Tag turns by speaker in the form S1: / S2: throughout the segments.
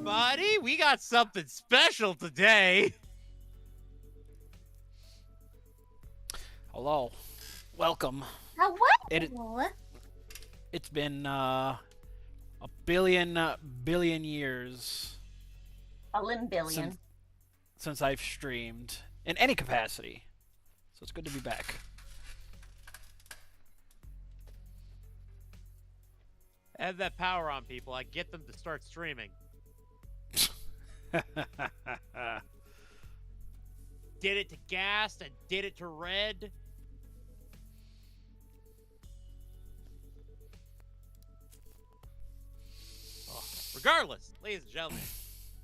S1: everybody. We got something special today.
S2: Hello. Welcome.
S3: Hello.
S2: It's been a billion years
S3: A limbillion.
S2: since I've streamed in any capacity. So it's good to be back.
S1: Have that power on people. I get them to start streaming. Did it to Ghast and did it to Red. Regardless, ladies and gentlemen,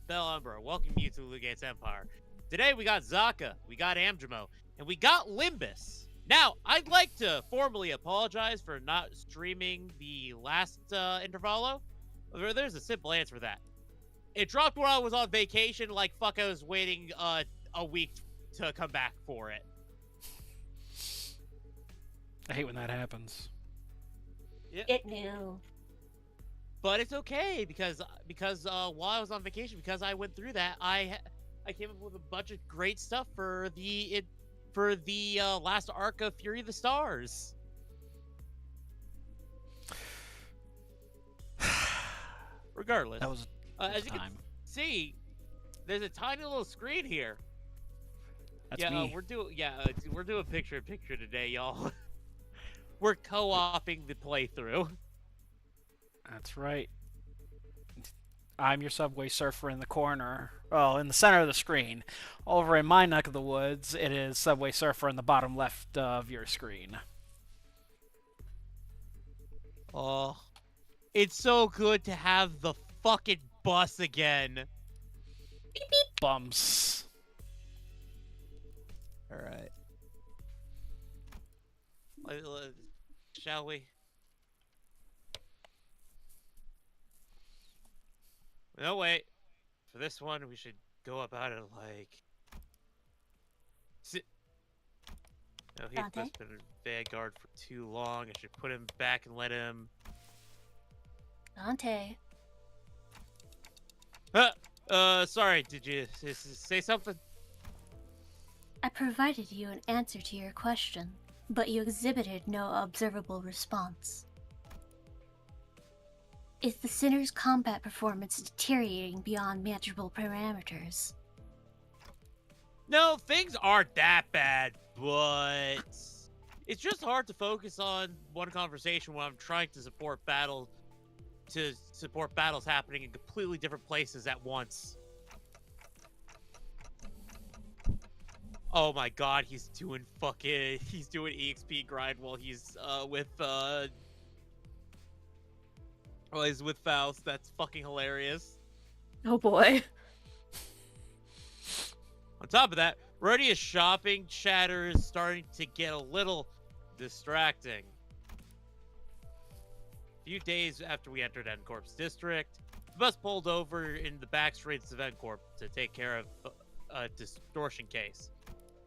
S1: Belle Umbra, welcome you to Lugate's Empire. Today we got Zaka, we got Amjamo, and we got Limbus. Now, I'd like to formally apologize for not streaming the last intervallo. There's a simple answer for that. It dropped when I was on vacation, like fuck I was waiting a week to come back for it.
S2: I hate when that happens.
S1: Yep.
S3: It knew.
S1: But it's okay because while I was on vacation, because I went through that, I came up with a bunch of great stuff for the last arc of Fury of the Stars. Regardless,
S2: That was
S1: as you
S2: time.
S1: can see, there's a tiny little screen here.
S2: That's me.
S1: We're doing picture-in-picture today, y'all. We're co-oping the playthrough.
S2: That's right. I'm your Subway Surfer in the corner. Well, in the center of the screen. Over in my neck of the woods, it is Subway Surfer in the bottom left of your screen.
S1: Oh, it's so good to have the fucking bus again.
S3: Beep beep.
S2: Bums.
S1: All right. Shall we? No, wait. For this one, we should go about it like... No, he's
S3: Dante?
S1: just been in Vanguard for too long. I should put him back and let him...
S3: Dante.
S1: Sorry, did you say something?
S3: I provided you an answer to your question, but you exhibited no observable response. Is the Sinner's combat performance deteriorating beyond manageable parameters?
S1: No, things aren't that bad, but... It's just hard to focus on one conversation when I'm trying to support battles happening in completely different places at once. Oh my god, he's doing EXP grind while he's he's with Faust. That's fucking hilarious.
S3: Oh boy.
S1: On top of that, Rhodia's shopping chatter is starting to get a little distracting. A few days after we entered Encorp's district, the bus pulled over in the back streets of Encorp to take care of a distortion case.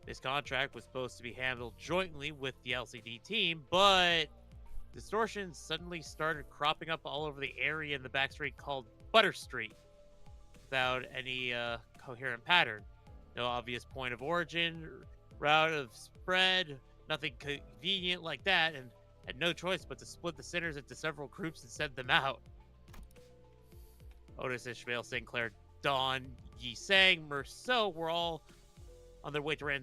S1: This contract was supposed to be handled jointly with the LCD team, but distortions suddenly started cropping up all over the area in the back street called Butter Street without any coherent pattern. No obvious point of origin, route of spread, nothing convenient like that, and had no choice but to split the sinners into several groups and send them out. Otis, Ishmael, Sinclair, Dawn, Yi Sang, Merceau were all on their way to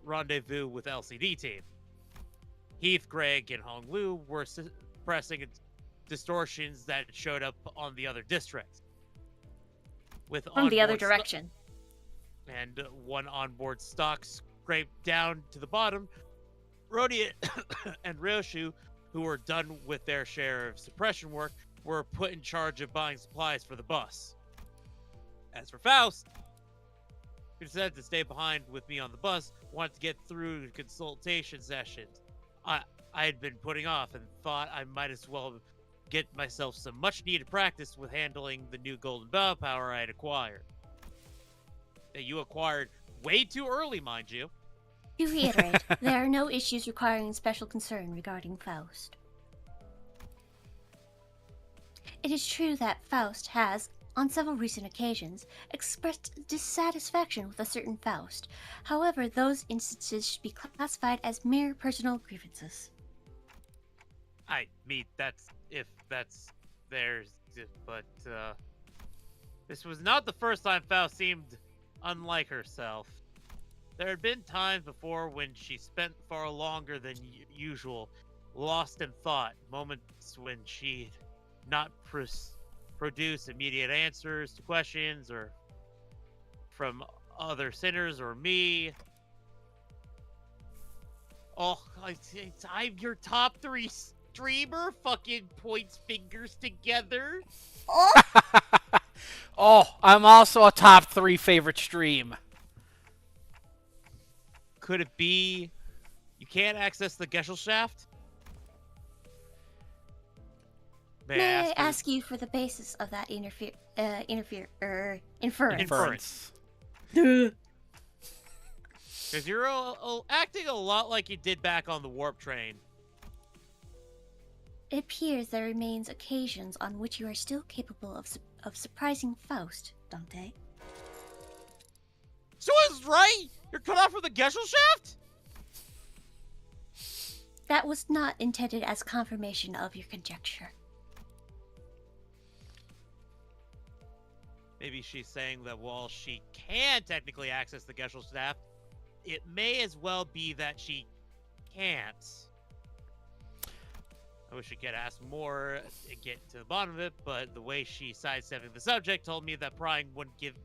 S1: rendezvous with LCD team. Heath, Greg, and Hong Lu were suppressing distortions that showed up on the other districts.
S3: From the other direction.
S1: And one onboard stock scraped down to the bottom. Rhodia and Ryoshu, who were done with their share of suppression work, were put in charge of buying supplies for the bus. As for Faust, who decided to stay behind with me on the bus, wanted to get through the consultation sessions I had been putting off and thought I might as well get myself some much-needed practice with handling the new golden bow power I had acquired. That you acquired way too early, mind you.
S3: To reiterate, there are no issues requiring special concern regarding Faust. It is true that Faust has, on several recent occasions, expressed dissatisfaction with a certain Faust. However, those instances should be classified as mere personal grievances.
S1: I mean, that's theirs, but this was not the first time Faust seemed unlike herself. There had been times before when she spent far longer than usual, lost in thought, moments when she'd not produce immediate answers to questions or from other sinners or me. Oh, I'm your top 3 streamer, fucking points fingers together.
S2: Oh, I'm also a top 3 favorite stream.
S1: Could it be you can't access the Gesellschaft?
S3: May I ask you for the basis of that inference?
S2: Inference.
S1: Because you're acting a lot like you did back on the warp train.
S3: It appears there remains occasions on which you are still capable of surprising Faust, Dante.
S1: So I was right! You're cut off from the Gesellschaft?
S3: That was not intended as confirmation of your conjecture.
S1: Maybe she's saying that while she can technically access the Gesellschaft, it may as well be that she can't. I wish I could ask more and get to the bottom of it, but the way she sidestepping the subject told me that prying wouldn't give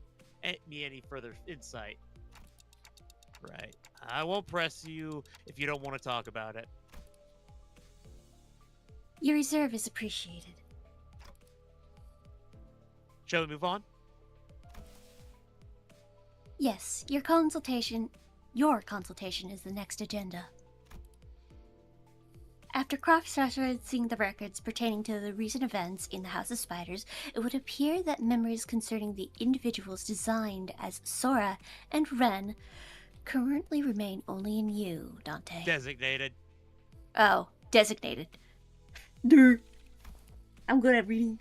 S1: me any further insight. Right. I won't press you if you don't want to talk about it.
S3: Your reserve is appreciated.
S1: Shall we move on?
S3: Yes, your consultation is the next agenda. After cross-referencing the records pertaining to the recent events in the House of Spiders, it would appear that memories concerning the individuals designed as Sora and Ren currently remain only in you, Dante.
S1: Designated.
S3: Oh, designated. Duh. I'm good at reading.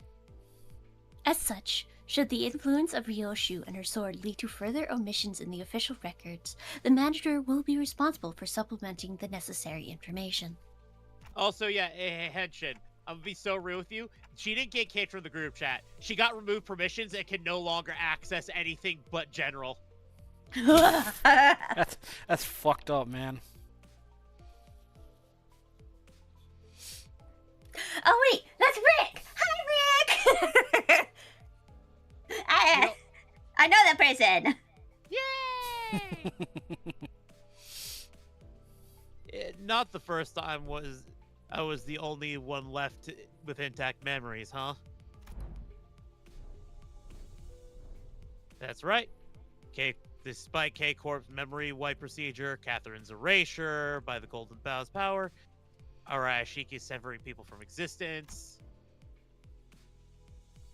S3: As such, should the influence of Ryoshu and her sword lead to further omissions in the official records, the manager will be responsible for supplementing the necessary information.
S1: Also, yeah, hey, Henshin, I'm gonna be so real with you. She didn't get kicked from the group chat. She got removed permissions and can no longer access anything but general.
S2: That's fucked up, man.
S3: Oh wait, that's Rick! Hi, Rick! I know that person!
S1: Yay! Not the first time I was the only one left with intact memories, huh? That's right. Despite K-Corp's memory wipe procedure, Catherine's erasure by the Golden Bow's power, Arashiki severing people from existence,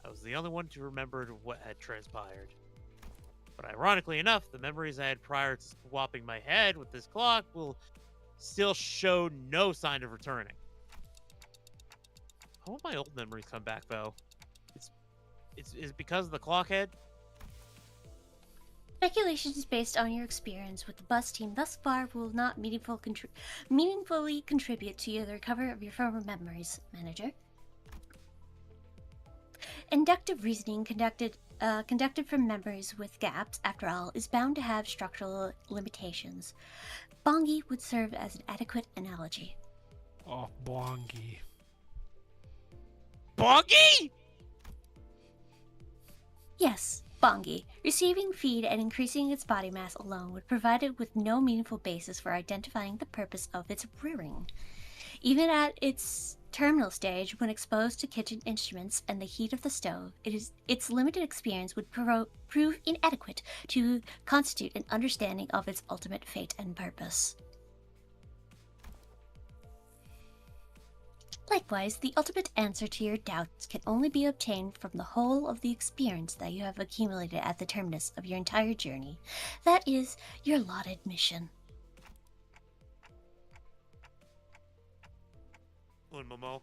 S1: I was the only one who remembered what had transpired. But ironically enough, the memories I had prior to swapping my head with this clock will still show no sign of returning. How will my old memories come back, though? Is it because of the clock head?
S3: Speculations based on your experience with the bus team thus far will not meaningfully contribute to the recovery of your former memories, Manager. Inductive reasoning conducted from memories with gaps, after all, is bound to have structural limitations. Bongi would serve as an adequate analogy.
S2: Oh, Bongi.
S1: Bongi?
S3: Yes, Bongi. Receiving feed and increasing its body mass alone would provide it with no meaningful basis for identifying the purpose of its rearing. Even at its terminal stage, when exposed to kitchen instruments and the heat of the stove, its limited experience would prove inadequate to constitute an understanding of its ultimate fate and purpose. Likewise, the ultimate answer to your doubts can only be obtained from the whole of the experience that you have accumulated at the terminus of your entire journey. That is, your allotted mission.
S1: Momo.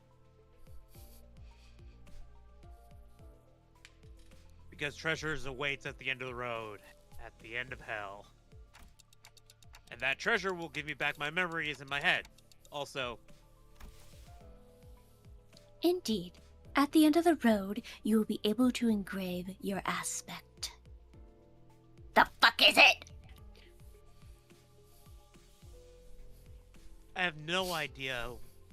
S1: Because treasures awaits at the end of the road, at the end of hell. And that treasure will give me back my memories in my head. Also,
S3: Indeed. At the end of the road, you will be able to engrave your aspect. The fuck is it?
S1: I have no idea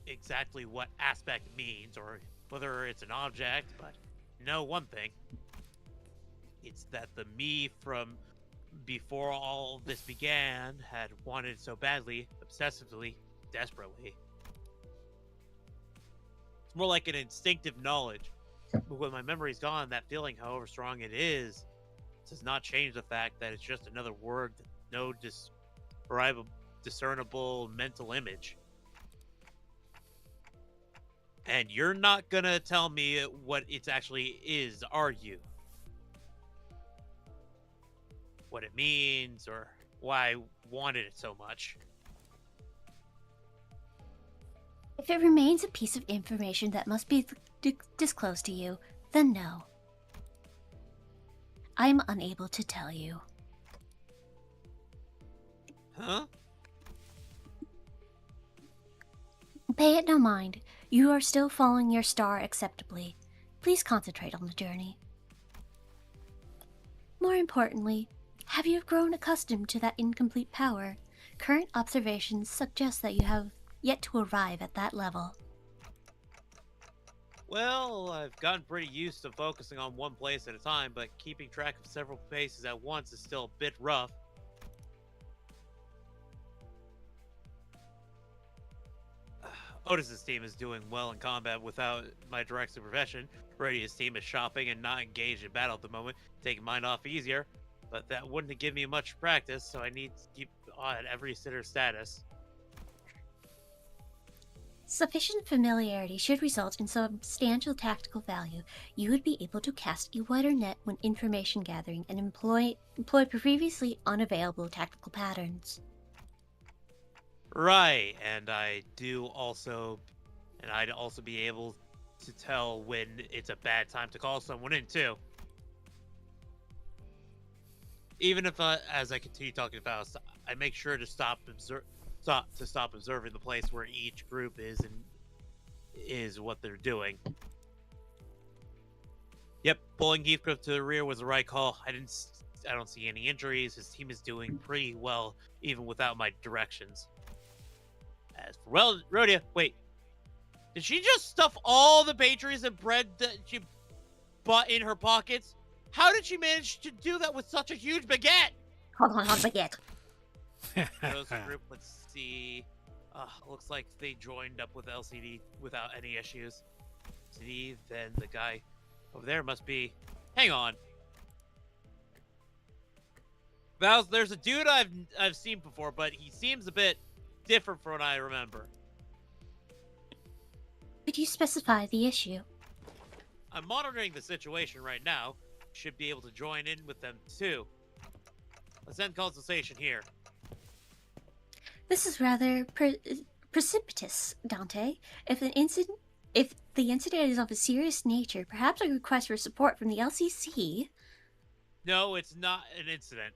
S1: exactly what aspect means or whether it's an object, but know one thing. It's that the me from before all this began had wanted so badly, obsessively, desperately. It's more like an instinctive knowledge. But when my memory's gone, that feeling, however strong it is, does not change the fact that it's just another word, no discernible mental image. And you're not gonna tell me what it actually is, are you? What it means, or why I wanted it so much.
S3: If it remains a piece of information that must be disclosed to you, then no. I am unable to tell you.
S1: Huh?
S3: Pay it no mind. You are still following your star acceptably. Please concentrate on the journey. More importantly, have you grown accustomed to that incomplete power? Current observations suggest that you have yet to arrive at that level.
S1: Well, I've gotten pretty used to focusing on one place at a time, but keeping track of several places at once is still a bit rough. Otis's team is doing well in combat without my direct supervision. Radia's team is shopping and not engaged in battle at the moment, taking mine off easier, but that wouldn't give me much practice, so I need to keep on every sitter status.
S3: Sufficient familiarity should result in substantial tactical value. You would be able to cast a wider net when information gathering and employ previously unavailable tactical patterns.
S1: Right, and I'd also be able to tell when it's a bad time to call someone in too. Even if, as I continue talking about, I make sure to stop observing the place where each group is and is what they're doing. Yep, pulling Heathcliff to the rear was the right call. I don't see any injuries. His team is doing pretty well, even without my directions. As for Rhodia, wait. Did she just stuff all the pastries and bread that she bought in her pockets? How did she manage to do that with such a huge baguette?
S3: Hold on, baguette.
S1: Those group, let's see. Looks like they joined up with LCD without any issues. LCD, then the guy over there must be. Hang on. There's a dude I've seen before, but he seems a bit different from what I remember.
S3: Could you specify the issue?
S1: I'm monitoring the situation right now. Should be able to join in with them too. Let's end consultation here.
S3: This is rather precipitous, Dante. If the incident is of a serious nature, perhaps a request for support from the LCC.
S1: No, it's not an incident.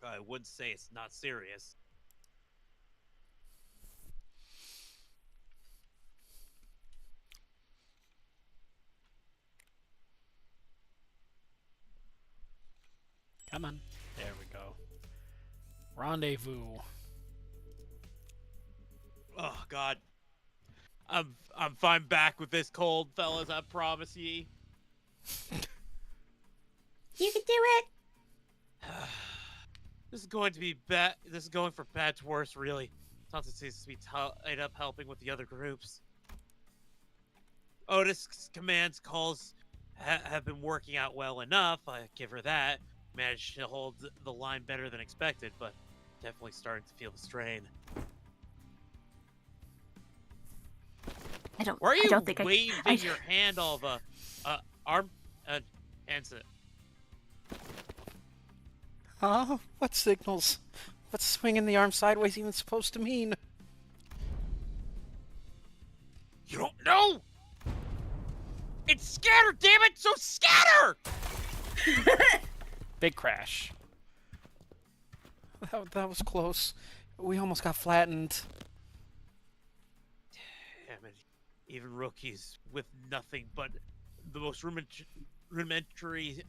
S1: I wouldn't say it's not serious.
S2: Come on. There we go. Rendezvous.
S1: Oh God, I'm fine back with this cold, fellas. I promise ye.
S3: You can do it.
S1: This is going to be bad. This is going from bad to worse, really. Tanta seems to be tied up helping with the other groups. Otis' commands calls have been working out well enough. I give her that. Managed to hold the line better than expected, but definitely starting to feel the strain. Why are you waving your hand all of arm hands?
S2: Huh? What signals? What's swinging the arm sideways even supposed to mean?
S1: You don't know? It's scatter, damn it! So scatter!
S2: Big crash. That was close. We almost got flattened.
S1: Damn it. Even rookies with nothing but the most rudimentary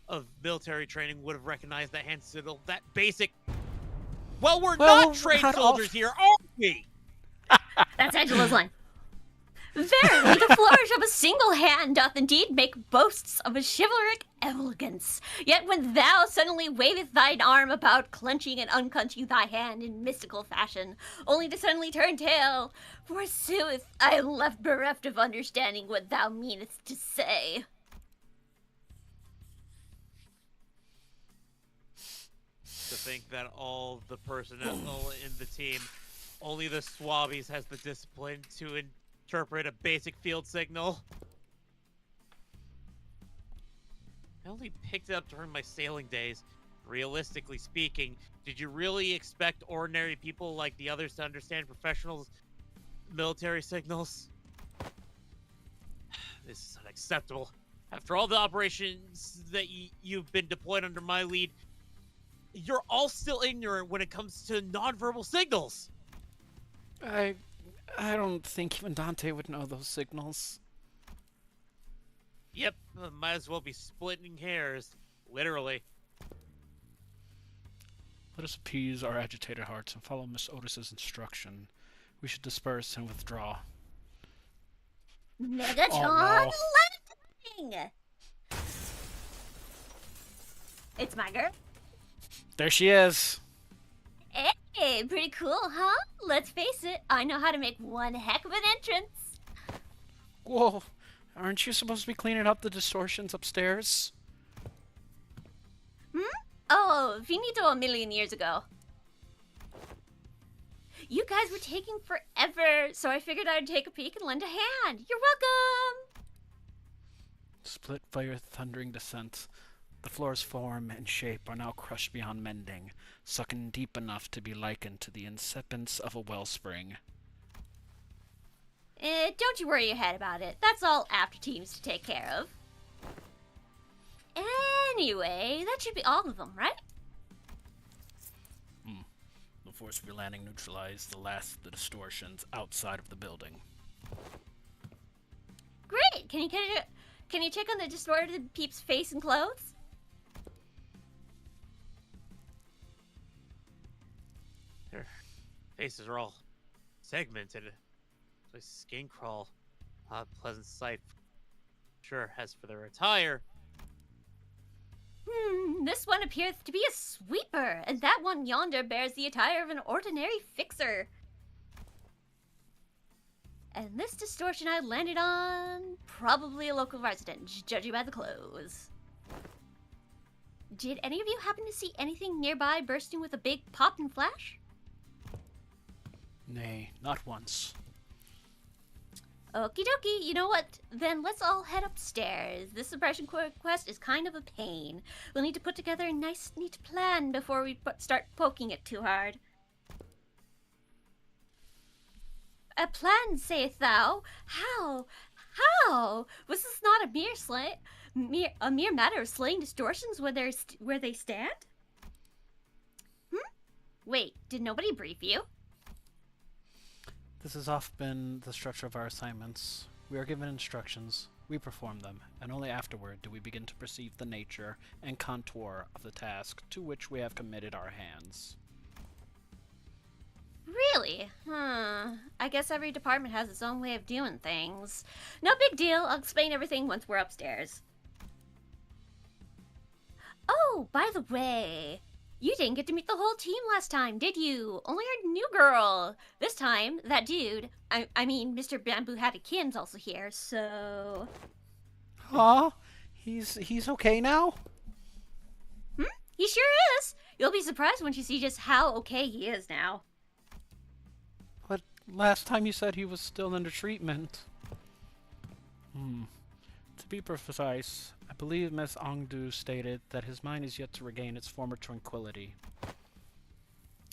S1: of military training would have recognized that hand signal. That basic. Well, we're not trained soldiers here, are we?
S3: That's Angela's line. Verily, the flourish of a single hand doth indeed make boasts of a chivalric elegance. Yet when thou suddenly waveth thine arm about, clenching and unclenching thy hand in mystical fashion, only to suddenly turn tail, forsooth, I am left bereft of understanding what thou meanest to say.
S1: To think that all the personnel in the team, only the Swabbies has the discipline to interpret a basic field signal. I only picked it up during my sailing days. Realistically speaking, did you really expect ordinary people like the others to understand professional military signals? This is unacceptable. After all the operations that you've been deployed under my lead, you're all still ignorant when it comes to nonverbal signals.
S2: I don't think even Dante would know those signals.
S1: Yep, might as well be splitting hairs. Literally.
S2: Let us appease our agitated hearts and follow Miss Otis's instruction. We should disperse and withdraw.
S3: Megatron landing! It's my girl.
S2: There she is.
S3: Hey, pretty cool, huh? Let's face it, I know how to make one heck of an entrance.
S2: Whoa, aren't you supposed to be cleaning up the distortions upstairs?
S3: Oh, finito a million years ago. You guys were taking forever, so I figured I'd take a peek and lend a hand. You're welcome!
S2: Split fire thundering descent. The floor's form and shape are now crushed beyond mending, sunken deep enough to be likened to the incipience of a wellspring.
S3: Don't you worry your head about it. That's all after teams to take care of. Anyway, that should be all of them, right?
S2: The force of your landing neutralized the last of the distortions outside of the building.
S3: Great! Can you check on the distorted peep's face and clothes?
S1: Their faces are all segmented. It's like skin crawl. Not a pleasant sight. Sure, as for their attire,
S3: This one appears to be a sweeper, and that one yonder bears the attire of an ordinary fixer. And this distortion I landed on, probably a local resident, judging by the clothes. Did any of you happen to see anything nearby bursting with a big pop and flash?
S2: Nay, not once.
S3: Okie dokie, you know what? Then let's all head upstairs. This suppression quest is kind of a pain. We'll need to put together a nice, neat plan before we start poking it too hard. A plan, sayest thou? How? How? Was this not a mere matter of slaying distortions where they stand? Wait, did nobody brief you?
S2: This has often been the structure of our assignments. We are given instructions, we perform them, and only afterward do we begin to perceive the nature and contour of the task to which we have committed our hands.
S3: Really? I guess every department has its own way of doing things. No big deal, I'll explain everything once we're upstairs. Oh, by the way, you didn't get to meet the whole team last time, did you? Only our new girl. This time, that dude, I mean, Mr. Bamboo Hattie-Kin's also here, so...
S2: Aw, he's okay now?
S3: He sure is! You'll be surprised when you see just how okay he is now.
S2: But last time you said he was still under treatment. To be precise, I believe Miss Ongdu stated that his mind is yet to regain its former tranquility.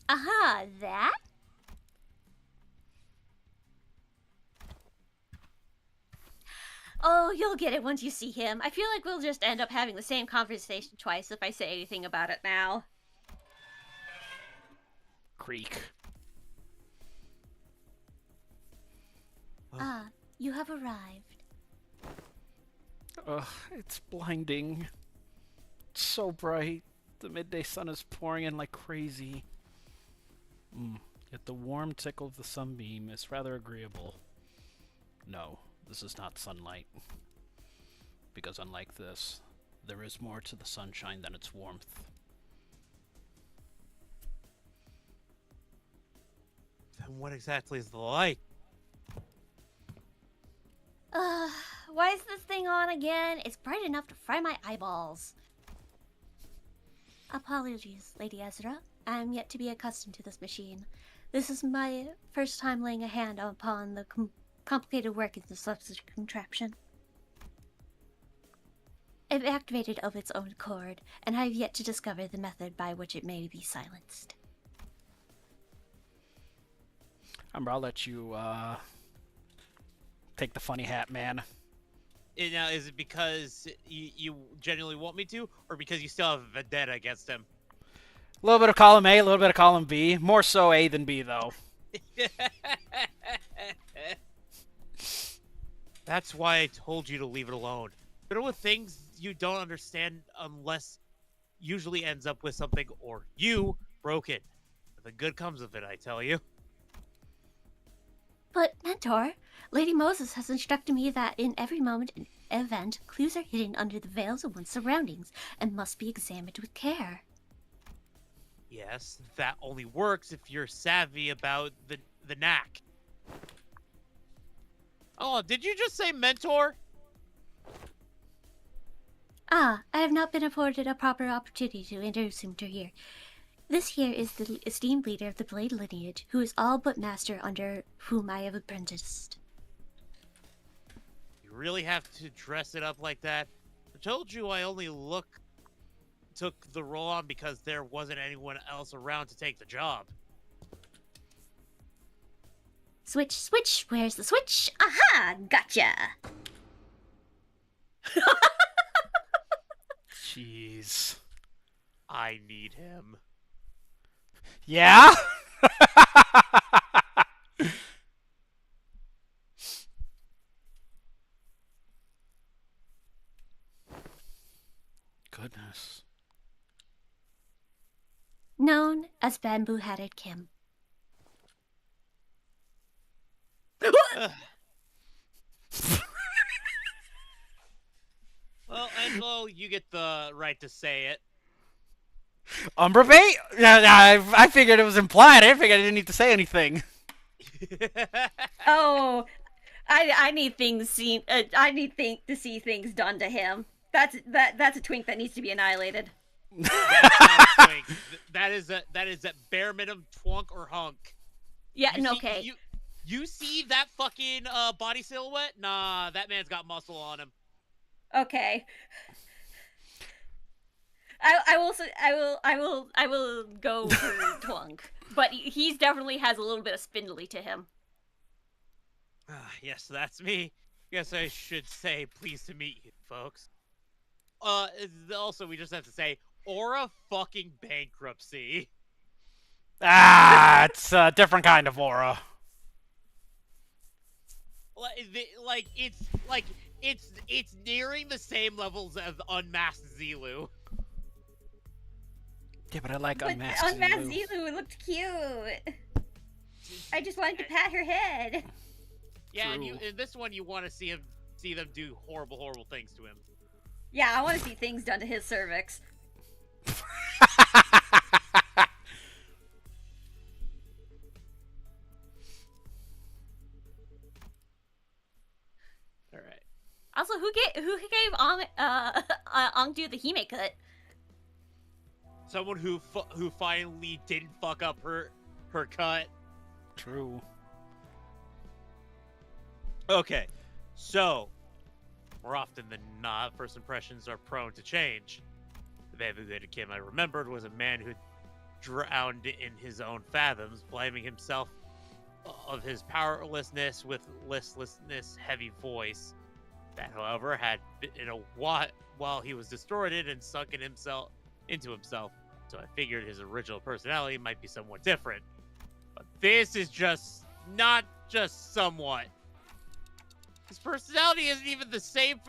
S3: Aha, that? Oh, you'll get it once you see him. I feel like we'll just end up having the same conversation twice if I say anything about it now.
S2: Creak.
S3: Ah, you have arrived.
S2: Ugh, it's blinding. It's so bright. The midday sun is pouring in like crazy. Yet the warm tickle of the sunbeam is rather agreeable. No, this is not sunlight. Because unlike this, there is more to the sunshine than its warmth.
S1: Then what exactly is the light?
S3: Why is this thing on again? It's bright enough to fry my eyeballs. Apologies, Lady Ezra. I am yet to be accustomed to this machine. This is my first time laying a hand upon the complicated workings of such a contraption. It activated of its own accord, and I have yet to discover the method by which it may be silenced.
S2: I'll let you, take the funny hat, man.
S1: Now, is it because you genuinely want me to, or because you still have a vendetta against him?
S2: A little bit of column A, a little bit of column B. More so A than B, though.
S1: That's why I told you to leave it alone. But with things you don't understand unless usually ends up with something or you broke it. The good comes of it, I tell you.
S3: But, Mentor, Lady Moses has instructed me that in every moment and event, clues are hidden under the veils of one's surroundings and must be examined with care.
S1: Yes, that only works if you're savvy about the knack. Oh, did you just say mentor?
S3: Ah, I have not been afforded a proper opportunity to introduce him to here. This here is the esteemed leader of the Blade lineage, who is all but master under whom I have apprenticed.
S1: You really have to dress it up like that? I told you I only took the role on because there wasn't anyone else around to take the job.
S3: Switch, switch, where's the switch? Aha, gotcha!
S2: Jeez.
S1: I need him.
S2: Yeah? Goodness.
S3: Known as Bamboo-Hatted Kim.
S1: Well, Angelo, you get the right to say it.
S2: Umbra bait? Yeah, I figured it was implied. I figured I didn't need to say anything.
S3: Oh, I need things seen. I need to see things done to him. That's a twink that needs to be annihilated.
S1: That's not a twink. That is a bare minimum twunk or hunk.
S3: Yeah,
S1: You see-
S3: okay.
S1: You see that fucking body silhouette? Nah, that man's got muscle on him.
S3: Okay. I will go for twunk, but he's definitely has a little bit of spindly to him.
S1: Yes, that's me. Guess I should say pleased to meet you, folks. Also, we just have to say, aura fucking bankruptcy.
S2: It's a different kind of aura.
S1: It's nearing the same levels as Unmasked Zelu.
S2: Yeah, but I like
S3: But
S2: Unmasked
S3: Unmasked
S2: Zulu.
S3: Zelu looked cute. I just wanted to pat her head.
S1: Yeah, and
S2: True.
S1: in this one, you want to see them do horrible things to him.
S3: Yeah, I want to see things done to his cervix.
S1: All right.
S3: Also, who gave Ongdu the Hime cut?
S1: Someone who finally didn't fuck up her cut.
S2: True.
S1: Okay, so more often than not, first impressions are prone to change. The Bamboo-Hatted Kim I remembered was a man who drowned in his own fathoms, blaming himself of his powerlessness with listlessness, heavy voice. That, however, had in a while he was distorted and sunken himself into himself. So I figured his original personality might be somewhat different. But this is just not just somewhat. His personality isn't even the same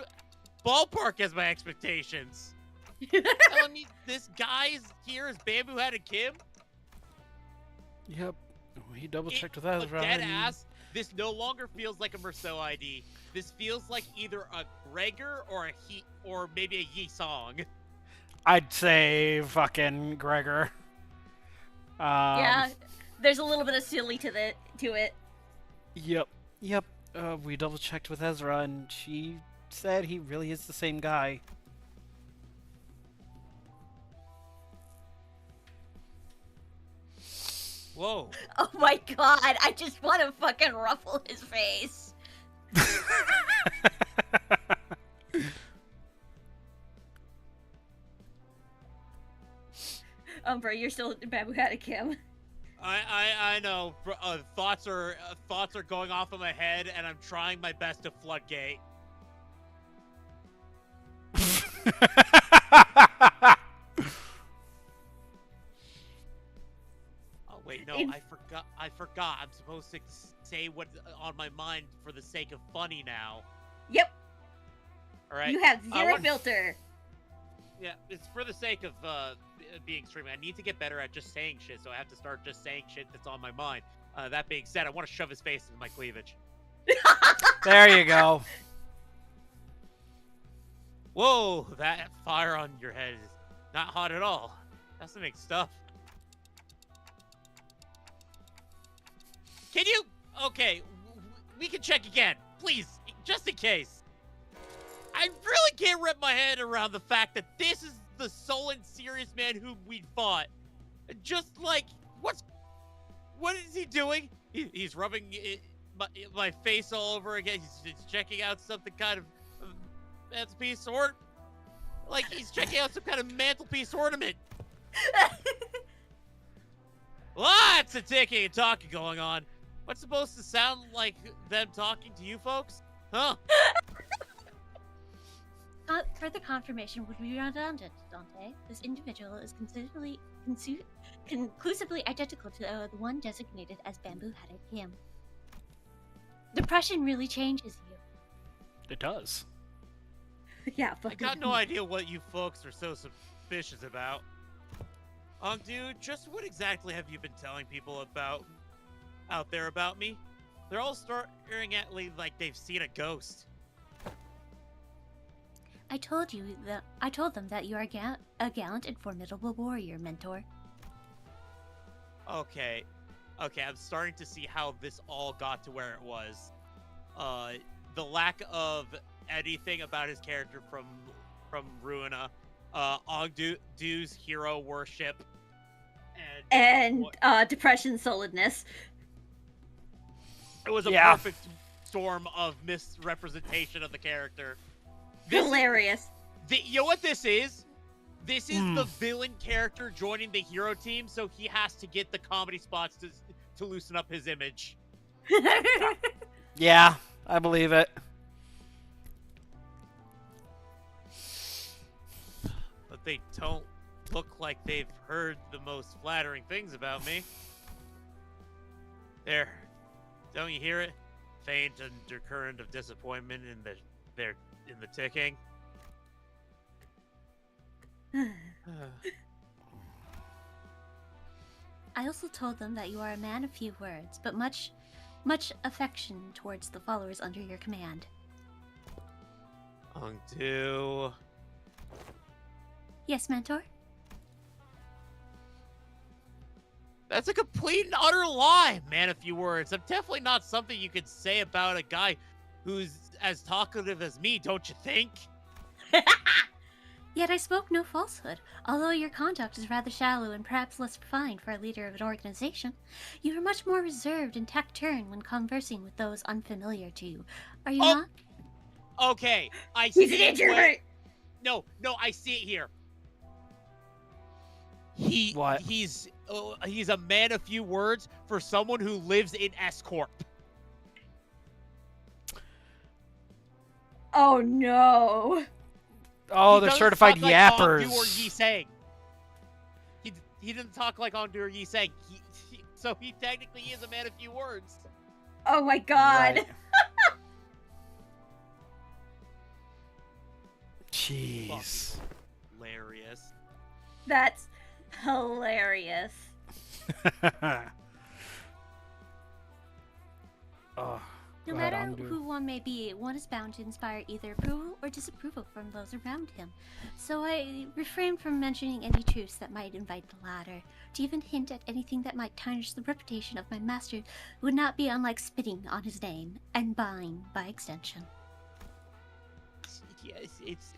S1: ballpark as my expectations. Telling me this guy's here is Bamboo Headed Kim?
S2: Yep. He double checked with
S1: Look,
S2: Ezra.
S1: dead ass. This no longer feels like a Merceau ID. This feels like either a Gregor or a or maybe a Yi Song.
S2: I'd say fucking Gregor.
S3: Yeah, there's a little bit of silly to it.
S2: Yep. We double checked with Ezra, and she said he really is the same guy.
S1: Whoa.
S3: Oh my god, I just want to fucking ruffle his face. Umbra, you're still Bamboo Headed Kim.
S1: I know. Thoughts are going off in my head, and I'm trying my best to floodgate. Oh wait, no, I forgot. I'm supposed to say what's on my mind for the sake of funny now.
S3: Yep.
S1: All right.
S3: You have zero filter.
S1: Yeah, it's for the sake of being streaming. I need to get better at just saying shit, so I have to start just saying shit that's on my mind. That being said, I want to shove his face into my cleavage.
S2: There you go.
S1: Whoa, that fire on your head is not hot at all. Fascinating stuff. Can you? Okay, we can check again, please, just in case. I really can't wrap my head around the fact that this is the sullen, serious man whom we fought. Just like, what is he doing? He's rubbing my face all over again. He's checking out something kind of mantelpiece or like he's checking out some kind of mantelpiece ornament. Lots of ticking and talking going on. What's supposed to sound like them talking to you folks? Huh?
S3: Further confirmation would be redundant, Dante. This individual is conclusively identical to the one designated as Bamboo Headed Kim. Depression really changes you.
S2: It does.
S3: Yeah,
S1: I got no idea what you folks are so suspicious about. Dude, just what exactly have you been telling people out there about me? They're all staring at me like they've seen a ghost.
S3: I told them that you are a gallant and formidable warrior, Mentor.
S1: Okay, I'm starting to see how this all got to where it was. The lack of anything about his character from Ruina, Ongdu's hero worship,
S3: and depression solidness.
S1: It was a perfect storm of misrepresentation of the character.
S3: Hilarious.
S1: You know what this is? This is the villain character joining the hero team, so he has to get the comedy spots to loosen up his image.
S2: Yeah, I believe it.
S1: But they don't look like they've heard the most flattering things about me. There. Don't you hear it? Faint undercurrent of disappointment in the ticking.
S3: I also told them that you are a man of few words, but much affection towards the followers under your command.
S1: Ongdu.
S3: Yes, Mentor?
S1: That's a complete and utter lie, man, a few words. I'm definitely not something you could say about a guy who's as talkative as me, don't you think?
S3: Yet I spoke no falsehood. Although your conduct is rather shallow and perhaps less refined for a leader of an organization, you are much more reserved and taciturn when conversing with those unfamiliar to you. Are you not?
S1: Okay, I see.
S3: He's an introvert!
S1: No, I see it here.
S2: What?
S1: He's a man of few words for someone who lives in S Corp.
S3: Oh no.
S2: Oh,
S1: He
S2: they're
S1: doesn't
S2: certified
S1: talk like
S2: yappers.
S1: Ongdu or Yiseng. He didn't talk like Ongdu or Yiseng. So he technically is a man of few words.
S3: Oh my god.
S2: Right. Jeez.
S1: Fucking hilarious.
S3: That's hilarious.
S2: Oh,
S3: No
S2: go ahead,
S3: matter
S2: Ongdu.
S3: who one may be, one is bound to inspire either approval or disapproval from those around him. So I refrain from mentioning any truths that might invite the latter. To even hint at anything that might tarnish the reputation of my master would not be unlike spitting on his name, and mine by extension.
S1: Yes, it's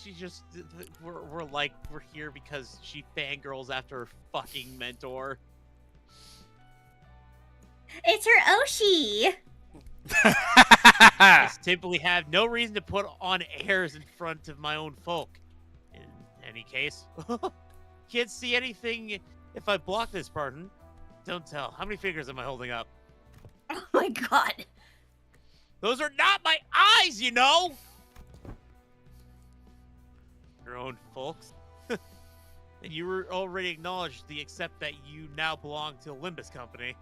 S1: she just we're here because she fangirls after her fucking mentor.
S3: It's her Oshi!
S1: I simply have no reason to put on airs in front of my own folk. In any case, can't see anything if I block this pardon. Don't tell. How many fingers am I holding up?
S3: Oh my god.
S1: Those are not my eyes, you know! Your own folks. And you were already acknowledged except that you now belong to the Limbus Company.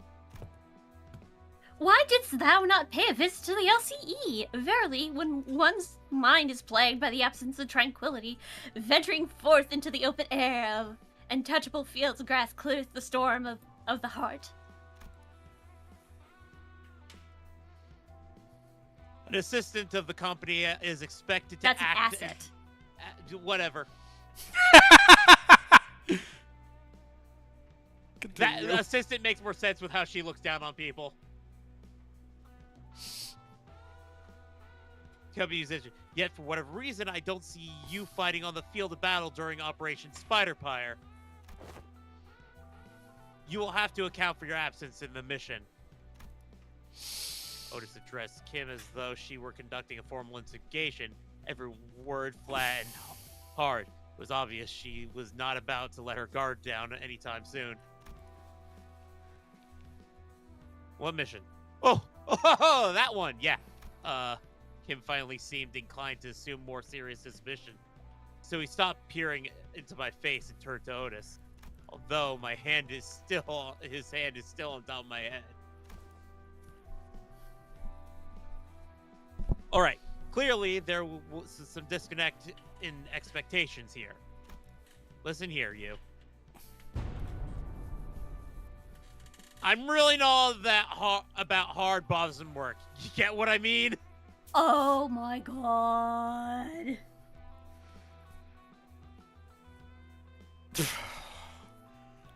S3: Why didst thou not pay a visit to the LCE? Verily, when one's mind is plagued by the absence of tranquility, venturing forth into the open air of untouchable fields of grass cleareth the storm of the heart.
S1: An assistant of the company is expected to
S3: That's an
S1: act...
S3: asset.
S1: Whatever. That
S2: Continue.
S1: assistant makes more sense with how she looks down on people. Yet, for whatever reason, I don't see you fighting on the field of battle during Operation Spider-Pyre. You will have to account for your absence in the mission. Otis addressed Kim as though she were conducting a formal investigation, every word flat and hard. It was obvious she was not about to let her guard down anytime soon. What mission? Oh, that one, yeah. Kim finally seemed inclined to assume more serious suspicion. So he stopped peering into my face and turned to Otis. Although his hand is still on top of my head. All right. Clearly, there was some disconnect in expectations here. Listen here, you. I'm really not that about hard, bothersome work. You get what I mean?
S3: Oh my god.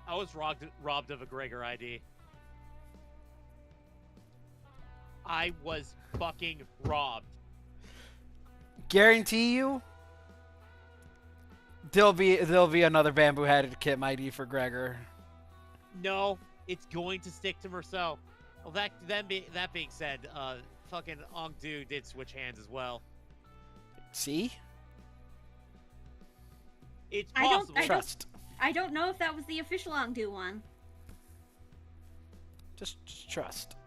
S1: I was robbed of a Gregor ID. I was fucking robbed.
S2: Guarantee you, there'll be another bamboo-headed Kim ID for Gregor.
S1: No, it's going to stick to Marcel. Well, that being said, fucking Ongdu did switch hands as well.
S2: See?
S1: It's possible.
S2: Trust.
S3: I don't know if that was the official Ongdu one.
S2: Just trust.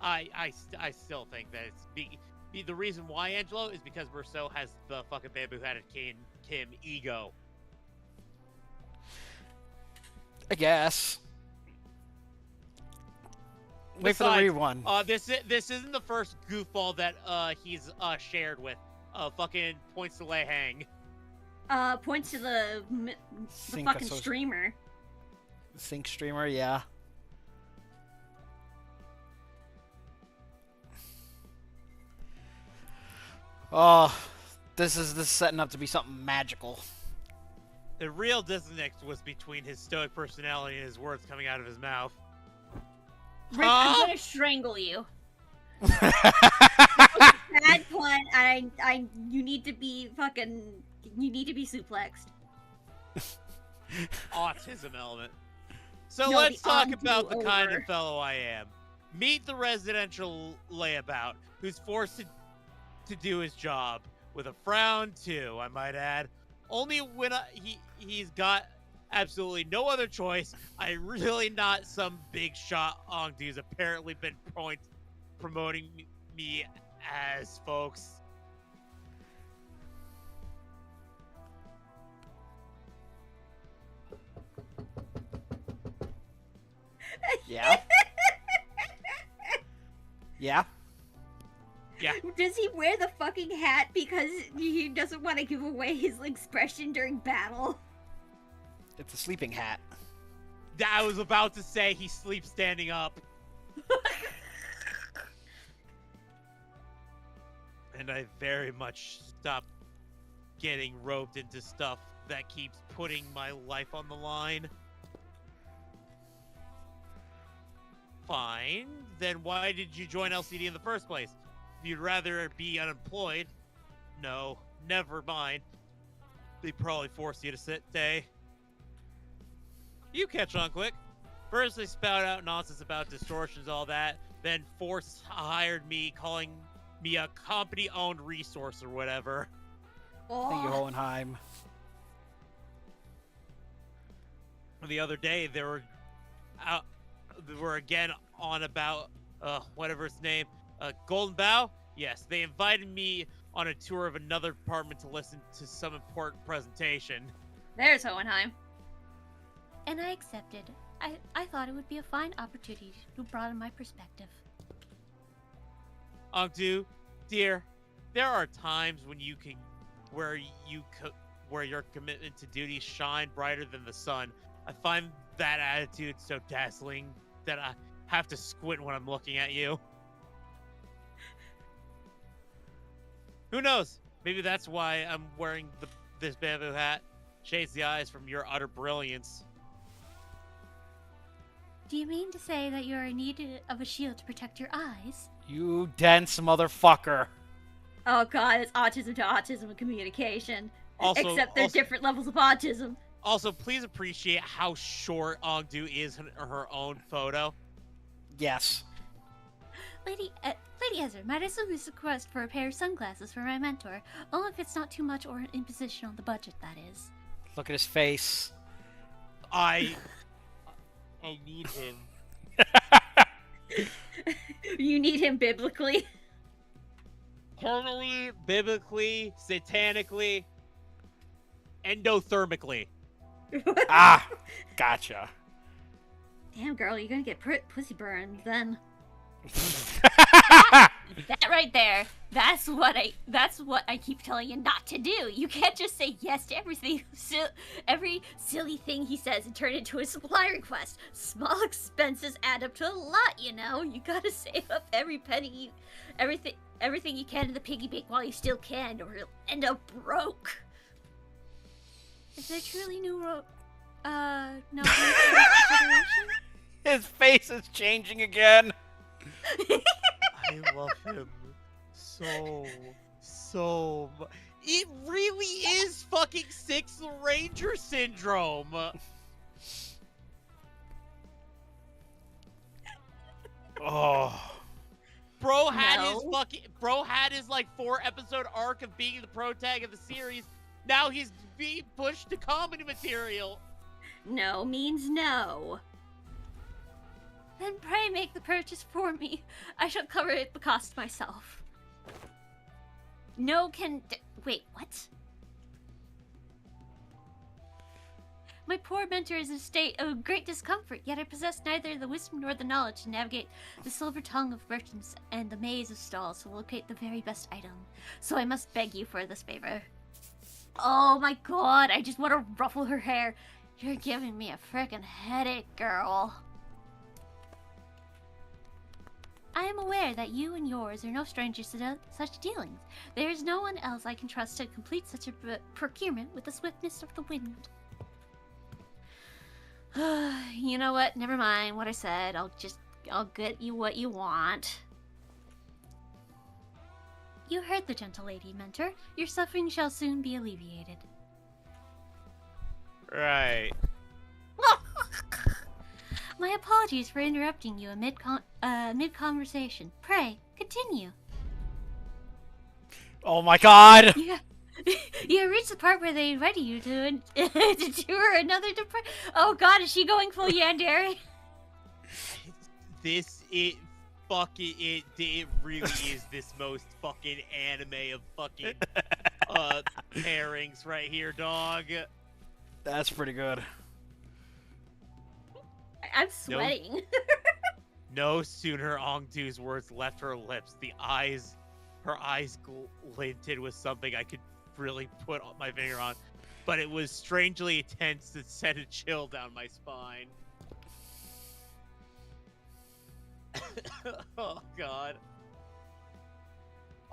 S1: I still think that it's the reason why, Angelo, is because Marceau has the fucking bamboo-headed Kim ego.
S2: I guess. Wait for the rerun.
S1: This isn't the first goofball that he's shared with. Fucking points to Lei Hang.
S3: Points to the fucking streamer.
S2: Sync streamer, yeah. Oh, this is setting up to be something magical.
S1: The real disconnect was between his stoic personality and his words coming out of his mouth.
S3: Rick, I'm gonna strangle you. Bad pun. You need to be suplexed.
S1: Autism element. So
S3: No,
S1: let's
S3: the
S1: talk
S3: undo
S1: about the kind
S3: over.
S1: of fellow I am. Meet the residential layabout who's forced to do his job with a frown too, I might add. Only when he's got absolutely no other choice. I really not some big shot Ongdu who's apparently been promoting me as folks.
S2: Yeah. Yeah.
S1: Yeah.
S4: Does he wear the fucking hat because he doesn't want to give away his expression during battle?
S2: It's a sleeping hat.
S1: I was about to say he sleeps standing up. And I very much stopped getting roped into stuff that keeps putting my life on the line. Fine. Then why did you join LCD in the first place? If you'd rather be unemployed, no, never mind. They probably forced you to stay. You catch on quick. First they spout out nonsense about distortions, all that. Then Force hired me, calling me a company-owned resource or whatever.
S2: Thank you, Hohenheim.
S1: The other day they were again on about whatever its name, Golden Bough. Yes, they invited me on a tour of another department to listen to some important presentation.
S4: There's Hohenheim.
S3: And I accepted. I thought it would be a fine opportunity to broaden my perspective.
S1: Ongdu, dear, there are times when where your commitment to duty shine brighter than the sun. I find that attitude so dazzling that I have to squint when I'm looking at you. Who knows? Maybe that's why I'm wearing this bamboo hat. Shades the eyes from your utter brilliance.
S3: Do you mean to say that you are in need of a shield to protect your eyes?
S2: You dense motherfucker.
S4: Oh god, it's autism to autism communication.
S1: Also,
S4: Except they're different levels of autism.
S1: Also, please appreciate how short Ongdu is in her own photo.
S2: Yes.
S3: Lady Ezra, might I submit a request for a pair of sunglasses for my mentor? Only if it's not too much or an imposition on the budget, that is.
S2: Look at his face.
S1: I need him.
S4: You need him biblically.
S1: Carnally, biblically, satanically, endothermically.
S2: Ah, gotcha.
S4: Damn, girl, you're gonna get pussy burned then.
S3: That right there, that's what I keep telling you not to do. You can't just say yes to everything, every silly thing he says and turn it into a supply request. Small expenses add up to a lot, you know. You gotta save up every penny, everything you can in the piggy bank while you still can, or you'll end up broke. Is there truly no consideration?
S2: His face is changing again.
S1: I love him so much. It really is fucking Sixth Ranger syndrome.
S2: Oh.
S1: Bro had his like 4-episode arc of being the pro tag of the series. Now he's being pushed to comedy material.
S4: No means no.
S3: Then pray make the purchase for me. I shall cover the cost myself. No can... Wait, what? My poor mentor is in a state of great discomfort, yet I possess neither the wisdom nor the knowledge to navigate the silver tongue of merchants and the maze of stalls to locate the very best item. So I must beg you for this favor. Oh my god, I just want to ruffle her hair. You're giving me a frickin' headache, girl. I am aware that you and yours are no strangers to such dealings. There is no one else I can trust to complete such a procurement with the swiftness of the wind. You know what? Never mind what I said. I'll get you what you want. You heard the gentle lady, Mentor. Your suffering shall soon be alleviated.
S1: Right.
S3: My apologies for interrupting you mid-conversation. Pray, continue.
S2: Oh my god!
S3: You reached the part where they invited you to tour another Oh god, is she going full yandere?
S1: It really is this most fucking anime of fucking pairings right here, dog.
S2: That's pretty good.
S3: I'm sweating.
S1: No sooner Ongdu's words left her lips, her eyes glinted with something I could really put my finger on, but it was strangely intense that sent a chill down my spine. Oh god.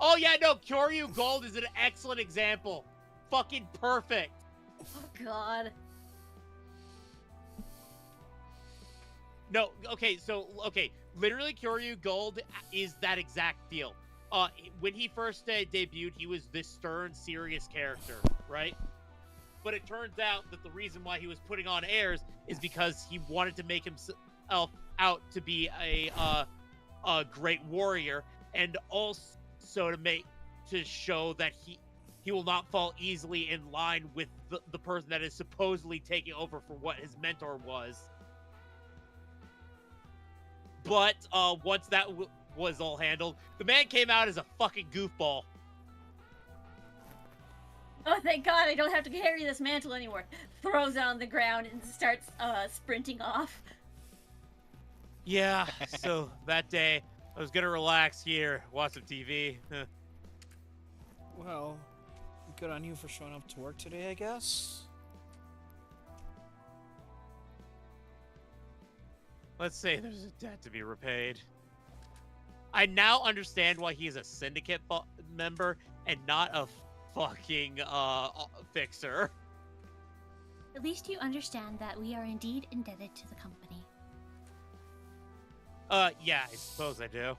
S1: Oh yeah, no, Kyoryu Gold is an excellent example. Fucking perfect.
S3: Oh god.
S1: No, okay, literally Kyoryu Gold is that exact deal. When he first debuted, he was this stern, serious character, right? But it turns out that the reason why he was putting on airs is because he wanted to make himself out to be a great warrior, and also to show that he will not fall easily in line with the person that is supposedly taking over for what his mentor was. But once that was all handled, the man came out as a fucking goofball.
S3: Oh, thank God I don't have to carry this mantle anymore. Throws it on the ground and starts sprinting off.
S1: Yeah, so that day, I was gonna relax here, watch some TV.
S2: Well, good on you for showing up to work today, I guess.
S1: Let's say there's a debt to be repaid. I now understand why he's a syndicate member and not a fucking fixer.
S3: At least you understand that we are indeed indebted to the company.
S1: Yeah, I suppose I do.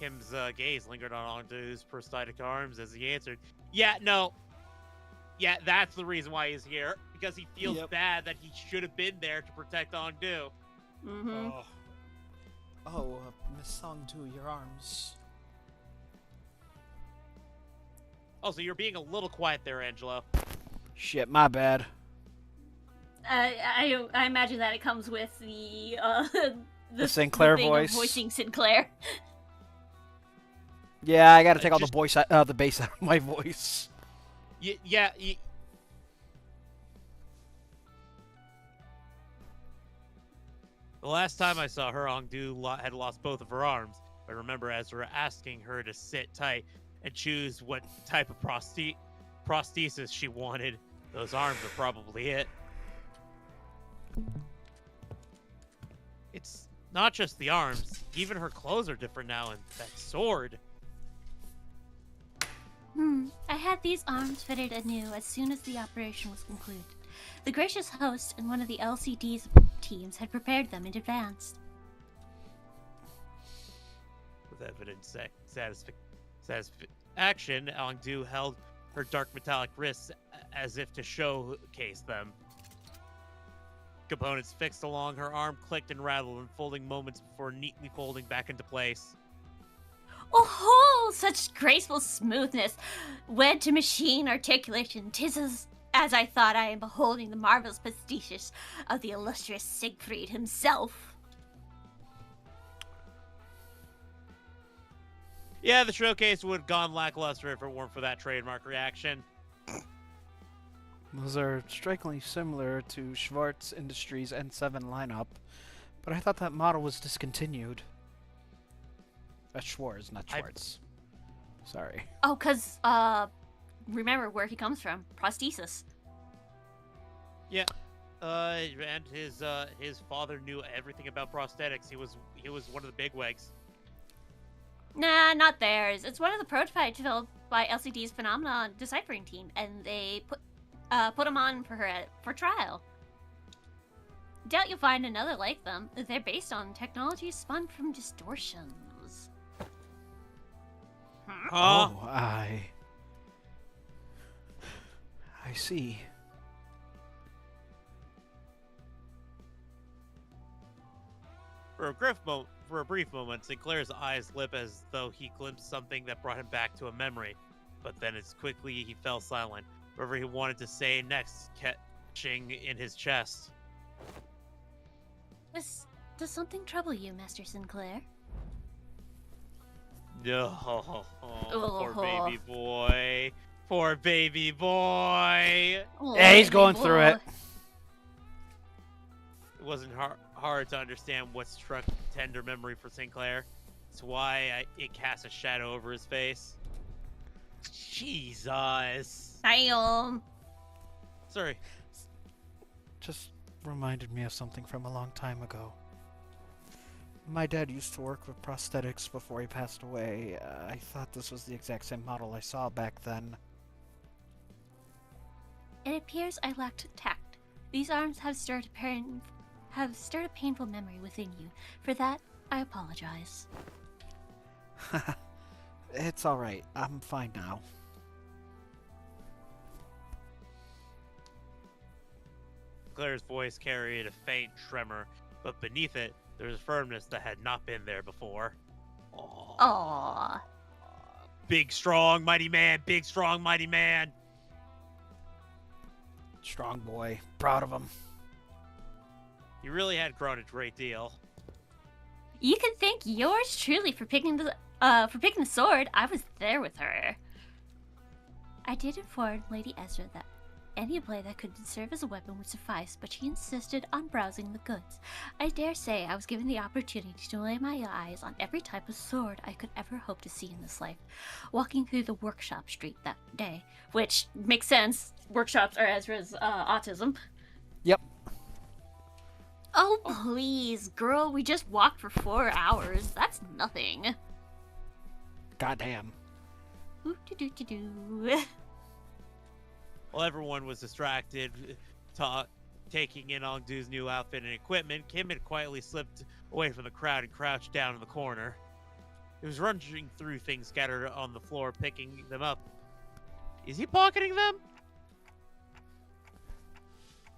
S1: Kim's gaze lingered on Ongdu's prosthetic arms as he answered, "Yeah, no. Yeah, that's the reason why he's here. Because he feels bad that he should have been there to protect Ongdu."
S3: Mm-hmm.
S2: Miss Ongdu, your arms.
S1: Also, you're being a little quiet there, Angelo.
S2: Shit, my bad.
S3: I imagine that it comes with the
S2: Sinclair
S3: thing
S2: voice.
S3: Of voicing Sinclair.
S2: Yeah, I gotta take all the bass out of my voice.
S1: Yeah. The last time I saw her, Ongdu had lost both of her arms. I remember Ezra asking her to sit tight and choose what type of prosthesis she wanted. Those arms are probably it. It's not just the arms. Even her clothes are different now, and that sword.
S3: I had these arms fitted anew as soon as the operation was concluded. The gracious host and one of the LCD's teams had prepared them in advance.
S1: With evident satisfaction, Ongdu held her dark metallic wrists as if to showcase them. Components fixed along her arm clicked and rattled, unfolding moments before neatly folding back into place.
S3: Oh, such graceful smoothness, wed to machine articulation. 'Tis as I thought I am beholding the marvelous pastiches of the illustrious Siegfried himself.
S1: Yeah, the showcase would have gone lackluster if it weren't for that trademark reaction.
S2: Those are strikingly similar to Schwartz Industries' N7 lineup, but I thought that model was discontinued. That's Schwartz, not Schwartz. Sorry.
S3: Oh, 'cause, remember where he comes from. Prosthesis.
S1: Yeah. And his father knew everything about prosthetics. He was one of the bigwigs.
S3: Nah, not theirs. It's one of the prototypes developed by LCD's Phenomenon deciphering team, and they put them on for trial. Doubt you'll find another like them. They're based on technology spun from distortions.
S2: Oh, I see.
S1: For a brief moment, Sinclair's eyes lit as though he glimpsed something that brought him back to a memory. But then, as quickly he fell silent. Whatever he wanted to say next, catching in his chest.
S3: Does something trouble you, Master Sinclair?
S1: No, poor
S3: Oh.
S1: baby boy. Poor baby boy.
S3: Oh,
S2: Yeah, he's
S3: baby
S2: going through it.
S3: boy.
S1: It wasn't hard to understand what struck tender memory for Sinclair. It's why it cast a shadow over his face. Jesus.
S3: Damn.
S1: Sorry.
S2: Just reminded me of something from a long time ago. My dad used to work with prosthetics before he passed away. I thought this was the exact same model I saw back then.
S3: It appears I lacked tact. These arms have stirred a painful memory within you. For that, I apologize.
S2: It's alright. I'm fine now.
S1: Claire's voice carried a faint tremor, but beneath it, there was a firmness that had not been there before. Aww.
S3: Aww.
S1: Big, strong, mighty man. Big, strong, mighty man.
S2: Strong boy. Proud of him.
S1: He really had grown a great deal.
S3: You can thank yours truly for picking the sword. I was there with her. I did inform Lady Ezra that any blade that could serve as a weapon would suffice, but she insisted on browsing the goods. I dare say I was given the opportunity to lay my eyes on every type of sword I could ever hope to see in this life, walking through the workshop street that day, which makes sense. Workshops are Ezra's autism.
S2: Yep.
S3: Oh, please, girl, we just walked for 4 hours. That's nothing.
S2: Goddamn.
S3: Ooh-doo-doo-doo-doo.
S1: While everyone was distracted, taking in Ongdu's new outfit and equipment, Kim had quietly slipped away from the crowd and crouched down in the corner. He was rummaging through things scattered on the floor, picking them up. Is he pocketing them?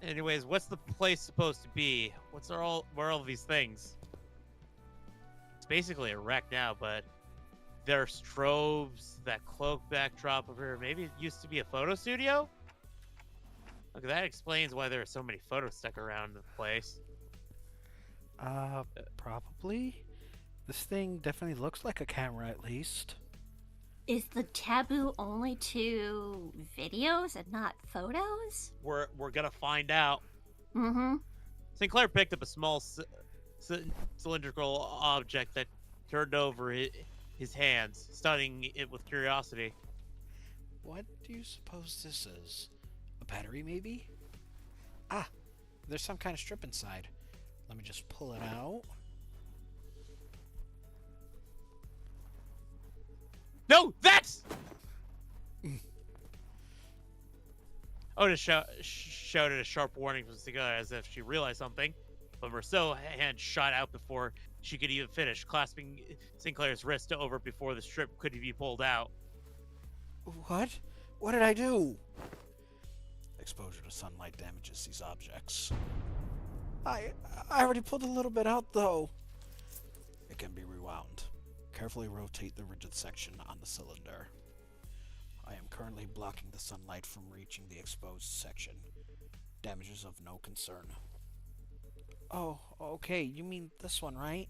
S1: Anyways, what's the place supposed to be? Where are all these things? It's basically a wreck now, but there are strobes, that cloak backdrop over here. Maybe it used to be a photo studio? Look, that explains why there are so many photos stuck around the place.
S2: Probably. This thing definitely looks like a camera, at least.
S3: Is the taboo only to videos and not photos?
S1: We're gonna find out.
S3: Mm-hmm.
S1: Sinclair picked up a small cylindrical object that turned over his hands, studying it with curiosity.
S2: What do you suppose this is? A battery, maybe? Ah, there's some kind of strip inside. Let me just pull it out.
S1: No, that's... Otis shouted a sharp warning from Sinclair as if she realized something, but Merceau's hand shot out before she could even finish, clasping Sinclair's wrist over before the strip could be pulled out.
S2: What? What did I do? Exposure to sunlight damages these objects. I already pulled a little bit out, though. It can be rewound. Carefully rotate the rigid section on the cylinder. I am currently blocking the sunlight from reaching the exposed section. Damages of no concern. Oh, okay. You mean this one, right?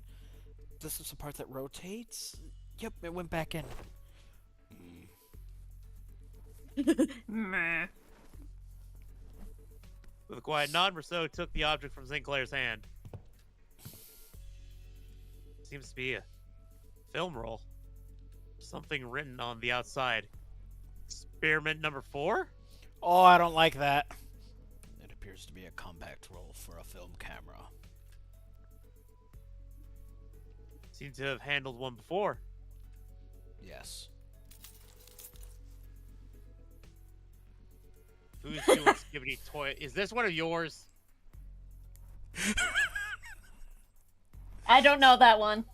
S2: This is the part that rotates? Yep, it went back in.
S3: Meh.
S1: With a quiet nod, Merceau took the object from Sinclair's hand. Seems to be a film roll. Something written on the outside. Experiment number 4?
S2: Oh, I don't like that. It appears to be a compact roll for a film camera.
S1: Seem to have handled one before.
S2: Yes.
S1: Who's doing Skibbity Toy? Is this one of yours?
S3: I don't know that one.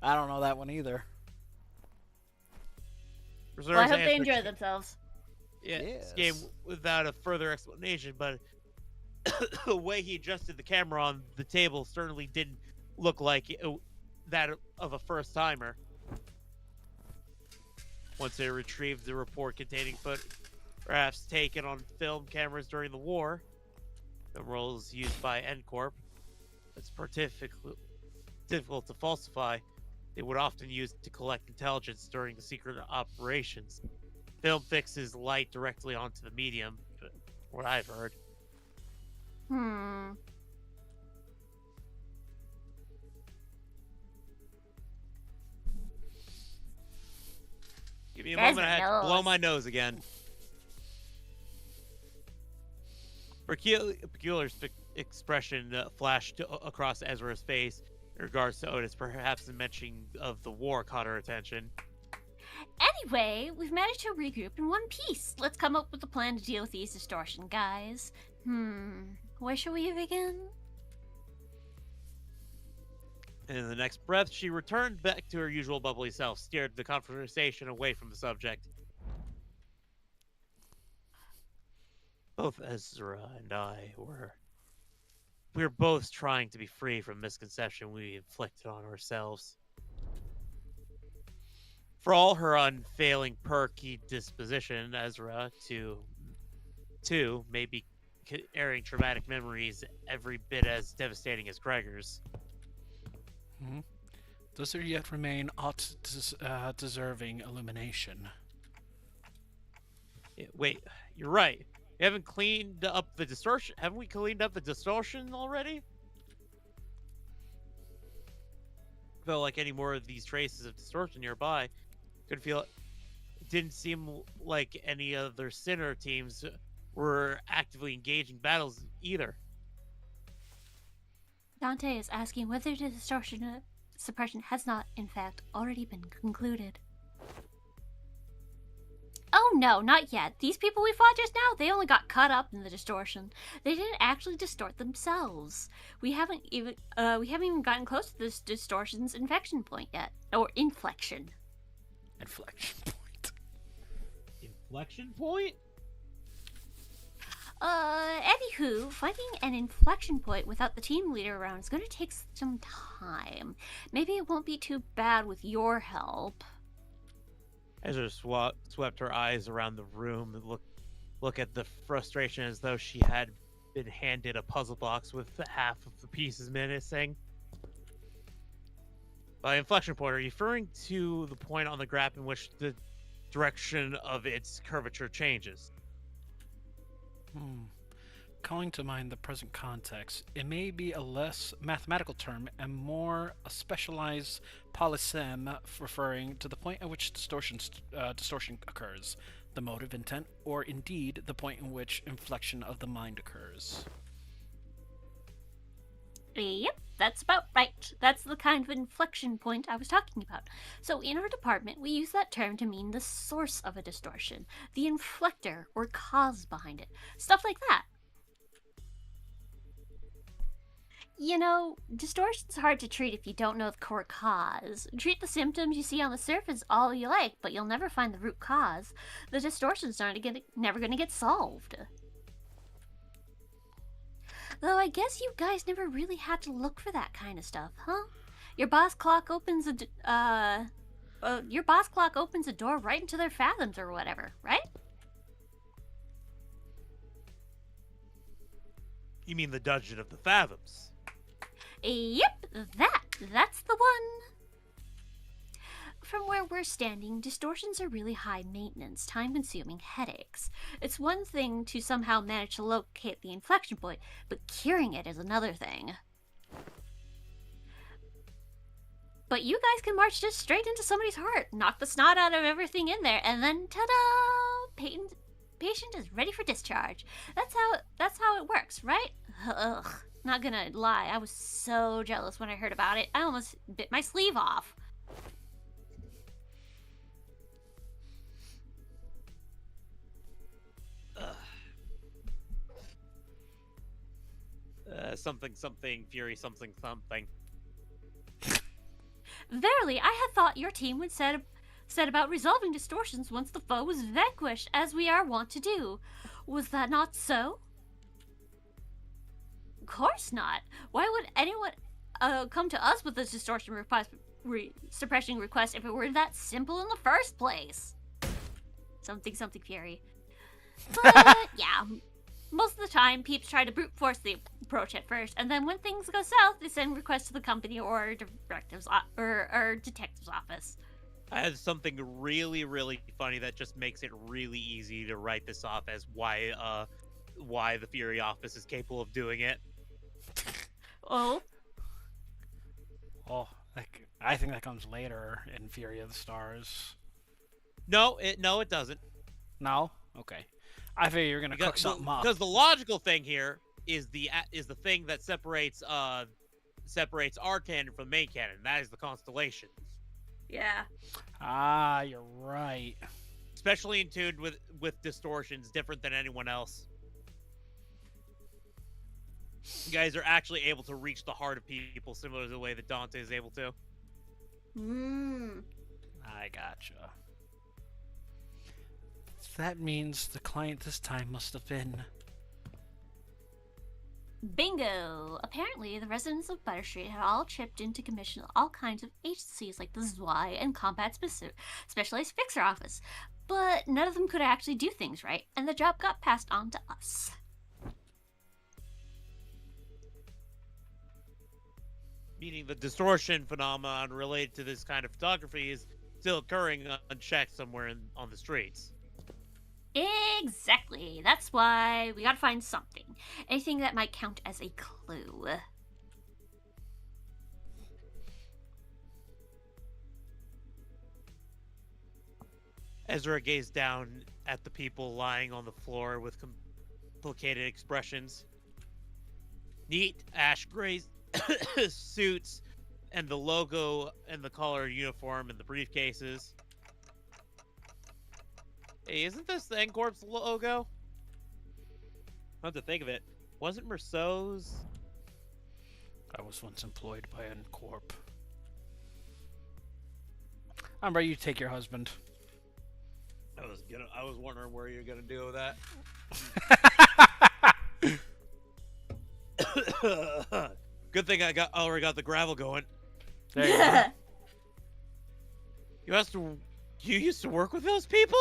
S2: I don't know that one either.
S3: Well, I hope they enjoy themselves.
S1: Yeah,
S2: Yes.
S1: this game without a further explanation, but the way he adjusted the camera on the table certainly didn't look like that of a first-timer. Once they retrieved the report containing photographs taken on film cameras during the war, the roles used by NCorp, it's difficult to falsify. They would often use to collect intelligence during the secret operations. Film fixes light directly onto the medium, what I've heard. Give me a moment, I had to blow my nose again. Peculiar expression flashed across Ezra's face in regards to Otis. Perhaps the mention of the war caught her attention.
S3: Anyway, we've managed to regroup in one piece. Let's come up with a plan to deal with these distortion guys. Where shall we begin?
S1: And in the next breath, she returned back to her usual bubbly self, steered the conversation away from the subject. Both Ezra and I we were both trying to be free from misconception we inflicted on ourselves. For all her unfailing perky disposition, Ezra, too, may be carrying traumatic memories every bit as devastating as Gregor's.
S2: Does there yet remain aught deserving illumination?
S1: Wait, you're right. We haven't cleaned up the distortion. Haven't we cleaned up the distortion already? Felt like any more of these traces of distortion nearby. Could feel it didn't seem like any other Sinner teams were actively engaging battles either.
S3: Dante is asking whether the distortion suppression has not, in fact, already been concluded. Oh no, not yet. These people we fought just now, they only got caught up in the distortion. They didn't actually distort themselves. We haven't even gotten close to this distortion's infection point yet. Or inflection.
S2: Inflection point.
S1: Inflection point?
S3: Anywho, finding an inflection point without the team leader around is going to take some time. Maybe it won't be too bad with your help.
S1: Ezra swept her eyes around the room and look at the frustration as though she had been handed a puzzle box with half of the pieces missing. By inflection point, are you referring to the point on the graph in which the direction of its curvature changes?
S2: Calling to mind the present context, it may be a less mathematical term and more a specialized polysem referring to the point at which distortion occurs, the motive intent, or indeed the point in which inflection of the mind occurs.
S3: Yep, that's about right. That's the kind of inflection point I was talking about. So in our department, we use that term to mean the source of a distortion, the inflector or cause behind it, stuff like that. You know, distortion's hard to treat if you don't know the core cause. Treat the symptoms you see on the surface all you like, but you'll never find the root cause. The distortion's never gonna get solved. Though I guess you guys never really had to look for that kind of stuff, huh? Your boss clock opens a door right into their fathoms or whatever, right?
S1: You mean the Dungeon of the Fathoms?
S3: Yep, that's the one. From where we're standing, distortions are really high maintenance, time-consuming headaches. It's one thing to somehow manage to locate the inflection point, but curing it is another thing. But you guys can march just straight into somebody's heart, knock the snot out of everything in there, and then ta-da! Patient is ready for discharge. That's how it works, right? Ugh, not gonna lie, I was so jealous when I heard about it. I almost bit my sleeve off.
S1: Something, Fury, something.
S3: Verily, I had thought your team would set about resolving distortions once the foe was vanquished, as we are wont to do. Was that not so? course not. Why would anyone come to us with a distortion suppression request if it were that simple in the first place? Something Fury. But yeah, most of the time, peeps try to brute force the approach at first, and then when things go south, they send requests to the company or detective's office.
S1: I have something really, really funny that just makes it really easy to write this off as why the Fury office is capable of doing it.
S3: Oh.
S2: Oh, I think that comes later in Fury of the Stars.
S1: No, it doesn't.
S2: No? Okay. I figure you're gonna cook something up.
S1: Because the logical thing here is the thing that separates our canon from the main canon. That is the constellations.
S4: Yeah.
S2: Ah, you're right.
S1: Especially in tune with distortions different than anyone else. You guys are actually able to reach the heart of people similar to the way that Dante is able to.
S2: I gotcha. That means the client this time must have been...
S3: Bingo! Apparently, the residents of Butter Street had all chipped in to commission all kinds of agencies like the ZWI and Combat Specialized Fixer Office, but none of them could actually do things right, and the job got passed on to us.
S1: Meaning the distortion phenomenon related to this kind of photography is still occurring unchecked somewhere on the streets.
S3: Exactly. That's why we gotta find something. Anything that might count as a clue.
S1: Ezra gazed down at the people lying on the floor with complicated expressions. Neat ash gray suits and the logo and the collar uniform and the briefcases. Hey, isn't this the N-Corp's logo? Come to think of it, wasn't Merceau's?
S2: I was once employed by N-Corp. I'm ready to take your husband.
S1: I was wondering where you're gonna do with that. Good thing I already got the gravel going.
S2: There you go.
S1: You used to work with those people?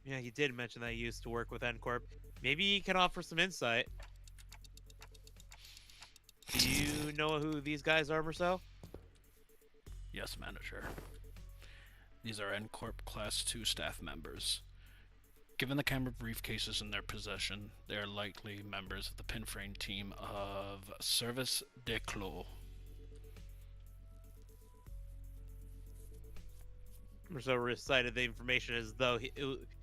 S1: Yeah, you did mention that you used to work with N-Corp. Maybe you can offer some insight. Do you know who these guys are, Merceau?
S2: Yes, manager. These are N-Corp Class 2 staff members. Given the camera briefcases in their possession, they are likely members of the pinframe team of Service de Clos.
S1: Merceau recited the information as though he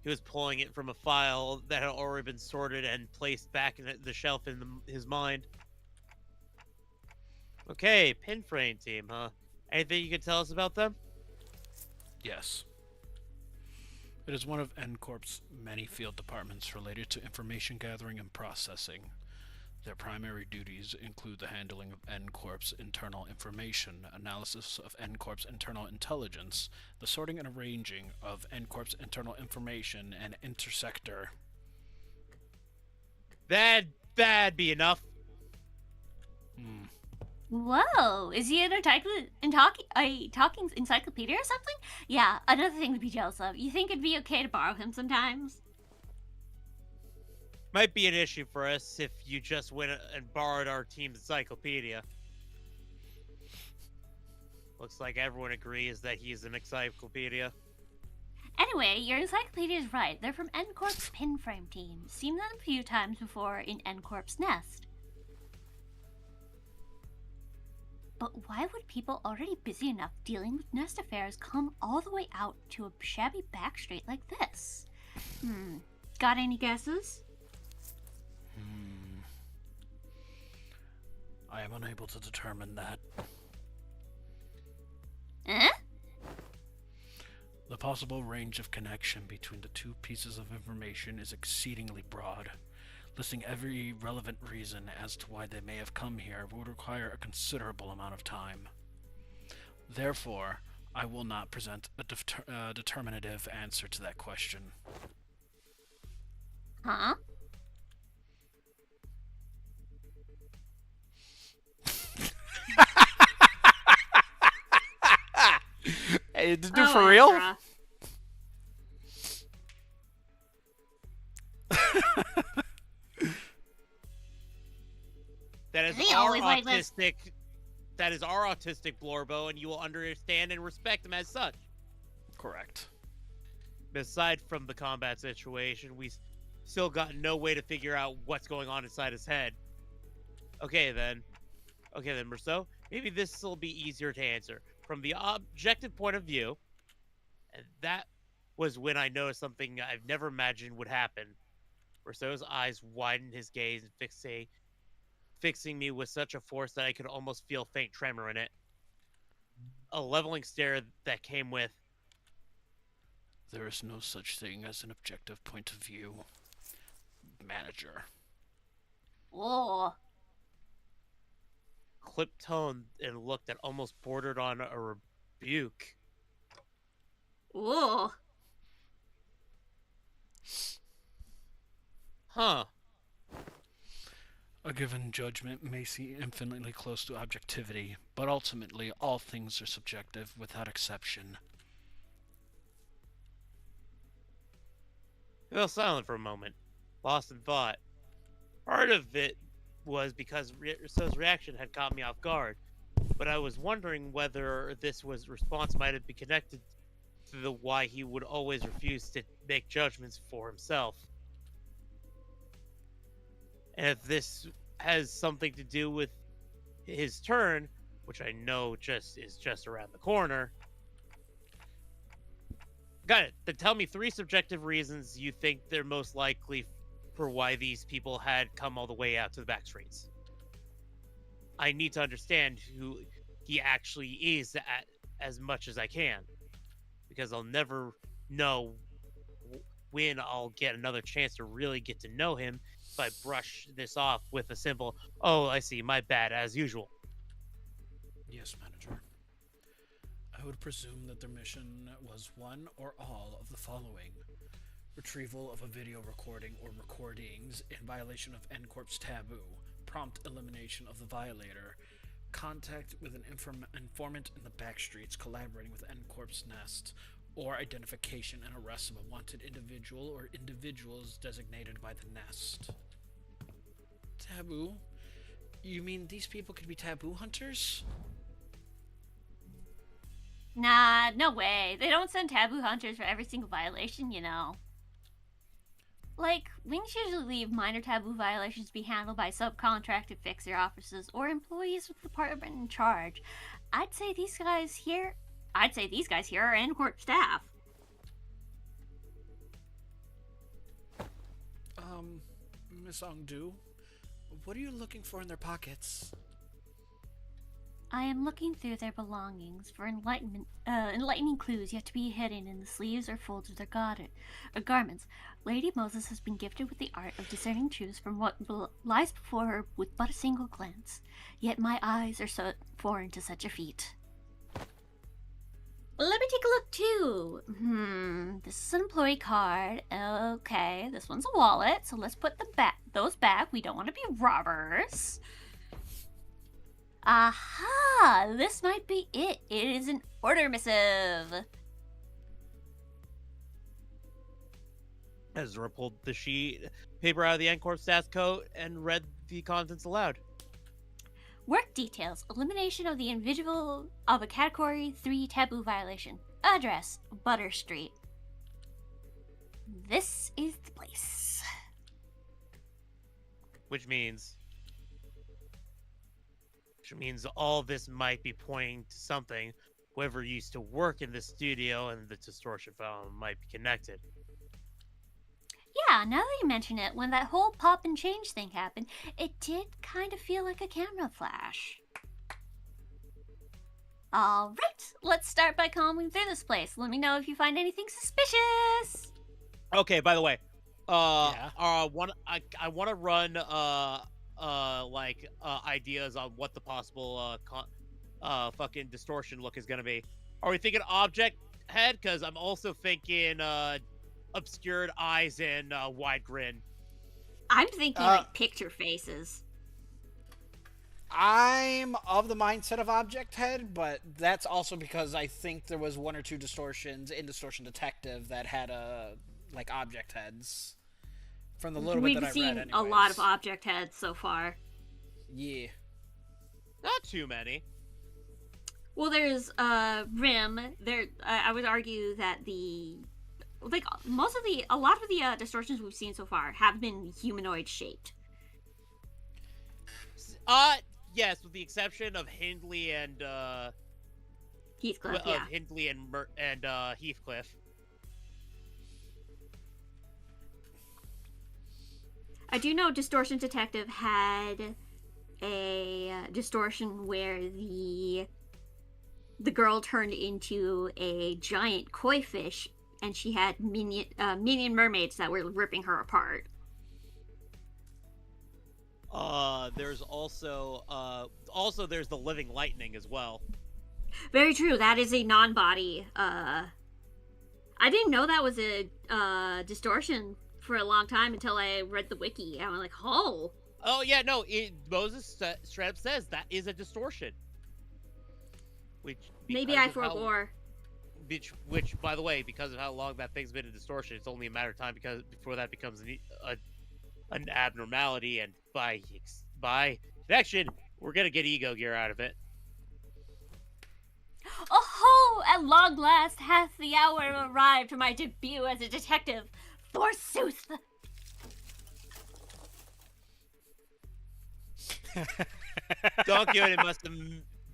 S1: was pulling it from a file that had already been sorted and placed back in the shelf in his mind. Okay, pinframe team, huh? Anything you can tell us about them?
S2: Yes. It is one of N-Corp's many field departments related to information gathering and processing. Their primary duties include the handling of N-Corp's internal information, analysis of N-Corp's internal intelligence, the sorting and arranging of N-Corp's internal information, and intersector.
S1: That'd be enough.
S3: Whoa, is he a talking encyclopedia or something? Yeah, another thing to be jealous of. You think it'd be okay to borrow him sometimes?
S1: Might be an issue for us if you just went and borrowed our team's encyclopedia. Looks like everyone agrees that he's an encyclopedia.
S3: Anyway, your encyclopedia is right. They're from N-Corp's pinframe team. Seen them a few times before in N-Corp's nest. But why would people already busy enough dealing with nest affairs come all the way out to a shabby back street like this? Got any guesses?
S2: I am unable to determine that. The possible range of connection between the two pieces of information is exceedingly broad. Listing every relevant reason as to why they may have come here would require a considerable amount of time. Therefore, I will not present a determinative answer to that question.
S3: Huh?
S2: Hey, do for real?
S4: Ezra.
S1: That is
S3: Is he
S1: our
S3: always like this?
S1: autistic. That is our autistic Blorbo, and you will understand and respect him as such.
S2: Correct.
S1: Aside from the combat situation, we still got no way to figure out what's going on inside his head. Okay then, Merceau. Maybe this will be easier to answer from the objective point of view. And that was when I noticed something I've never imagined would happen. Merceau's eyes widened his gaze and fixing me with such a force that I could almost feel faint tremor in it. A leveling stare that came with,
S2: There is no such thing as an objective point of view. Manager.
S3: Oh.
S1: clipped tone and look that almost bordered on a rebuke.
S3: Ooh.
S1: Huh.
S2: A given judgment may seem infinitely close to objectivity, but ultimately all things are subjective without exception.
S1: I fell silent for a moment, lost in thought. Part of it was because Rousseau's reaction had caught me off guard, but I was wondering whether this response might have been connected to the why he would always refuse to make judgments for himself. And if this has something to do with his turn, which I know is just around the corner. Got it. Then tell me 3 subjective reasons you think they're most likely for why these people had come all the way out to the back streets. I need to understand who he actually is as much as I can, because I'll never know when I'll get another chance to really get to know him if I brush this off with a simple, "Oh, I see, my bad, as usual."
S2: Yes, Manager. I would presume that their mission was one or all of the following. Retrieval of a video recording or recordings in violation of N-Corp's taboo, prompt elimination of the violator, contact with an informant in the back streets collaborating with N-Corp's nest, or identification and arrest of a wanted individual or individuals designated by the nest. Taboo? You mean these people could be taboo hunters?
S3: Nah, no way. They don't send taboo hunters for every single violation, you know. Like, wings usually leave minor taboo violations to be handled by subcontracted fixer officers or employees with the department in charge. I'd say these guys here are N-Corp staff.
S2: Miss Ongdu, what are you looking for in their pockets?
S3: I am looking through their belongings for enlightening clues yet to be hidden in the sleeves or folds of their garments. Lady Moses has been gifted with the art of discerning truths from what lies before her with but a single glance. Yet my eyes are so foreign to such a feat. Let me take a look too. This is an employee card. Okay, this one's a wallet, so let's put those back. We don't want to be robbers. Aha! This might be it. It is an order missive.
S1: Ezra pulled the sheet paper out of the N-Corp staff coat and read the contents aloud.
S3: Work details. Elimination of the individual of a Category 3 taboo violation. Address, Butter Street. This is the place.
S1: Which means all this might be pointing to something. Whoever used to work in this studio and the distortion file might be connected.
S3: Yeah, now that you mention it, when that whole pop and change thing happened, it did kind of feel like a camera flash. Alright, let's start by combing through this place. Let me know if you find anything suspicious.
S1: Okay, by the way,
S2: Yeah.
S1: I want to run ideas on what the possible fucking distortion look is gonna be. Are we thinking object head? Because I'm also thinking obscured eyes and wide grin.
S4: I'm thinking like picture faces.
S2: I'm of the mindset of Object Head, but that's also because I think there was one or two distortions in Distortion Detective that had like object heads. From the little bit that I read, anyways.
S4: We've seen a lot of object heads so far.
S2: Yeah.
S1: Not too many.
S4: Well, there's Rim. There, I would argue that a lot of the distortions we've seen so far have been humanoid shaped.
S1: Yes, with the exception of Hindley and
S4: Heathcliff. Yeah.
S1: Hindley and Heathcliff.
S4: I do know Distortion Detective had a distortion where the girl turned into a giant koi fish, and she had minion mermaids that were ripping her apart.
S1: There's also there's the living lightning as well.
S4: Very true. That is a non-body. I didn't know that was a distortion for a long time until I read the wiki. I was like, oh.
S1: Oh yeah, no. Moses straight up says that is a distortion. Which
S4: maybe I forbore.
S1: Which, by the way, because of how long that thing's been a distortion, it's only a matter of time before that becomes an abnormality, and by connection, we're gonna get ego gear out of it.
S3: Oh, at long last hath the hour arrived for my debut as a detective. Forsooth!
S1: Don Quixote must have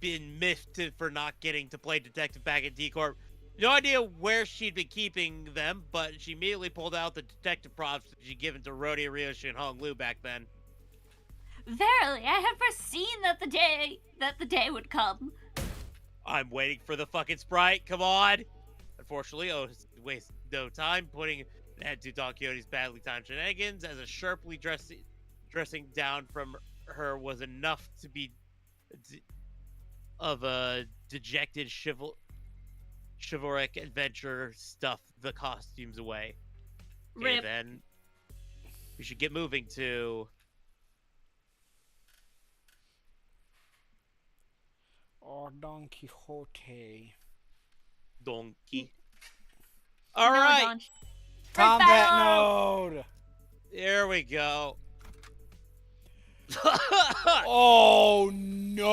S1: been miffed for not getting to play detective back at D-Corp. No idea where she'd been keeping them, but she immediately pulled out the detective props that she'd given to Rhodey, Ryoshi, and Hong Lu back then.
S3: Verily, I had foreseen that the day would come.
S1: I'm waiting for the fucking Sprite. Come on. Unfortunately, Otis wastes no time putting an end to Don Quixote's badly timed shenanigans, as a sharply dressing down from her was enough to be of a dejected chivalric adventure stuff the costumes away. Okay,
S4: Rip.
S1: then we should get moving to
S2: Don Quixote.
S1: Donkey. All right.
S2: Combat mode.
S1: There we go.
S2: Oh no!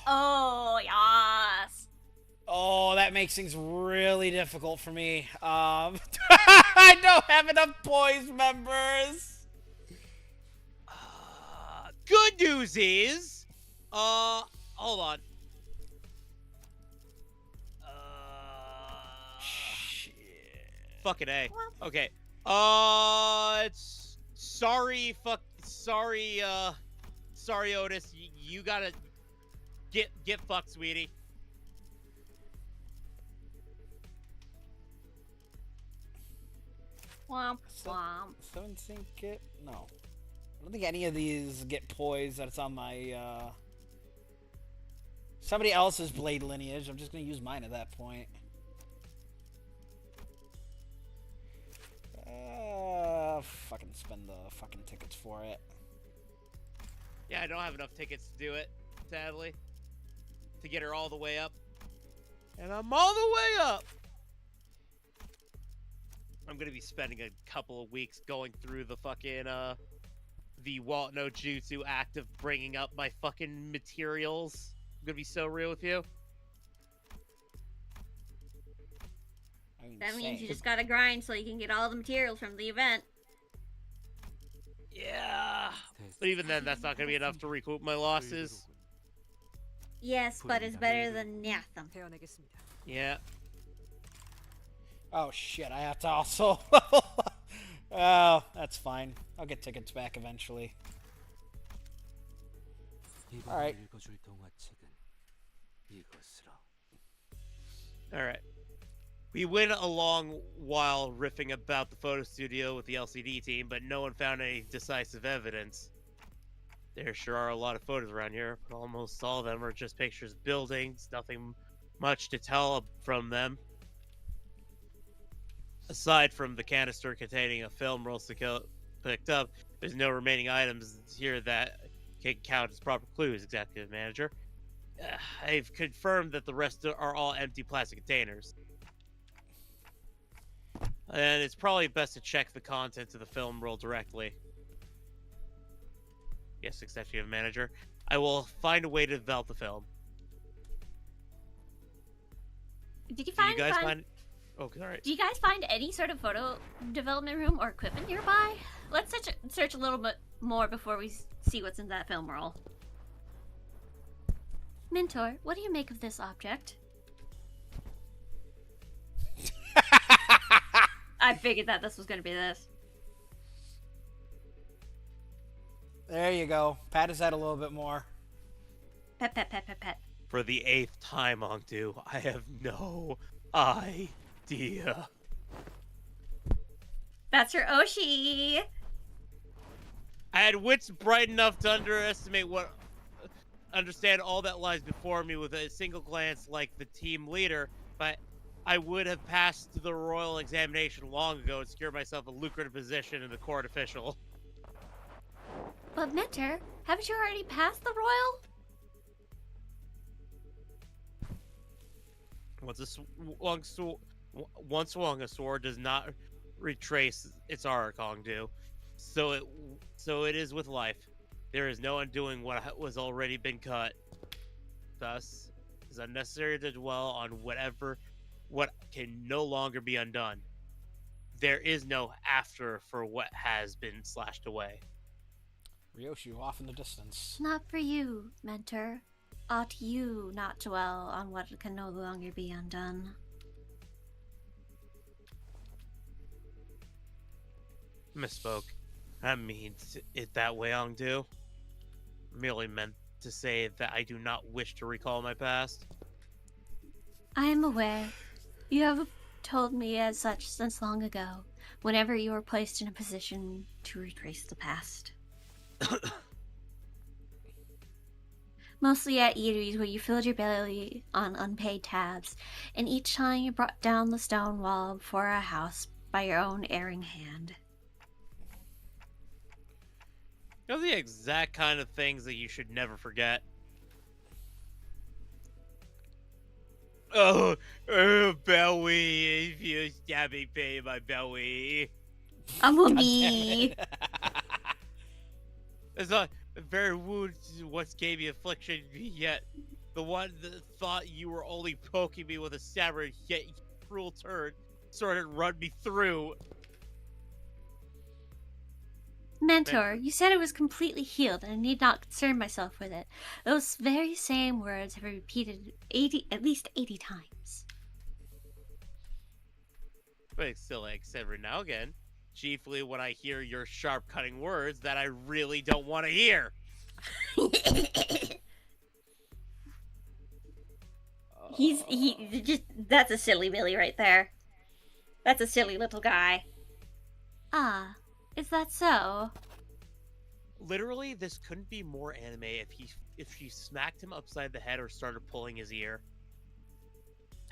S3: Oh, yes.
S2: Oh, that makes things really difficult for me. I don't have enough poise members.
S1: Good news is, hold on.
S2: Shit.
S1: Fucking A. Okay. It's sorry, Otis. You gotta get fucked, sweetie.
S3: Womp womp.
S2: 17 get? No. I don't think any of these get poised. That's on my, somebody else's blade lineage. I'm just gonna use mine at that point. Fucking spend the fucking tickets for it.
S1: Yeah, I don't have enough tickets to do it, sadly. To get her all the way up. And I'm all the way up! I'm gonna be spending a couple of weeks going through the fucking, the Walt no Jutsu act of bringing up my fucking materials. I'm gonna be so real with you.
S4: That means you just gotta grind so you can get all the materials from the event.
S1: Yeah. But even then, that's not gonna be enough to recoup my losses.
S4: Yes, but it's better than nothing.
S1: Yeah.
S2: Oh shit, I have to also... Oh, that's fine. I'll get tickets back eventually. Alright.
S1: Alright. We went a long while riffing about the photo studio with the LCD team, but no one found any decisive evidence. There sure are a lot of photos around here, but almost all of them are just pictures of buildings, nothing much to tell from them. Aside from the canister containing a film roll picked up. There's no remaining items here that can count as proper clues, Executive Manager. I've confirmed that the rest are all empty plastic containers. And it's probably best to check the contents of the film roll directly. Yes, Executive Manager. I will find a way to develop the film.
S4: Did you
S1: Do you
S4: find?
S1: guys find? Oh, sorry.
S4: Do you guys find any sort of photo development room or equipment nearby? Let's search a little bit more before we see what's in that film roll.
S3: Mentor, what do you make of this object?
S4: I figured that this was going to be this.
S2: There you go. Pat his head a little bit more.
S4: Pet, pet, pet, pet, pet.
S1: For the 8th time, Ongdu, I have no idea.
S4: That's your Oshi.
S1: I had wits bright enough to understand all that lies before me with a single glance like the team leader, but I would have passed the royal examination long ago and secured myself a lucrative position in the court official.
S3: But Mentor, haven't you already passed the royal?
S1: Once swung, a sword does not retrace its arc, Ongdu. So it is with life. There is no undoing what was already been cut. Thus, it is unnecessary to dwell on what can no longer be undone. There is no after for what has been slashed away.
S2: Ryoshu off in the distance.
S3: Not for you, Mentor. Ought you not dwell on what can no longer be undone?
S1: Misspoke. I mean it that way, Ongdu. Merely meant to say that I do not wish to recall my past.
S3: I am aware. You have told me as such since long ago, whenever you were placed in a position to retrace the past. Mostly at eateries where you filled your belly on unpaid tabs, and each time you brought down the stone wall before a house by your own erring hand.
S1: Those are the exact kind of things that you should never forget. Belly, if you stabbing pain in my belly.
S4: I'm a me.
S1: It's not the very wound once gave me affliction, yet the one that thought you were only poking me with a stabber, yet you cruel turd sort of run me through.
S3: Mentor, you said it was completely healed and I need not concern myself with it. Those very same words have been repeated at least 80 times.
S1: But it's still like every now and again, chiefly when I hear your sharp cutting words that I really don't want to hear.
S4: He just, that's a silly Billy right there. That's a silly little guy.
S3: Ah, is that so?
S1: Literally, this couldn't be more anime if she smacked him upside the head or started pulling his ear.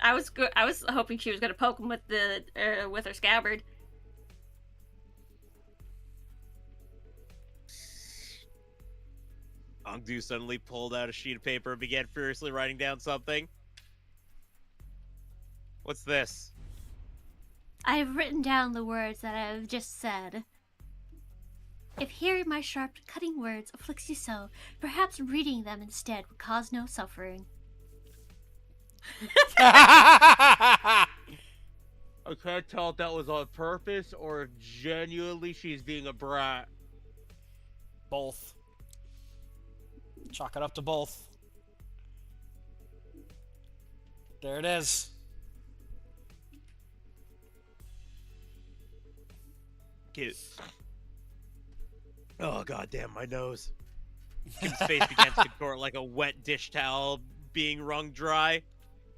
S4: I was hoping she was gonna poke him with her scabbard.
S1: Ongdu suddenly pulled out a sheet of paper and began furiously writing down something. What's this?
S3: I have written down the words that I have just said. If hearing my sharp, cutting words afflicts you so, perhaps reading them instead would cause no suffering.
S1: I can't tell if that was on purpose or if genuinely she's being a brat.
S2: Both. Chalk it up to both. There it is.
S1: Cute. Oh, goddamn, my nose. Kim's face began to contort like a wet dish towel being wrung dry.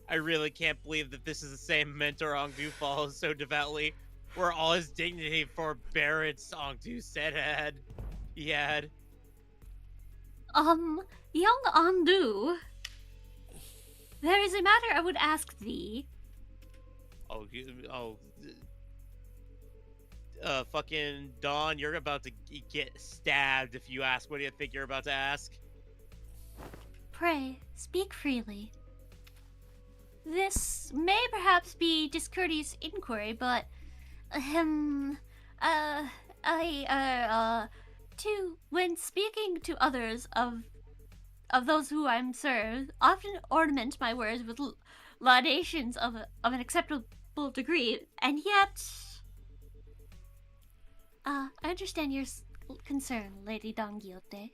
S1: I really can't believe that this is the same mentor Ongdu follows so devoutly, where all his dignity and forbearance Ongdu said he had.
S3: Young Ondu, there is a matter I would ask thee.
S1: fucking Dawn, you're about to get stabbed if you ask what do you think you're about to ask.
S3: Pray, speak freely. This may perhaps be discourteous inquiry, but when speaking to others of those who I'm served, often ornament my words with laudations of an acceptable degree, and yet, I understand your concern, Lady Don Quixote.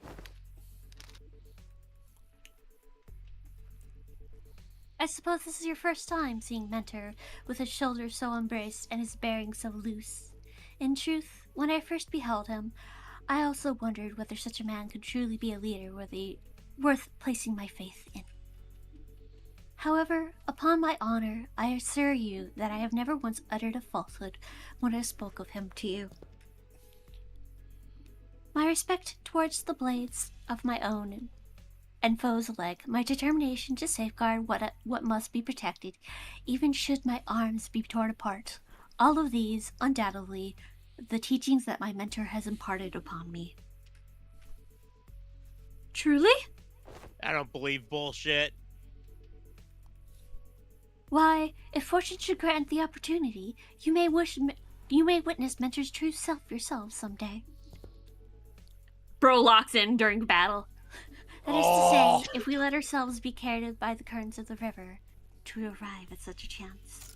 S3: I suppose this is your first time seeing Mentor with his shoulders so embraced and his bearing so loose. In truth, when I first beheld him, I also wondered whether such a man could truly be a leader worth placing my faith in. However, upon my honor, I assure you that I have never once uttered a falsehood when I spoke of him to you. My respect towards the blades of my own and foes alike, my determination to safeguard what must be protected, even should my arms be torn apart, all of these, undoubtedly, the teachings that my mentor has imparted upon me.
S4: Truly?
S1: I don't believe bullshit.
S3: Why, if fortune should grant the opportunity, you may witness Mentor's true self yourself someday.
S4: Bro locks in during battle.
S3: That is to say, if we let ourselves be carried by the currents of the river to arrive at such a chance.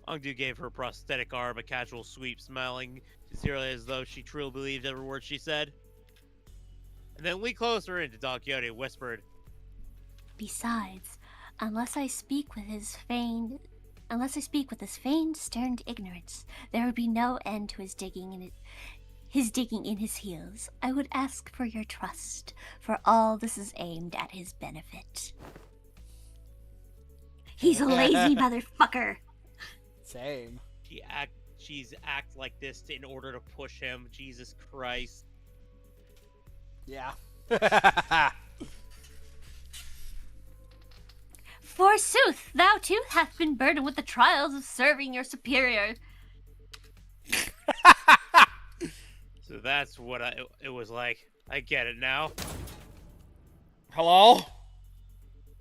S1: Ongdu gave her prosthetic arm a casual sweep, smiling sincerely as though she truly believed every word she said. And then leaned closer into Don Quixote and whispered,
S3: Besides, unless I speak with his feigned stern ignorance, there would be no end to his digging in his heels. I would ask for your trust, for all this is aimed at his benefit.
S4: He's a lazy motherfucker.
S2: Same.
S1: She's act like this in order to push him. Jesus Christ.
S2: Yeah.
S3: Forsooth, thou too hast been burdened with the trials of serving your superior.
S1: So that's what it was like. I get it now.
S2: Hello?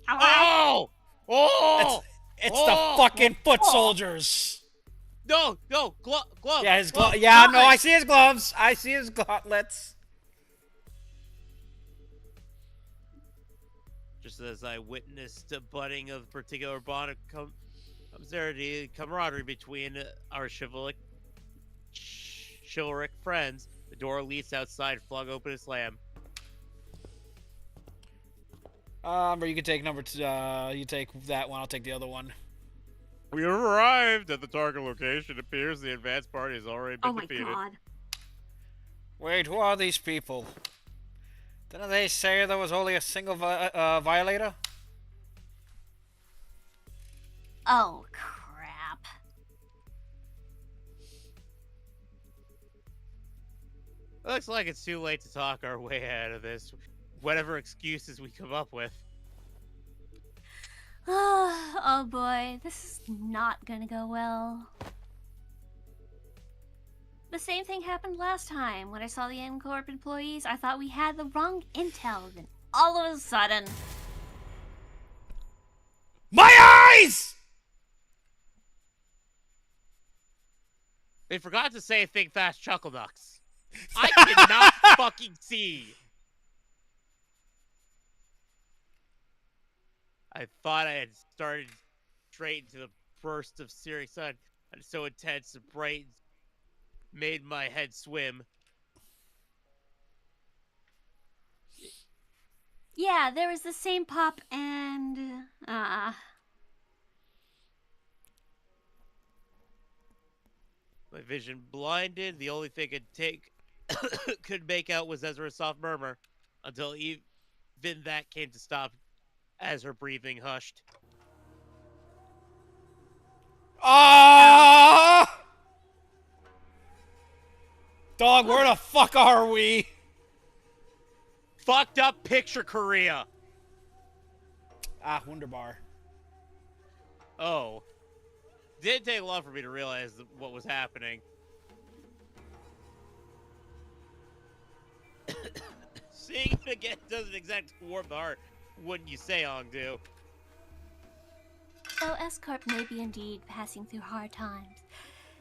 S1: Oh! Oh!
S2: It's
S1: Oh!
S2: the fucking foot soldiers.
S1: No, glove.
S2: Yeah, his
S1: glove.
S2: Yeah, no, I see his gloves. I see his gauntlets.
S1: Just as I witnessed a budding of particular bond of camaraderie between our chivalric friends, the door leads outside, flung open and slammed.
S2: Or you can take number two. You take that one. I'll take the other one.
S1: We have arrived at the target location. It appears the advanced party has already been defeated.
S4: Oh my god.
S2: Wait, who are these people? Didn't they say there was only a single violator?
S3: Oh, crap.
S1: It looks like it's too late to talk our way out of this. Whatever excuses we come up with.
S3: Oh boy, this is not gonna go well. The same thing happened last time. When I saw the N-Corp employees, I thought we had the wrong intel. Then all of a sudden...
S2: My eyes!
S1: They forgot to say think fast, chuckle ducks. I did not fucking see. I thought I had started straight into the burst of searing sun, and so intense and bright made my head swim.
S3: Yeah, there was the same pop and...
S1: My vision blinded. The only thing could make out was Ezra's soft murmur, until even that came to stop as her breathing hushed.
S2: Ah! Dog, where the fuck are we?
S1: Fucked up picture Korea.
S2: Ah, Wunderbar.
S1: Oh. did take long for me to realize what was happening. Seeing it again doesn't exactly warm the heart, wouldn't you say, Ongdu?
S3: Though S-Corp may be indeed passing through hard times,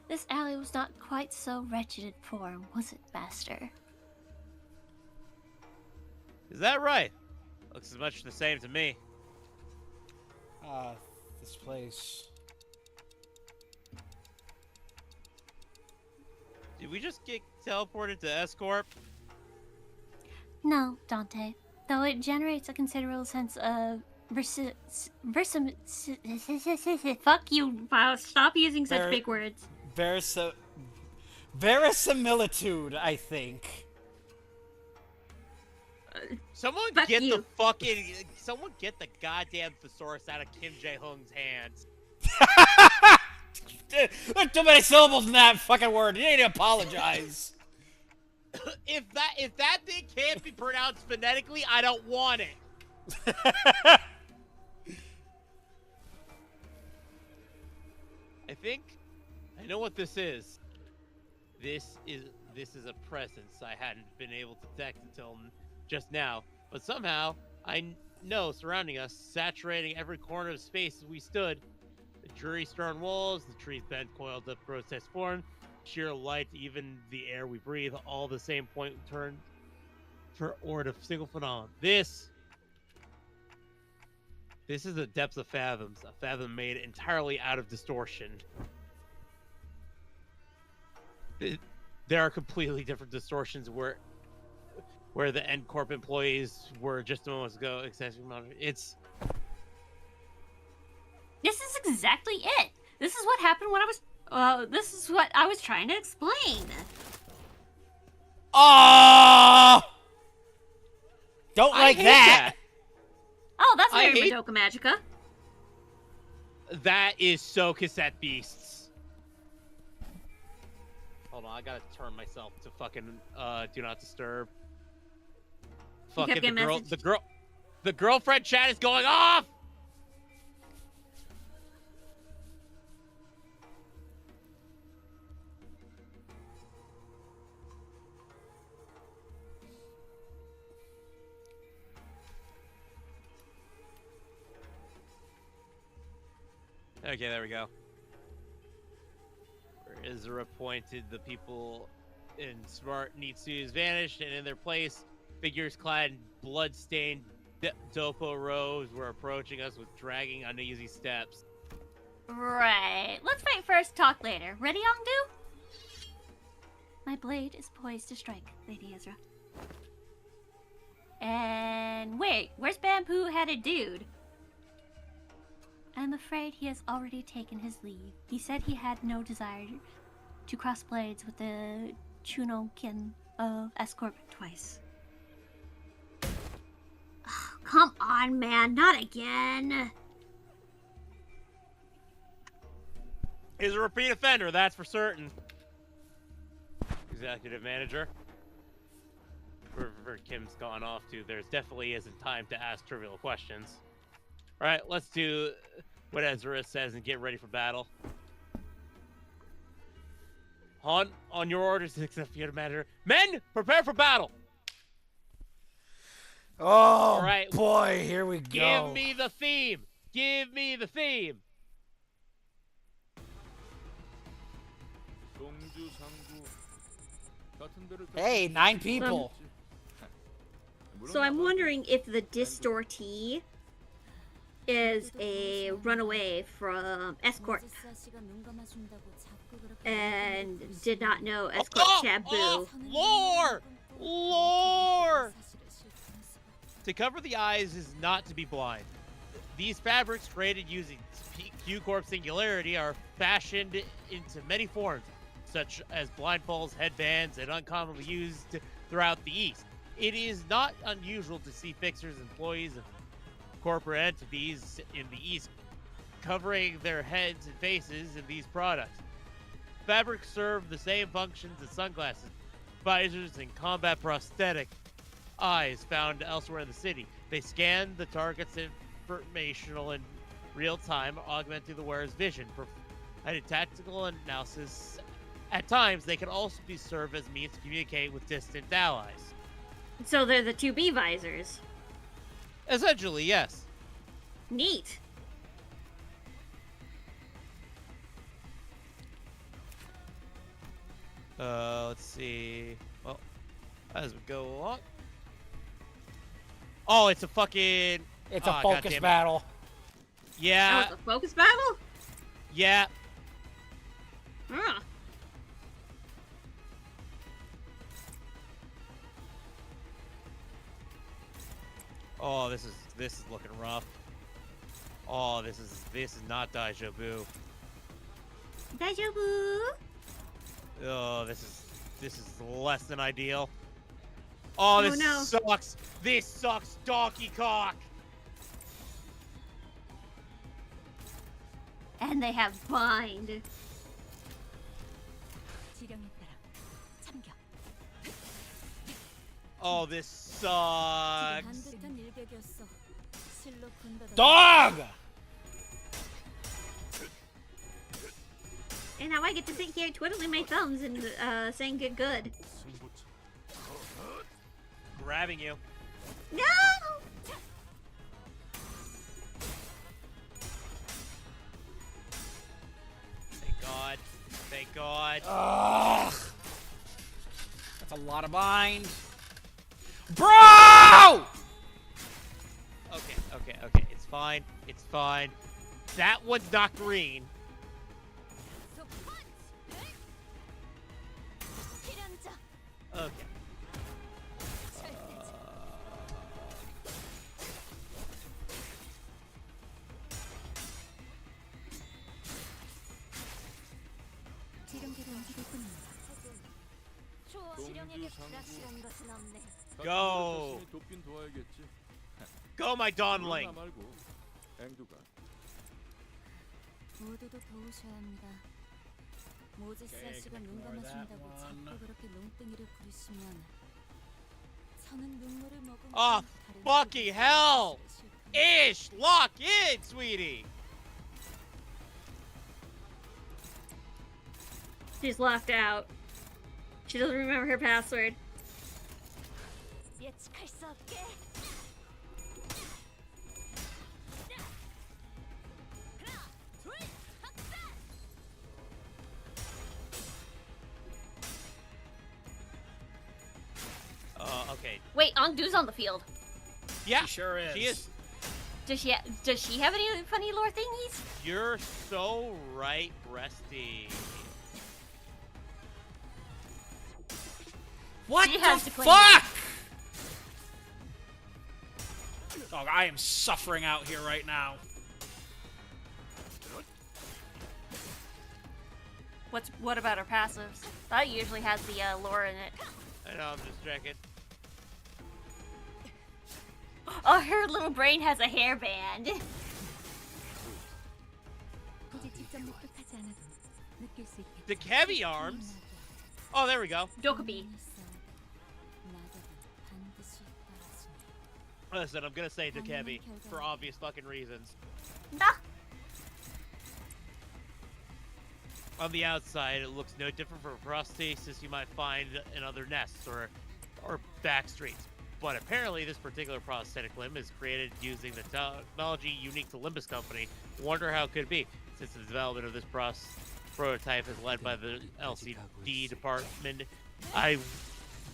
S3: this alley was not quite so wretched in form, was it, Master?
S1: Is that right? Looks as much the same to me.
S2: This place.
S1: Did we just get teleported to S-Corp?
S3: No, Dante. Though it generates a considerable sense of
S4: Fuck you. Wow, stop using such
S2: Ver-
S4: big words.
S2: Verisimilitude, I think.
S1: Someone
S4: Fuck
S1: get
S4: you.
S1: the fucking... Someone get the goddamn thesaurus out of Kim Jae-hoong's hands.
S2: There's too many syllables in that fucking word. You need to apologize.
S1: If that thing can't be pronounced phonetically, I don't want it. I think I know what this is. This is a presence I hadn't been able to detect until just now. But somehow I know surrounding us, saturating every corner of space as we stood. The dreary stone walls, the trees bent, coiled up, grotesque form, sheer light, even the air we breathe, all the same point turned for or a single phenomenon. This is the depths of fathoms, a fathom made entirely out of distortion. There are completely different distortions where the End Corp employees were just moments ago. It's
S4: This is exactly it. This is what happened when I was... this is what I was trying to explain.
S2: Oh! Don't
S1: I
S2: like
S1: hate
S2: that.
S4: Oh, that's
S1: I
S4: very
S1: hate-
S4: Madoka Magica.
S1: That is so cassette beasts. Hold on, I gotta turn myself to fucking do not disturb.
S4: You kept
S1: Fucking
S4: getting
S1: the girlfriend chat is going off. Okay, there we go. Where Izura pointed, the people in smart, neat suits vanished, and in their place, figures clad in blood-stained dopo robes were approaching us with dragging, uneasy steps.
S4: Right. Let's fight first, talk later. Ready, Ongdu?
S3: My blade is poised to strike, Lady Ezra. And
S4: Wait, where's Bamboo-headed dude?
S3: I'm afraid he has already taken his leave. He said he had no desire to cross blades with the Chunokin of S-Corp twice.
S4: Come on, man, not again.
S1: He's a repeat offender, that's for certain. Executive manager. Wherever Kim's gone off to, there's definitely isn't time to ask trivial questions. Alright, let's do what Ezra says and get ready for battle. On your orders, executive manager. Men, prepare for battle!
S2: Oh,
S1: right.
S2: boy, here we go.
S1: Give me the theme! Give me the theme!
S2: Hey, 9 people.
S4: So I'm wondering if the Distortee is a runaway from Escort and did not know Escort taboo.
S1: Lore! Lore! To cover the eyes is not to be blind. These fabrics created using Q-Corp Singularity are fashioned into many forms, such as blindfolds, headbands, and uncommonly used throughout the East. It is not unusual to see fixers, employees of corporate entities in the East covering their heads and faces in these products. Fabrics serve the same functions as sunglasses, visors, and combat prosthetic eyes found elsewhere in the city. They scan the target's informational in real time, augmenting the wearer's vision, I did tactical analysis. At times, they can also be served as means to communicate with distant allies.
S4: So they're the 2B visors.
S1: Essentially, yes.
S4: Neat.
S1: Let's see. Well, as we go along. Oh, it's a fucking.
S2: It's a
S1: God
S2: focus
S1: damn it.
S2: battle.
S1: Yeah.
S4: That was a focus battle?
S1: Yeah.
S4: Huh.
S1: Oh, this is looking rough. Oh, this is not deja vu.
S4: Deja vu.
S1: Oh, this is less than ideal. Oh, this
S4: no.
S1: sucks. This sucks, donkey cock.
S4: And they have bind.
S1: Oh, this sucks.
S2: Dog!
S4: And now I get to sit here twiddling my thumbs and saying good.
S1: Grabbing you.
S4: No!
S1: Thank God. Thank God.
S2: Ugh. That's a lot of bind. Bro!
S1: Okay. It's fine. It's fine. That one's not green. Okay. Go! Go, my Donling!
S5: 모두도 도우셔야 합니다. 모제스 아씨가 눈 감아준다고 자꾸 그렇게 농땡이를 부리시면 저는 눈물을 머금고
S1: Oh,
S5: 다른
S1: fucking
S5: 사람들의
S1: hell!
S5: 실패를
S1: Ish! Lock in, sweetie!
S4: She's locked out. She doesn't remember her password.
S5: 예측할 수 없게.
S1: Okay.
S3: Wait, Ongdu's on the field.
S1: Yeah,
S2: She sure is.
S1: she is.
S3: Does she have any funny lore thingies?
S1: You're so right, Breasty.
S2: What
S3: She
S2: the
S3: has to claim
S2: fuck? Dog, I am suffering out here right now.
S3: What about her passives? That usually has the lore in it.
S1: I know, I'm just checking.
S3: Oh, her little brain has a hairband.
S5: 굳이 직접 납득하지 않아도 느낄 수 있겠죠.
S1: The heavy arms? Oh, there we go.
S3: Dokubi.
S1: Listen, I'm gonna say Dekebi for obvious fucking reasons.
S3: Nah.
S1: On the outside, it looks no different from prosthesis you might find in other nests or back streets. But apparently, this particular prosthetic limb is created using the technology unique to Limbus Company. Wonder how it could be, since the development of this prototype is led by the LCD department. I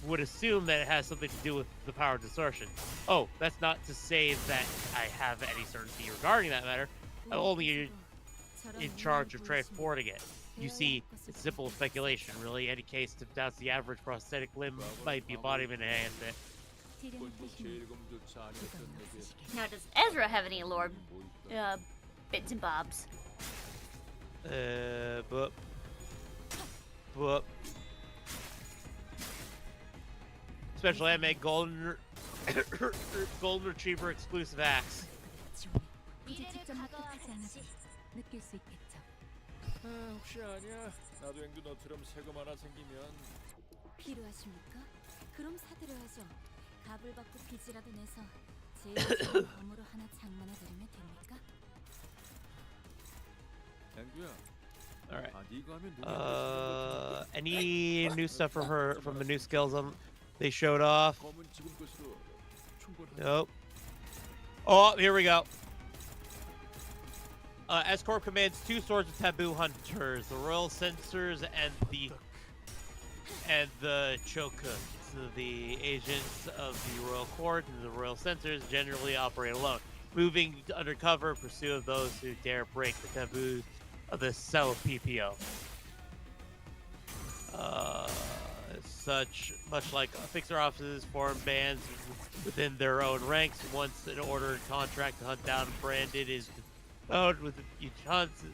S1: would assume that it has something to do with the power distortion. Oh, that's not to say that I have any certainty regarding that matter. I'm only in charge of transporting it. You see, it's simple speculation, really. Any case to doubt the average prosthetic limb might be embodiment enhancement.
S3: Now, does Ezra have any lore bits and bobs?
S1: But special anime golden golden retriever exclusive axe.
S5: 굳이 직접 납득하지 않아도 느낄 수 있겠죠.
S6: 혹시 아니야? 나도 앵두 너처럼 세금 하나 생기면
S5: 필요하십니까? 그럼 사드려야죠. 값을 받고 빚이라도 내서 제일 좋은 검으로 하나 장만해 드리면 됩니까?
S6: 앵두야,
S1: All right.
S6: 아, 네가 하면 농약을
S1: Any new stuff from the new skills they showed off?
S6: 검은 지금 것으로 충분하다.
S1: Nope. Oh, here we go. S-Corp commands 2 swords of taboo hunters, the royal censors and the chokuns. The agents of the royal court and the royal censors generally operate alone, moving undercover in pursuit of those who dare break the taboos of the cell PPO. Much like fixer offices form bands within their own ranks. Once an order and contract to hunt down branded is found with each hunt's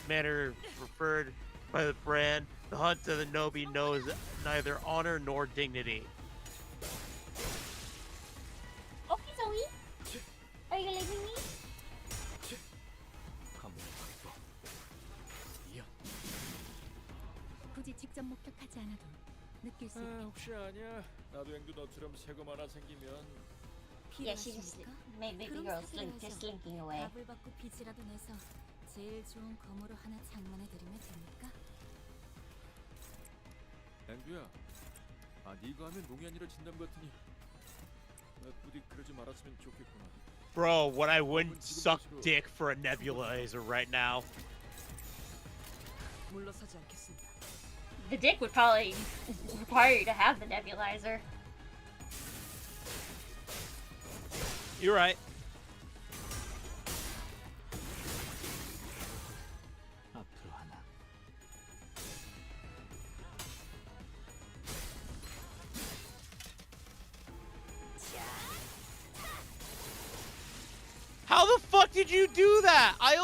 S1: manner preferred by the brand, the hunt of the Nobi knows neither honor nor dignity.
S3: Okay, Zoe. Are you leaving me?
S5: 굳이 직접 목격하지 않아도 느낄 수
S6: 아,
S5: 있게
S6: 혹시 아니야? 나도 앵두 너처럼 새검 하나 생기면
S3: Yeah, she just made baby girl just slinking away.
S5: 답을 받고 빚이라도 내서 제일 좋은 검으로 하나 장만해 드리면 됩니까?
S6: 앵두야, 아 네가 하면 농야니를 진담 같으니 나 부디 그러지 말았으면 좋겠구나.
S1: Bro, what I wouldn't suck dick for a nebulizer right now.
S5: 물러서지 않겠습니다.
S3: The dick would probably require you to have the nebulizer.
S1: You're right. How the fuck did you do that? I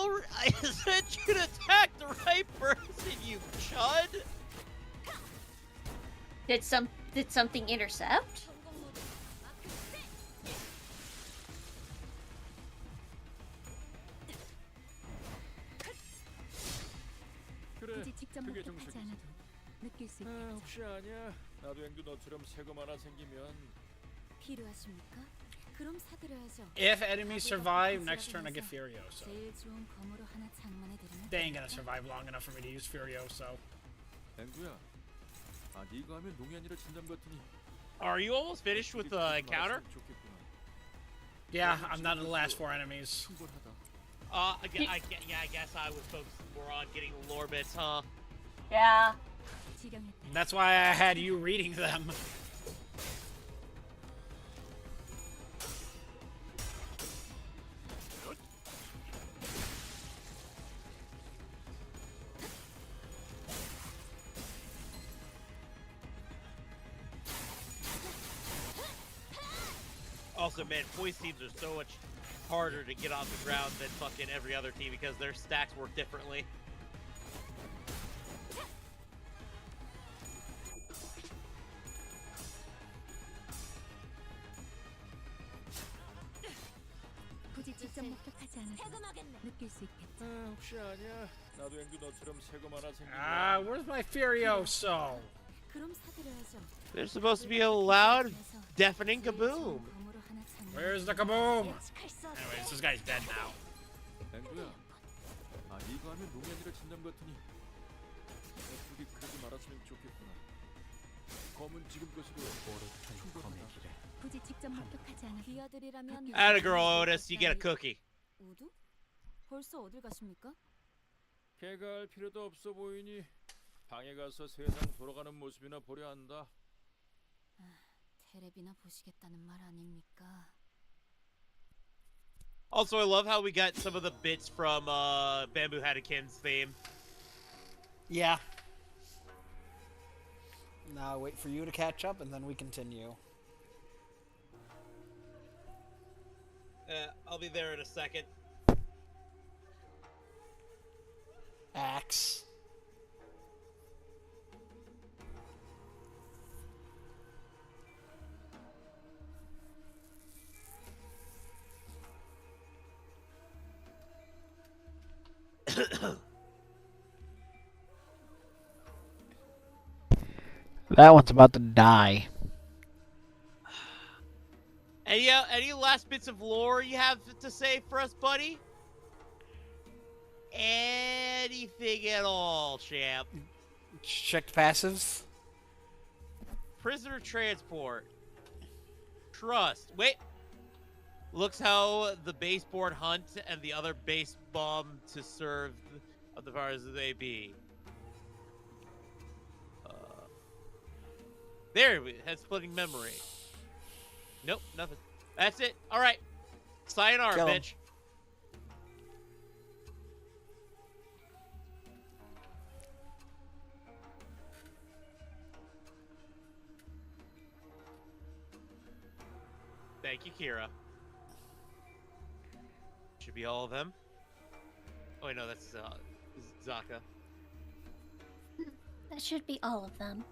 S1: said you to attack the right person, you chud.
S3: Did something intercept?
S6: 그래,
S5: 굳이 직접
S6: 그게
S5: 목격하지
S6: 정석이지.
S5: 않아도 느낄 수
S6: 아,
S5: 있게
S6: 혹시 아니야? 나도 앵두 너처럼 새검 하나 생기면
S5: 필요하십니까? 그럼 사드려야죠.
S2: If enemies survive, next turn I get Furioso.
S5: 제일 좋은 검으로 하나 장만해 드리면
S2: They ain't gonna survive long enough for me to use Furioso.
S6: 앵두야, 아 네가 하면 농야니를 진담 같으니
S1: Are you almost finished with the encounter?
S2: Yeah, I'm not in the last 4 enemies.
S6: 충분하다.
S1: I guess I was focused more on getting the lore bits, huh?
S3: Yeah.
S5: 지령했다.
S2: That's why I had you reading them.
S1: Also, man, poise teams are so much harder to get off the ground than fucking every other team because their stacks work differently.
S5: 굳이 직접 목격하지 않아도 느낄 수 있겠죠.
S6: 아, 혹시 아니야? 나도 앵두 너처럼 새검 하나 생기면
S2: Ah, where's my Furioso?
S5: 그럼 사드려야죠.
S1: There's supposed to be a loud, deafening kaboom.
S5: 검으로 하나 장만해
S2: Where's the kaboom? Anyways, this guy's dead now.
S6: 앵두야, 아 네가 하면 농야니를 진담 같으니 나 부디 그러지 말았으면 좋겠구나. 검은 지금 것으로 충분하다.
S5: 굳이 직접 목격하지 않아도 비아들이라면
S1: Atta girl, Otis, you get a cookie.
S5: 우두? 벌써 어딜 가십니까?
S6: 개가 할 필요도 없어 보이니 방에 가서 세상 돌아가는 모습이나 보려 한다.
S5: 테레비나 보시겠다는 말 아닙니까?
S1: Also, I love how we got some of the bits from Bamboo Hadakin's theme.
S2: Yeah. Now wait for you to catch up and then we continue.
S1: I'll be there in a second.
S2: Axe. That one's about to die.
S1: Any last bits of lore you have to say for us, buddy? anything at all, champ.
S2: Checked passives.
S1: Prisoner transport. Trust. Wait. Looks how the baseboard hunt and the other base bomb to serve of the powers that they be. There, it has splitting memory. Nope, nothing. That's it. All right. Sayonara,
S2: Kill him.
S1: bitch. Thank you, Kira. Should be all of them. Oh, wait, no, that's Zaka.
S3: That should be all of them.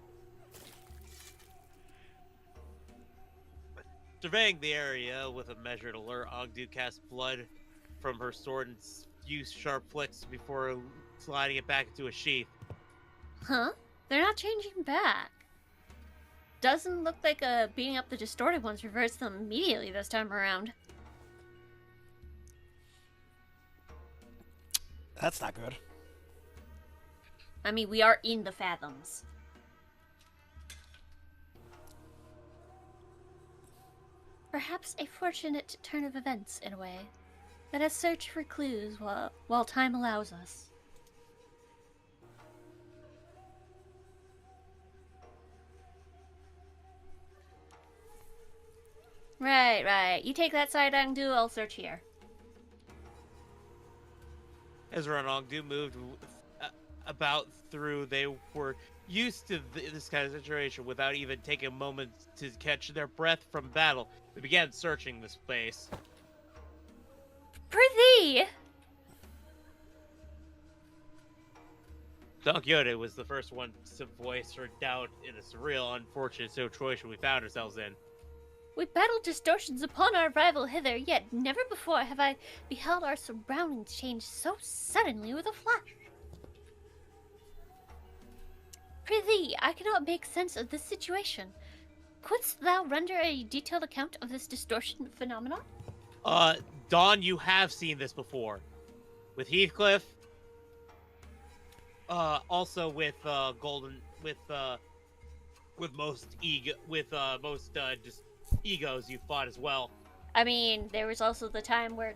S1: Surveying the area with a measured alert, Ogdu casts blood from her sword and spews sharp flicks before sliding it back into a sheath.
S3: Huh? They're not changing back. Doesn't look like beating up the distorted ones reverts them immediately this time around.
S2: That's not good.
S3: I mean, we are in the Fathoms. Perhaps a fortunate turn of events, in a way. Let us search for clues while time allows us. Right. You take that side, Angdu, I'll search here.
S1: Ezra and Ogdu moved about through. They were used to this kind of situation without even taking a moment to catch their breath from battle. They began searching the space.
S3: Prithee!
S1: Don Quixote was the first one to voice her doubt in a surreal, unfortunate situation we found ourselves in.
S3: We battled distortions upon our arrival hither, yet never before have I beheld our surroundings change so suddenly with a flash. Prithee, I cannot make sense of this situation. Couldst thou render a detailed account of this distortion phenomenon?
S1: Dawn, you have seen this before. With Heathcliff. Also with, most just egos you fought as well.
S3: I mean, there was also the time where,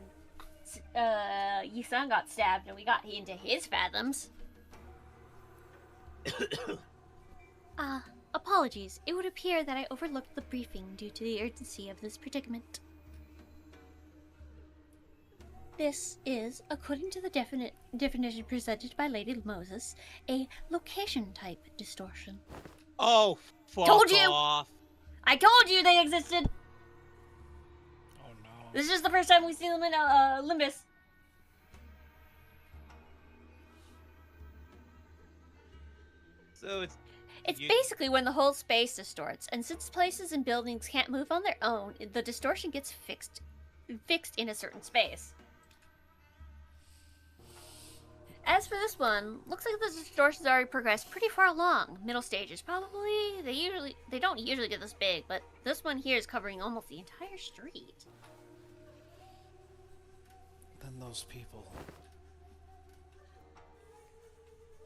S3: Yisan got stabbed and we got into his fathoms. Apologies. It would appear that I overlooked the briefing due to the urgency of this predicament. This is, according to the definition presented by Lady Moses, a location-type distortion.
S1: Oh, fuck
S3: Told you!
S1: off.
S3: I told you they existed!
S2: Oh no.
S3: This is just the first time we've seen them in Limbus.
S1: So
S3: It's basically when the whole space distorts, and since places and buildings can't move on their own, the distortion gets fixed in a certain space. As for this one, looks like the distortion's already progressed pretty far along. Middle stages, probably. They don't usually get this big, but this one here is covering almost the entire street.
S2: Then those people.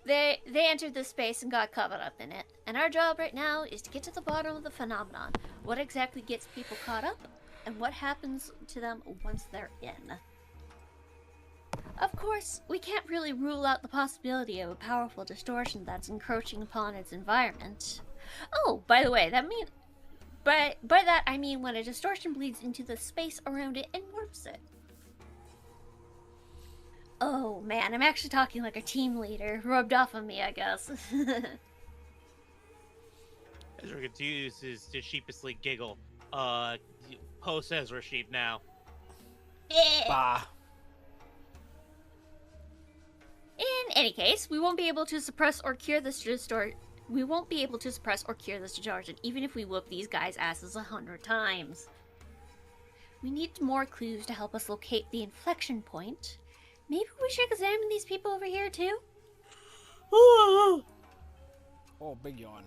S3: They entered this space and got caught up in it, and our job right now is to get to the bottom of the phenomenon. What exactly gets people caught up, and what happens to them once they're in. Of course, we can't really rule out the possibility of a powerful distortion that's encroaching upon its environment. Oh, by the way, by that I mean when a distortion bleeds into the space around it and warps it. Oh man, I'm actually talking like a team leader. Rubbed off on me, I guess.
S1: Ezra continues to sheepishly giggle. Post Ezra sheep now.
S2: Bah.
S3: In any case, we won't be able to suppress or cure this distortion. We won't be able to suppress or cure this distortion, even if we whoop these guys' asses 100 times. We need more clues to help us locate the inflection point. Maybe we should examine these people over here too?
S2: Oh, big yawn.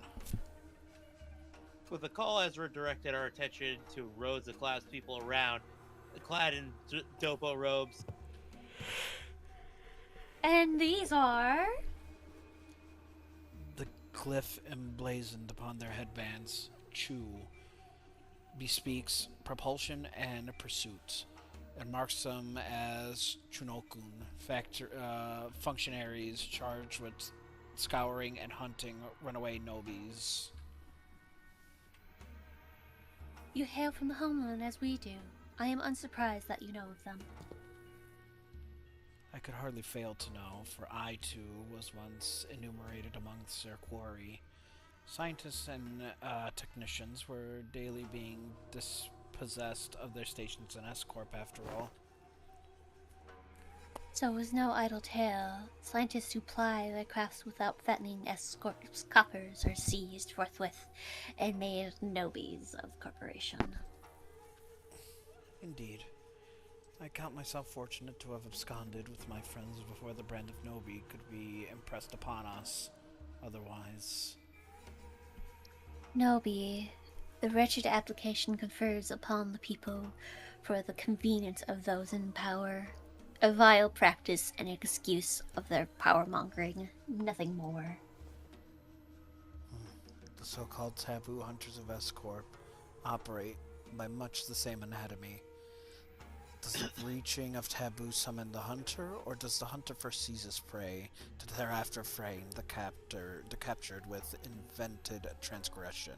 S1: With the call, Ezra directed our attention to rows of class people around, clad in dopo robes.
S3: And these are...
S2: The glyph emblazoned upon their headbands, Chu, bespeaks propulsion and pursuit, and marks them as Chunokun, functionaries charged with scouring and hunting runaway nobis.
S3: You hail from the homeland as we do. I am unsurprised that you know of them.
S2: I could hardly fail to know, for I too was once enumerated amongst their quarry. Scientists and technicians were daily being dispossessed of their stations in S-Corp after all.
S3: So it was no idle tale. Scientists who ply their crafts without fattening S-Corp's coffers are seized forthwith and made nobis of corporation.
S2: Indeed. I count myself fortunate to have absconded with my friends before the brand of Nobi could be impressed upon us. Otherwise...
S3: Nobi, the wretched application confers upon the people for the convenience of those in power. A vile practice and excuse of their power-mongering, nothing more.
S2: The so-called taboo hunters of S-Corp operate by much the same anatomy. Does the breaching of taboo summon the hunter, or does the hunter first seize his prey, to thereafter frame the captured with invented transgression?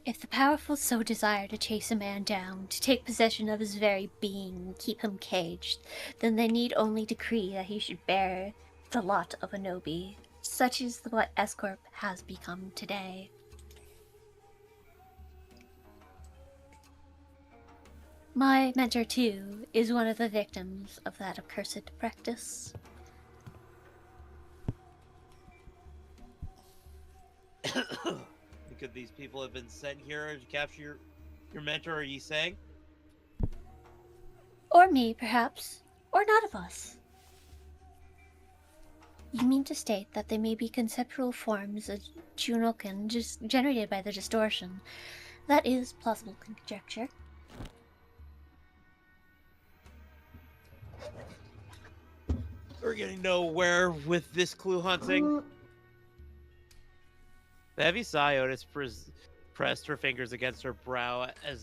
S3: If the powerful so desire to chase a man down, to take possession of his very being and keep him caged, then they need only decree that he should bear the lot of a Nobi. Such is what S-Corp has become today. My mentor, too, is one of the victims of that accursed practice.
S1: Could these people have been sent here to capture your mentor, are you saying?
S3: Or me, perhaps. Or none of us. You mean to state that they may be conceptual forms of Chunoken just generated by the distortion. That is plausible conjecture.
S1: We're getting nowhere with this clue hunting. The heavy sigh, Otis pressed her fingers against her brow as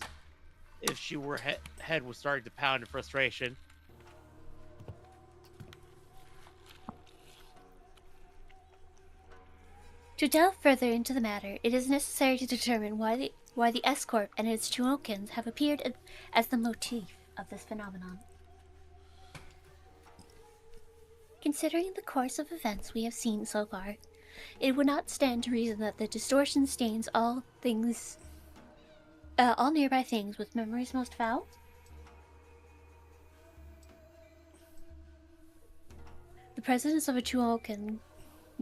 S1: if she were head was starting to pound in frustration.
S3: To delve further into the matter, it is necessary to determine why the S-Corp and its Chunokins have appeared as the motif of this phenomenon. Considering the course of events we have seen so far, it would not stand to reason that the distortion stains all nearby things with memories most foul. The presence of a Chuoken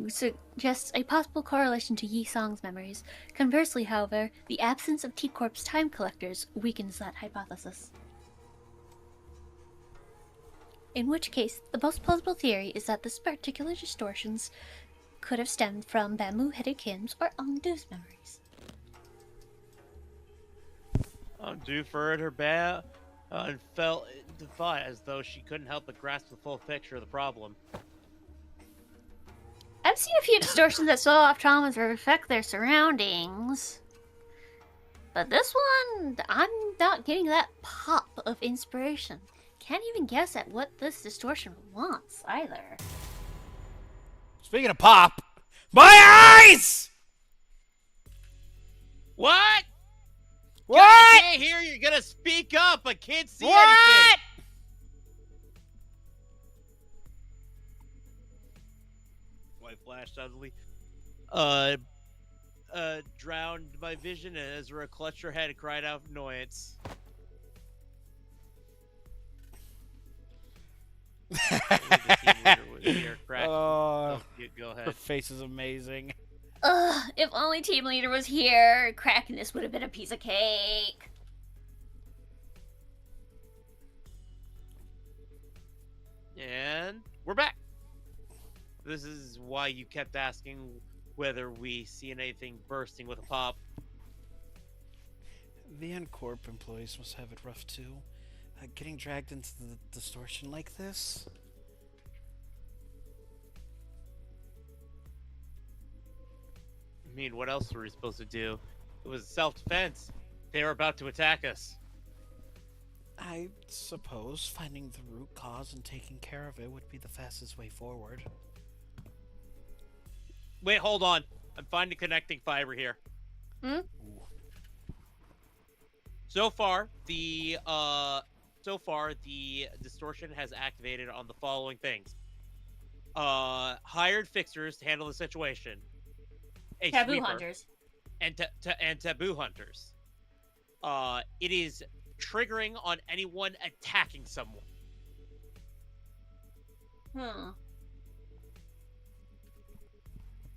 S3: suggests a possible correlation to Yi Song's memories. Conversely, however, the absence of T-Corp's time collectors weakens that hypothesis. In which case, the most plausible theory is that this particular distortions could have stemmed from bamboo-headed Kim's or Ungdu's memories.
S1: Ungdu furrowed her brow and felt defiant as though she couldn't help but grasp the full picture of the problem.
S3: I've seen a few distortions that swallow off traumas or affect their surroundings. But this one, I'm not getting that pop of inspiration. Can't even guess at what this distortion wants, either.
S2: Speaking of pop, my eyes!
S1: What?
S2: What?
S1: I can't hear you. You're gonna speak up. I can't see anything. White flashed suddenly. Drowned my vision, and Ezra clutched her head and cried out in annoyance. Go ahead.
S2: Her face is amazing.
S3: Ugh, if only Team Leader was here, cracking this would have been a piece of cake.
S1: And we're back. This is why you kept asking whether we see anything bursting with a pop.
S2: The N-Corp employees must have it rough too. Getting dragged into the distortion like this?
S1: I mean, what else were we supposed to do? It was self-defense. They were about to attack us.
S2: I suppose finding the root cause and taking care of it would be the fastest way forward.
S1: Wait, hold on. I'm finding connecting fiber here.
S3: Hmm?
S1: So far, the distortion has activated on the following things. Hired fixers to handle the situation. A
S3: Taboo
S1: sweeper,
S3: hunters.
S1: and taboo hunters. It is triggering on anyone attacking someone.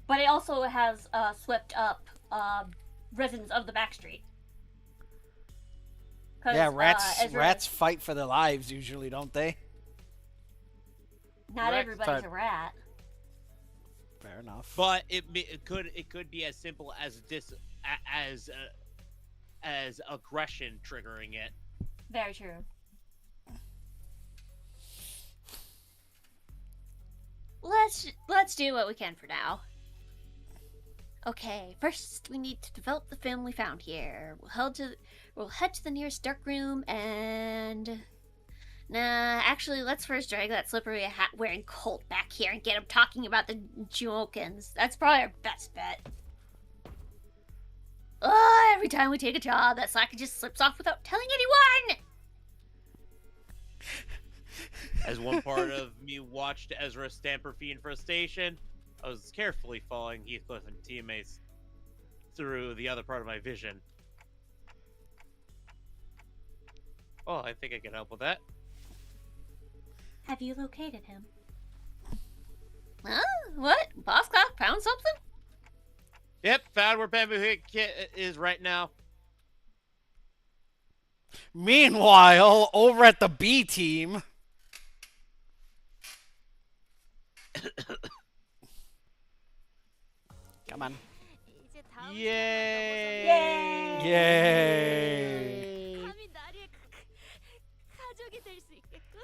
S3: But it also has swept up residents of the backstreet.
S2: Yeah, rats fight for their lives usually, don't they?
S3: Not
S1: Rex
S3: everybody's a rat.
S2: Fair enough.
S1: But it could be as simple as as aggression triggering it.
S3: Very true. Let's do what we can for now. Okay, first we need to develop the film we found here. We'll head to the nearest dark room and... Nah, actually, let's first drag that slippery hat wearing Colt back here and get him talking about the Jokins. That's probably our best bet. Every time we take a job, that slacker just slips off without telling anyone!
S1: As one part of me watched Ezra stamper for infestation, I was carefully following Heathcliff and teammates through the other part of my vision. Oh, I think I can help with that.
S3: Have you located him? Huh? What? Boss Clock found something?
S1: Yep, found where Bamboo Kit is right now.
S2: Meanwhile, over at the B team... Come on.
S1: Yay!
S2: Yay!
S5: 감히 나를 가족이 될 수 있겠군.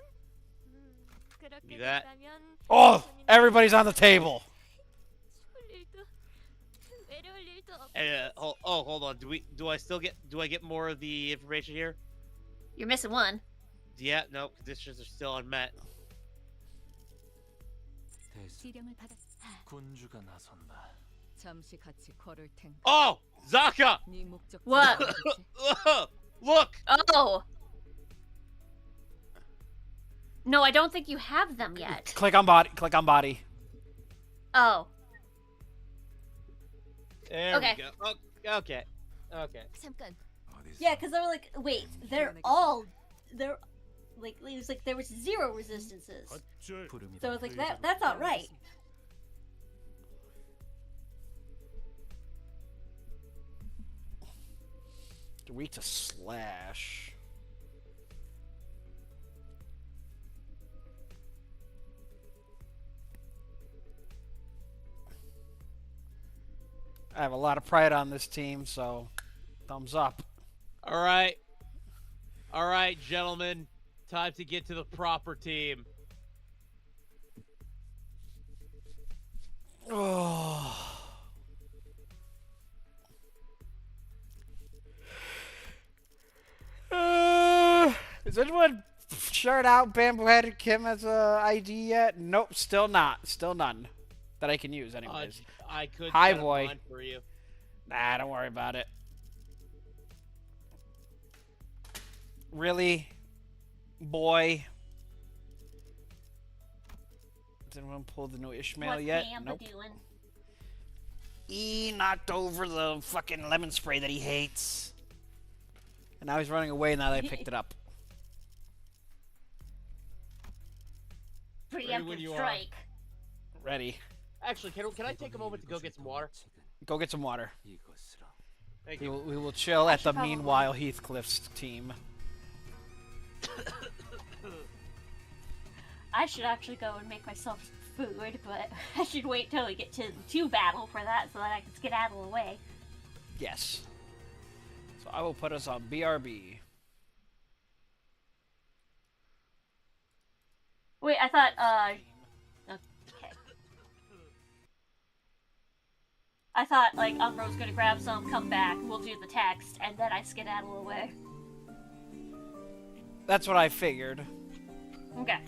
S5: 그렇게
S1: See that?
S5: 된다면
S2: Oh! Everybody's on the table!
S5: 추울 일도 외로울 일도 없고.
S1: Hold on. Do I get more of the information here?
S3: You're missing one.
S1: Yeah, no, conditions are still unmet.
S5: 지령을 받아.
S6: 군주가 나선다.
S5: 잠시 같이 걸을 텐가.
S1: Oh! Zaka!
S5: 네 목적.
S3: What?
S1: Look!
S3: Oh! No, I don't think you have them yet.
S2: Click on body. Click on body.
S3: Oh.
S1: There
S3: Okay.
S1: we go. Oh, okay.
S5: 잠깐.
S3: Yeah, because they were like, wait, they're like, it was like there was 0 resistances. So I was like, that's not right.
S2: Reach a slash. I have a lot of pride on this team, so thumbs up.
S1: All right, gentlemen. Time to get to the proper team.
S2: Oh. Has anyone shared out Bamboo-Headed Kim as a ID yet? Nope, still not. Still none. That I can use, anyways.
S1: I could
S2: Hi,
S1: set up
S2: boy.
S1: mine for you.
S2: Nah, don't worry about it. Really? Boy? Did anyone pull the new Ishmael
S3: What's
S2: yet?
S3: Bamba
S2: Nope.
S3: doing?
S2: He knocked over the fucking lemon spray that he hates. And now he's running away now that I picked it up.
S1: when
S3: Preemptive
S1: you are.
S3: strike.
S2: Ready.
S1: Actually, can I take a moment to go get some water?
S2: Go get some water.
S1: Thank
S2: We
S1: you.
S2: will chill at the
S3: should probably-
S2: meanwhile Heathcliff's team.
S3: I should actually go and make myself food, but I should wait till we get to battle for that so that I can skedaddle away.
S2: Yes. So I will put us on BRB.
S3: Wait, I thought, okay. I thought, like, Umbro's gonna grab some, come back, we'll do the text, and then I skedaddle away.
S2: That's what I figured.
S3: Okay.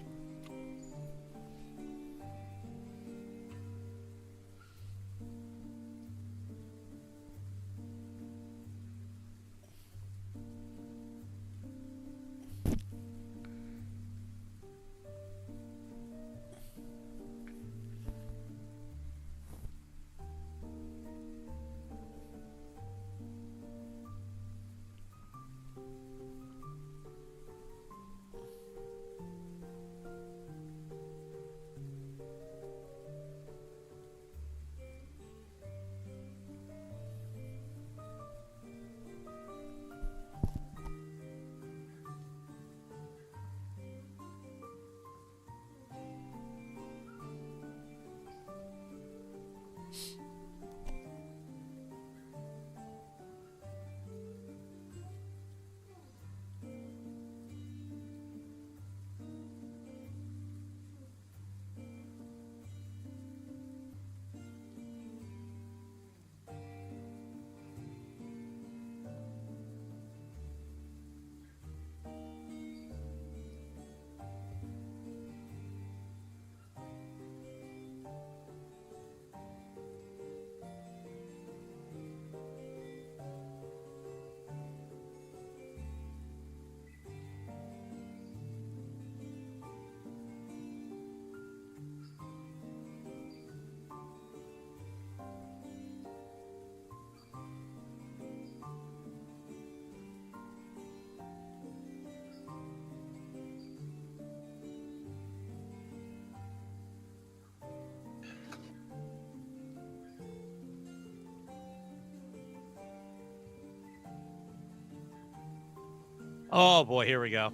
S1: Oh boy, here we go.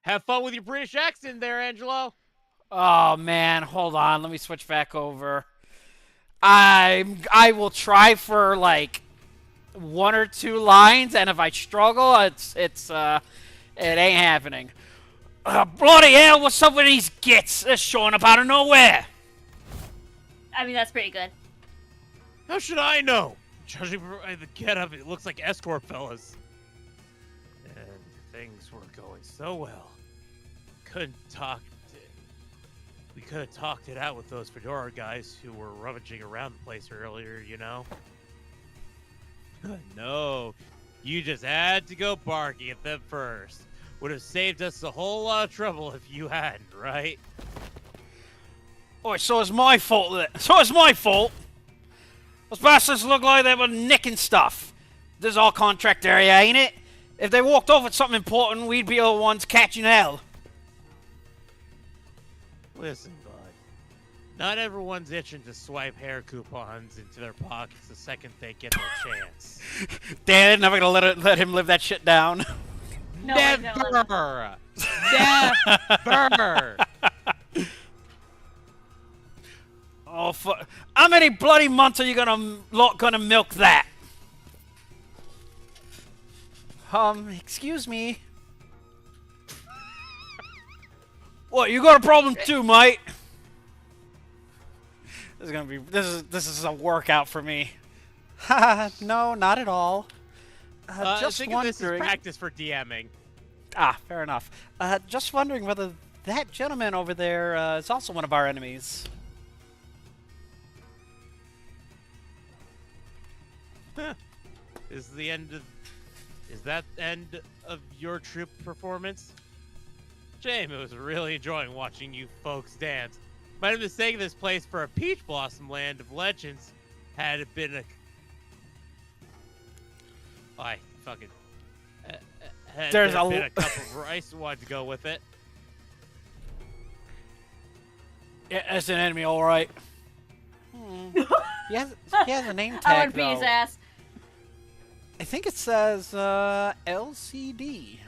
S1: Have fun with your British accent there, Angelo.
S2: Oh man, hold on. Let me switch back over. I will try for like 1 or 2 lines, and if I struggle, it ain't happening. Bloody hell! What's up with these gits? They're showing up out of nowhere.
S3: I mean, that's pretty good.
S1: How should I know? Judging by the getup, it looks like escort fellas. And things were going so well. We could have talked it out with those fedora guys who were rummaging around the place earlier, you know? No, you just had to go barking at them first. Would have saved us a whole lot of trouble if you hadn't, right?
S2: Oh, so it's my fault then. So it's my fault. Those bastards look like they were nicking stuff. This is our contract area, ain't it? If they walked off with something important, we'd be the ones catching hell.
S1: Listen, bud. Not everyone's itching to swipe hair coupons into their pockets the second they get their chance.
S2: Damn, never gonna let him live that shit down.
S3: No, one's gonna let him.
S1: Never!
S2: Oh, fuck. How many bloody months are you gonna milk that? Excuse me. What, you got a problem too, mate? This is a workout for me. Haha, no, not at all. Just
S1: think
S2: wondering.
S1: of this as practice for DMing.
S2: Ah, fair enough. Just wondering whether that gentleman over there is also one of our enemies.
S1: Is that end of your troupe performance? Shame, it was really enjoying watching you folks dance. Might have mistaken this place for a peach blossom land of legends had it been a... I fucking... had
S2: There's
S1: there
S2: a
S1: been a cup of rice wanted to go with it.
S2: Yeah, that's an enemy, alright. He has a name tag,
S3: I would beat his
S2: though.
S3: ass.
S2: I think it says, LCD.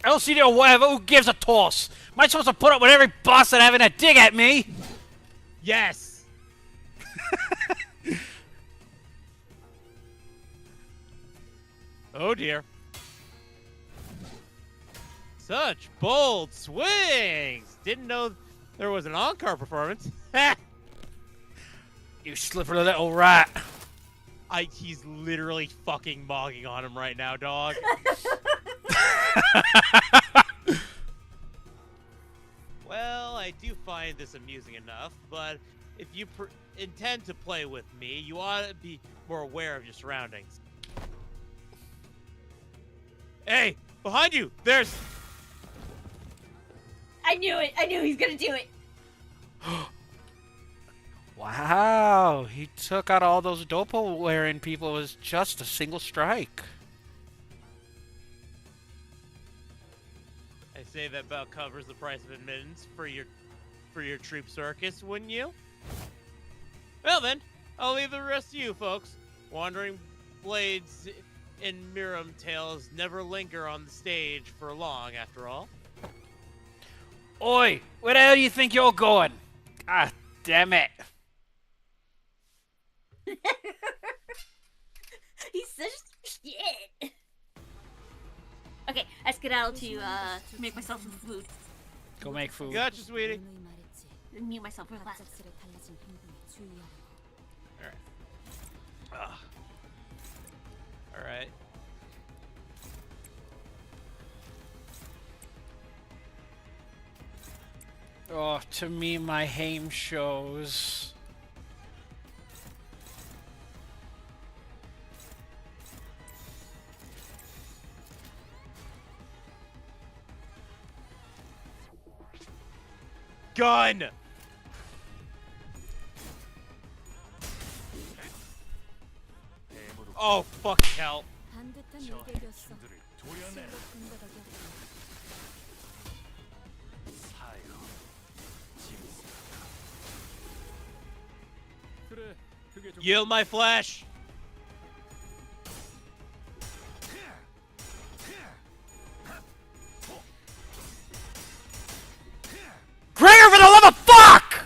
S2: LCD or whatever, who gives a toss? Am I supposed to put up with every bastard having a dig at me?
S1: Yes! Oh dear. Such bold swings! Didn't know there was an encore performance.
S2: You slippery little rat.
S1: He's literally fucking mogging on him right now, dog. Well, I do find this amusing enough, but if you intend to play with me, you ought to be more aware of your surroundings. Hey, behind you! There's...
S4: I knew it! I knew he was gonna do it!
S2: Wow, he took out all those doppel-wearing people with just a single strike.
S1: I say that about covers the price of admittance for your troop circus, wouldn't you? Well then, I'll leave the rest to you folks. Wandering blades in Miram tales never linger on the stage for long, after all.
S2: Oi, where the hell do you think you're going? Ah, damn it.
S4: He's such shit! Okay, I skedaddle to make myself some food.
S2: Go make food.
S1: Gotcha, sweetie.
S4: Mute myself real fast.
S5: 갑작스레 달라진 행동에 주의하라.
S1: Alright.
S2: Oh, to me, my Haim shows.
S1: Gun! Oh, fucking hell.
S5: 반듯한 일격이었어.
S6: 그래, 그게 좀
S1: Yield my flesh!
S2: Gregor, for the love of fuck!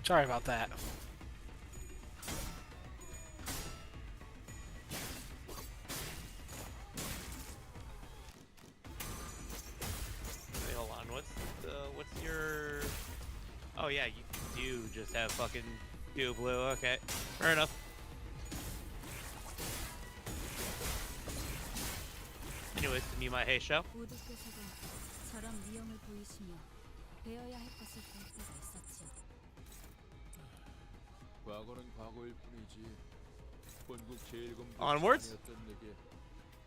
S2: Sorry about that.
S1: Wait, hold on. What's your... Oh yeah, you do just have fucking do blue. Okay, fair enough. Anyways, to me, my hey show.
S5: 모두께서도 저런 위험을 보이시며 배워야 할 것을 볼 때가 있었지요.
S6: 과거는 과거일 뿐이지. 본국 제일 검
S1: Onwards?
S6: 내게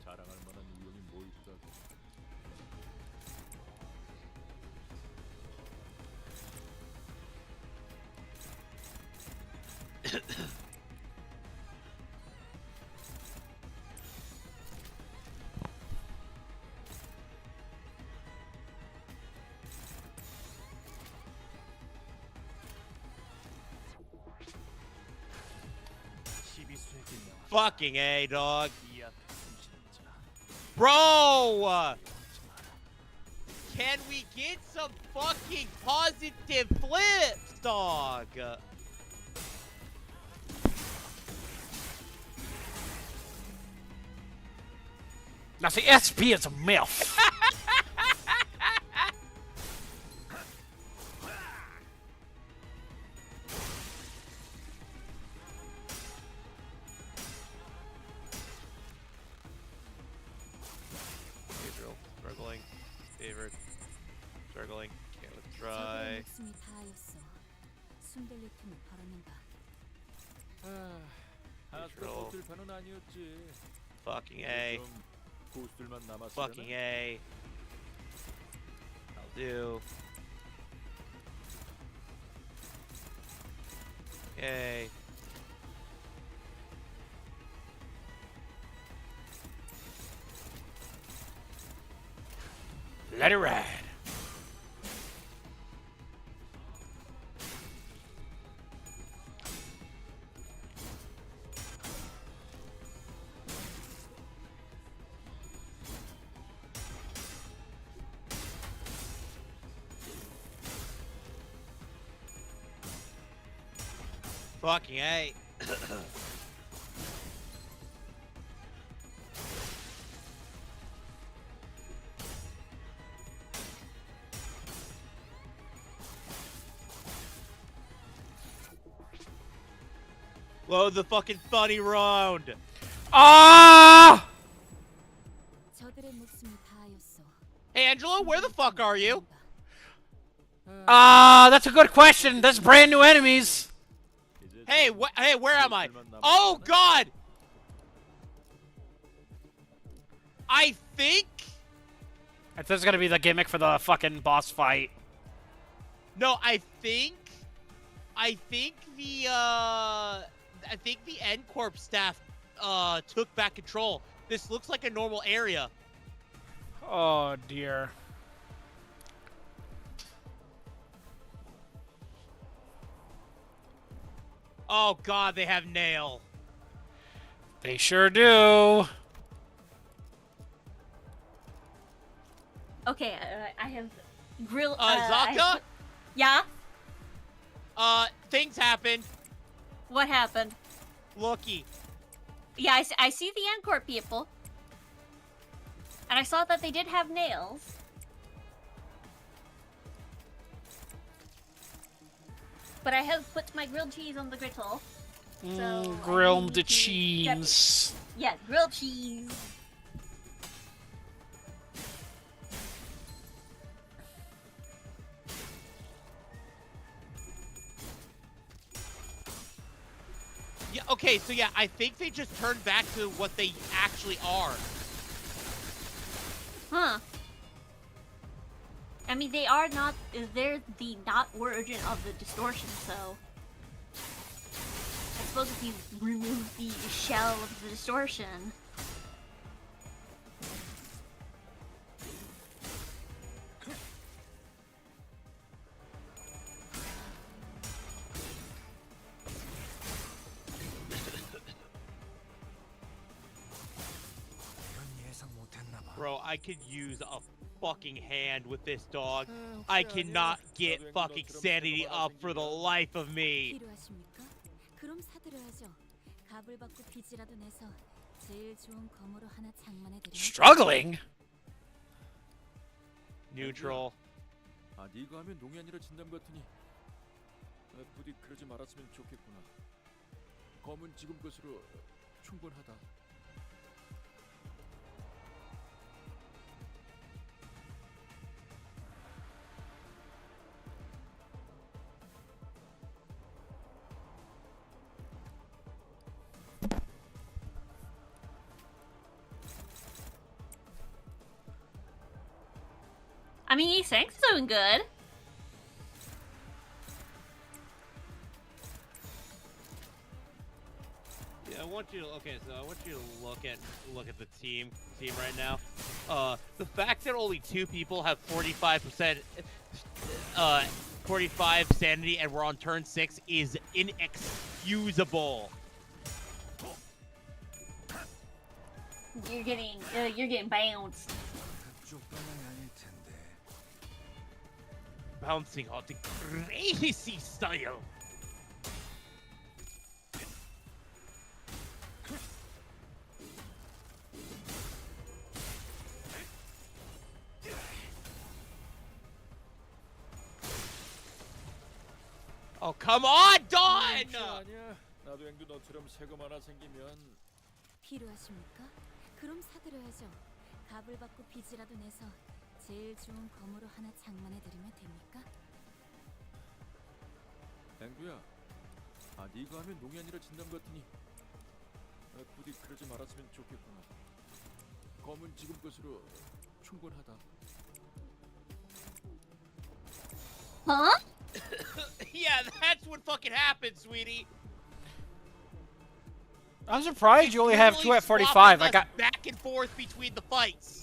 S6: 자랑할 만한 우연이 뭐 있다고.
S1: Fucking A, dog. Bro! Can we get some fucking positive flips, dog?
S2: Now see, SP is a MILF.
S1: Gabriel, struggling. Favored. Struggling. Okay, let's try.
S5: 저들의 목숨이 다하였어. 숨돌릴 틈을 벌었는가.
S6: 한때 고슬판은 아니었지.
S1: Fucking A.
S6: 좀 고수들만 남았으려나?
S1: Fucking A. I'll do. Okay.
S2: Let it ride.
S1: Fucking A. Load the fucking funny round.
S2: Ah!
S5: 저들의 목숨이 다하였소.
S1: Hey, Angelo, where the fuck are you?
S2: That's a good question. There's brand new enemies.
S1: Hey, hey, where am I? Oh, God! I think...
S2: If this is gonna be the gimmick for the fucking boss fight.
S1: No, I think the N Corp staff took back control. This looks like a normal area.
S2: Oh, dear.
S1: Oh, God, they have Nail.
S2: They sure do.
S3: Okay, I have grill.
S1: Zaka?
S3: Yeah?
S1: Things happen.
S3: What happened?
S1: Looky.
S3: Yeah, I see the Encore people. And I saw that they did have nails. But I have put my grilled cheese on the griddle. So
S2: Grilled
S3: I need to
S2: cheese.
S3: Yeah, grilled cheese.
S1: Yeah, okay, so yeah, I think they just turned back to what they actually are.
S3: Huh. I mean, they're the not origin of the distortion, so... I suppose if you remove the shell of the distortion...
S1: Bro, I could use a fucking hand with this dog. I cannot get fucking sanity up for the life of me.
S5: 필요하십니까? 그럼 사드려야죠. 값을 받고 빚이라도 내서 제일 좋은 검으로 하나 장만해 드리면
S2: Struggling?
S1: Neutral.
S6: 아, 네가 하면 농이 아니라 진담 같으니 부디 그러지 말았으면 좋겠구나. 검은 지금 것으로 충분하다.
S3: I mean, Sank's doing good.
S1: Yeah, I want you to look at the team right now. The fact that only 2 people have 45% 45 sanity and we're on turn 6 is inexcusable.
S3: You're getting bounced.
S1: Bouncing on the crazy style. Oh, come on, Dawn!
S6: 아니야. 나도 앵두 너처럼 세금 하나 생기면
S5: 필요하십니까? 그럼 사드려야죠. 값을 받고 빚이라도 내서 제일 좋은 검으로 하나 장만해 드리면 됩니까?
S6: 앵두야. 아, 네가 하면 농이 아니라 진담 같으니 부디 그러지 말았으면 좋겠구나. 검은 지금 것으로 충분하다.
S3: Huh?
S1: Yeah, that's what fucking happened, sweetie.
S2: I'm surprised you only have 2 at
S1: Literally
S2: 45. I
S1: swapping
S2: got.
S1: us back and forth between the fights.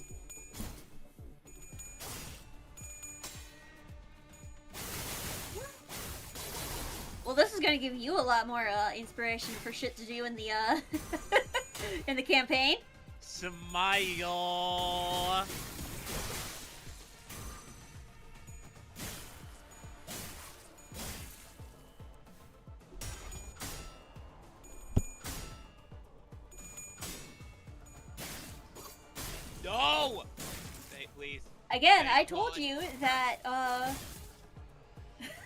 S3: Well, this is gonna give you a lot more inspiration for shit to do in the in the campaign.
S1: Smile.
S4: Again,
S1: Okay,
S4: I told you that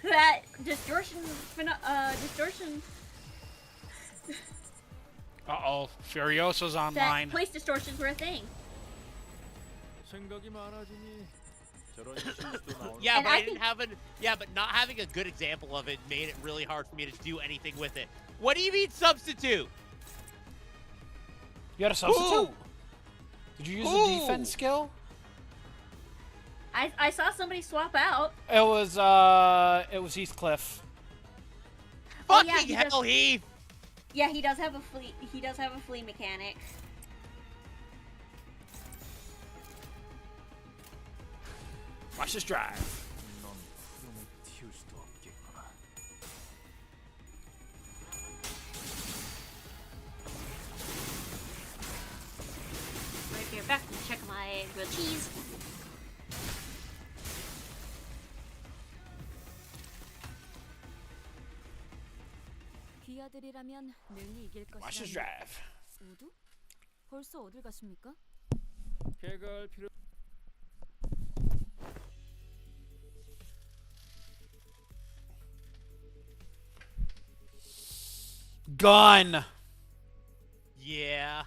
S4: that distortion.
S2: Uh-oh. Furiosa's online.
S4: That place distortions were a thing.
S6: 생각이 많아지니 저런 실수도 나오는
S1: Yeah,
S4: And
S1: but
S4: I
S1: I didn't have an. Yeah, but not having a good example of it made it really hard for me to do anything with it. What do you mean substitute?
S2: You had a substitute?
S1: Who?
S2: Did you use
S1: Who?
S2: the defense skill?
S4: I saw somebody swap out.
S2: It was Heathcliff.
S4: Oh, yeah,
S1: Fucking
S4: he
S1: hell,
S4: does-
S1: Heath!
S4: Yeah, he does have a flea. He does have a flea mechanic.
S2: Watch this drive.
S6: 넌 흐름을 틔울 수도 없겠구나.
S4: Right here, back and check my grilled cheese.
S5: 귀하들이라면 능히 이길
S2: Watch this
S5: 것이라니.
S2: drive.
S5: 우두? 벌써 어딜 가십니까?
S6: 개갈 필요
S2: Gun.
S1: Yeah.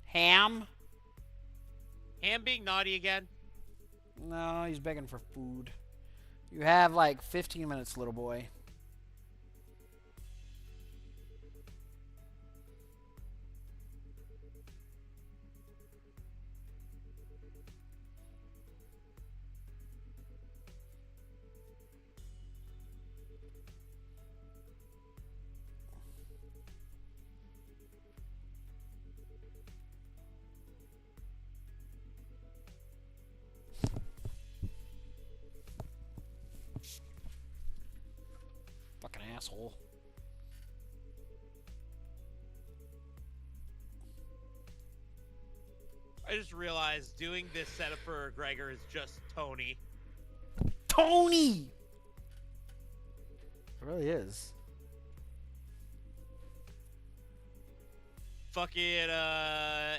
S2: Ham?
S1: Ham being naughty again.
S2: No, he's begging for food. You have like 15 minutes, little boy. Fucking asshole.
S1: I just realized doing this setup for Gregor is just Tony.
S2: Tony! It really is.
S1: Fucking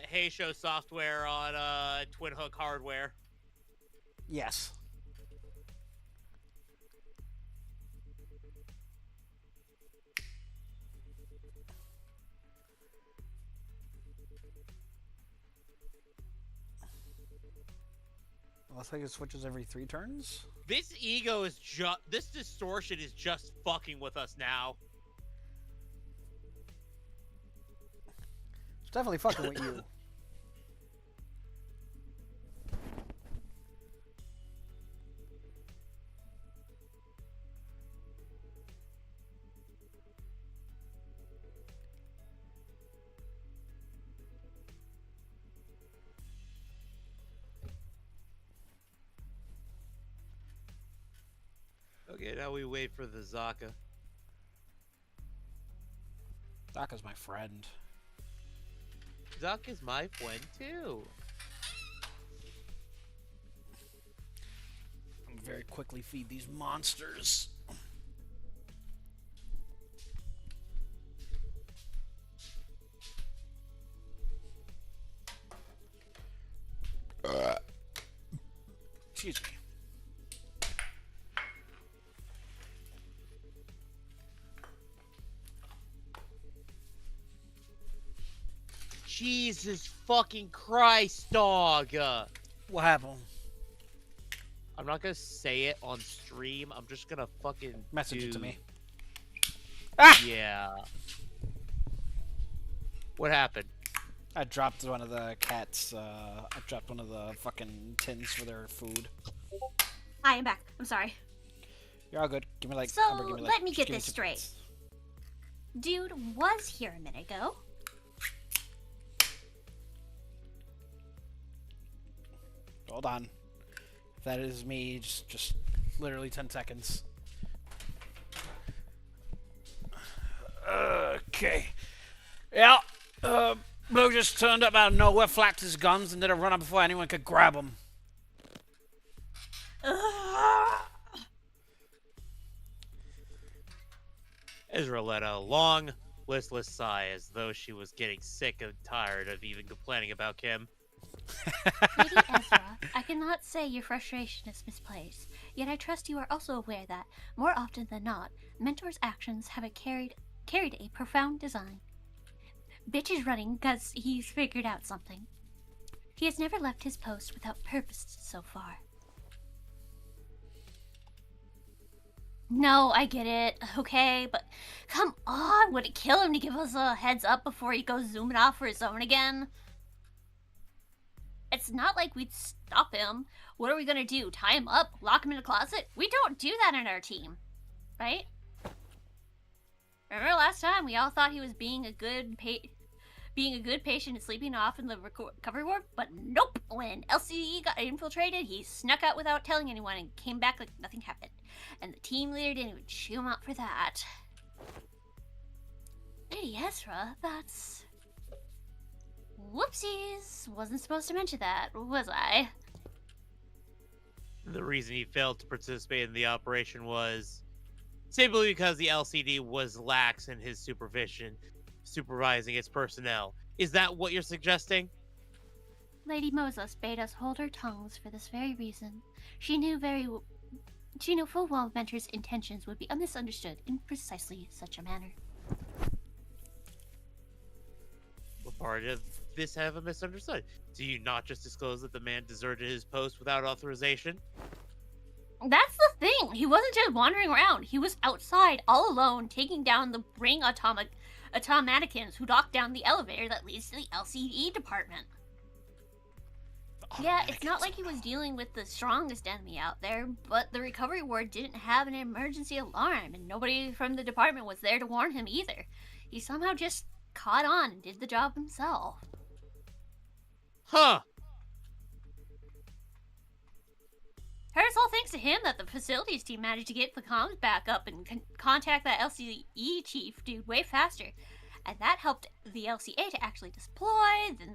S1: Hey Show software on Twin Hook hardware.
S2: Yes. Looks like it switches every 3 turns.
S1: This ego is just. This distortion is just fucking with us now.
S2: It's definitely fucking with you.
S1: Okay, now we wait for the Zaka.
S2: Zaka's my friend.
S1: Zaka's my friend too.
S2: I'm gonna very quickly feed these monsters. Excuse me.
S1: Jesus fucking Christ, dog.
S2: What happened?
S1: I'm not gonna say it on stream. I'm just gonna fucking
S2: Message it to
S1: do-
S2: me. Ah!
S1: Yeah. What happened?
S2: I dropped one of the cats. I dropped one of the fucking tins for their food.
S4: Hi, I'm back. I'm sorry.
S2: You're all good. Give me like.
S3: So,
S2: Amber, give me,
S3: let me
S2: just
S3: get
S2: give
S3: this
S2: 2
S3: straight.
S2: minutes.
S3: Dude was here a minute ago.
S2: Hold on. If that is me, just literally 10 seconds. Okay. Yeah. Blue just turned up out of nowhere, flapped his guns, and did a run up before anyone could grab him.
S1: Israeletta, long listless sigh as though she was getting sick and tired of even complaining about Kim.
S3: Lady Ezra, I cannot say your frustration is misplaced, yet I trust you are also aware that, more often than not, Mentor's actions have carried a profound design. Bitch is running because he's figured out something. He has never left his post without purpose so far. No, I get it, okay, but come on, would it kill him to give us a heads up before he goes zooming off for his own again? It's not like we'd stop him. What are we gonna do? Tie him up? Lock him in a closet? We don't do that in our team, right? Remember last time we all thought he was being a good patient and sleeping off in the recovery ward? But nope! When LCE got infiltrated, he snuck out without telling anyone and came back like nothing happened. And the team leader didn't even chew him out for that. Lady Ezra, that's... Whoopsies! Wasn't supposed to mention that, was I?
S1: The reason he failed to participate in the operation was simply because the LCD was lax in his supervising its personnel. Is that what you're suggesting?
S3: Lady Moses bade us hold our tongues for this very reason. She knew full well Mentor's intentions would be misunderstood in precisely such a manner.
S1: What part of this have I misunderstood? Do you not just disclose that the man deserted his post without authorization?
S3: That's the thing! He wasn't just wandering around. He was outside, all alone, taking down the ring automaticons who docked down the elevator that leads to the LCE department. Yeah, it's not like he was dealing with the strongest enemy out there, but the recovery ward didn't have an emergency alarm, and nobody from the department was there to warn him either. He somehow just caught on and did the job himself.
S1: Huh.
S3: Heard it's all thanks to him that the facilities team managed to get the comms back up and contact that LCE chief dude way faster. And that helped the LCA to actually deploy, then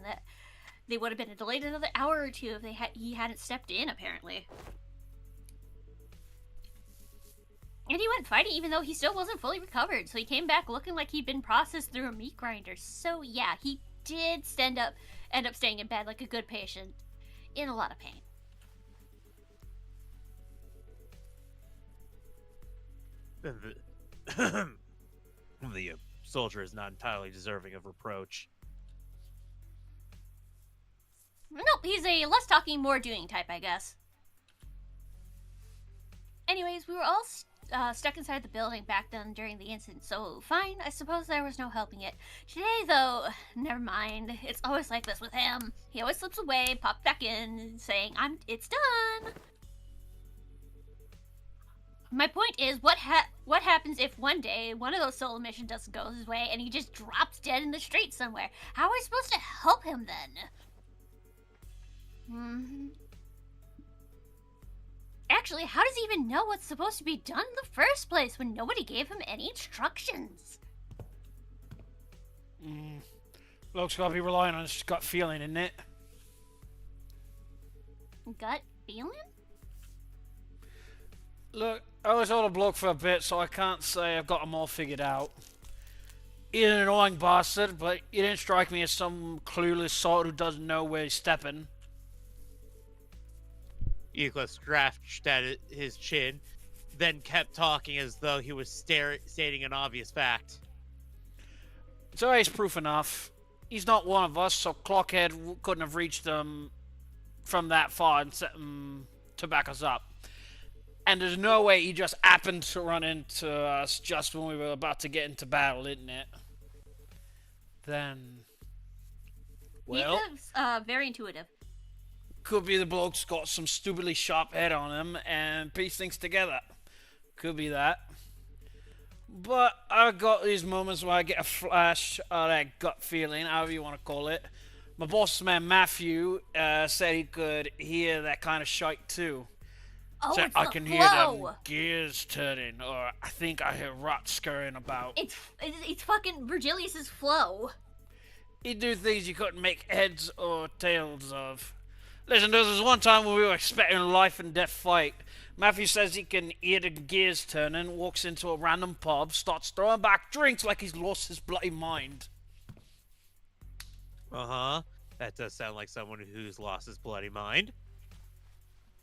S3: they would have been delayed another hour or two if he hadn't stepped in, apparently. And he went fighting even though he still wasn't fully recovered, so he came back looking like he'd been processed through a meat grinder. So yeah, he did end up staying in bed like a good patient, in a lot of pain.
S1: The soldier is not entirely deserving of reproach.
S3: Nope, he's a less talking, more doing type, I guess. Anyways, we were all stuck inside the building back then during the incident, so fine, I suppose there was no helping it. Today, though, never mind. It's always like this with him. He always slips away, pops back in, saying, it's done! My point is, what happens if one day one of those solo missions doesn't go his way and he just drops dead in the street somewhere? How are we supposed to help him then? Actually, how does he even know what's supposed to be done in the first place when nobody gave him any instructions?
S2: Bloke's gotta be relying on his gut feeling, isn't it?
S3: Gut feeling?
S2: Look, I was on a bloke for a bit, so I can't say I've got them all figured out. He's an annoying bastard, but he didn't strike me as some clueless sort who doesn't know where he's stepping.
S1: Yuka scratched at his chin, then kept talking as though he was stating an obvious fact.
S2: It's always proof enough. He's not one of us, so Clockhead couldn't have reached them from that far and set them to back us up. And there's no way he just happened to run into us just when we were about to get into battle, isn't it? Then... well...
S3: Yuka's very intuitive.
S2: Could be the bloke's got some stupidly sharp head on him and piece things together. Could be that. But I've got these moments where I get a flash of that gut feeling, however you want to call it. My boss man Matthew said he could hear that kind of shite too.
S3: Oh,
S2: so
S3: it's
S2: I
S3: the
S2: can
S3: flow.
S2: hear them gears turning, or I think I hear rats scurrying about.
S3: It's fucking Virgilius's flow.
S2: He'd do things you couldn't make heads or tails of. Listen, there was one time when we were expecting a life and death fight. Matthew says he can hear the gears turning, walks into a random pub, starts throwing back drinks like he's lost his bloody mind.
S1: Uh-huh. That does sound like someone who's lost his bloody mind.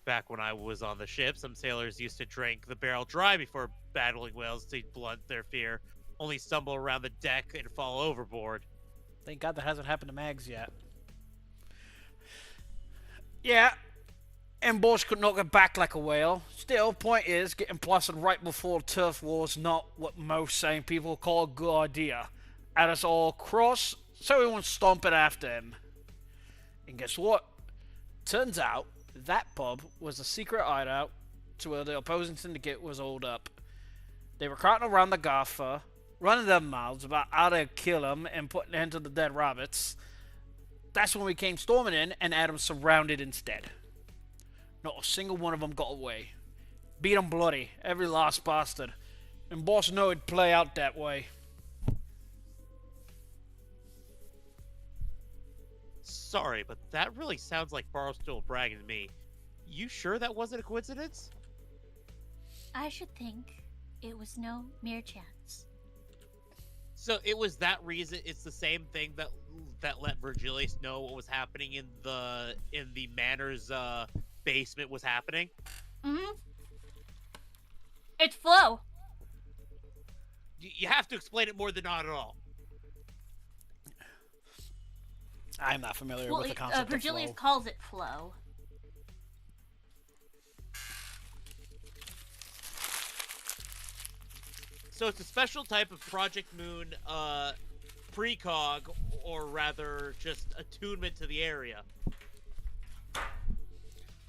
S1: Back when I was on the ship, some sailors used to drink the barrel dry before battling whales to blunt their fear, only stumble around the deck and fall overboard.
S2: Thank God that hasn't happened to Mags yet. Yeah, and Bosch could not get back like a whale. Still, point is, getting plastered right before turf war is not what most sane people call a good idea. At us all cross, so we went stomping after him. And guess what? Turns out, that pub was a secret hideout to where the opposing syndicate was holed up. They were carting around the Gaffer, running their mouths about how to kill him and putting an end to the dead rabbits. That's when we came storming in and had them surrounded instead. Not a single one of them got away. Beat 'em bloody, every last bastard. And boss knew it'd play out that way.
S1: Sorry, but that really sounds like Barstool bragging to me. You sure that wasn't a coincidence?
S3: I should think it was no mere chance.
S1: So it was that reason. It's the same thing that let Virgilius know what was happening in the manor's basement was happening.
S3: Mm-hmm. It's Flo.
S1: You have to explain it more than not at all.
S2: I'm not familiar with the concept of
S3: Virgilius
S2: flow.
S3: calls it Flo.
S1: So it's a special type of Project Moon precog, or rather just attunement to the area.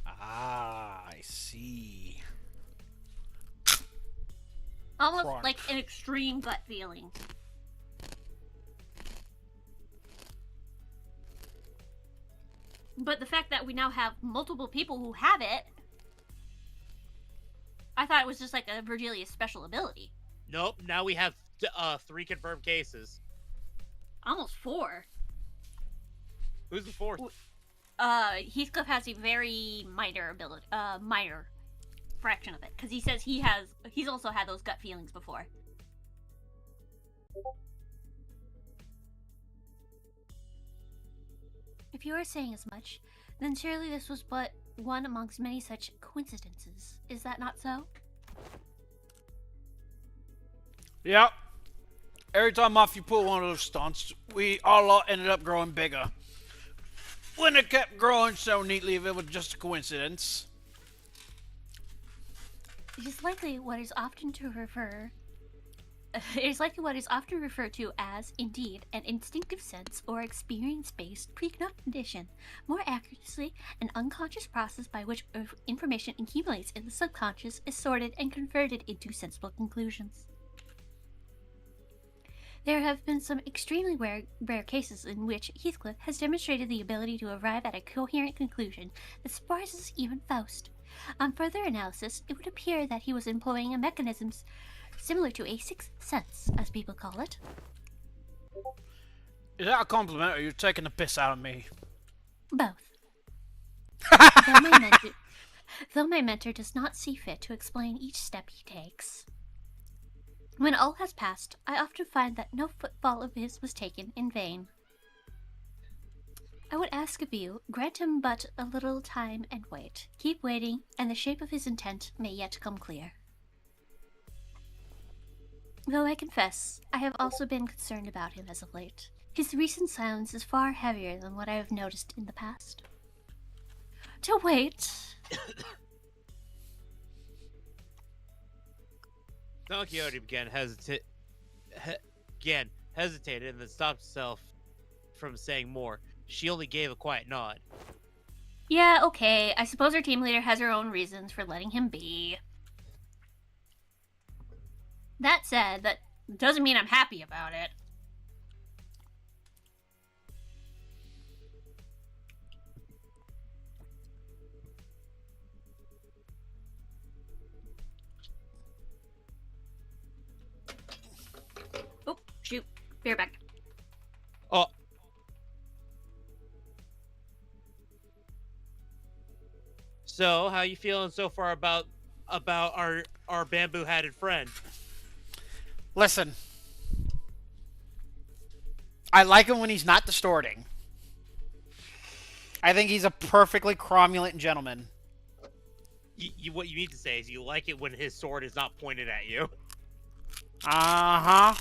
S2: Ah, I see.
S3: Almost
S2: Crunch.
S3: like an extreme gut feeling. But the fact that we now have multiple people who have it, I thought it was just like a Virgilius special ability.
S1: Nope. Now we have 3 confirmed cases.
S3: Almost 4.
S1: Who's the 4th?
S3: Heathcliff has a very minor ability, minor fraction of it, because he says he's also had those gut feelings before. If you are saying as much, then surely this was but one amongst many such coincidences. Is that not so?
S2: Yep. Every time Matthew pulled one of those stunts, we all lot ended up growing bigger. Wouldn't have kept growing so neatly if it was just a coincidence.
S3: It is likely what is often referred to as, indeed, an instinctive sense or experience-based precognition, more accurately, an unconscious process by which information accumulates in the subconscious, is sorted and converted into sensible conclusions. There have been some extremely rare cases in which Heathcliff has demonstrated the ability to arrive at a coherent conclusion that surprises even Faust. On further analysis, it would appear that he was employing a mechanism similar to a sixth sense, as people call it.
S2: Is that a compliment, or are you taking the piss out of me?
S3: Both. Though my mentor does not see fit to explain each step he takes. When all has passed, I often find that no footfall of his was taken in vain. I would ask of you, grant him but a little time and wait. Keep waiting, and the shape of his intent may yet come clear. Though I confess, I have also been concerned about him as of late. His recent silence is far heavier than what I have noticed in the past. To wait.
S1: Don Quixote hesitated and then stopped himself from saying more. She only gave a quiet nod.
S3: Yeah, okay. I suppose our team leader has her own reasons for letting him be. That said, that doesn't mean I'm happy about it. Oh, shoot. Bear back.
S1: Oh. So, how you feeling so far about our bamboo-hatted friend?
S2: Listen, I like him when he's not distorting. I think he's a perfectly cromulent gentleman.
S1: What you need to say is you like it when his sword is not pointed at you.
S2: Uh-huh.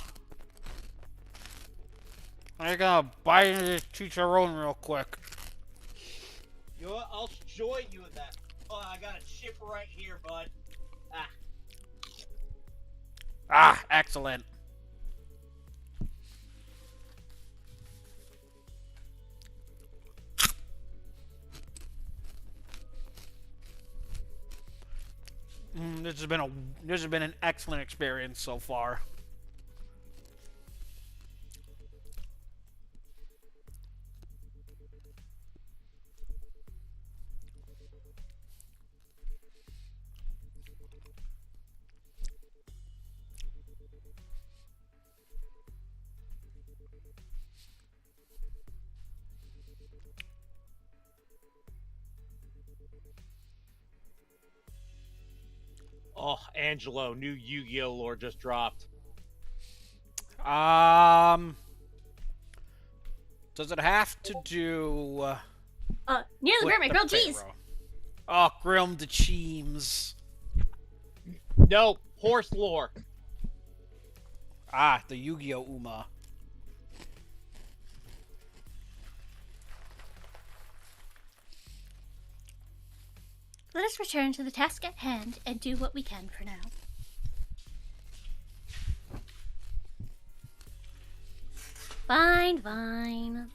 S2: I'm gonna bite into this chicharron real quick.
S1: You know what? I'll join you in that. Oh, I got a chip right here, bud.
S2: Ah, excellent. This has been an excellent experience so far.
S1: Oh, Angelo, new Yu-Gi-Oh lore just dropped.
S2: Does it have to do
S4: Near the
S2: with
S4: pyramid, grilled cheese.
S2: Pharaoh? Oh, grilled the cheems.
S1: No, horse lore.
S2: Ah, the Yu-Gi-Oh Uma.
S3: Let us return to the task at hand and do what we can for now. Fine, fine.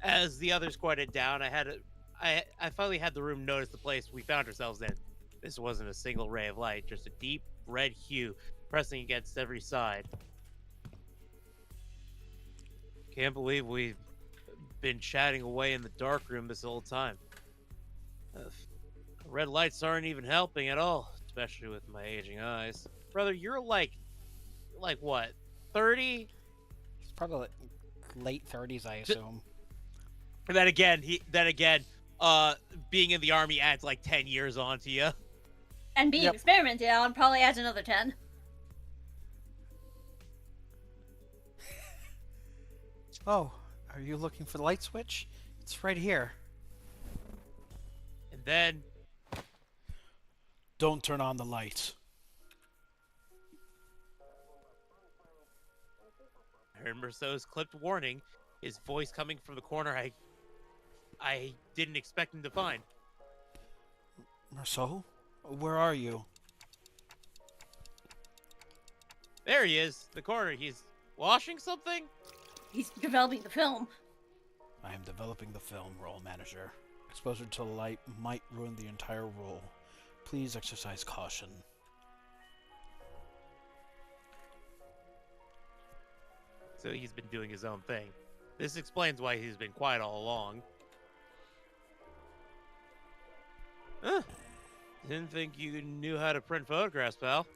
S1: As the others quieted down, I finally had the room notice the place we found ourselves in. This wasn't a single ray of light, just a deep red hue pressing against every side. Can't believe we've been chatting away in the dark room this whole time. Red lights aren't even helping at all, especially with my aging eyes. Brother, you're like what, 30?
S2: It's probably like late 30s, I assume.
S1: And then again, being in the army adds like 10 years onto you.
S4: And being experimented on probably adds another 10.
S2: Oh, are you looking for the light switch? It's right here.
S1: And then...
S2: Don't turn on the light.
S1: I heard Merceau's clipped warning, his voice coming from the corner I didn't expect him to find.
S2: Merceau? Where are you?
S1: There he is, the corner. He's washing something?
S4: He's developing the film.
S2: I am developing the film, role manager. Exposure to light might ruin the entire role. Please exercise caution.
S1: So he's been doing his own thing. This explains why he's been quiet all along. Huh. Didn't think you knew how to print photographs, pal.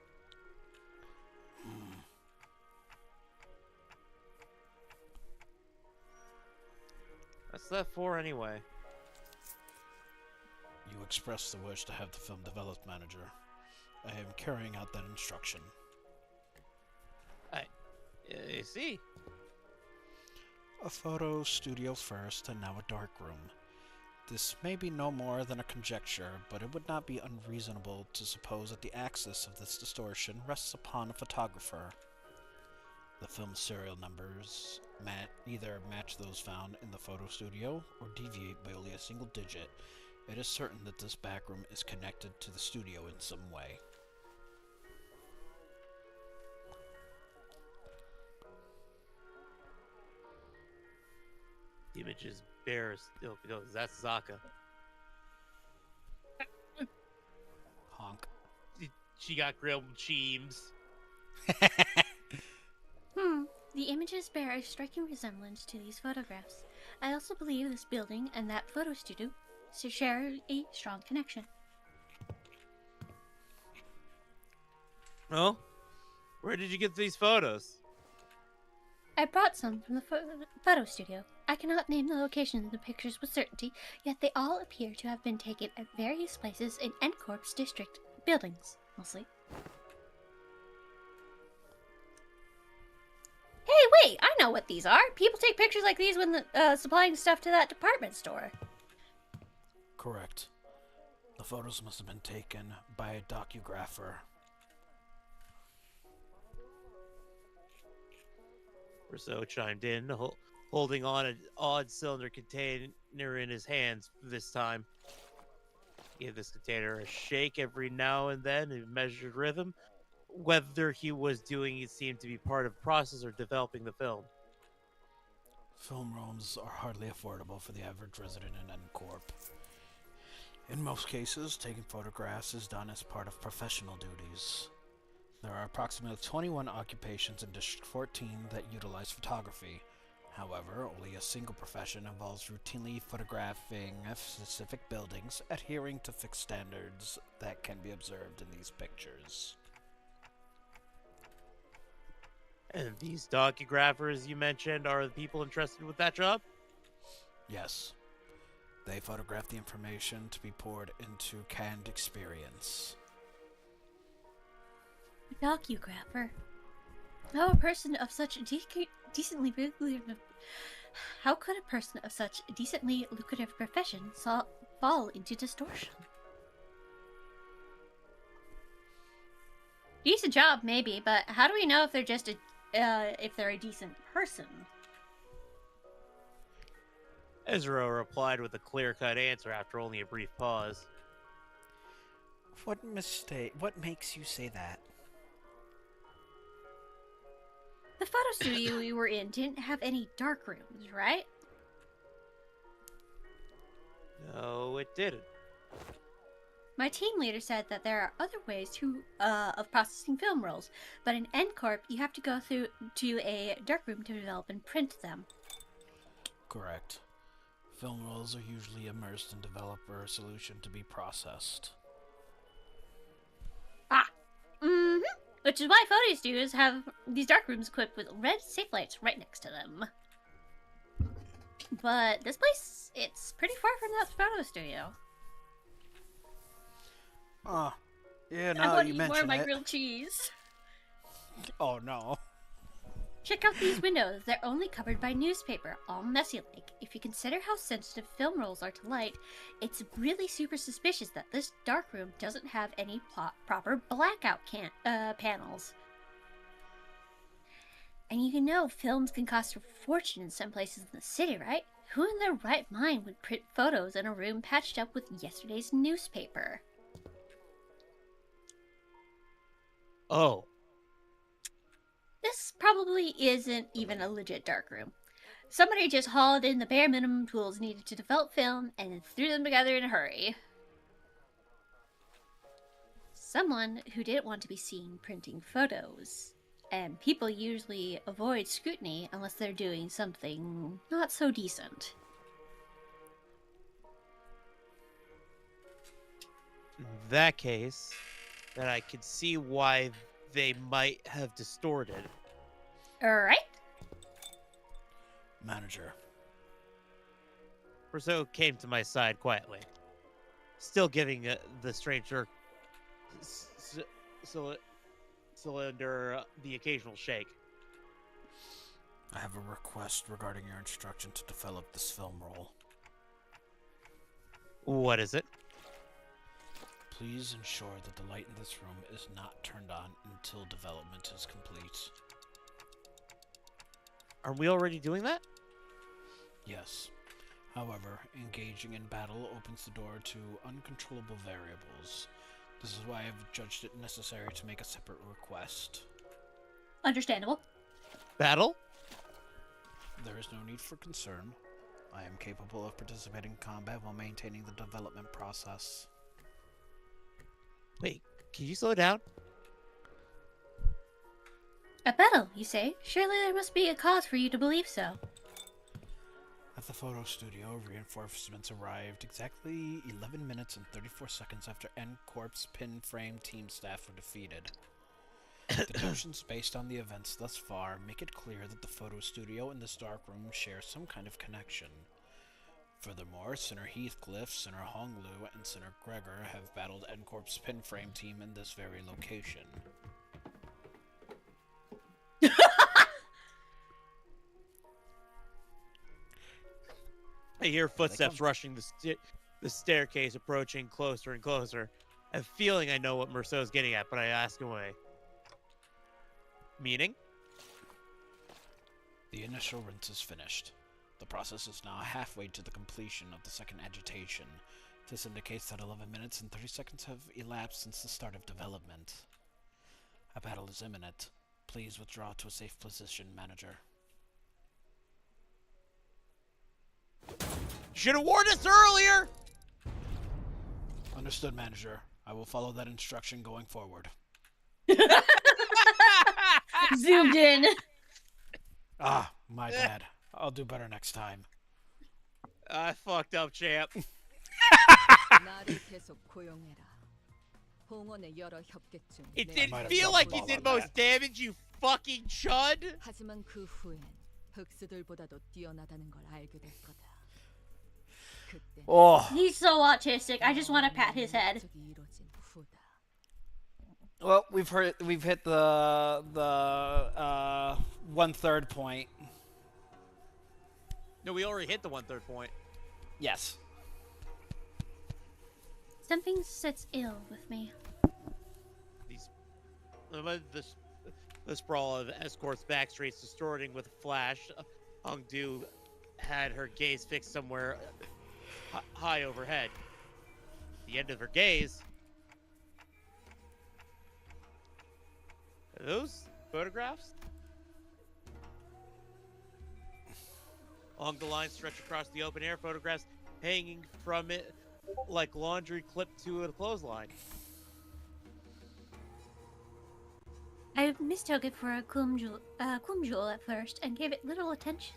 S1: What's that for anyway?
S2: You expressed the wish to have the film developed, manager. I am carrying out that instruction.
S1: I see.
S2: A photo studio first, and now a dark room. This may be no more than a conjecture, but it would not be unreasonable to suppose that the axis of this distortion rests upon a photographer. The film's serial numbers either match those found in the photo studio or deviate by only a single digit. It is certain that this backroom is connected to the studio in some way.
S1: The image is bare. Oh, that's Zaka.
S2: Honk.
S1: She got grilled cheems.
S3: The images bear a striking resemblance to these photographs. I also believe this building and that photo studio share a strong connection.
S1: Well, where did you get these photos?
S3: I brought some from the photo studio. I cannot name the location of the pictures with certainty, yet they all appear to have been taken at various places in N-Corp's district buildings, mostly. Hey, wait! I know what these are! People take pictures like these when supplying stuff to that department store.
S2: Correct. The photos must have been taken by a docugrapher.
S1: Rousseau chimed in, holding on an odd cylinder container in his hands this time. He gave this container a shake every now and then in measured rhythm. Whether he was doing it seemed to be part of the process or developing the film.
S2: Film rooms are hardly affordable for the average resident in N-Corp. In most cases, taking photographs is done as part of professional duties. There are approximately 21 occupations in District 14 that utilize photography. However, only a single profession involves routinely photographing specific buildings, adhering to fixed standards that can be observed in these pictures.
S1: And these docugraphers you mentioned are the people entrusted with that job?
S2: Yes. They photograph the information to be poured into canned experience.
S3: Docugrapher. How a person of such decently lucrative... How could a person of such a decently lucrative profession fall into distortion? Decent job, maybe, but how do we know if they're just if they're a decent person?
S1: Ezra replied with a clear-cut answer after only a brief pause.
S2: What makes you say that?
S3: The photo studio we were in didn't have any dark rooms, right?
S1: No, it didn't.
S3: My team leader said that there are other ways of processing film rolls, but in N-Corp, you have to go to a darkroom to develop and print them.
S2: Correct. Film rolls are usually immersed in developer solution to be processed.
S3: Which is why photo studios have these darkrooms equipped with red safe lights right next to them. But this place, it's pretty far from that photo studio.
S2: Yeah,
S3: I
S2: now
S3: want
S2: you
S3: to eat more of
S2: mention
S3: my
S2: it.
S3: grilled cheese.
S2: Oh no.
S3: Check out these windows. They're only covered by newspaper, all messy like. If you consider how sensitive film rolls are to light, it's really super suspicious that this darkroom doesn't have any proper blackout panels. And you know films can cost a fortune in some places in the city, right? Who in their right mind would print photos in a room patched up with yesterday's newspaper?
S1: Oh.
S3: This probably isn't even a legit darkroom. Somebody just hauled in the bare minimum tools needed to develop film and then threw them together in a hurry. Someone who didn't want to be seen printing photos. And people usually avoid scrutiny unless they're doing something not so decent.
S1: In that case, then I could see why they might have distorted.
S3: Alright?
S2: Manager.
S1: Rousseau came to my side quietly, still giving the stranger cylinder the occasional shake.
S2: I have a request regarding your instruction to develop this film roll.
S1: What is it?
S2: Please ensure that the light in this room is not turned on until development is complete.
S1: Are we already doing that?
S2: Yes. However, engaging in battle opens the door to uncontrollable variables. This is why I've judged it necessary to make a separate request.
S3: Understandable.
S1: Battle?
S2: There is no need for concern. I am capable of participating in combat while maintaining the development process.
S1: Wait, can you slow down?
S3: A battle, you say? Surely there must be a cause for you to believe so.
S2: At the photo studio, reinforcements arrived exactly 11 minutes and 34 seconds after N-Corp's pin frame team staff were defeated. Deductions based on the events thus far make it clear that the photo studio and this darkroom share some kind of connection. Furthermore, Senator Heathcliff, Senator Honglu, and Senator Gregor have battled N-Corp's pinframe team in this very location.
S1: I hear footsteps rushing the staircase, approaching closer and closer. I have a feeling I know what Merceau's getting at, but I ask away. Meaning?
S2: The initial rinse is finished. The process is now halfway to the completion of the second agitation. This indicates that 11 minutes and 30 seconds have elapsed since the start of development. A battle is imminent. Please withdraw to a safe position, Manager.
S1: Should have warned us earlier!
S2: Understood, Manager. I will follow that instruction going forward.
S3: Zoomed in.
S2: Ah, my bad. I'll do better next time.
S1: I fucked up, champ. It didn't feel like you did most damage, you fucking chud!
S5: 하지만 그 후엔 흑수들보다도 뛰어나다는 걸 알게 될 거다. 그때
S2: Oh,
S3: He's so autistic. I just want to pat his head.
S5: 적이 이뤄진 후다.
S2: well, we've hit the 1/3 point.
S1: No, we already hit the 1/3 point.
S2: Yes.
S3: Something sits ill with me.
S1: The sprawl of escorts back streets distorting with a flash. Hongdu had her gaze fixed somewhere high overhead. The end of her gaze. Are those photographs? Along the line stretched across the open air, photographs hanging from it like laundry clipped to a clothesline.
S3: I mistook it for a Kum jewel at first and gave it little attention.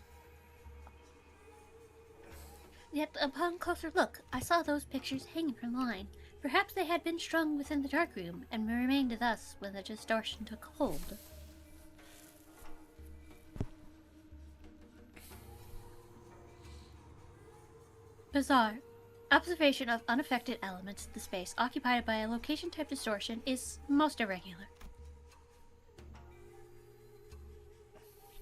S3: Yet upon closer look, I saw those pictures hanging from the line. Perhaps they had been strung within the darkroom and remained thus when the distortion took hold. Bizarre. Observation of unaffected elements in the space occupied by a location-type distortion is most irregular.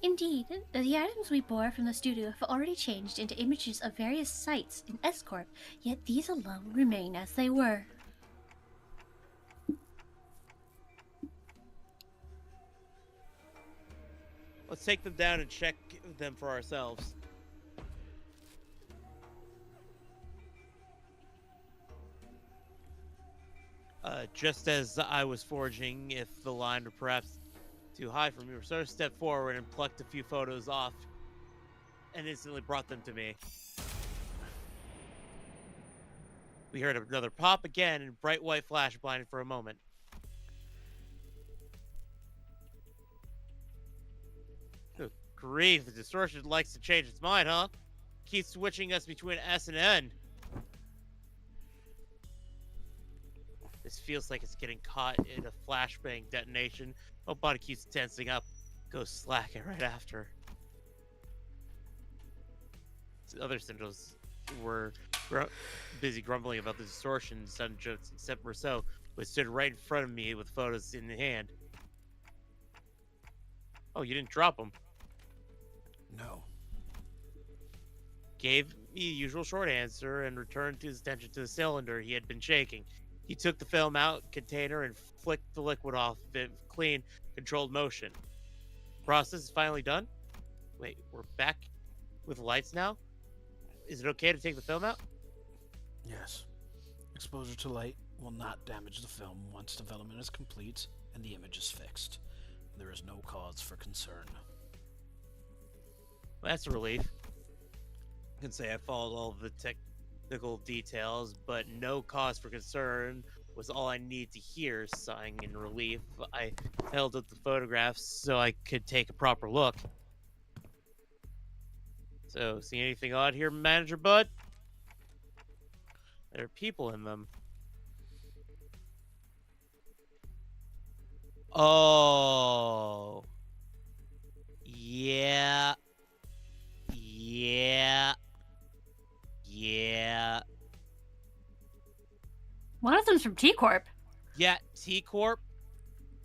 S3: Indeed, the items we bore from the studio have already changed into images of various sites in S-Corp, yet these alone remain as they were.
S1: Let's take them down and check them for ourselves. Just as I was forging, if the line were perhaps too high for me, Rosario stepped forward and plucked a few photos off and instantly brought them to me. We heard another pop again and bright white flash blinded for a moment. Good grief, the distortion likes to change its mind, huh? Keeps switching us between S and N. This feels like it's getting caught in a flashbang detonation. My body keeps tensing up. Goes slacking right after. The other Sentinels were busy grumbling about the distortion and sudden jokes, except Rousseau, who stood right in front of me with photos in hand. Oh, you didn't drop them?
S2: No.
S1: Gave me the usual short answer and returned his attention to the cylinder he had been shaking. He took the film out container and flicked the liquid off of it with clean, controlled motion. Process is finally done? Wait, we're back with lights now? Is it okay to take the film out?
S2: Yes. Exposure to light will not damage the film once development is complete and the image is fixed. There is no cause for concern.
S1: Well, that's a relief. I can say I followed all of the technical details, but no cause for concern was all I needed to hear. Sighing in relief, I held up the photographs so I could take a proper look. So, see anything odd here, Manager Bud? There are people in them. Oh. Yeah. Yeah. Yeah.
S3: One of them's from T Corp.
S1: Yeah, T Corp.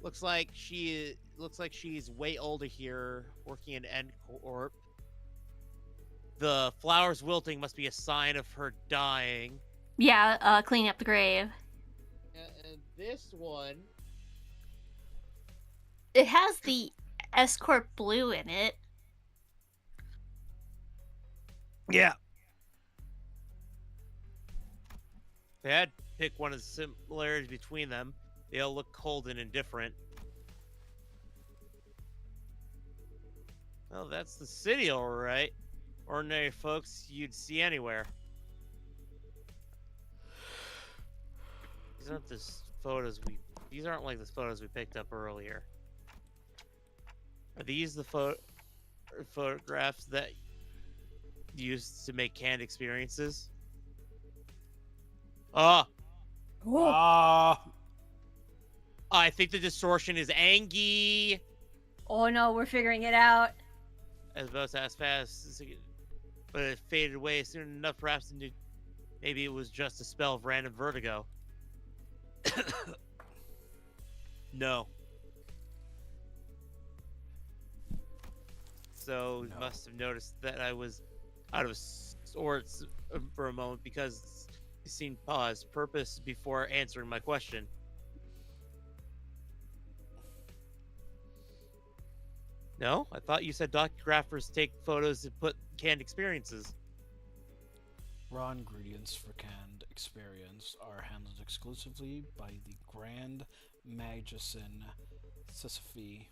S1: Looks like she's way older here, working in N Corp. The flowers wilting must be a sign of her dying.
S3: Yeah, cleaning up the grave.
S1: And this one,
S3: It has the S Corp blue in it.
S1: yeah. If I had to pick one of the similarities between them, they all look cold and indifferent. Well, that's the city, all right. Ordinary folks you'd see anywhere. These aren't like the photos we picked up earlier. Are these the photographs that used to make canned experiences? I think the distortion is Angie.
S3: Oh no, we're figuring it out.
S1: As about as fast, but it faded away soon enough. Perhaps maybe it was just a spell of random vertigo. No. So you must have noticed that I was out of sorts for a moment because you seemed paused purpose before answering my question. No? I thought you said docugraphers take photos and put canned experiences.
S2: Raw ingredients for canned experience are handled exclusively by the Grand Magician Sisyphe.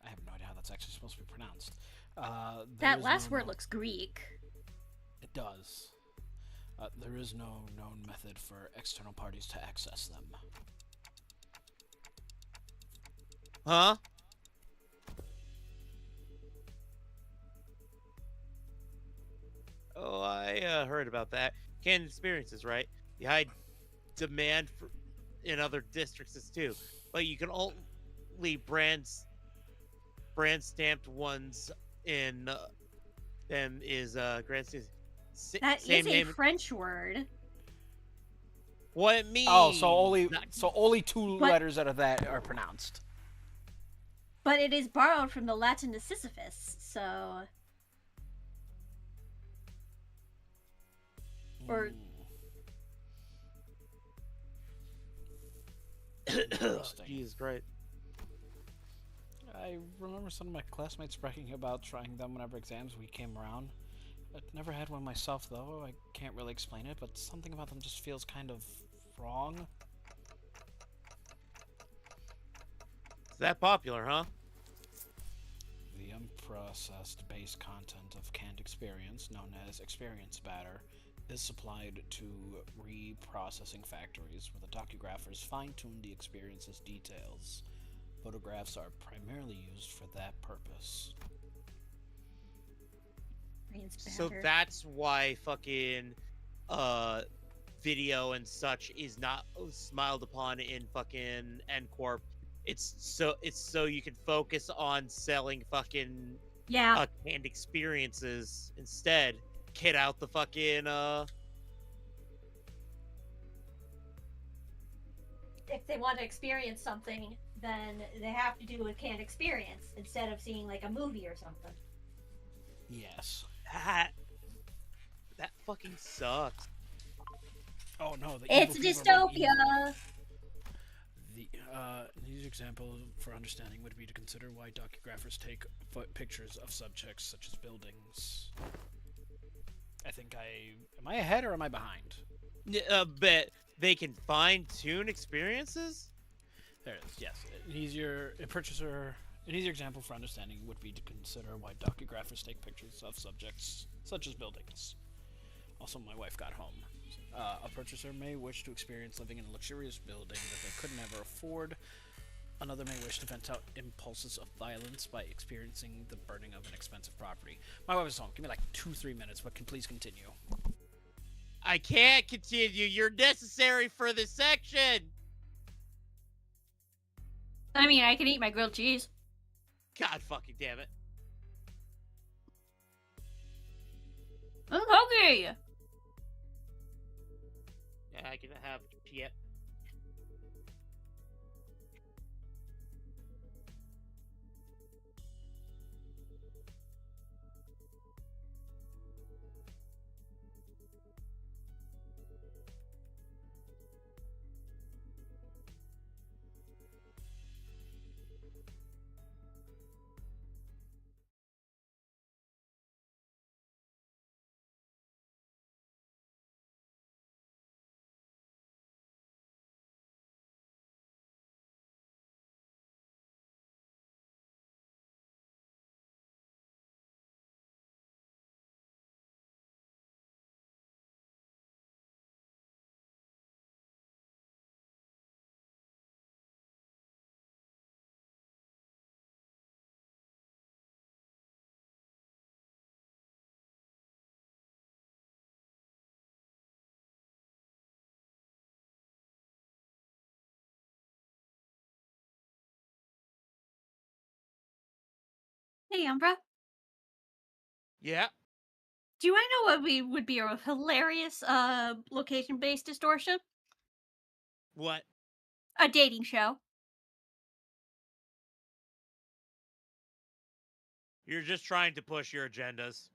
S2: I have no idea how that's actually supposed to be pronounced.
S3: That last word looks Greek.
S2: It does. There is no known method for external parties to access them.
S1: Huh? Oh, I heard about that. Canned experiences, right? The high demand for in other districts too, but you can only brand stamped ones in them is grand.
S3: That
S1: same
S3: is a
S1: name.
S3: French word.
S1: What it means?
S2: Oh, so only two letters out of that are pronounced.
S3: But it is borrowed from the Latin to Sisyphus, so. Or
S1: Jesus Christ.
S2: I remember some of my classmates bragging about trying them whenever exams week came around. I've never had one myself, though. I can't really explain it, but something about them just feels kind of wrong.
S1: Is that popular, huh?
S2: The unprocessed base content of canned experience, known as experience matter, is supplied to reprocessing factories where the docugraphers fine-tune the experience's details. Photographs are primarily used for that purpose.
S1: So that's why fucking video and such is not smiled upon in fucking N Corp. It's so you can focus on selling fucking canned experiences instead. Kid out the fucking
S3: If they want to experience something, then they have to do a canned experience instead of seeing like a movie or something.
S2: Yes.
S1: That fucking sucks.
S2: Oh no,
S3: it's a dystopia.
S2: The easy example for understanding would be to consider why docugraphers take pictures of subjects such as buildings. I think am I ahead or am I behind?
S1: But they can fine-tune experiences?
S2: There it is, yes. An easier example for understanding would be to consider why docugraphers take pictures of subjects such as buildings. Also, my wife got home. A purchaser may wish to experience living in a luxurious building that they could never afford. Another may wish to vent out impulses of violence by experiencing the burning of an expensive property. My wife is home. Give me like 2-3 minutes, but please continue.
S1: I can't continue. You're necessary for this section.
S4: I mean, I can eat my grilled cheese.
S1: God fucking damn it.
S4: I'm hungry.
S1: Yeah, I can have shit.
S4: Hey, Umbra.
S1: Yeah.
S4: Do you want to know what would be a hilarious location-based distortion?
S1: What?
S4: A dating show.
S1: You're just trying to push your agendas.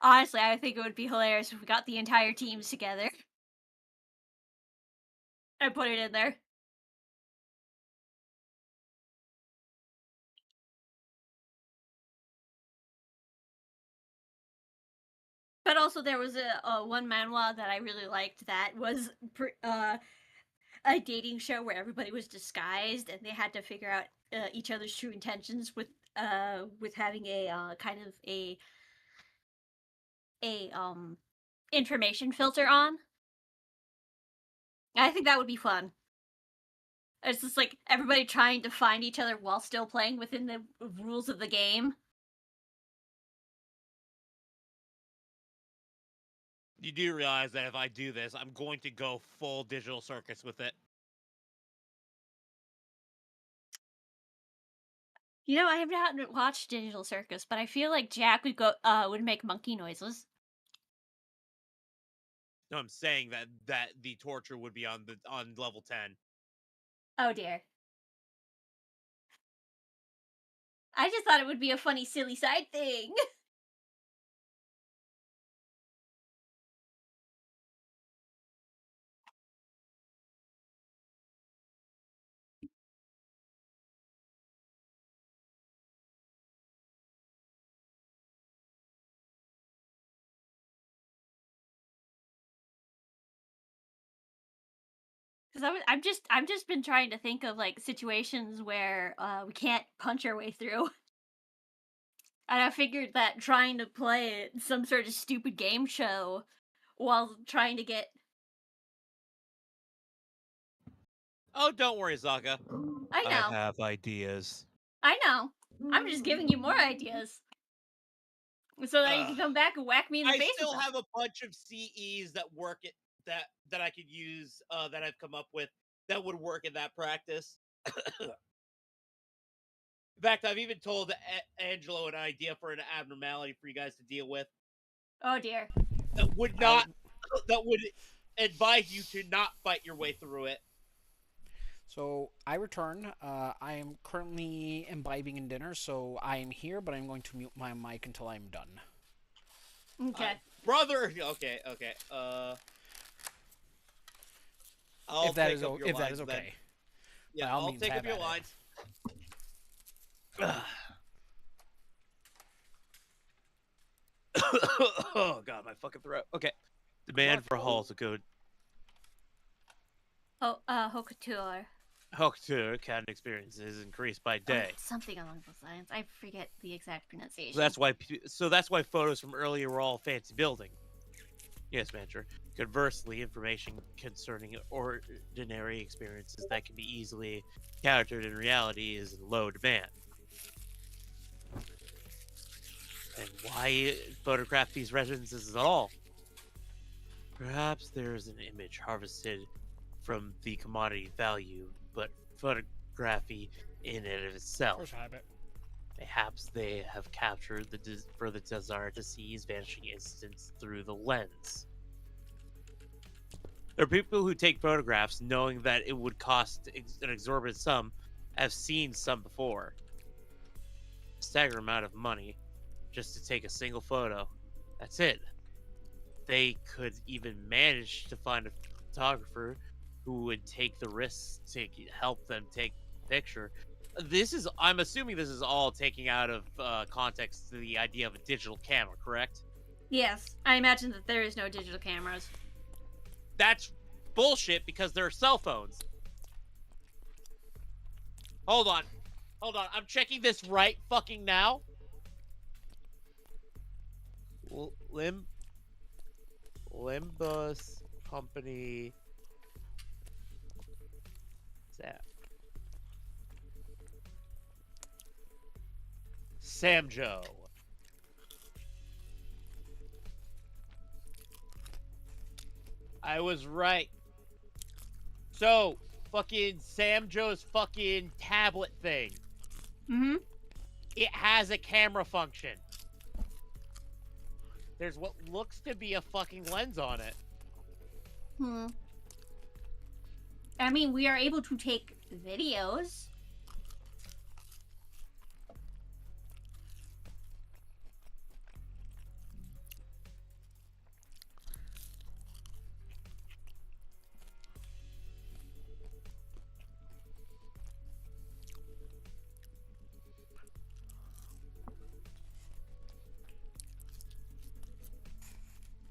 S4: Honestly, I think it would be hilarious if we got the entire teams together. I put it in there. But also, there was a one manhwa that I really liked that was a dating show where everybody was disguised and they had to figure out each other's true intentions with having a kind of a information filter on. I think that would be fun. It's just like everybody trying to find each other while still playing within the rules of the game.
S1: You do realize that if I do this, I'm going to go full digital circus with it.
S4: You know, I have not watched Digital Circus, but I feel like Jack would make monkey noises.
S1: No, I'm saying that the torture would be on level 10.
S4: Oh dear. I just thought it would be a funny, silly side thing. Because I've just been trying to think of like situations where we can't punch our way through. And I figured that trying to play some sort of stupid game show while trying to get.
S1: Oh, don't worry, Zaka.
S4: I know.
S1: have ideas.
S4: I know. I'm just giving you more ideas. So that you can
S1: Ugh.
S4: come back and whack me in the
S1: I
S4: face
S1: still
S4: with them.
S1: have a bunch of CEs that work it that I could use that I've come up with that would work in that practice. In fact, I've even told Angelo an idea for an abnormality for you guys to deal with
S4: Oh dear.
S1: that would not that would advise you to not fight your way through it.
S2: So I return. I am currently imbibing in dinner, so I am here, but I'm going to mute my mic until I'm done.
S4: Okay.
S1: Brother. Okay. I'll
S2: If that
S1: take
S2: is
S1: up your
S2: if that
S1: lines
S2: is
S1: then.
S2: okay.
S1: Yeah,
S2: By all
S1: I'll
S2: means,
S1: take
S2: have
S1: up your
S2: at it.
S1: lines. Oh god, my fucking throat. Okay. Demand for halls to go
S4: Oh, Hokutor.
S1: Hokuto Academy experience is increased by day.
S4: Something along those lines. I forget the exact pronunciation.
S1: So that's why photos from earlier were all fancy building. Yes, manager. Conversely, information concerning ordinary experiences that can be easily countered in reality is in low demand. And why photograph these residences at all? Perhaps there is an image harvested from the commodity value, but photography in and of itself.
S2: Force habit.
S1: Perhaps they have captured the further desire to see his vanishing instance through the lens. There are people who take photographs knowing that it would cost an exorbitant sum. I've seen some before. A staggering amount of money just to take a single photo. That's it. They could even manage to find a photographer who would take the risks to help them take a picture. I'm assuming this is all taking out of context the idea of a digital camera, correct?
S4: Yes, I imagine that there is no digital cameras.
S1: That's bullshit because there are cell phones. Hold on. I'm checking this right fucking now. Limbus Company. Samjo. I was right. So, fucking Samjo's fucking tablet thing.
S4: Mm-hmm.
S1: It has a camera function. There's what looks to be a fucking lens on it.
S4: I mean, we are able to take videos.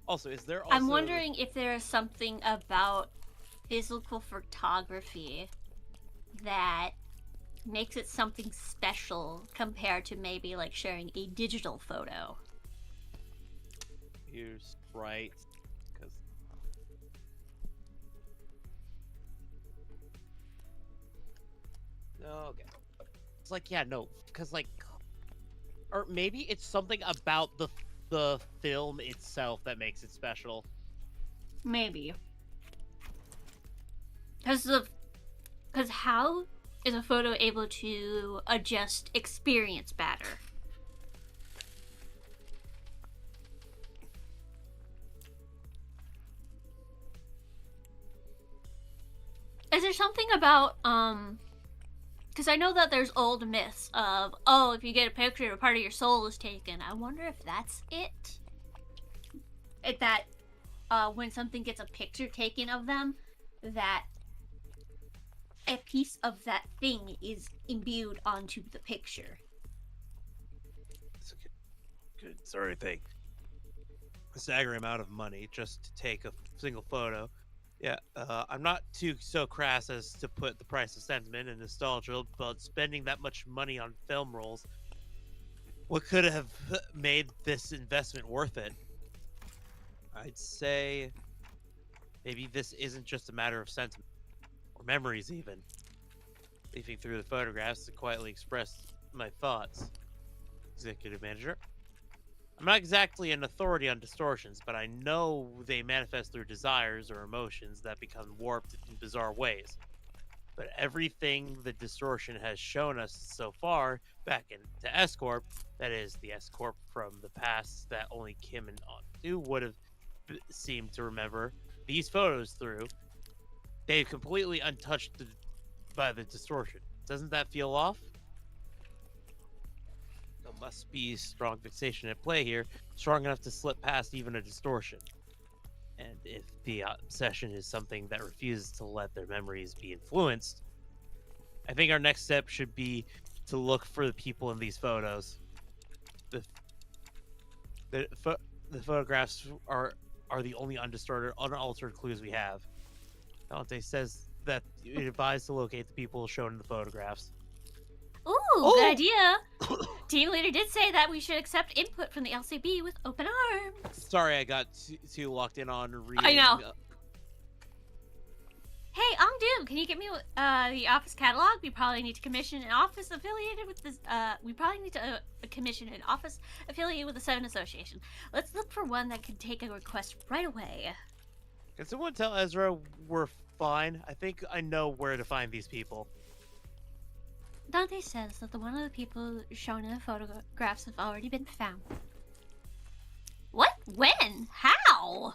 S1: Also, is there also...
S3: I'm wondering if there is something about physical photography that makes it something special compared to maybe like sharing a digital photo.
S1: Here's right, because... No, okay. It's like, yeah, no, because like... Or maybe it's something about the film itself that makes it special.
S3: Maybe. Because how is a photo able to adjust experience better? Is there something about, because I know that there's old myths of, oh, if you get a picture, a part of your soul is taken. I wonder if that's it? When something gets a picture taken of them, that a piece of that thing is imbued onto the picture.
S1: It's a good sorry thing. A staggering amount of money just to take a single photo. Yeah, I'm not so crass as to put the price of sentiment and nostalgia, but spending that much money on film rolls, what could have made this investment worth it? I'd say maybe this isn't just a matter of sentiment, or memories even. Leafing through the photographs to quietly express my thoughts. Executive manager. I'm not exactly an authority on distortions, but I know they manifest through desires or emotions that become warped in bizarre ways. But everything the distortion has shown us so far, back into S-Corp, that is, the S-Corp from the past that only Kim and Ondu would have seemed to remember, these photos through, they've completely untouched by the distortion. Doesn't that feel off? There must be strong fixation at play here, strong enough to slip past even a distortion. And if the obsession is something that refuses to let their memories be influenced, I think our next step should be to look for the people in these photos. The photographs are the only undistorted, unaltered clues we have. Dante says that it advised to locate the people shown in the photographs.
S3: Ooh, good idea. Team leader did say that we should accept input from the LCB with open arms.
S1: Sorry, I got too locked in on reading.
S3: I know. Hey, Ongdu, can you get me the office catalog? We probably need to commission an office affiliated with this. We probably need to commission an office affiliated with the Seven Association. Let's look for one that can take a request right away.
S1: Can someone tell Ezra we're fine? I think I know where to find these people.
S3: Dante says that one of the people shown in the photographs have already been found. What? When? How?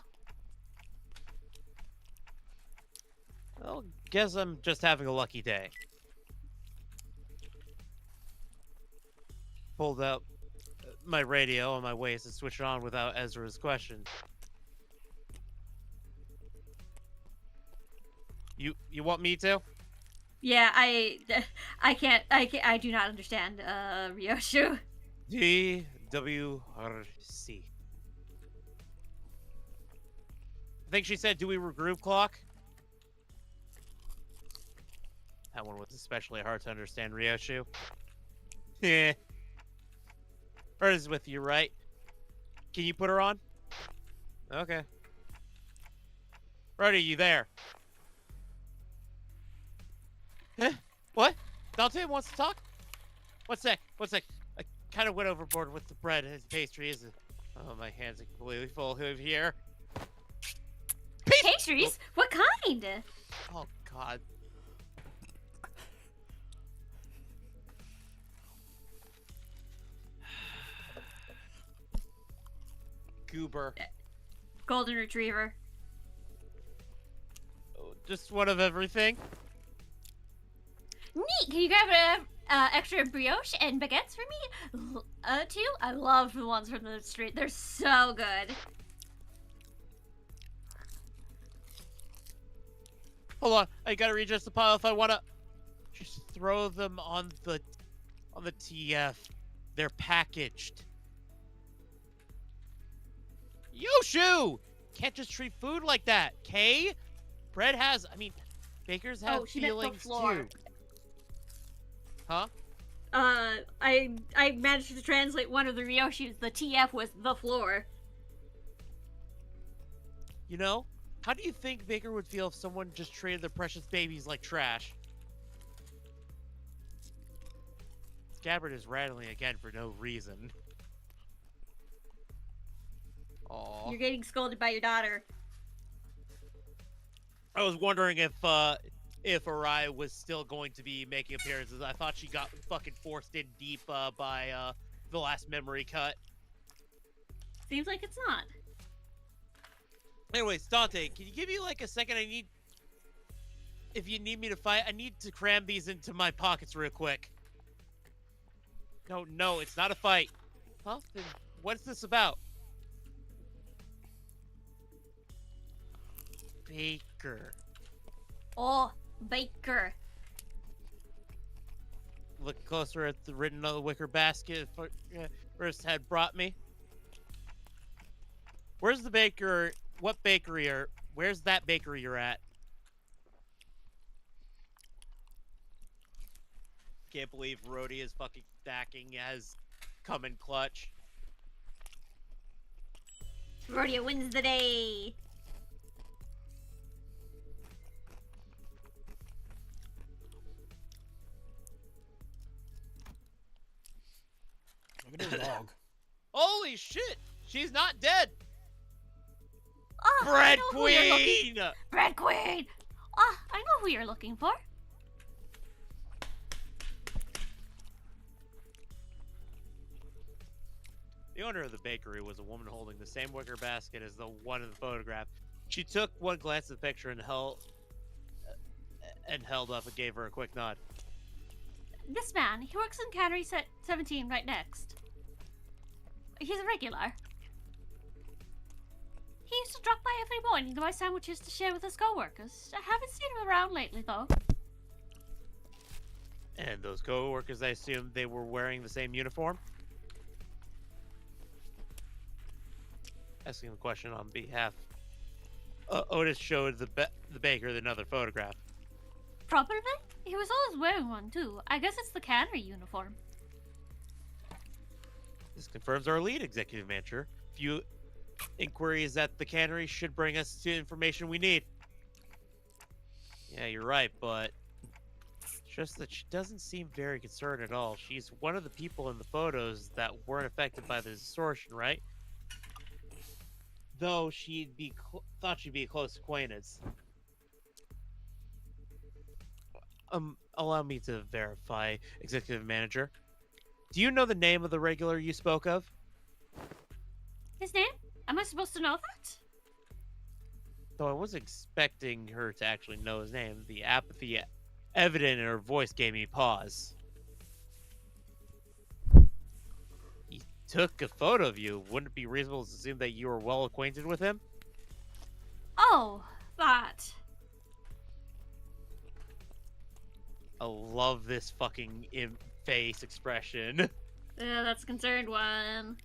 S1: Well, guess I'm just having a lucky day. Pulled out my radio on my waist and switched it on without Ezra's question. You want me to?
S4: Yeah, I do not understand, Ryoshu.
S1: DWRC. I think she said, do we regroup, clock? That one was especially hard to understand, Ryoshu. Yeah. Bird is with you, right? Can you put her on? Okay. Brody, you there? Huh? What? Dante wants to talk? One sec. I kind of went overboard with the bread and pastries. Oh, my hands are completely full here.
S4: Pastries? What kind?
S1: Oh, God. Goober.
S4: Golden Retriever.
S1: Oh, just one of everything?
S3: Neat! Can you grab an extra brioche and baguettes for me? Two? I love the ones from the street. They're so good.
S1: Hold on, I gotta readjust the pile if I wanna just throw them on the TF. They're packaged. Yoshu! Can't just treat food like that, Kay? Bread has, bakers have
S4: she meant the
S1: feelings
S4: floor.
S1: too. Huh?
S4: I managed to translate one of the Ryoshus. The TF was the floor.
S1: You know, how do you think Baker would feel if someone just treated their precious babies like trash? Scabbard is rattling again for no reason. Aww.
S4: You're getting scolded by your daughter.
S1: I was wondering if Arai was still going to be making appearances. I thought she got fucking forced in deep by the last memory cut.
S4: Seems like it's not.
S1: Anyways, Dante, can you give me like a second? If you need me to fight, I need to cram these into my pockets real quick. No, it's not a fight. Huh? Then what's this about? Baker.
S3: Oh, Baker.
S1: Look closer at the written on the wicker basket first had brought me. Where's the baker? What bakery are? Where's that bakery you're at? Can't believe Rhodey is fucking stacking has come in clutch.
S4: Rodeo wins the day.
S2: Look at his dog.
S1: Holy shit! She's not dead!
S3: Oh,
S1: Bread
S3: I know who you're
S1: Queen!
S3: Bread Queen! Oh, I know who you're looking for.
S1: The owner of the bakery was a woman holding the same wicker basket as the one in the photograph. She took one glance at the picture and held up and gave her a quick nod.
S3: This man, he works in Cannery 17 right next. He's a regular. He used to drop by every morning to buy sandwiches to share with his co-workers. I haven't seen him around lately, though.
S1: And those co-workers, I assume they were wearing the same uniform? Asking the question on behalf. Otis showed the baker another photograph.
S3: Probably. He was always wearing one, too. I guess it's the Cannery uniform.
S1: This confirms our lead, Executive Manager. Few inquiries at the cannery should bring us to information we need. Yeah, you're right, but just that she doesn't seem very concerned at all. She's one of the people in the photos that weren't affected by the distortion, right? Though thought she'd be a close acquaintance. allow me to verify, Executive Manager. Do you know the name of the regular you spoke of?
S4: His name? Am I supposed to know that?
S1: Though I was expecting her to actually know his name, the apathy evident in her voice gave me pause. He took a photo of you. Wouldn't it be reasonable to assume that you were well acquainted with him?
S4: Oh, that.
S1: I love this fucking face expression.
S4: Yeah, that's a concerned one.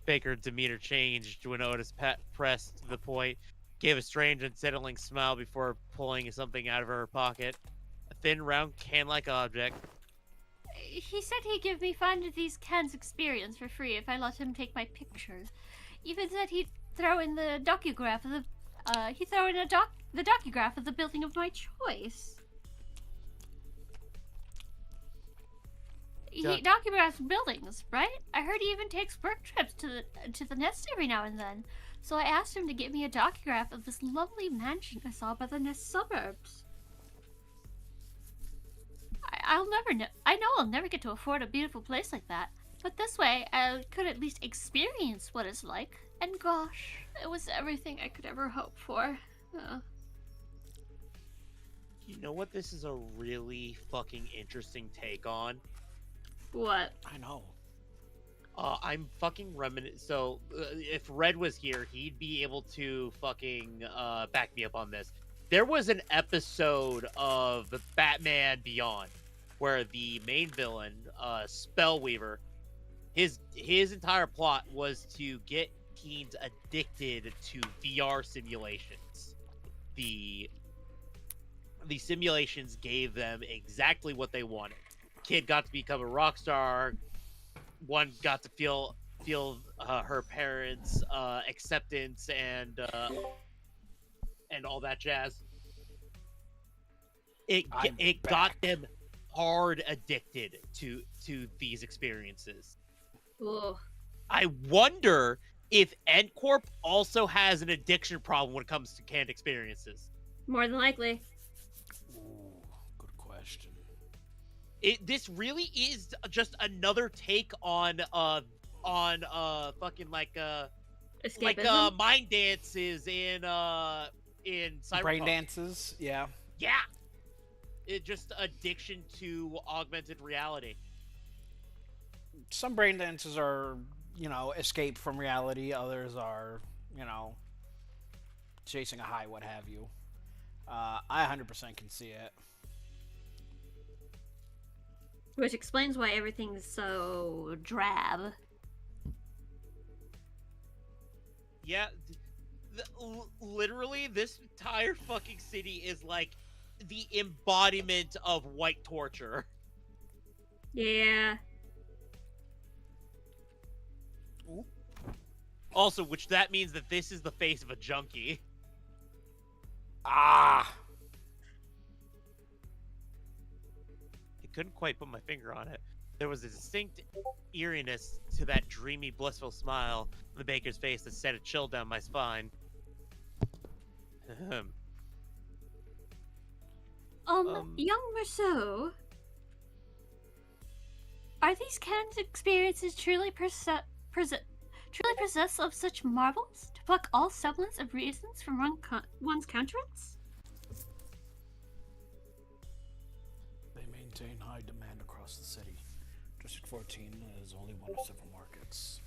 S1: Baker's demeanor changed when Otis pressed the point, gave a strange, unsettling smile before pulling something out of her pocket. A thin, round, can-like object.
S3: He said he'd give me 5 of these cans experience for free if I let him take my pictures. Even said he'd throw in the docugraph of the the docugraph of the building of my choice. He docugraphs buildings, right? I heard he even takes work trips to the nest every now and then. So I asked him to get me a docugraph of this lovely mansion I saw by the nest suburbs. I'll never know. I know I'll never get to afford a beautiful place like that. But this way, I could at least experience what it's like. And gosh, it was everything I could ever hope for.
S1: You know what this is a really fucking interesting take on?
S4: What?
S2: I know.
S1: I'm fucking So, if Red was here, he'd be able to fucking back me up on this. There was an episode of Batman Beyond where the main villain, Spellweaver, his entire plot was to get teens addicted to VR simulations. The simulations gave them exactly what they wanted. Kid got to become a rock star. One got to feel her parents' acceptance and all that jazz. It got them hard addicted to these experiences.
S4: Ugh.
S1: I wonder if EndCorp also has an addiction problem when it comes to canned experiences.
S4: More than likely.
S2: Ooh, good question.
S1: This really is just another take on fucking
S4: Escapism?
S1: mind dances in Cyberpunk.
S2: Brain dances, yeah.
S1: Yeah. It just addiction to augmented reality.
S2: Some brain dances are, escape from reality. Others are, chasing a high, what have you. I 100% can see it.
S4: Which explains why everything's so drab.
S1: Yeah, literally, this entire fucking city is like the embodiment of white torture.
S4: Yeah.
S2: Ooh.
S1: Also, which that means that this is the face of a junkie.
S2: Ah!
S1: I couldn't quite put my finger on it. There was a distinct eeriness to that dreamy, blissful smile on the baker's face that sent a chill down my spine.
S4: Young Marceau,
S3: Are these canned experiences truly possessed of such marvels to pluck all semblance of reasons from
S4: one's countenance?
S2: They maintain high demand across the city. District 14 is only one of several markets.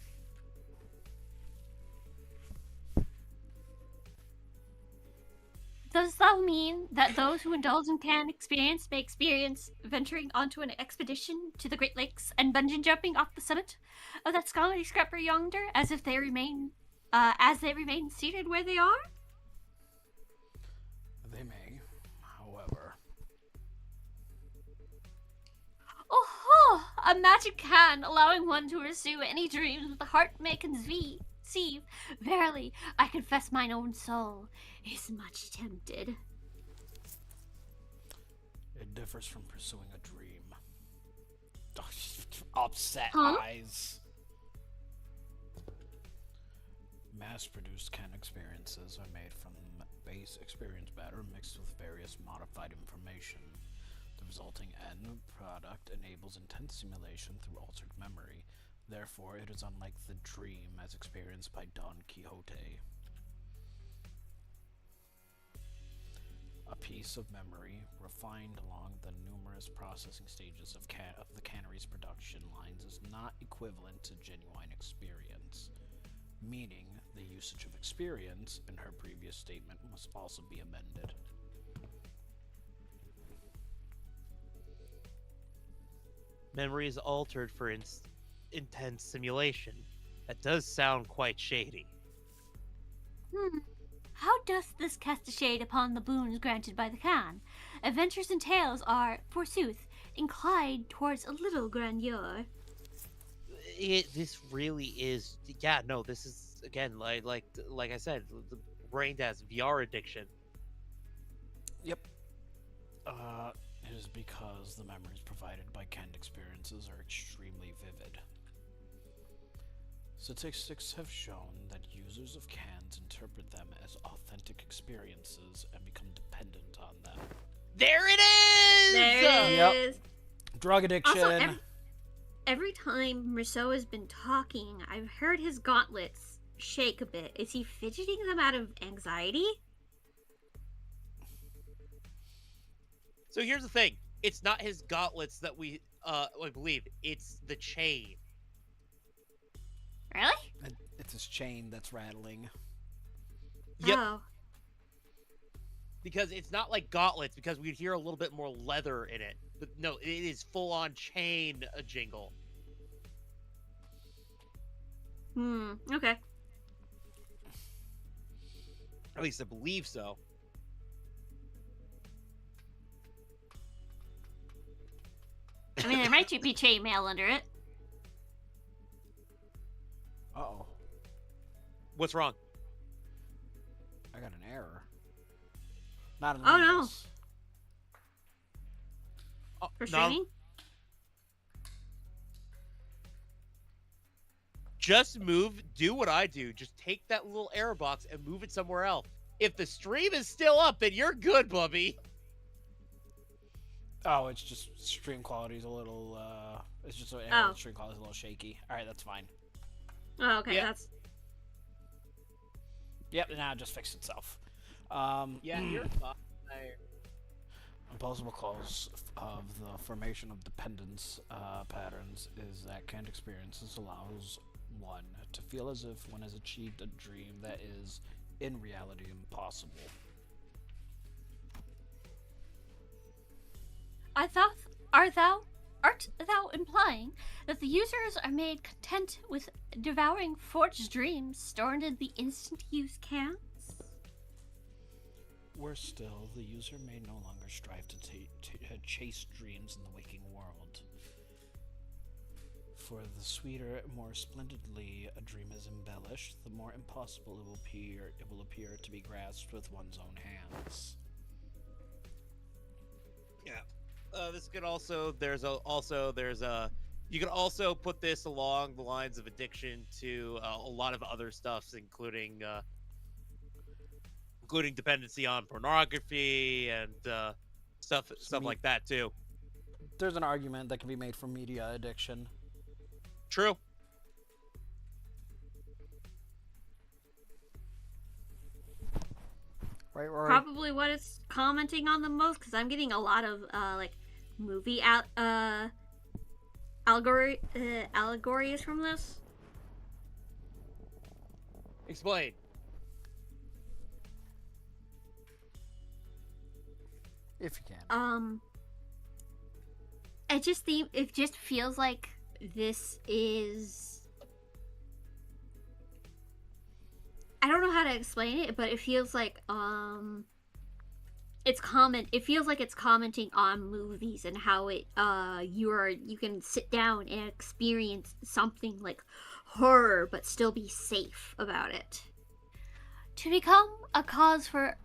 S3: Does that mean that those who indulge in canned experience may experience venturing onto an expedition to the Great Lakes and bungee jumping off the summit of that scholarly scrapper yonder, as they remain seated where they are?
S2: They may, however.
S3: Oh, a magic can allowing one to pursue any dreams the heart may conceive. Verily, I confess mine own soul is much tempted.
S2: It differs from pursuing a dream. Upset
S4: Huh?
S2: eyes. Mass-produced canned experiences are made from base experience matter mixed with various modified information. The resulting end product enables intense simulation through altered memory. Therefore, it is unlike the dream as experienced by Don Quixote. A piece of memory, refined along the numerous processing stages of the cannery's production lines, is not equivalent to genuine experience, meaning the usage of experience in her previous statement must also be amended.
S1: Memory is altered for intense simulation. That does sound quite shady.
S3: How doth this cast a shade upon the boons granted by the Khan? Adventures and tales are, forsooth, inclined towards a little grandeur.
S1: This really is, yeah. No, this is again like I said, the brain has VR addiction.
S2: Yep. It is because the memories provided by canned experiences are extremely vivid. Statistics have shown that users of cans interpret them as authentic experiences and become dependent on them.
S1: There it is.
S4: There it is.
S2: Drug addiction.
S4: Also, every time Rousseau has been talking, I've heard his gauntlets shake a bit. Is he fidgeting them out of anxiety?
S1: So here's the thing: it's not his gauntlets that I believe. It's the chain.
S4: Really?
S2: It's his chain that's rattling.
S1: Yep.
S4: Oh.
S1: Because it's not like gauntlets, because we'd hear a little bit more leather in it. But no, it is full-on chain jingle.
S4: Okay.
S1: At least I believe so.
S4: I mean, there might be chainmail under it.
S2: Uh-oh.
S1: What's wrong?
S2: I got an error. Not in
S4: Oh, no.
S2: this.
S1: Oh,
S4: For
S1: no.
S4: streaming?
S1: Just do what I do. Just take that little error box and move it somewhere else. If the stream is still up, then you're good, Bubby.
S2: Oh, it's just stream quality's a little, it's just stream quality's a little shaky. Alright, that's fine.
S4: Oh, okay,
S1: Yeah.
S4: that's...
S2: Yep, now it just fixed itself.
S1: Yeah, you're fine.
S2: A possible cause of the formation of dependence patterns is that canned experiences allows one to feel as if one has achieved a dream that is, in reality, impossible.
S3: Art thou implying that the users are made content with devouring forged dreams stored in the instant-use cans?
S2: Worse still, the user may no longer strive to chase dreams in the waking world. For the sweeter, more splendidly a dream is embellished, the more impossible it will appear to be grasped with one's own hands.
S1: Yeah. This could also you could also put this along the lines of addiction to a lot of other stuffs, including dependency on pornography and stuff like that too.
S2: There's an argument that can be made for media addiction.
S1: True.
S2: Right, Rory?
S4: Probably what it's commenting on the most, because I'm getting a lot of, movie allegories from this.
S1: Explain.
S2: If you can.
S4: It just feels like this is... I don't know how to explain it, but it feels like, it feels like it's commenting on movies and how it, you can sit down and experience something like horror, but still be safe about it.
S3: To become a cause for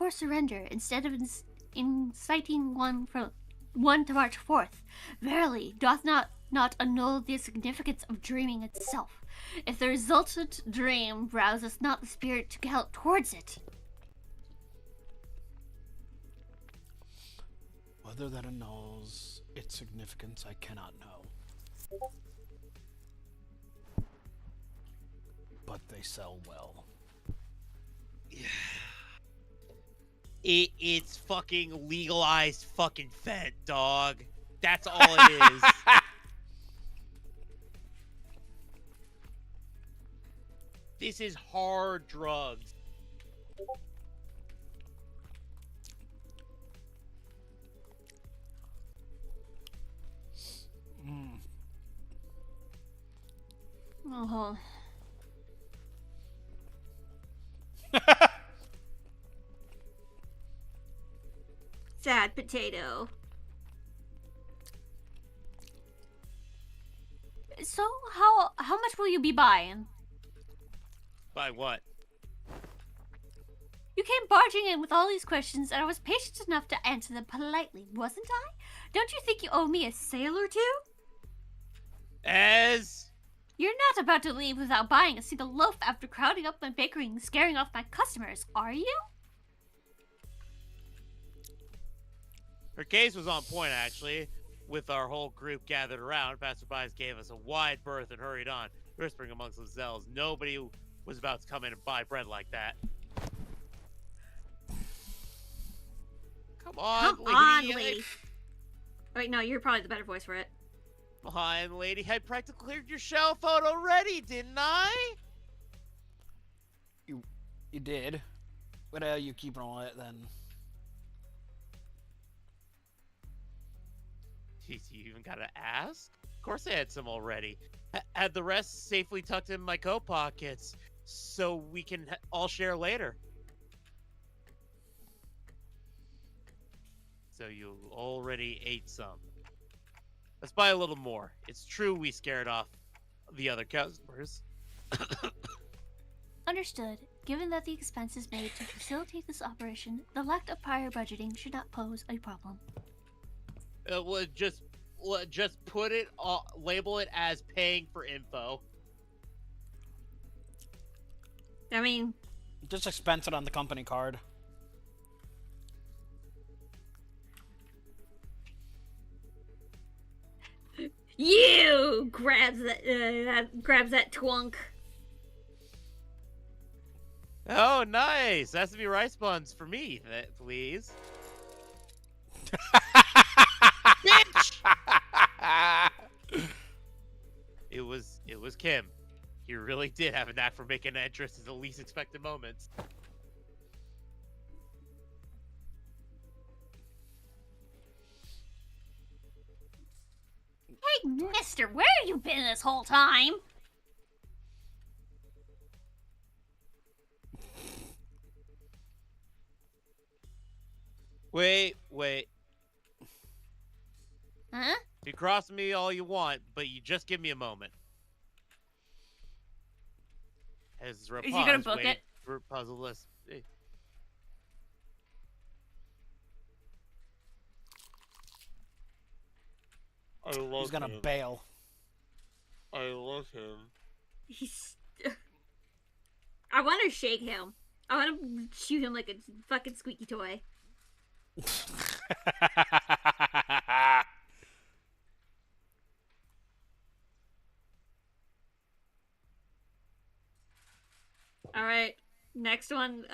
S3: surrender instead of inciting one to march forth, verily doth not annul the significance of dreaming itself, if the resultant dream rouses not the spirit to gallop towards it.
S2: Other than it knows its significance, I cannot know. But they sell well.
S1: It's fucking legalized fucking fent, dog. That's all it is. This is hard drugs.
S4: Oh. Sad potato. So how much will you be buying?
S1: By what?
S3: You came barging in with all these questions, and I was patient enough to answer them politely, wasn't I? Don't you think you owe me a sale or two?
S1: As
S3: You're not about to leave without buying a single loaf after crowding up my bakery and scaring off my customers, are you?
S1: her case was on point, actually. With our whole group gathered around, passerbys gave us a wide berth and hurried on, whispering amongst themselves. Nobody was about to come in and buy bread like that. Come on, lady.
S4: Wait, no, you're probably the better voice for it.
S1: Come on, lady. I practically cleared your shelf out already, didn't I?
S2: You did. What are you keeping on it then?
S1: Jeez, you even gotta ask? Of course I had some already. Had the rest safely tucked in my coat pockets, so we can all share later. So you already ate some. Let's buy a little more. It's true we scared off the other customers.
S3: Understood. Given that the expenses made to facilitate this operation, the lack of prior budgeting should not pose a problem.
S1: We'll just put it, label it as paying for info.
S4: I mean,
S2: Just expense it on the company card.
S4: you grabs that twunk.
S1: Oh, nice. Has to be rice buns for me, please. Bitch! It was Kim. He really did have a knack for making entrance at the least expected moments.
S3: Hey, mister, where have you been this whole time?
S1: Wait.
S3: Huh?
S1: You cross me all you want, but you just give me a moment. As
S3: he gonna book
S1: waiting
S3: it?
S1: for puzzle list.
S2: He's gonna bail.
S1: I love him.
S4: He's. I want to shake him. I want to shoot him like a fucking squeaky toy. All right, next one.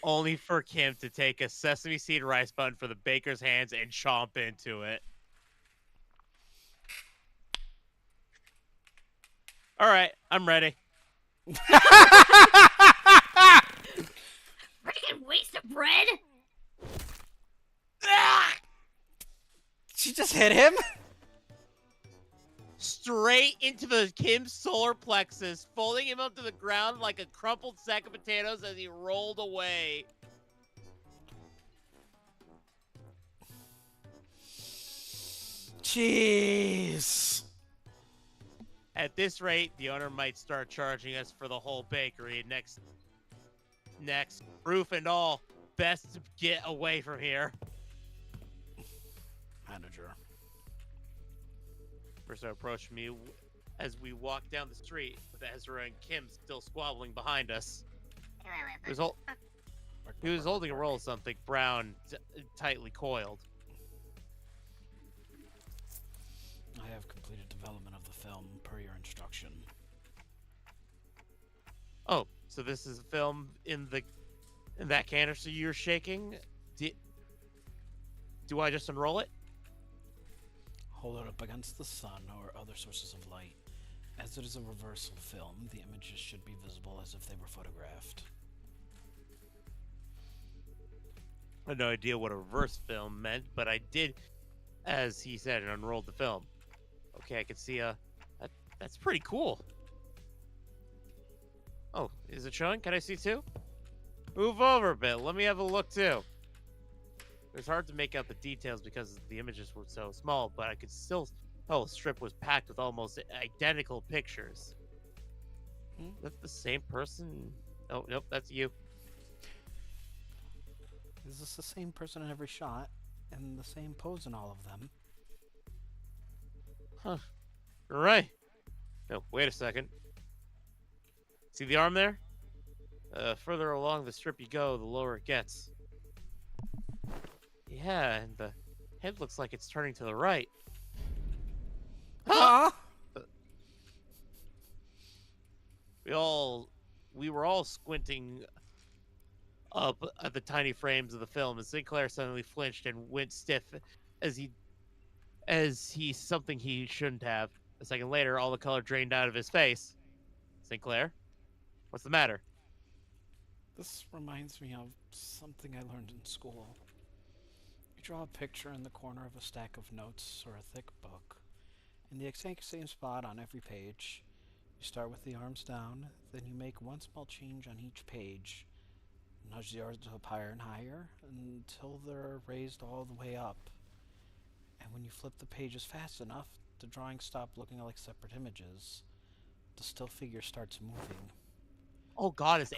S1: Only for Kim to take a sesame seed rice bun for the baker's hands and chomp into it. All right, I'm ready.
S3: Freaking waste of bread!
S2: She just hit him?
S1: Straight into the Kim's solar plexus, folding him up to the ground like a crumpled sack of potatoes as he rolled away.
S2: Jeez.
S1: At this rate, the owner might start charging us for the whole bakery. Next, roof and all. Best to get away from here.
S2: Manager.
S1: Mercer approached me as we walked down the street, with Ezra and Kim still squabbling behind us. He was holding a roll of something brown, tightly coiled.
S2: I have completed development of the film per your instruction.
S1: Oh, so this is a film in that canister you're shaking? Do I just unroll it?
S2: Hold it up against the sun or other sources of light. As it is a reversal film, the images should be visible as if they were photographed.
S1: I had no idea what a reverse film meant, but I did, as he said, and unrolled the film. Okay, I can see that's pretty cool. Oh, is it showing? Can I see too? Move over a bit. Let me have a look too. It was hard to make out the details because the images were so small, but I could still tell the strip was packed with almost identical pictures. Is that the same person? Oh, nope, that's you.
S2: Is this the same person in every shot and the same pose in all of them?
S1: Huh. Right. No, wait a second. See the arm there? Further along the strip you go, the lower it gets. Yeah, and the head looks like it's turning to the right.
S2: Huh?
S1: We were all squinting up at the tiny frames of the film, and Sinclair suddenly flinched and went stiff as he something he shouldn't have. A second later, all the color drained out of his face. Sinclair, what's the matter?
S2: This reminds me of something I learned in school. You draw a picture in the corner of a stack of notes or a thick book, in the exact same spot on every page. You start with the arms down, then you make one small change on each page. Nudge the arms up higher and higher until they're raised all the way up. And when you flip the pages fast enough, the drawings stop looking like separate images. The still figure starts moving.
S1: Oh God, is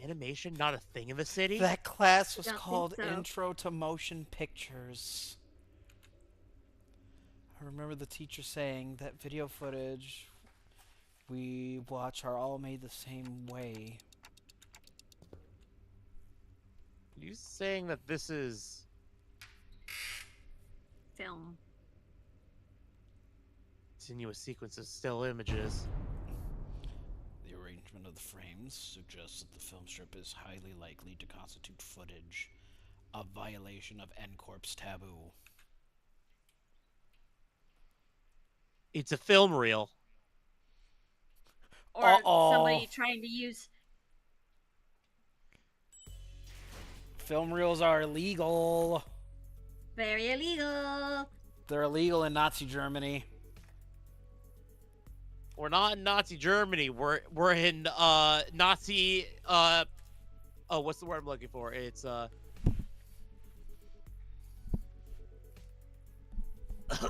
S1: animation not a thing in the city?
S2: That class was
S4: Don't think
S2: called
S4: so.
S2: Intro to Motion Pictures. I remember the teacher saying that video footage we watch are all made the same way.
S1: Are you saying that this is
S4: Film.
S1: continuous sequence of still images?
S2: The arrangement of the frames suggests that the film strip is highly likely to constitute footage, a violation of N-Corp's taboo.
S1: It's a film reel.
S4: Or
S2: Uh-oh.
S4: somebody trying to use.
S2: Film reels are illegal.
S4: Very illegal.
S2: They're illegal in Nazi Germany.
S1: We're not in Nazi Germany. We're in Nazi what's the word I'm looking for? It's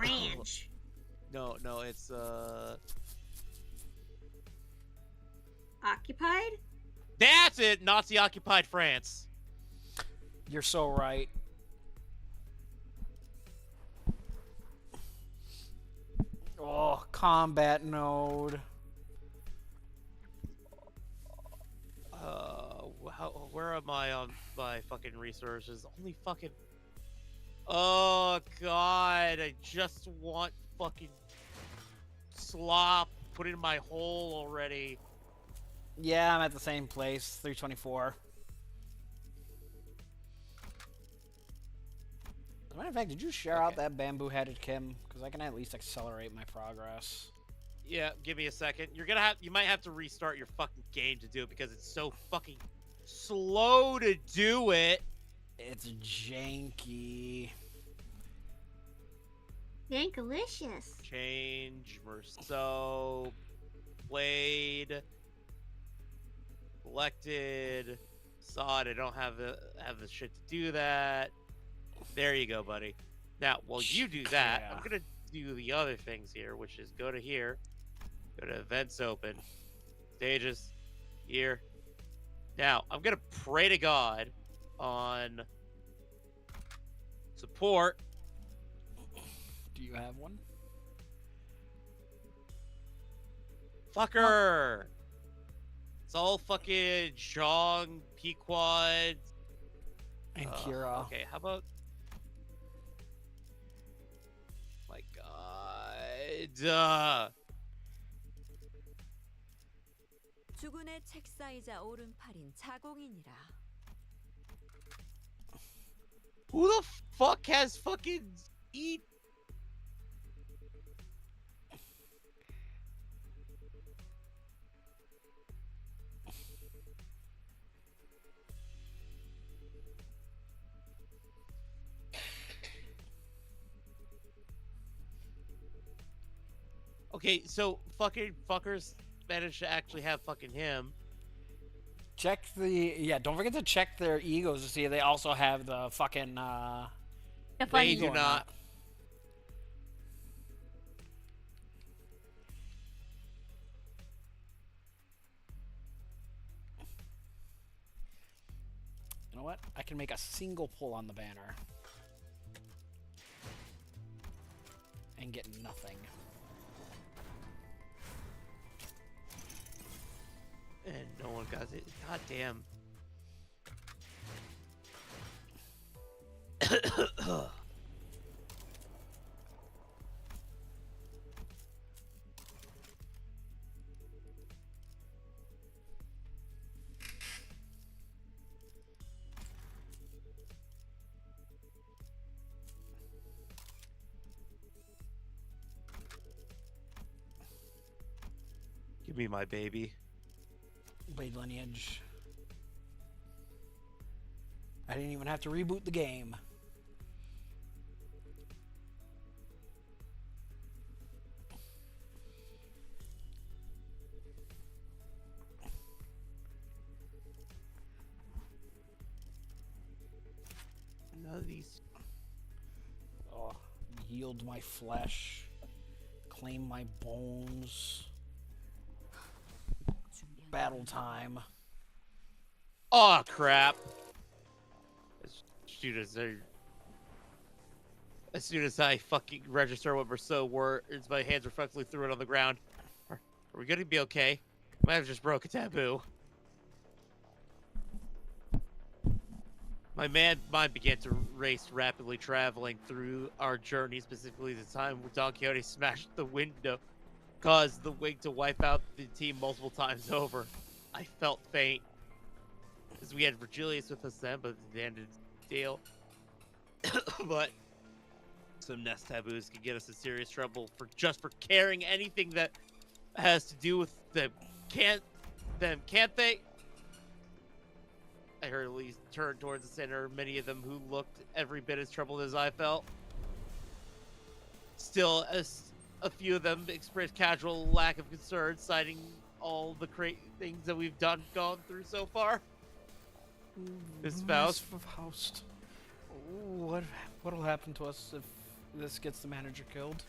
S4: Ranch.
S1: No, it's
S4: Occupied?
S1: that's it, Nazi occupied France.
S2: You're so right. Oh, combat node.
S1: Where am I on my fucking resources? Only fucking. Oh God! I just want fucking slop put in my hole already.
S2: Yeah, I'm at the same place. 324. As a matter of fact, did you share out
S1: Okay.
S2: that bamboo-headed Kim? Because I can at least accelerate my progress.
S1: Yeah, give me a second. You might have to restart your fucking game to do it because it's so fucking slow to do it.
S2: It's janky.
S4: Yankalicious.
S1: Change Merceau, played, selected, sod. I don't have the shit to do that. There you go, buddy. Now, while you do that,
S2: Yeah.
S1: I'm gonna do the other things here, which is go to here, go to events open, stages, here. Now, I'm gonna pray to God on support.
S2: Do you have one?
S1: Fucker! It's all fucking Zhong, Pequod.
S2: And Kira.
S1: Okay, how about... My God. Duh.
S5: 주군의 책사이자 오른팔인 자공인이라.
S1: Who the fuck has fucking eat? Okay, so fucking fuckers managed to actually have fucking him.
S2: Check the don't forget to check their egos to see if they also have the fucking
S4: The
S1: They
S4: funny.
S1: do
S2: or
S1: not.
S2: You know what? I can make a single pull on the banner and get nothing.
S1: And no one got it. God damn. Give me my baby.
S2: Blade lineage. I didn't even have to reboot the game.
S1: None of these.
S2: Oh, yield my flesh. Claim my bones. Battle time.
S1: Oh crap! As soon as I fucking register what Berceau were, my hands reflexively threw it on the ground. Are we gonna be okay? Might have just broke a taboo. My mind began to race rapidly, traveling through our journey, specifically the time when Don Quixote smashed the window, caused the wig to wipe out the team multiple times over. I felt faint, as we had Virgilius with us then, but the end of the deal. But some nest taboos can get us in serious trouble for carrying anything that has to do with them. Can't they? I heard Elise turn towards the center, many of them who looked every bit as troubled as I felt. Still, as a few of them expressed casual lack of concern, citing all the things that we've gone through so far. Miss Faust.
S2: Faust. What'll happen to us if this gets the manager killed?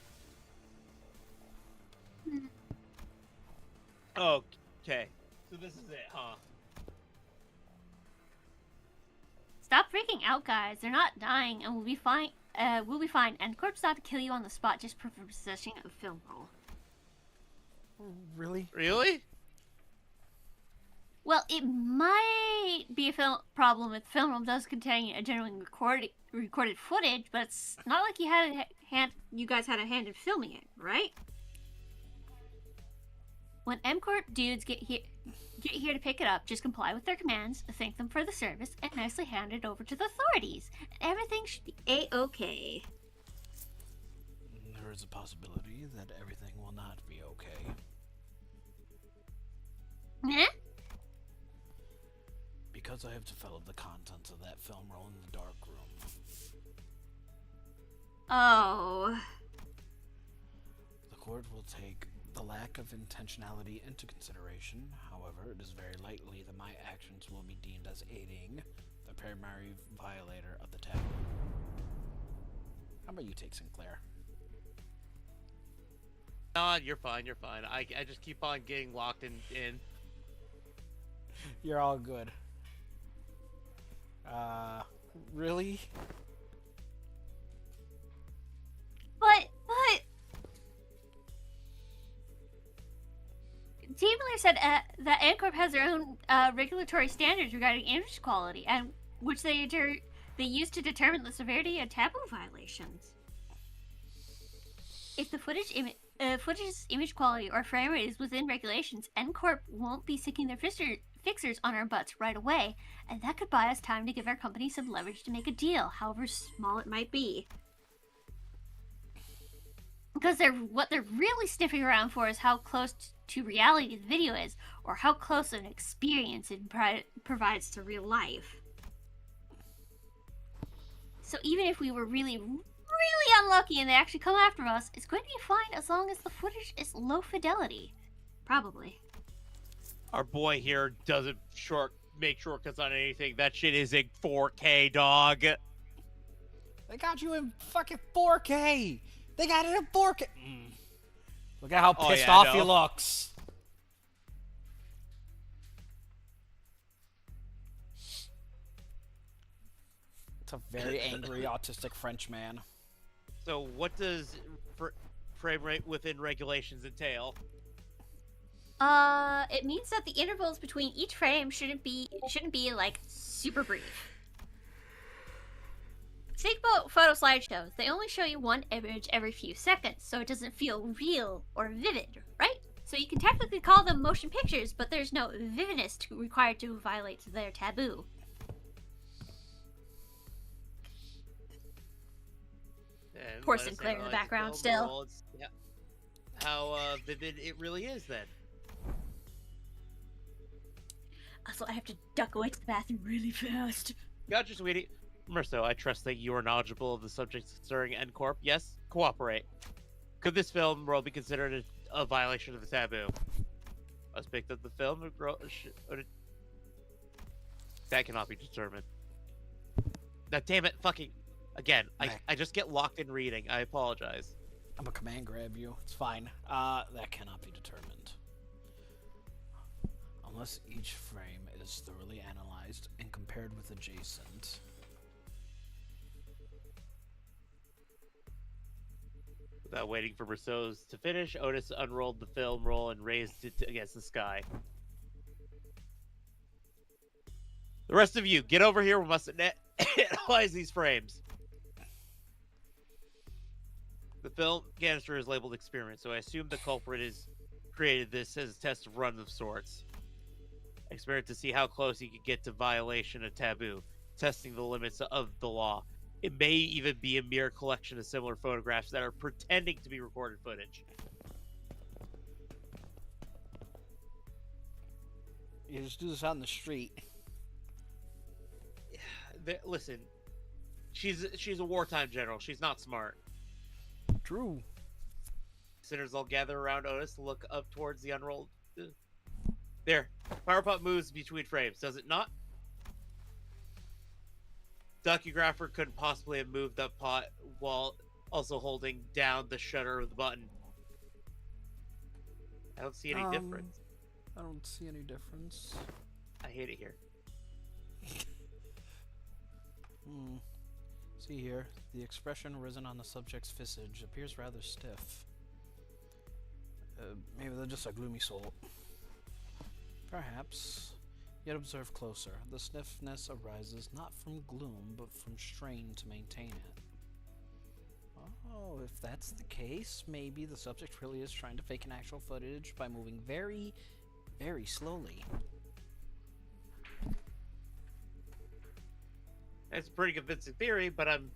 S1: Okay, so this is it, huh?
S4: Stop freaking out, guys. They're not dying, and we'll be fine. We'll be fine. And Corp's not to kill you on the spot just for possessing a film roll.
S2: Really?
S1: Really?
S4: Well, it might be a problem if the film roll does contain a genuine recorded footage, but it's not like you guys had a hand in filming it, right? When M-Corp dudes get here to pick it up, just comply with their commands, thank them for the service, and nicely hand it over to the authorities. And everything should be A-okay.
S2: There is a possibility that everything will not be okay.
S4: Huh?
S2: Because I have developed the contents of that film roll in the dark room.
S4: Oh.
S2: The court will take the lack of intentionality into consideration. However, it is very likely that my actions will be deemed as aiding the primary violator of the taboo. How about you take Sinclair?
S1: No, you're fine. I just keep on getting locked in.
S2: You're all good. Really?
S4: But Team Miller said that ANCORP has their own regulatory standards regarding image quality, and which they use to determine the severity of taboo violations. If the footage If footage's image quality or frame rate is within regulations, NCorp won't be sticking their fixers on our butts right away, and that could buy us time to give our company some leverage to make a deal, however small it might be. Because what they're really sniffing around for is how close to reality the video is, or how close an experience it provides to real life. So even if we were really unlucky and they actually come after us, it's going to be fine as long as the footage is low fidelity. Probably.
S1: Our boy here doesn't make shortcuts on anything. That shit is in 4K, dog.
S2: They got you in fucking 4K. They got it in 4K. Look at how pissed off he looks. It's a very angry autistic French man.
S1: So what does frame rate within regulations entail?
S4: It means that the intervals between each frame shouldn't be like super brief. Think about photo slideshows. They only show you one image every few seconds, so it doesn't feel real or vivid, right? So you can technically call them motion pictures, but there's no vividness required to violate their taboo.
S1: And
S4: Poor Sinclair in the background still.
S1: Yeah. How vivid it really is then.
S4: Also, I have to duck away to the bathroom really fast.
S1: Gotcha, sweetie. Merso, I trust that you are knowledgeable of the subjects concerning NCorp. Yes? Cooperate. Could this film role be considered a violation of the taboo? Aspect of the film? That cannot be determined. Now, damn it, fucking... Again, I just get locked in reading. I apologize.
S2: I'm a command grab you. It's fine. That cannot be determined. Unless each frame is thoroughly analyzed and compared with adjacent.
S1: Without waiting for Rousseau's to finish, Otis unrolled the film roll and raised it against the sky. The rest of you, get over here. We must analyze these frames. The film canister is labeled experiment, so I assume the culprit has created this as a test run of sorts. Experiment to see how close he could get to violation of taboo, testing the limits of the law. It may even be a mere collection of similar photographs that are pretending to be recorded footage.
S2: You just do this out in the street.
S1: Listen, she's a wartime general. She's not smart.
S2: True.
S1: Sinners all gather around Otis to look up towards the unrolled. There. Power pot moves between frames, does it not? Docugrapher couldn't possibly have moved that pot while also holding down the shutter of the button. I don't see any difference.
S2: I don't see any difference.
S1: I hate it here.
S2: See here, the expression risen on the subject's visage appears rather stiff. Maybe they're just a gloomy soul. Perhaps. Yet observe closer. The stiffness arises not from gloom, but from strain to maintain it. Oh, if that's the case, maybe the subject really is trying to fake an actual footage by moving very, very slowly.
S1: That's a pretty convincing theory, but I'm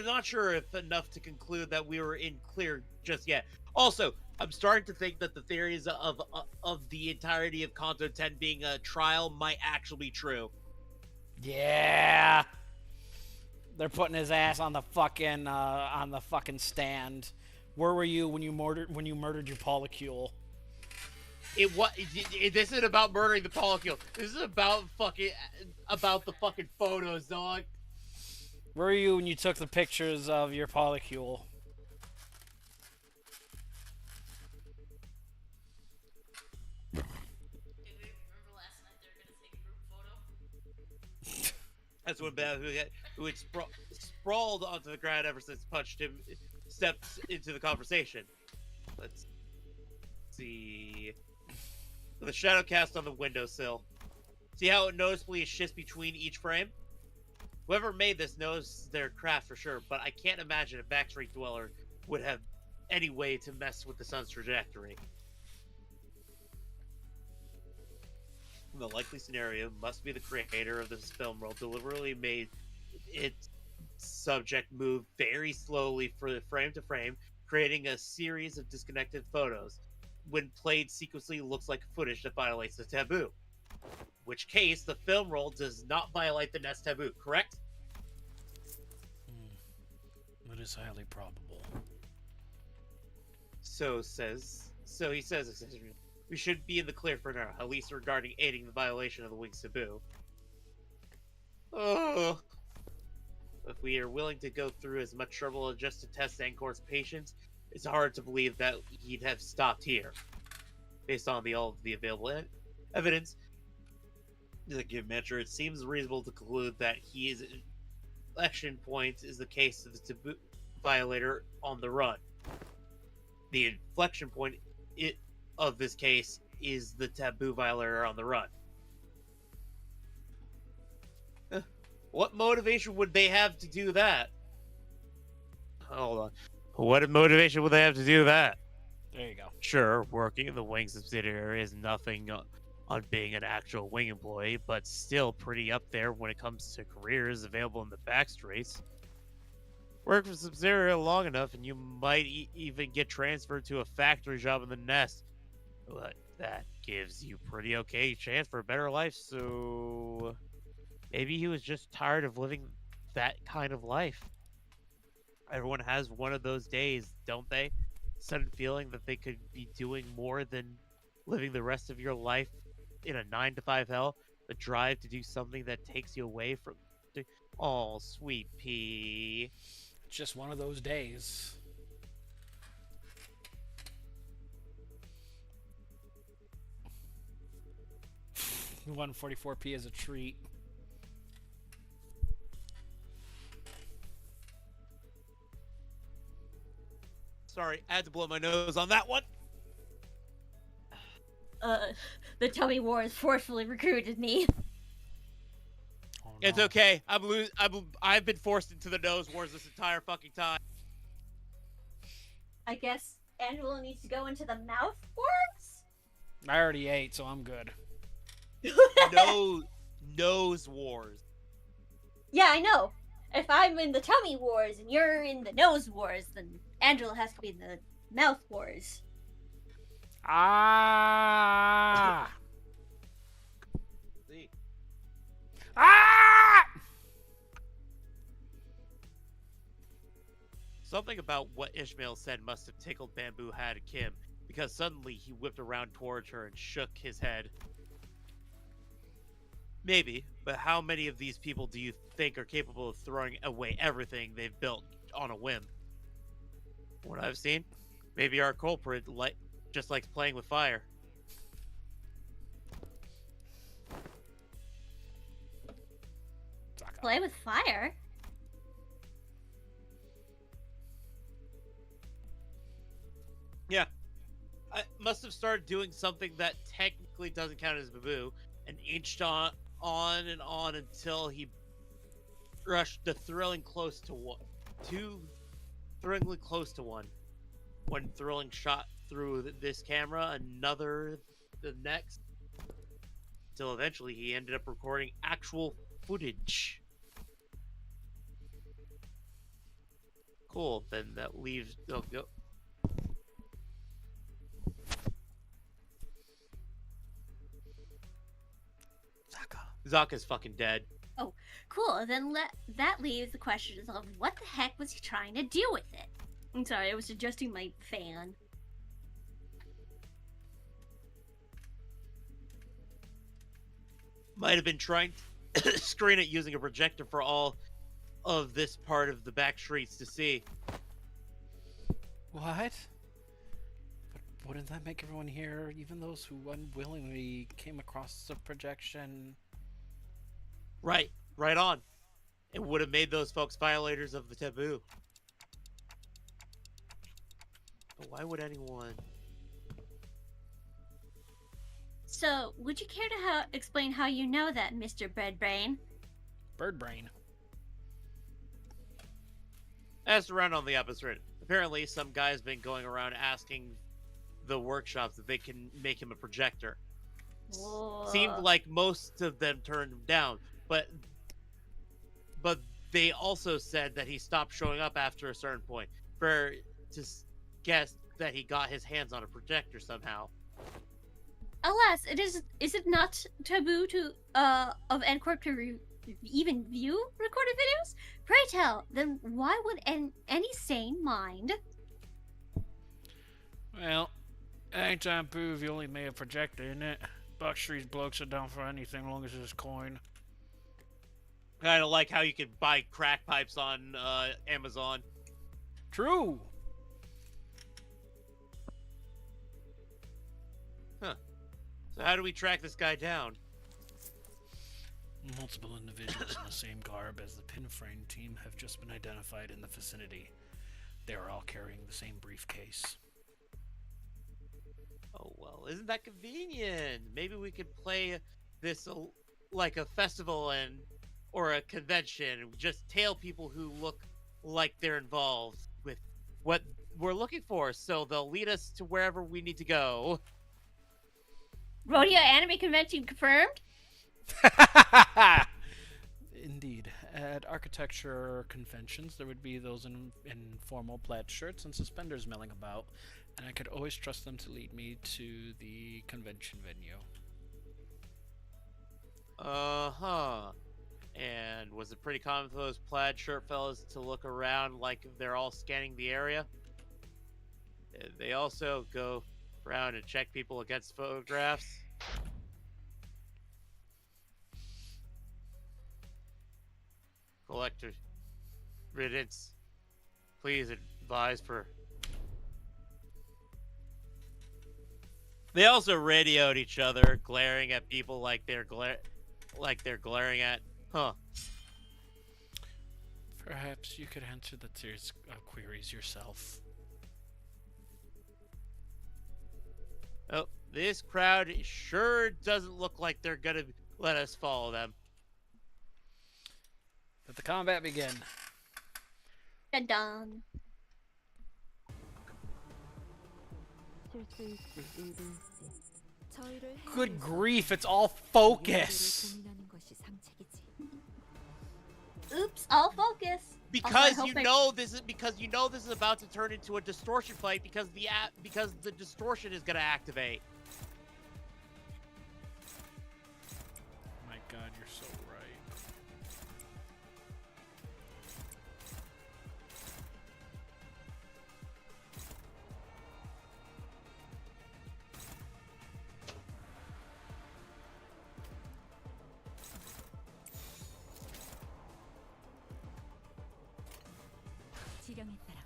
S1: not sure if enough to conclude that we were in clear just yet. Also, I'm starting to think that the theories of the entirety of Kanto 10 being a trial might actually be true.
S2: Yeah, they're putting his ass on the fucking stand. Where were you when you murdered your polycule?
S1: This isn't about murdering the polycule. This is about the fucking photos, dog.
S2: Where were you when you took the pictures of your polycule?
S1: That's when Belle, who had sprawled onto the ground ever since punched him, stepped into the conversation. Let's see. The shadow cast on the windowsill. See how it noticeably shifts between each frame? Whoever made this knows their craft for sure, but I can't imagine a backstreet dweller would have any way to mess with the sun's trajectory. The likely scenario must be the creator of this film roll deliberately made its subject move very slowly for frame to frame, creating a series of disconnected photos. When played sequentially, looks like footage that violates the taboo. Which case, the film roll does not violate the Nest taboo, correct?
S2: That is highly probable.
S1: So he says, we should be in the clear for now, at least regarding aiding the violation of the Wings taboo. Oh. If we are willing to go through as much trouble just to test Ankor's patience, it's hard to believe that he'd have stopped here. Based on all of the available evidence, the given measure, it seems reasonable to conclude that his inflection point is the case of the taboo violator on the run. The inflection point of this case is the taboo violator on the run. What motivation would they have to do that? Hold on. What motivation would they have to do that?
S2: There you go.
S1: Sure, working in the Wing subsidiary is nothing on being an actual Wing employee, but still pretty up there when it comes to careers available in the backstreets. Work for subsidiary long enough and you might even get transferred to a factory job in the Nest. But that gives you pretty okay chance for a better life, so maybe he was just tired of living that kind of life. Everyone has one of those days, don't they? Sudden feeling that they could be doing more than living the rest of your life in a 9-to-5 hell. The drive to do something that takes you away from... Oh, sweet pea.
S2: Just one of those days. $144p is a treat.
S1: Sorry, I had to blow my nose on that one.
S4: The tummy wars forcefully recruited me.
S2: Oh, no.
S1: It's okay. I've been forced into the nose wars this entire fucking time.
S4: I guess Angela needs to go into the mouth wars?
S2: I already ate, so I'm good.
S1: Nose wars.
S4: Yeah, I know. If I'm in the tummy wars and you're in the nose wars, then Angela has to be in the mouth wars.
S2: Ah!
S1: See.
S2: Ah!
S1: Something about what Ishmael said must have tickled Bamboo Hat Kim, because suddenly he whipped around towards her and shook his head. Maybe, but how many of these people do you think are capable of throwing away everything they've built on a whim? What I've seen, maybe our culprit just likes playing with fire.
S4: Play with fire?
S1: Yeah. I must have started doing something that technically doesn't count as Babu, and inched on and on until he rushed the thrillingly close to one. One thrilling shot through this camera, another the next, till eventually he ended up recording actual footage. Cool, then that leaves... Oh, go. Zaka's fucking dead.
S4: Oh, cool. Then that leaves the questions of what the heck was he trying to do with it? I'm sorry, I was adjusting my fan.
S1: Might have been trying to screen it using a projector for all of this part of the back streets to see.
S2: What? But wouldn't that make everyone here, even those who unwillingly came across the projection?
S1: Right on. It would have made those folks violators of the taboo. But why would anyone...
S4: So, would you care to explain how you know that, Mr. Breadbrain?
S2: Bird brain.
S1: Asked around on the opposite. The apparently some guy's been going around asking the workshops if they can make him a projector. Seemed like most of them turned him down, but they also said that he stopped showing up after a certain point for to guess that he got his hands on a projector somehow.
S3: Alas, is it not taboo to of NCorp to even view recorded videos? Pray tell, then why would any sane mind?
S2: Well, anytime prove you only made a projector, isn't it? Buck Street's blokes are down for anything long as it's coin.
S1: Kind of like how you can buy crack pipes on Amazon.
S2: True.
S1: Huh. So how do we track this guy down?
S2: Multiple individuals in the same garb as the Pinframe team have just been identified in the vicinity. They are all carrying the same briefcase.
S1: Oh, well, isn't that convenient? Maybe we could play this like a festival or a convention. Just tail people who look like they're involved with what we're looking for, so they'll lead us to wherever we need to go.
S3: Rodeo anime convention confirmed?
S2: Indeed. At architecture conventions, there would be those in formal plaid shirts and suspenders milling about, and I could always trust them to lead me to the convention venue.
S1: Uh-huh. And was it pretty common for those plaid shirt fellas to look around like they're all scanning the area? Did they also go around and check people against photographs? Collector riddance. Please advise for... They also radioed each other, glaring at people like they're glaring at... Huh.
S2: Perhaps you could answer the series of queries yourself.
S1: Oh, this crowd sure doesn't look like they're gonna let us follow them.
S2: Let the combat begin.
S3: Dun dun.
S2: Good grief, it's all focus!
S3: Oops, all focus.
S1: Because
S3: Also, I
S1: you
S3: hope
S1: know this is about to turn into a distortion fight because the distortion is gonna activate.
S2: My god, you're so right.
S5: 지령에 따라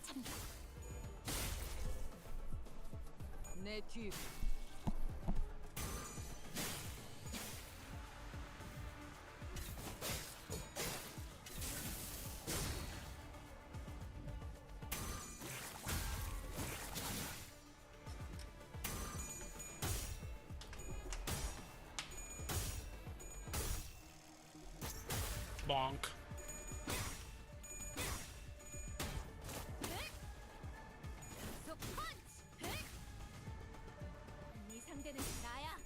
S5: 참가.
S7: 내 뒤.
S2: Bonk.
S5: 네 상대는 나야.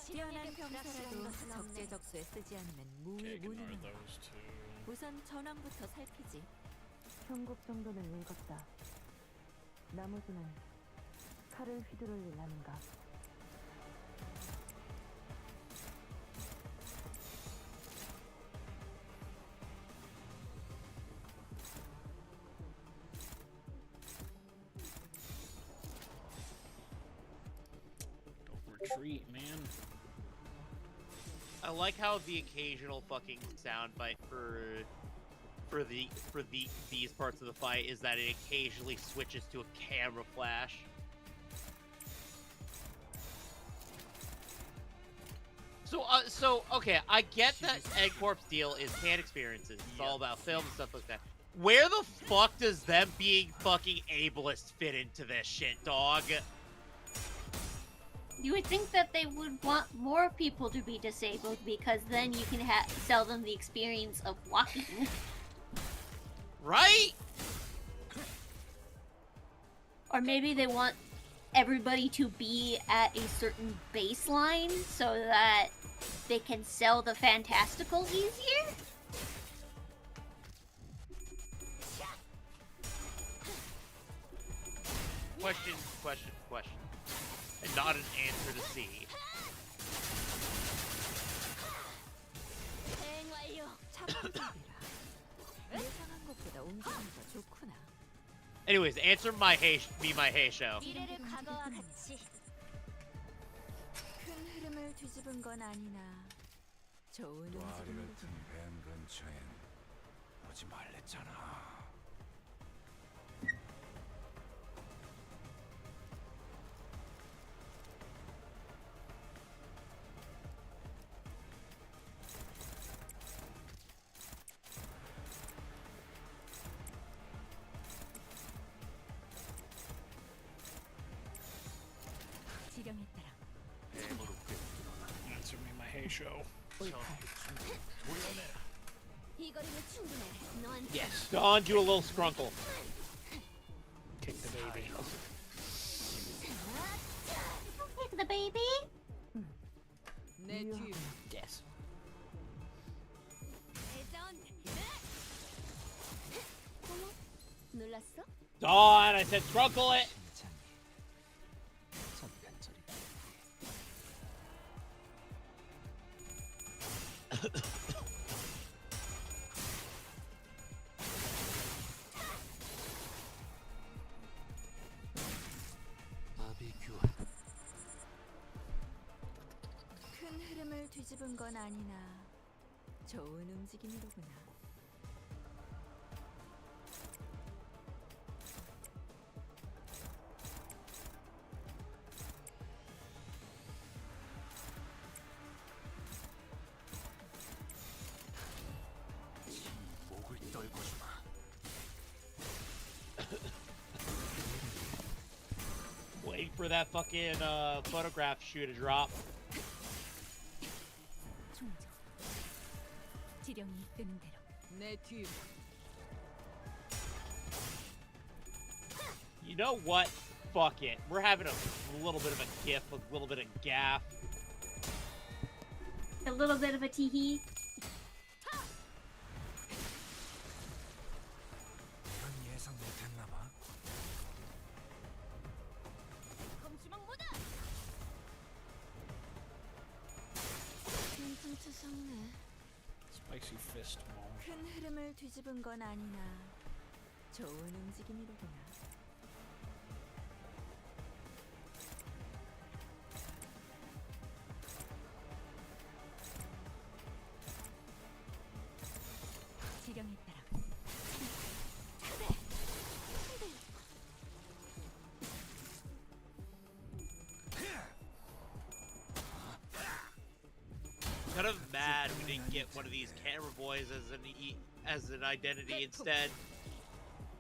S7: 뛰어난 병사라도 적재적소에 쓰지 않으면
S2: Okay, ignore
S7: 무능한
S2: those two.
S7: 우선 전황부터 살피지.
S8: 총국 정도는 읽었다. 나머지는 칼을 휘두를 일 아닌가.
S2: Don't retreat, man.
S1: I like how the occasional fucking soundbite for these parts of the fight is that it occasionally switches to a camera flash. So okay, I get that Egg Corp's deal is fan experiences. It's all about film and stuff like that. Where the fuck does them being fucking ableist fit into this shit, dog?
S4: You would think that they would want more people to be disabled because then you can sell them the experience of walking.
S1: Right?
S4: Or maybe they want everybody to be at a certain baseline so that they can sell the fantastical easier?
S1: Question. And not an answer to C.
S7: 예상한 것보다 움직임이 더 좋구나.
S1: Anyways, answer my hey show.
S5: 미래를 과거와 같이 큰 흐름을 뒤집은 건 아니나 좋은 움직임으로
S6: 뱀 근처엔 오지 말랬잖아.
S5: 지령에 따라
S2: Answer me my hay show.
S5: 이 거리는 충분해. 너한테
S2: Yes.
S1: Go on, do a little scrunkle.
S2: Kick the baby.
S4: Pick the baby?
S7: 내 뒤.
S2: Yes.
S5: 놀랐어?
S1: Dawn, I said scrunkle it.
S5: 큰 흐름을 뒤집은 건 아니나 좋은 움직임이로구나.
S6: 목을 떨궈주마.
S1: Wait for that fucking photograph shoe to drop.
S5: 충정. 지령이 이끄는 대로.
S7: 내 뒤.
S1: You know what? Fuck it. We're having a little bit of a gif, a little bit of gaff.
S4: A little bit of a teehee.
S6: 이건 예상 못했나 봐.
S5: 검주망 모다. 퉁퉁투성네.
S2: Spicy fist moment.
S5: 큰 흐름을 뒤집은 건 아니나 좋은 움직임이로구나. 지령에 따라
S1: Kind of mad we didn't get one of these camera boys as an identity instead.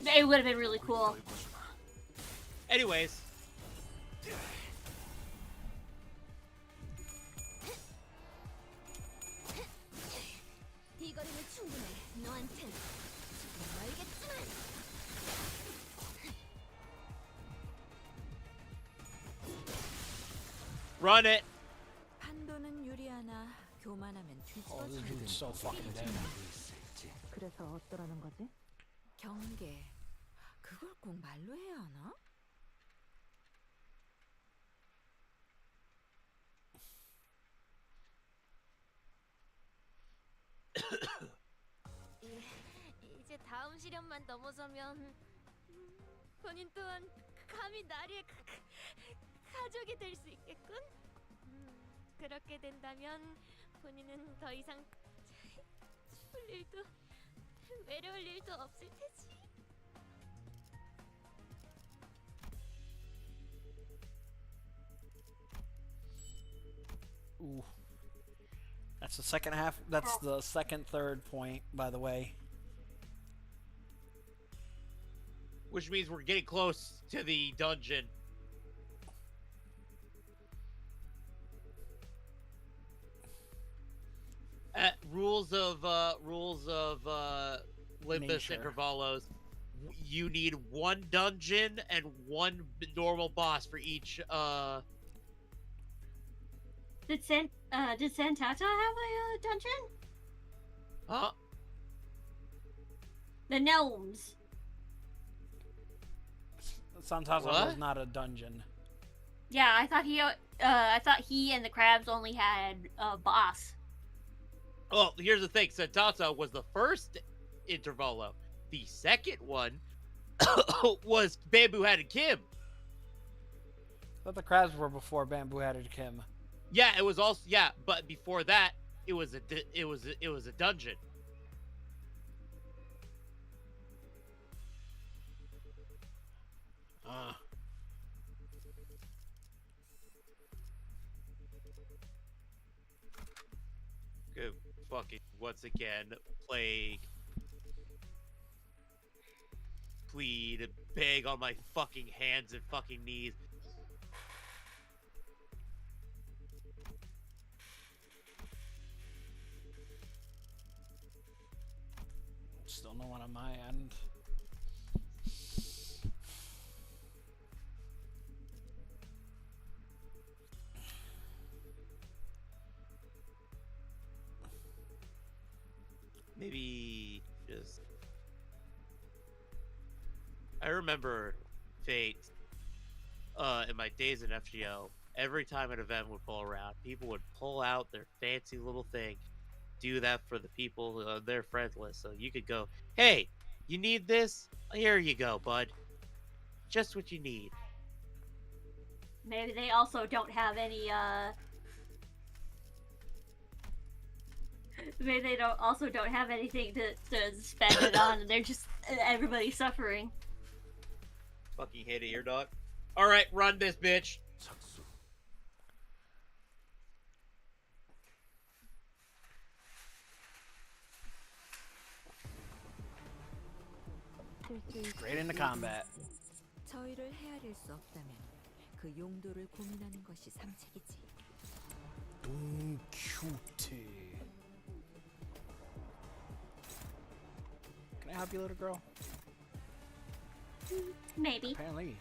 S4: It would have been really cool.
S1: Anyways,
S5: 이 거리는 충분해. 너한텐 지금 알겠지만
S1: run it.
S5: 판도는 유리하나 교만하면
S2: Oh, this
S5: 뒤집어지는
S2: dude's so fucking dead.
S8: 그래서 어쩌라는 거지?
S5: 경계. 그걸 꼭 말로 해야 하나? 이제 다음 시련만 넘어서면 본인 또한 감히 나리의 가족이 될 수 있겠군. 그렇게 된다면 본인은 더 이상 죽을 일도 외로울 일도 없을 테지.
S2: Ooh. That's the second half. That's the second, third point, by the way.
S1: Which means we're getting close to the dungeon. Rules of Limbus
S2: Nature.
S1: Intervalos. You need one dungeon and one normal boss for each.
S4: Did Santata have a dungeon?
S1: Huh?
S4: The gnomes.
S2: Santaza
S1: What?
S2: was not a dungeon.
S4: Yeah, I thought he and the crabs only had a boss.
S1: Well, here's the thing. Santata was the first Intervalo. The second one was Bamboo Headed Kim.
S2: I thought the crabs were before Bamboo Headed Kim.
S1: Yeah, it was also but before that, it was a dungeon. Good fucking once again plague. Plead, beg on my fucking hands and fucking knees.
S2: Still no one on my end.
S1: Maybe just. I remember Fate in my days in FGO. Every time an event would pull around, people would pull out their fancy little thing, do that for the people on their friend list. So you could go, hey, you need this? Here you go, bud. Just what you need.
S4: Maybe they also don't have any, maybe they don't have anything to spend it on, and they're just, everybody's suffering.
S1: Fucking hate it here, dog. Alright, run this bitch.
S6: 착수.
S2: Straight into combat.
S7: 저희를 헤아릴 수 없다면 그 용도를 고민하는 것이 상책이지.
S2: Cute. Can I help you, little girl?
S4: Maybe.
S2: Apparently.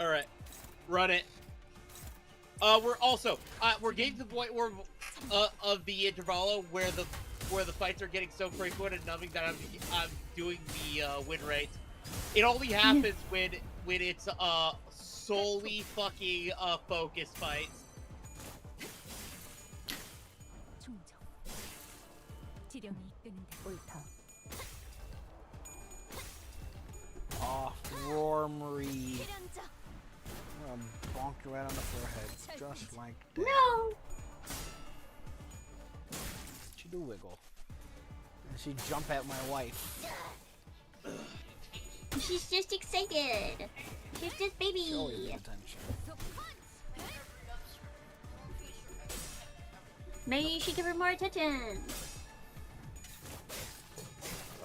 S1: Alright. Run it. We're getting to the point where of the intervallo where the fights are getting so frequent and numbing that I'm doing the win rate. It only happens when it's solely fucking focus fights.
S5: 충정. 지령이 이끄는데.
S8: 옳다.
S2: Off, Roar Marie.
S5: 대련자.
S2: I'm gonna bonk you right on the forehead, just like that.
S4: No!
S2: She do wiggle. And she jump at my wife.
S4: She's just excited. She's just
S2: She always
S4: baby.
S2: pays attention.
S4: Maybe you should give her more attention.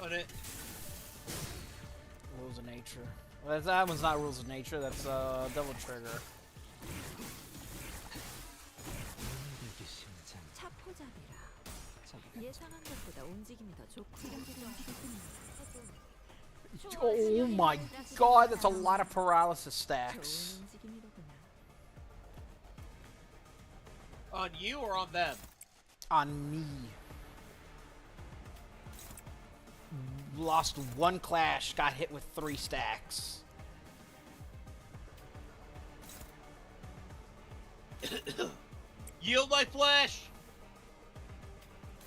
S1: Run it.
S2: Rules of nature. Well, that one's not rules of nature. That's Devil Trigger.
S7: 차포잡이라. 예상한 것보다 움직임이 더 좋고.
S2: Oh my god, that's a lot of paralysis stacks.
S7: 좋은 움직임이로구나.
S1: On you or on them?
S2: On me. Lost one clash, got hit with 3 stacks.
S1: Yield my flesh!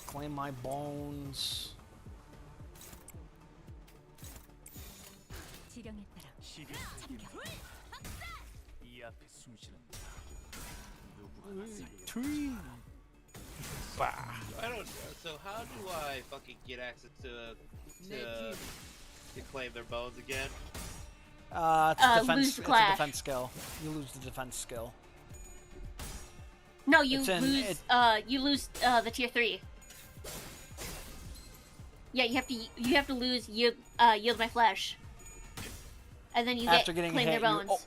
S2: Claim my bones.
S5: 지령에 따라
S6: 이 앞에 숨쉬는 누구나
S2: Tree. Bah.
S1: I don't know. So how do I fucking get access to claim their bones again?
S2: It's defense.
S4: lose
S2: It's a
S4: clash.
S2: defense skill. You lose the defense skill.
S4: No, you
S2: It's in-
S4: lose.
S2: it-
S4: You lose the tier 3. Yeah, you have to lose yield my flesh, and then you
S2: After
S4: get
S2: getting
S4: claim
S2: hit,
S4: their bones.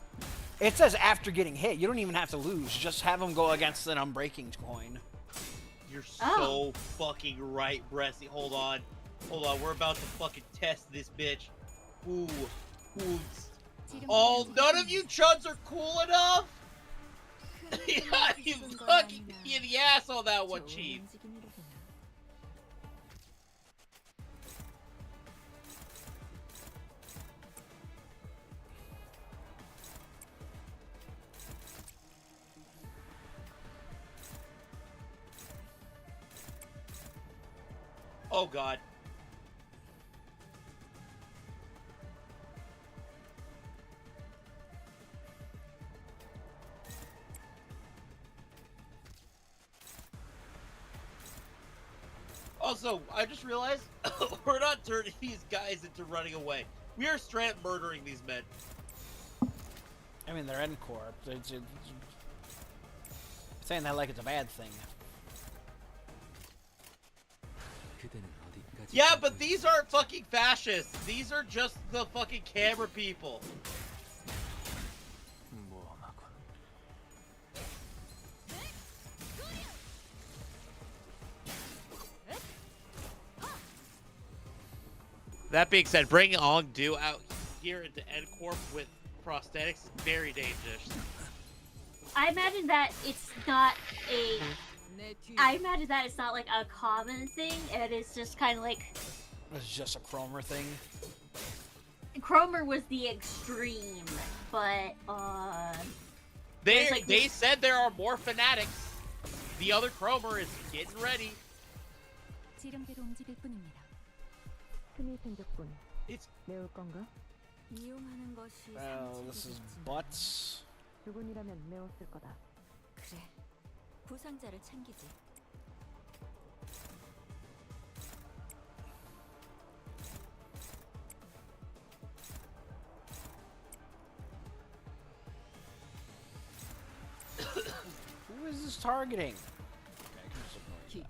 S2: it says after getting hit. You don't even have to lose. Just have them go against an unbreaking coin.
S1: You're
S4: Oh.
S1: so fucking right, Bressie. Hold on. We're about to fucking test this bitch. Ooh. Oh, none of you chuds are cool enough? Yeah, you fucking hit the ass on that one, Chief. Oh, God. Also, I just realized we're not turning these guys into running away. We are straight murdering these men.
S2: I mean, they're N-Corp. Saying that like it's a bad thing.
S1: Yeah, but these aren't fucking fascists. These are just the fucking camera people. That being said, bringing Ongdu out here into N-Corp with prosthetics is very dangerous.
S4: I imagine that it's not a. I imagine that it's not like a common thing, and it's just kind of like
S2: It's just a Cromer thing.
S4: Cromer was the extreme, but there's, like,
S1: They said there are more fanatics. The other Cromer is getting ready.
S5: 지령대로 움직일 뿐입니다.
S8: 틈이 생겼군.
S1: It's
S8: 메울 건가?
S7: 이용하는 것이
S2: Well, this is
S7: 상책이겠지만
S2: butts.
S8: 주군이라면 메웠을 거다.
S7: 그래. 부상자를 챙기지.
S2: Who is this targeting? Okay, I can just ignore that.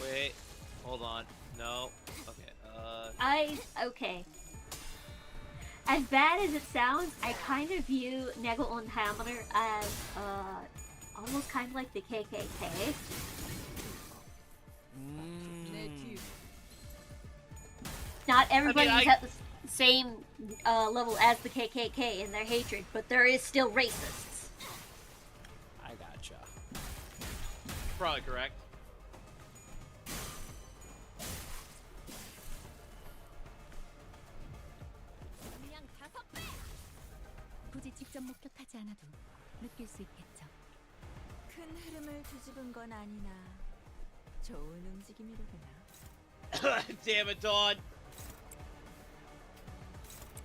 S1: wait, hold on. No. Okay.
S4: okay. As bad as it sounds, I kind of view Negel und Hammer as almost kind of like the KKK. Not everybody is at the same level as the KKK in their hatred, but there is still racists.
S2: I gotcha.
S1: Probably correct.
S5: 굳이 직접 목격하지 않아도 느낄 수 있겠죠.
S7: 큰 흐름을 뒤집은 건 아니나 좋은 움직임이로구나.
S1: Damn it, Dawn.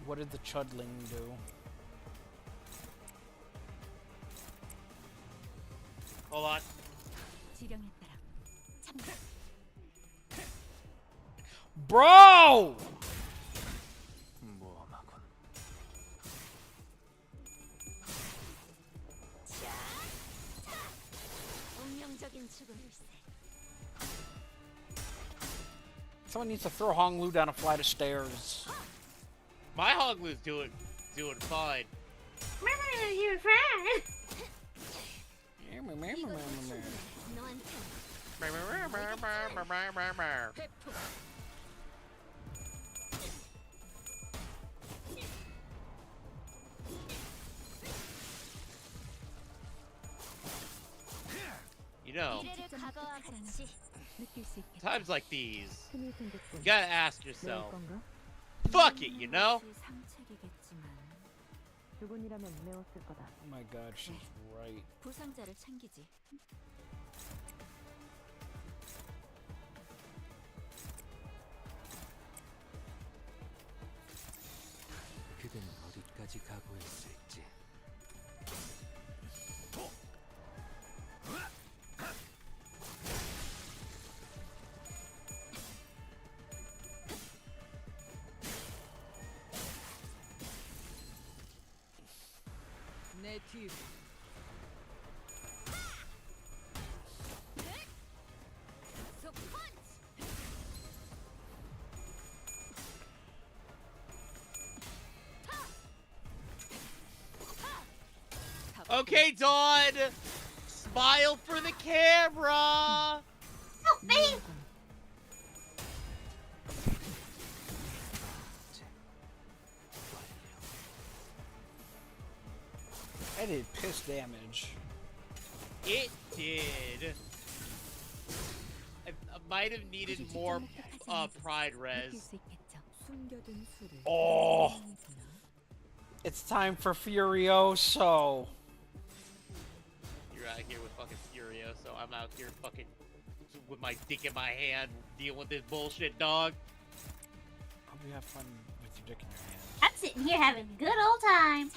S2: What did the Chudling do?
S1: Hold on.
S5: 지령에 따라 참가.
S2: Bro!
S5: 운명적인 죽음일세.
S2: Someone needs to throw Honglu down a flight of stairs.
S1: My Hoglu's doing fine.
S4: You're fine.
S5: 너한테
S1: You know,
S5: 미래를 과거와 같이 느낄 수 있겠죠.
S1: times like these,
S8: 틈이 생겼군.
S1: you gotta ask
S8: 메울
S1: yourself,
S8: 건가?
S1: fuck it, you know?
S7: 것이 상책이겠지만
S8: 주군이라면 메웠을 거다.
S2: Oh my god, she's right.
S7: 부상자를 챙기지.
S6: 그대는 어디까지 각오했을지.
S1: Okay, Dawn! Smile for the camera!
S3: Help me!
S2: I did piss damage.
S1: It did. I might have needed more pride res.
S7: 숨겨둔 수를
S2: Oh. It's time for Furioso.
S1: You're out here with fucking Furioso. I'm out here fucking with my dick in my hand dealing with this bullshit, dog.
S2: Hope you have fun with your dick in your hand.
S3: I'm sitting here having a good old time.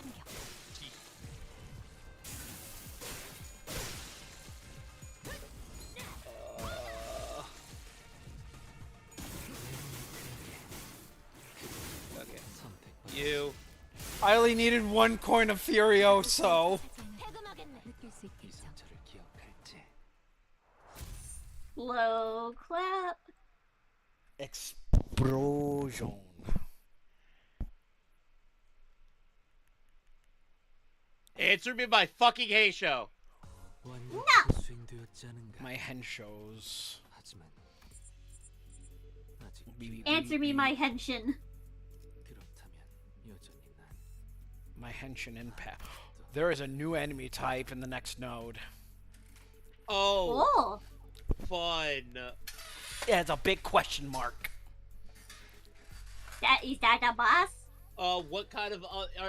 S1: You.
S2: I only needed 1 coin of Furioso.
S7: 느낄 수 있겠죠.
S4: Slow clap.
S2: Explosion.
S1: Answer me my fucking hey show.
S2: My henshos.
S4: Answer me my henshin.
S2: My henshin impact. There is a new enemy type in the next node.
S1: Oh,
S4: Oh.
S1: fun.
S2: Yeah, it's a big question mark.
S4: Is that the boss?
S1: What kind of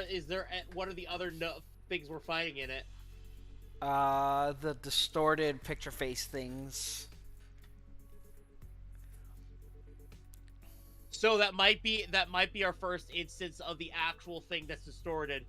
S1: is there? What are the other things we're fighting in it?
S2: The distorted picture face things.
S1: So that might be our first instance of the actual thing that's distorted.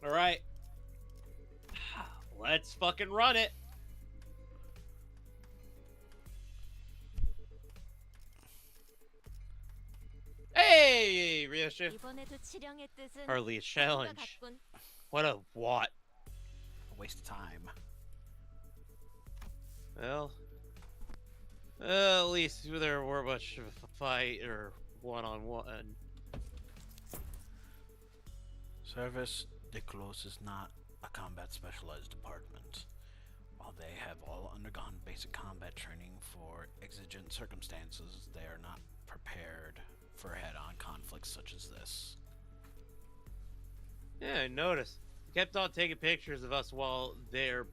S1: All right. Let's fucking run it. Hey, Ryoshu.
S5: 이번에도 치령의 뜻은
S1: Hardly a challenge.
S5: 같군.
S1: What a what?
S2: A waste of time.
S1: Well, at least there weren't much of a fight or one-on-one.
S2: Service de Clos is not a combat specialized department. While they have all undergone basic combat training for exigent circumstances, they are not prepared for head-on conflicts such as this.
S1: Yeah, I noticed. Kept on taking pictures of us while they're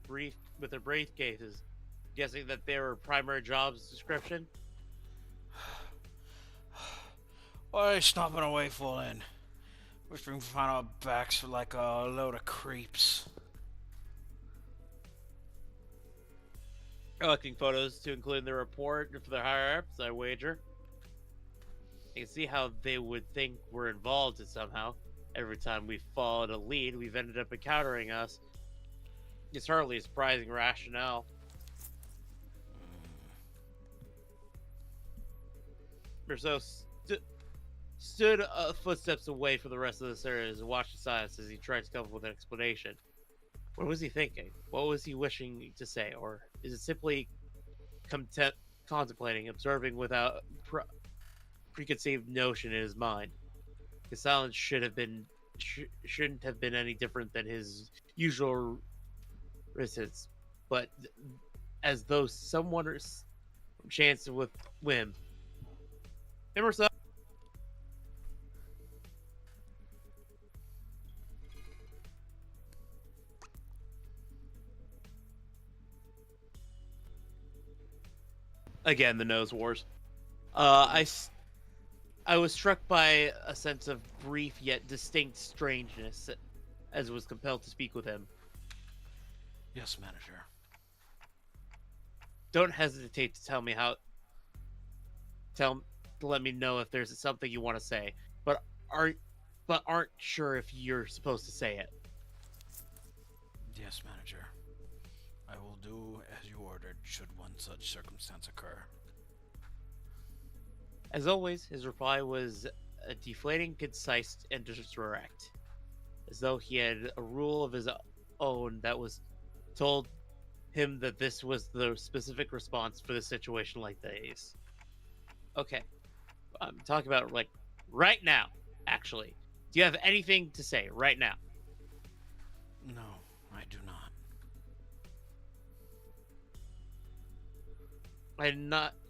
S1: with their briefcases, guessing that they were primary jobs description.
S2: Why are they stopping away full in? Wish we could find our backs for like a load of creeps.
S1: Collecting photos to include in the report for their higher-ups, I wager. You can see how they would think we're involved in somehow. Every time we've followed a lead, we've ended up encountering us. It's hardly a surprising rationale. Merceau stood footsteps away from the rest of the series and watched in silence as he tried to come up with an explanation. What was he thinking? What was he wishing to say? Or is it simply contemplating, observing without preconceived notion in his mind? His silence shouldn't have been any different than his usual resistance, but as though someone chanced with whim. Emerson. Again, the nose wars. I was struck by a sense of brief yet distinct strangeness as was compelled to speak with him.
S2: Yes, manager.
S1: Don't hesitate to tell me how. To let me know if there's something you want to say, but are but aren't sure if you're supposed to say it.
S2: Yes, manager. I will do as you ordered should one such circumstance occur.
S1: As always, his reply was deflating, concise, and direct, as though he had a rule of his own that was told him that this was the specific response for the situation like these. Okay, I'm talking about like right now. Actually, do you have anything to say right now?
S2: No, I do not.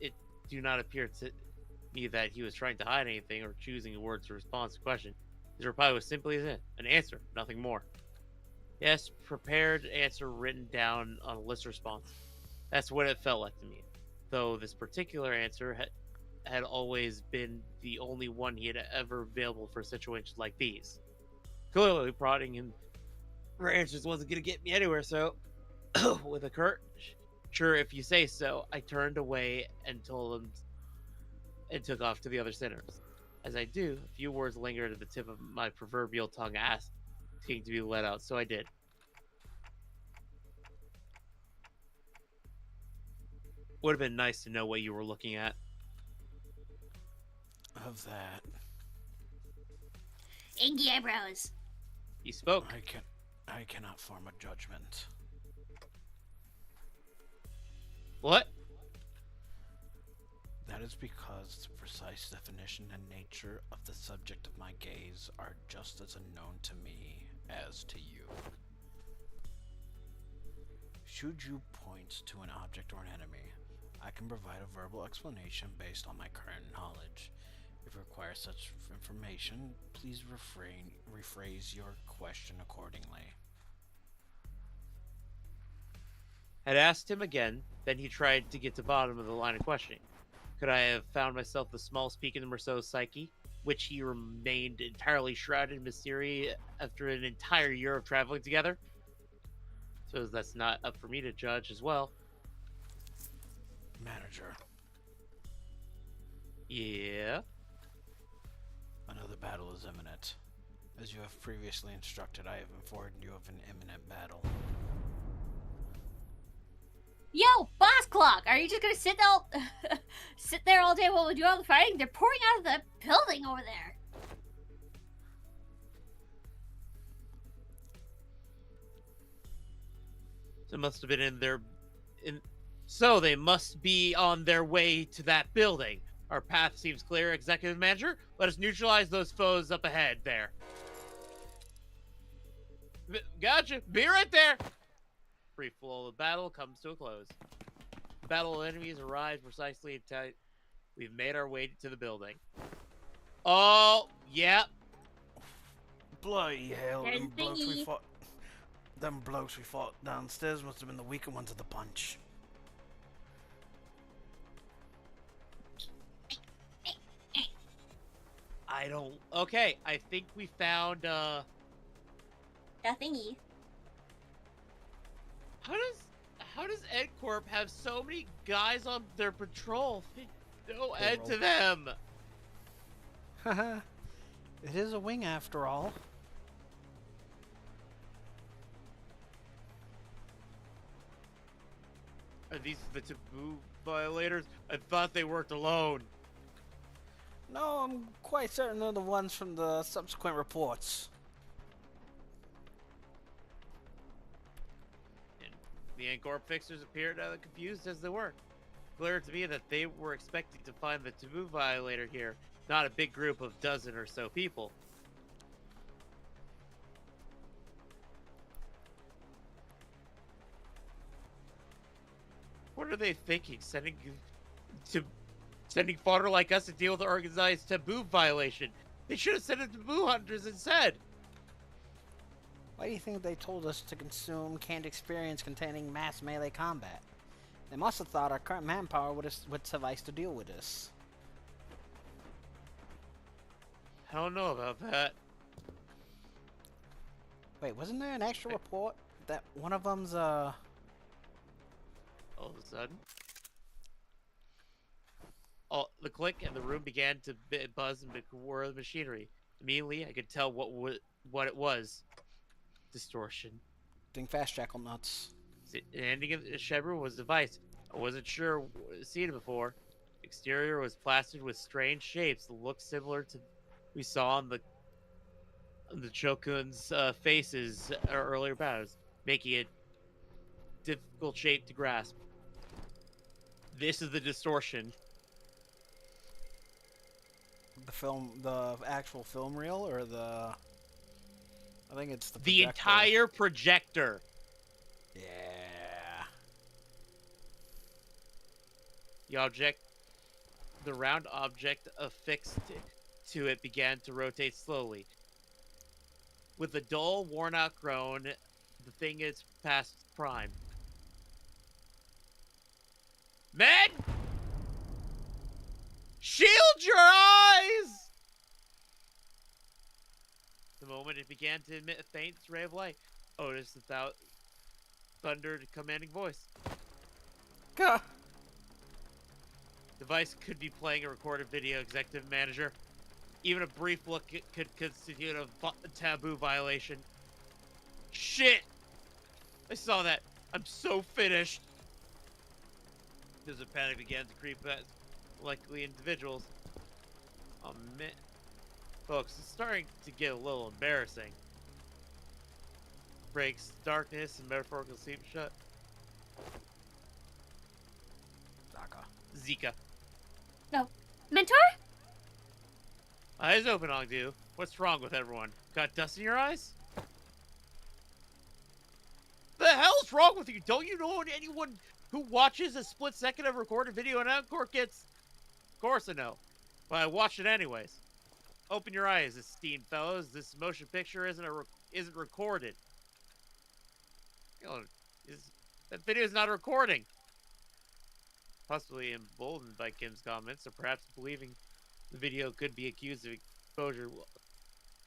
S1: It do not appear to me that he was trying to hide anything or choosing words to respond to the question. His reply was simply an answer, nothing more. Yes, prepared answer written down on a list response. That's what it felt like to me. Though this particular answer had always been the only one he had ever available for situations like these. Clearly, prodding him for answers wasn't going to get me anywhere, so with a curt, sure, if you say so, I turned away and told him and took off to the other sinners. As I do, a few words lingered at the tip of my proverbial tongue, asking to be let out, so I did. Would have been nice to know what you were looking at.
S2: Of that,
S4: Inky eyebrows.
S1: He spoke.
S2: I cannot form a judgment.
S1: What?
S2: That is because the precise definition and nature of the subject of my gaze are just as unknown to me as to you. Should you point to an object or an enemy, I can provide a verbal explanation based on my current knowledge. If you require such information, please rephrase your question accordingly.
S1: Had asked him again, then he tried to get to the bottom of the line of questioning. Could I have found myself the smallest peak in the Merceau's psyche, which he remained entirely shrouded in mystery after an entire year of traveling together? So that's not up for me to judge as well.
S2: Manager,
S1: Yeah?
S2: another battle is imminent. As you have previously instructed, I have informed you of an imminent battle.
S4: Yo, boss clock! Are you just gonna sit there all day while we do all the fighting? They're pouring out of the building over there.
S1: So must have been So they must be on their way to that building. Our path seems clear, Executive Manager. Let us neutralize those foes up ahead there. Gotcha. Be right there. Brief flow of the battle comes to a close. The battle of enemies arrives precisely at time we've made our way to the building. Oh, yep.
S2: Bloody hell,
S4: There's Thingy.
S2: Them blokes we fought downstairs must have been the weaker ones of the bunch.
S1: I don't... Okay, I think we found,
S4: That thingy.
S1: How does Ed Corp have so many guys on their patrol? No end to them.
S2: Haha. It is a wing after all.
S1: Are these the taboo violators? I thought they worked alone.
S2: No, I'm quite certain they're the ones from the subsequent reports.
S1: The Ancorp fixers appeared confused as they were. Clear to me that they were expecting to find the taboo violator here, not a big group of dozen or so people. What are they thinking? Sending fodder like us to deal with the organized taboo violation? They should have sent it to taboo hunters instead.
S2: Why do you think they told us to consume canned experience containing mass melee combat? They must have thought our current manpower would suffice to deal with this.
S1: I don't know about that.
S2: Wait, wasn't there an extra report that one of them's
S1: All of a sudden, the click and the room began to buzz and whir the machinery. Immediately, I could tell what it was. Distortion.
S2: Think fast, Jackal Nuts.
S1: The ending of the shed room was a device. I wasn't sure seen it before. Exterior was plastered with strange shapes that looked similar to we saw on the Chokun's faces earlier battles, making it difficult shape to grasp. This is the distortion.
S2: The actual film reel, or the? I think it's the
S1: projector. Entire projector.
S2: Yeah.
S1: The round object affixed to it began to rotate slowly. With a dull, worn-out groan, the thing is past its prime. Men! Shield your eyes! The moment it began to emit a faint ray of light, Otis without thundered a commanding voice.
S2: Gah!
S1: Device could be playing a recorded video, executive manager. Even a brief look could constitute a taboo violation. Shit! I saw that. I'm so finished. There's a panic began to creep at likely individuals. Oh man. Folks, it's starting to get a little embarrassing. Breaks darkness and metaphorical sleep shut. Zika.
S4: No. Mentor?
S1: Eyes open, Ogdu. What's wrong with everyone? Got dust in your eyes? The hell's wrong with you? Don't you know anyone who watches a split second of recorded video and encore gets? Of course I know. But I watched it anyways. Open your eyes, esteemed fellows. This motion picture isn't recorded. That video is not a recording. Possibly emboldened by Kim's comments, or perhaps believing the video could be accused of exposure.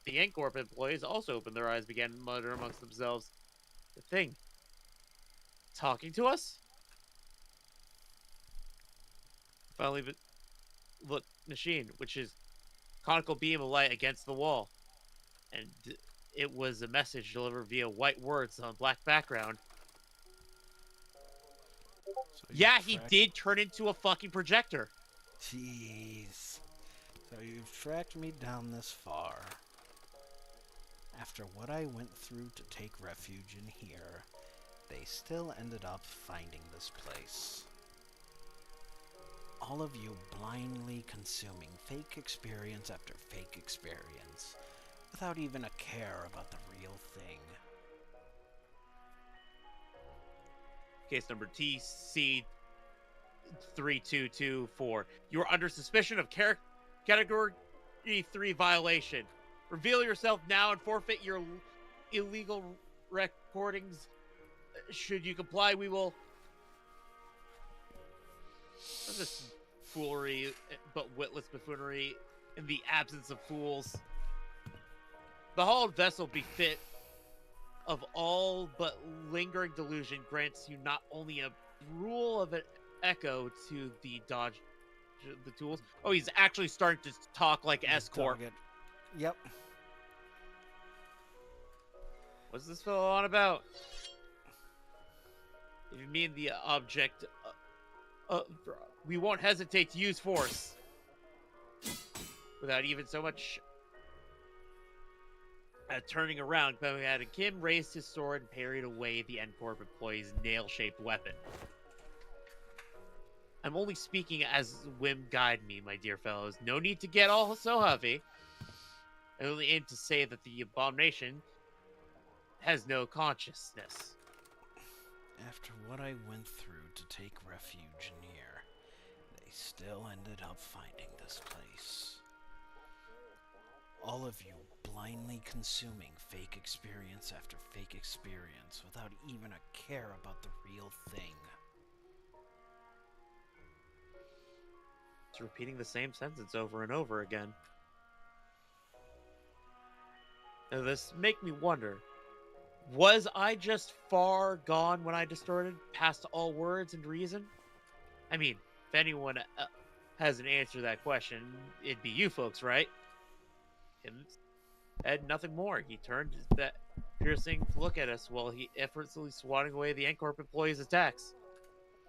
S1: The Incorp employees also opened their eyes, began to mutter amongst themselves. The thing. Talking to us? Finally, look, machine, which is conical beam of light against the wall. And it was a message delivered via white words on black background. So yeah, he did turn into a fucking projector.
S2: Jeez. So you've tracked me down this far. After what I went through to take refuge in here, they still ended up finding this place. All of you blindly consuming fake experience after fake experience, without even a care about the real thing.
S1: Case number TC3224. You are under suspicion of Category 3 violation. Reveal yourself now and forfeit your illegal recordings. Should you comply, we will... This foolery, but witless buffoonery in the absence of fools. The hauled vessel befit of all but lingering delusion grants you not only a rule of an echo to the dodge the tools. Oh, he's actually starting to talk like S-Corp.
S2: Yep.
S1: What's this fellow on about? If you mean the object, we won't hesitate to use force. Without even so much turning around, Kim raised his sword and parried away the N-Corp employee's nail-shaped weapon. I'm only speaking as whim guide me, my dear fellows. No need to get all so huffy. I only aim to say that the abomination has no consciousness.
S2: After what I went through to take refuge in here, they still ended up finding this place. All of you blindly consuming fake experience after fake experience without even a care about the real thing.
S1: It's repeating the same sentence over and over again. Now this make me wonder, Was I just far gone when I distorted, past all words and reason? I mean, if anyone has an answer to that question, it'd be you folks, right? Him said nothing more. He turned that piercing look at us while he effortlessly swatting away the N-Corp employee's attacks,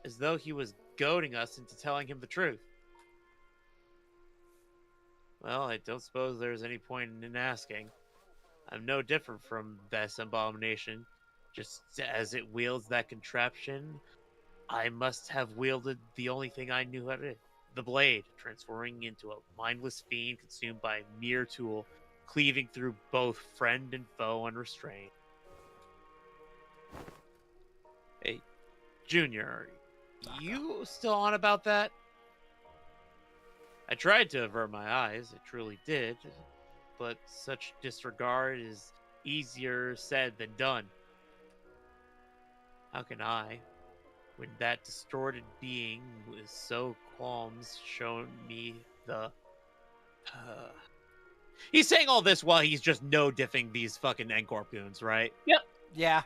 S1: as though he was goading us into telling him the truth. Well, I don't suppose there's any point in asking. I'm no different from this abomination. Just as it wields that contraption, I must have wielded the only thing I knew how to do. The blade, transforming into a mindless fiend consumed by a mere tool, cleaving through both friend and foe unrestrained. Hey, Junior, are you still on about that? I tried to avert my eyes, it truly did, but such disregard is easier said than done. How can I, when that distorted being with so qualms shown me the... He's saying all this while he's just no-diffing these fucking N-Corp goons, right?
S2: Yeah.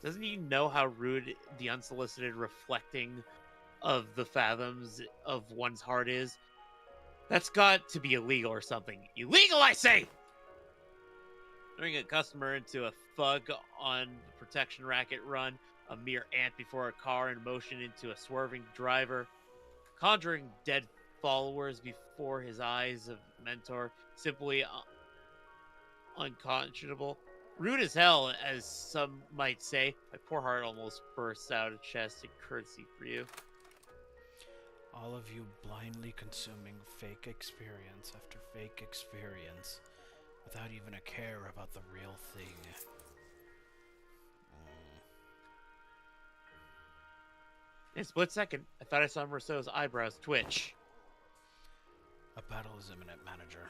S1: Doesn't he know how rude the unsolicited reflecting of the fathoms of one's heart is? That's got to be illegal or something. Illegal, I say! Turning a customer into a thug on the protection racket run, a mere ant before a car in motion into a swerving driver, conjuring dead followers before his eyes of mentor, simply unconscionable. Rude as hell, as some might say. My poor heart almost bursts out of chest in courtesy for you.
S2: All of you blindly consuming fake experience after fake experience without even a care about the real thing.
S1: In a split second, I thought I saw Merceau's eyebrows twitch.
S2: A battle is imminent, manager.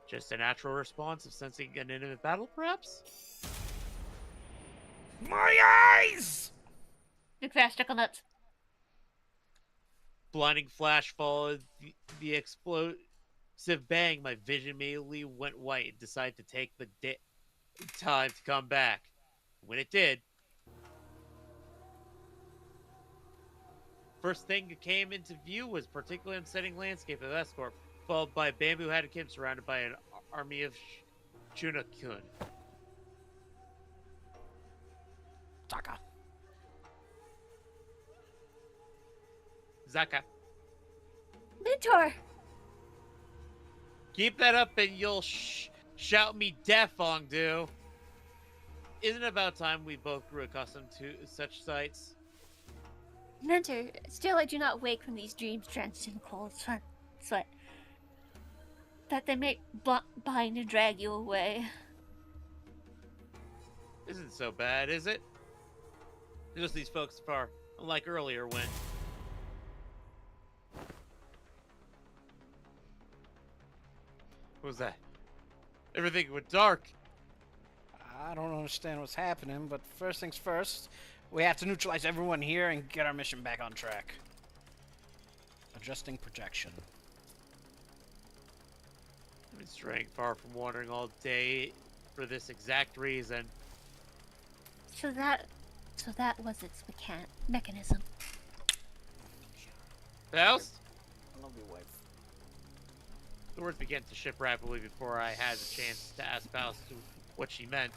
S1: Just a natural response of sensing an imminent battle, perhaps?
S2: My eyes!
S3: Look fast, nuts.
S1: Blinding flash followed the explosive bang. My vision immediately went white and decided to take the time to come back. When it did, first thing that came into view was particularly unsettling landscape of Escort, followed by bamboo-hatted Kim surrounded by an army of Chunakun. Zaka.
S3: Mentor!
S1: Keep that up and you'll shout me deaf, Ongdu. Isn't it about time we both grew accustomed to such sights?
S3: Mentor, still I do not wake from these dreams drenched in cold sweat. That they may bind and drag you away.
S1: Isn't so bad, is it? Just these folks far, unlike earlier when... What was that? Everything went dark.
S2: I don't understand what's happening, but first things first, we have to neutralize everyone here and get our mission back on track. Adjusting projection.
S1: I've been straying far from wandering all day for this exact reason.
S3: So that was its mechanism.
S1: Faust?
S2: I love you, wife.
S1: The words began to shift rapidly before I had the chance to ask Faust what she meant.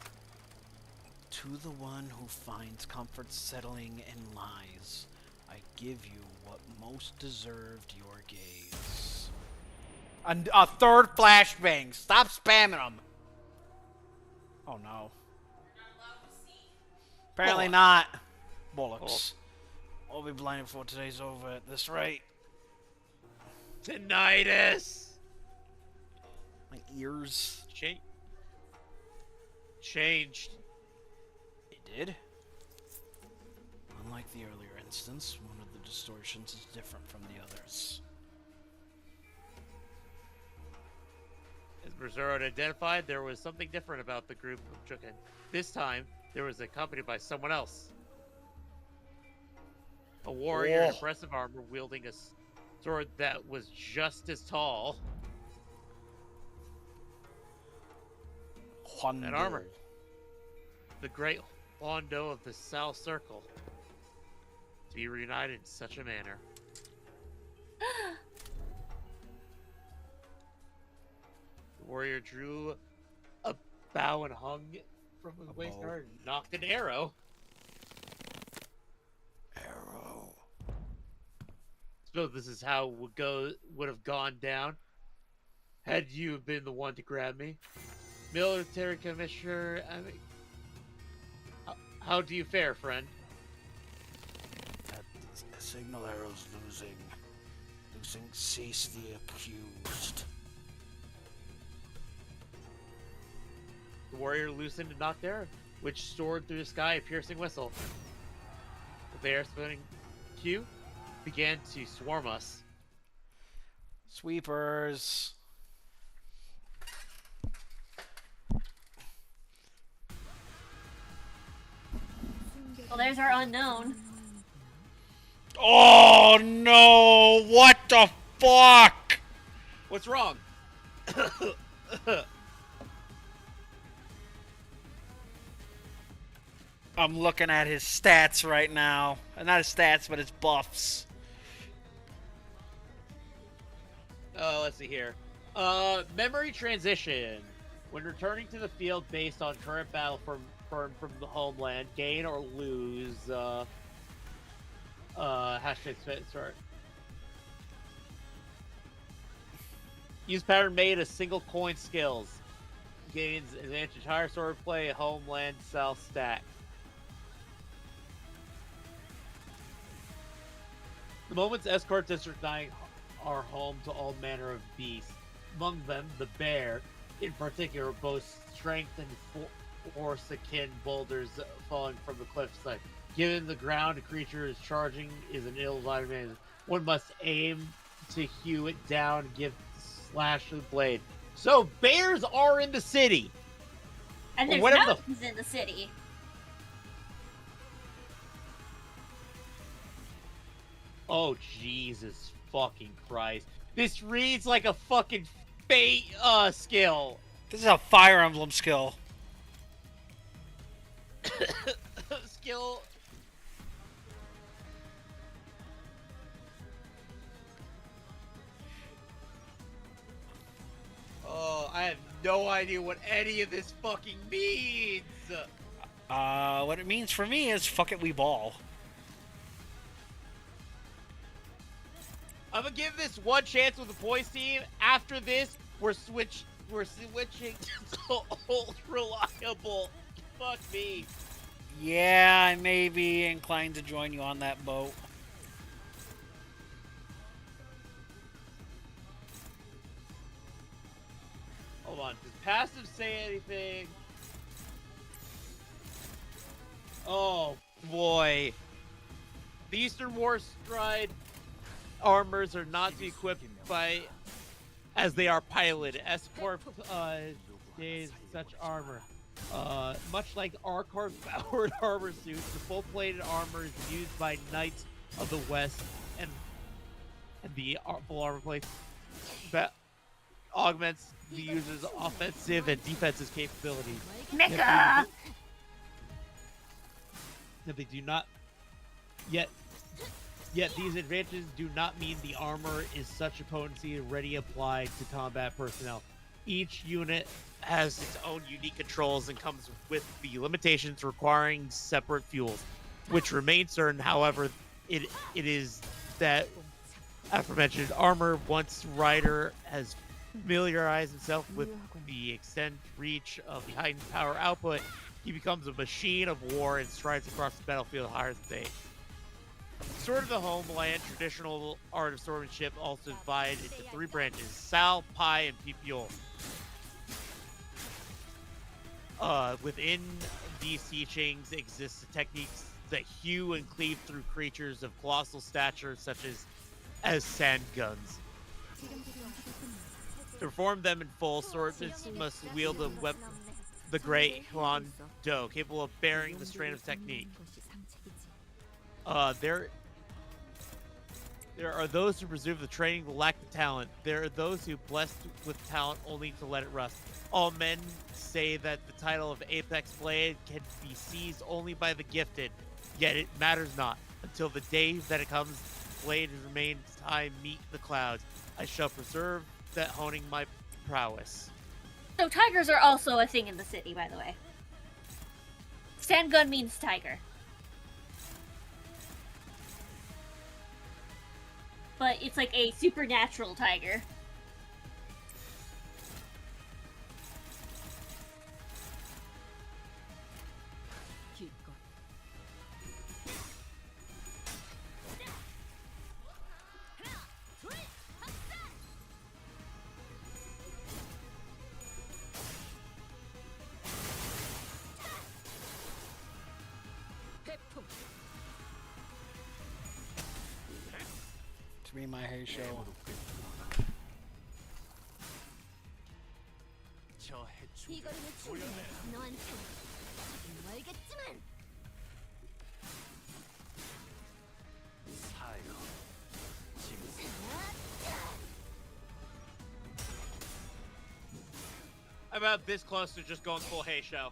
S2: To the one who finds comfort settling in lies, I give you what most deserved your gaze. A third flashbang. Stop spamming them. Oh no. Apparently not. Bollocks. I'll be blinded before today's over at this rate.
S1: Tinnitus!
S2: My ears.
S1: Changed.
S2: It did? Unlike the earlier instance, one of the distortions is different from the others.
S1: As Berserk had identified, there was something different about the group of Jukin. This time, there was accompanied by someone else. A warrior in impressive armor wielding a sword that was just as tall.
S2: Hondo.
S1: armor. The great Hondo of the South Circle. To be reunited in such a manner. The warrior drew a bow and hung from his waist guard and knocked an arrow. So this is how it would have gone down had you been the one to grab me. Military Commissioner, how do you fare, friend?
S2: That signal arrow's losing. Seize the accused.
S1: The warrior loosened a knocked arrow, which soared through the sky, a piercing whistle. The bear spinning cue began to swarm us.
S2: Sweepers.
S4: Well, there's our unknown.
S2: Oh no! What the fuck?
S1: What's wrong?
S2: I'm looking at his stats right now. Not his stats, but his buffs.
S1: Let's see here. Memory transition. When returning to the field based on current battle from the homeland, gain or lose, hashtag start. Use pattern made a single coin skills. Gains advantage higher sword play, homeland, south stack. The moment's escort District 9 are home to all manner of beasts. Among them, the bear, in particular, boasts strength and force akin boulders falling from the cliffside. Given the ground a creature is charging is an ill-advised man, one must aim to hew it down and give slash to the blade. So bears are in the city.
S4: And there's
S1: whatever
S4: mountains in the city.
S1: Oh, Jesus fucking Christ. This reads like a fucking fate skill.
S2: This is a Fire Emblem skill.
S1: Skill. Oh, I have no idea what any of this fucking means.
S2: What it means for me is fuck it, we ball.
S1: I'm gonna give this one chance with the boys team. After this, we're switching to old reliable. Fuck me.
S2: Yeah, I may be inclined to join you on that boat.
S1: Hold on. Does passive say anything? Oh boy. The Eastern War Stride armors are not to be equipped as they are piloted. Escort days such armor. Much like Arcor powered armor suits, the full-plated armor is used by Knights of the West, and the full armor plate augments the user's offensive and defensive capabilities.
S4: Mecha!
S1: If they do not yet these advantages do not mean the armor is such a potency already applied to combat personnel. Each unit has its own unique controls and comes with the limitations requiring separate fuels, which remain certain. However, it is that aforementioned armor, once Rider has familiarized himself with the extent reach of the heightened power output, he becomes a machine of war and strides across the battlefield higher than they. Sword of the Homeland, traditional art of swordsmanship, also divided into three branches: Sal, Pai, and Pipiol. Within these teachings exist the techniques that hew and cleave through creatures of colossal stature, such as sand guns. To perform them in full, swordsmen must wield the great Huan Do, capable of bearing the strain of technique. There are those who presume the training will lack the talent. There are those who blessed with talent only to let it rust. All men say that the title of Apex Blade can be seized only by the gifted, yet it matters not. Until the day that it comes, Blade remains high, meet the clouds. I shall preserve that honing my prowess.
S4: So tigers are also a thing in the city, by the way. Sandgun means tiger. But it's like a supernatural tiger.
S5: 기껏
S2: To be my hay show.
S5: 이거를 충분해. 너한텐 아직 멀겠지만.
S1: I'm about this close to just going full hay show.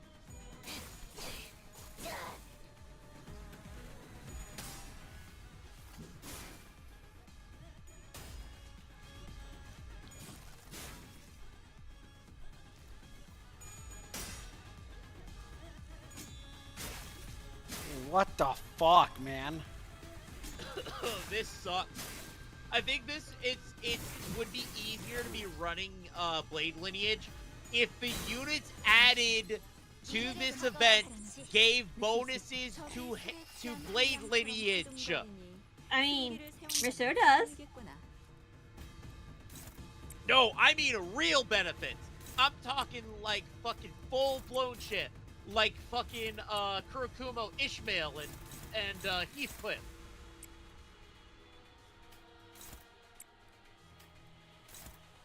S2: What the fuck, man?
S1: This sucks. I think it would be easier to be running Blade Lineage if the units added to this event gave bonuses to Blade Lineage.
S4: I mean, Risso does.
S1: No, I mean real benefits. I'm talking like fucking full-blown shit. Like fucking Kurokumo Ishmael and Heathcliff.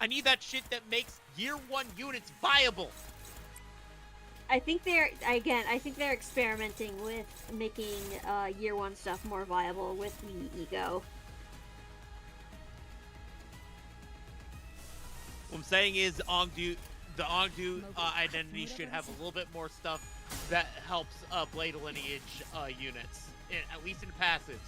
S1: I need that shit that makes year 1 units viable.
S4: I think they're experimenting with making year 1 stuff more viable with the ego.
S1: What I'm saying is the Ongdu identity should have a little bit more stuff that helps Blade Lineage units, at least in passives.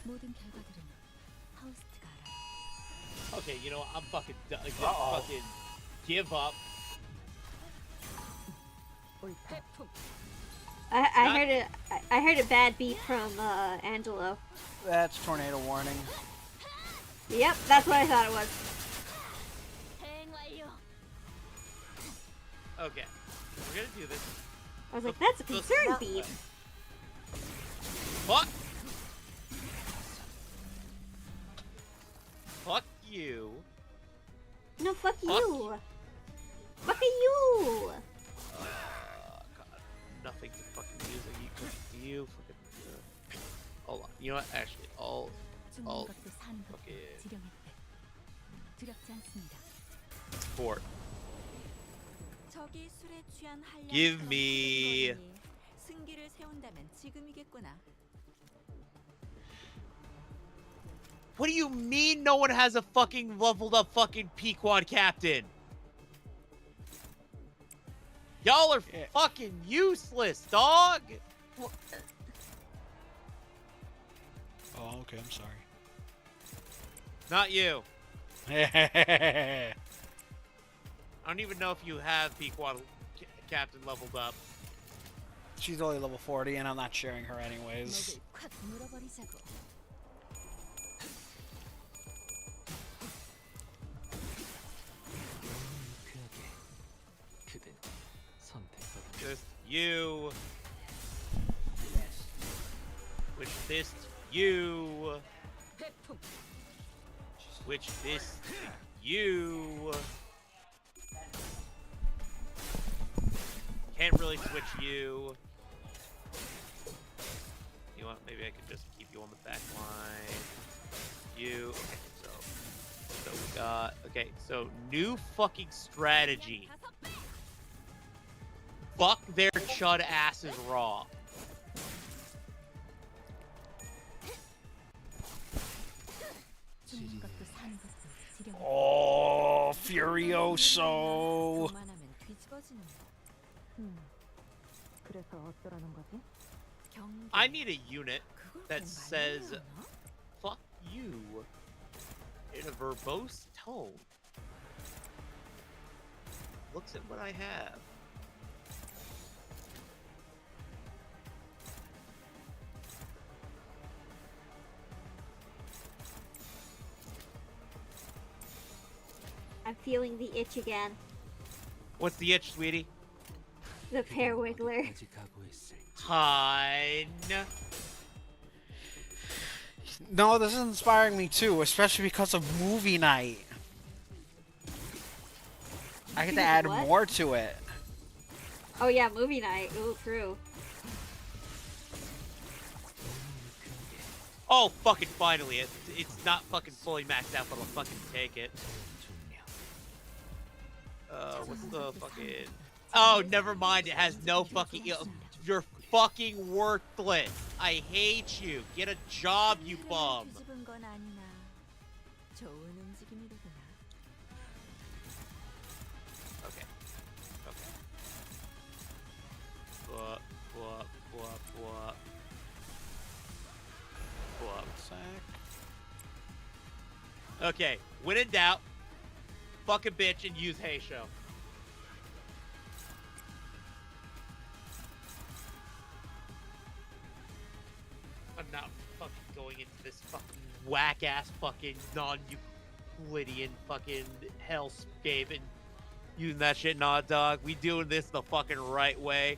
S5: 모든 결과들은 하우스트가 알아.
S1: Okay, you know what? I'm fucking fucking give up.
S4: I heard a bad beat from Angelo.
S2: That's tornado warning.
S4: Yep, that's what I thought it was.
S1: Okay, we're gonna do this.
S4: I was like, that's a concern
S1: smart
S4: beat.
S1: way. Fuck. Fuck you.
S4: No, fuck
S1: Fuck
S4: you. Fuck you.
S1: God, nothing to fucking use against you. Fucking. Hold on. You know what? Actually, I'll
S5: 죽는 것도 사는 것도
S1: fucking
S5: 지령했대. 두렵지 않습니다.
S1: sport.
S7: 적이 술에 취한 한량
S1: Give me.
S7: 승기를 세운다면 지금이겠구나.
S1: What do you mean no one has a fucking leveled up fucking Pequod captain? Y'all are fucking useless, dog!
S2: Oh, okay, I'm sorry.
S1: Not you. I don't even know if you have Pequod captain leveled up.
S2: She's only level 40, and I'm not sharing her anyways.
S5: 목을 콱 물어버리자고.
S1: Just you. Which fist you. Which fist you. Can't really switch you. You know what? Maybe I could just keep you on the back line. You. Okay, so we got a Okay, so new fucking strategy. Fuck their chud asses raw.
S5: 죽는 것도 사는 것도 지령.
S2: Oh, Furioso.
S7: 교만하면 뒤집어지는 거.
S8: 그래서 어쩌라는 거지?
S7: 경계.
S1: I need a unit
S7: 그걸
S1: that
S7: 왜
S1: says
S7: 말려야 하나?
S1: fuck you in a verbose tone. Looks at what I have.
S4: I'm feeling the itch again.
S1: What's the itch, sweetie?
S4: The pear wiggler.
S6: 아직 각오했을
S1: Hein.
S2: No, this is inspiring me too, especially because of movie night. I get to add
S4: What?
S2: more to it.
S4: Oh yeah, movie night. Ooh, true.
S1: Oh, fucking finally. It's not fucking fully maxed out, but I'll fucking take it. What's the fucking... Oh, never mind. It has no fucking... You're fucking worthless. I hate you. Get a job, you bum.
S7: 뒤집은 건 아니나. 좋은 움직임이로구나.
S1: Okay. Okay. What? Okay, when in doubt, fuck a bitch and use Hey Show. I'm not fucking going into this fucking whack-ass fucking non-Euclidean fucking hellscape and using that shit, nah, dog. We doing this the fucking right way.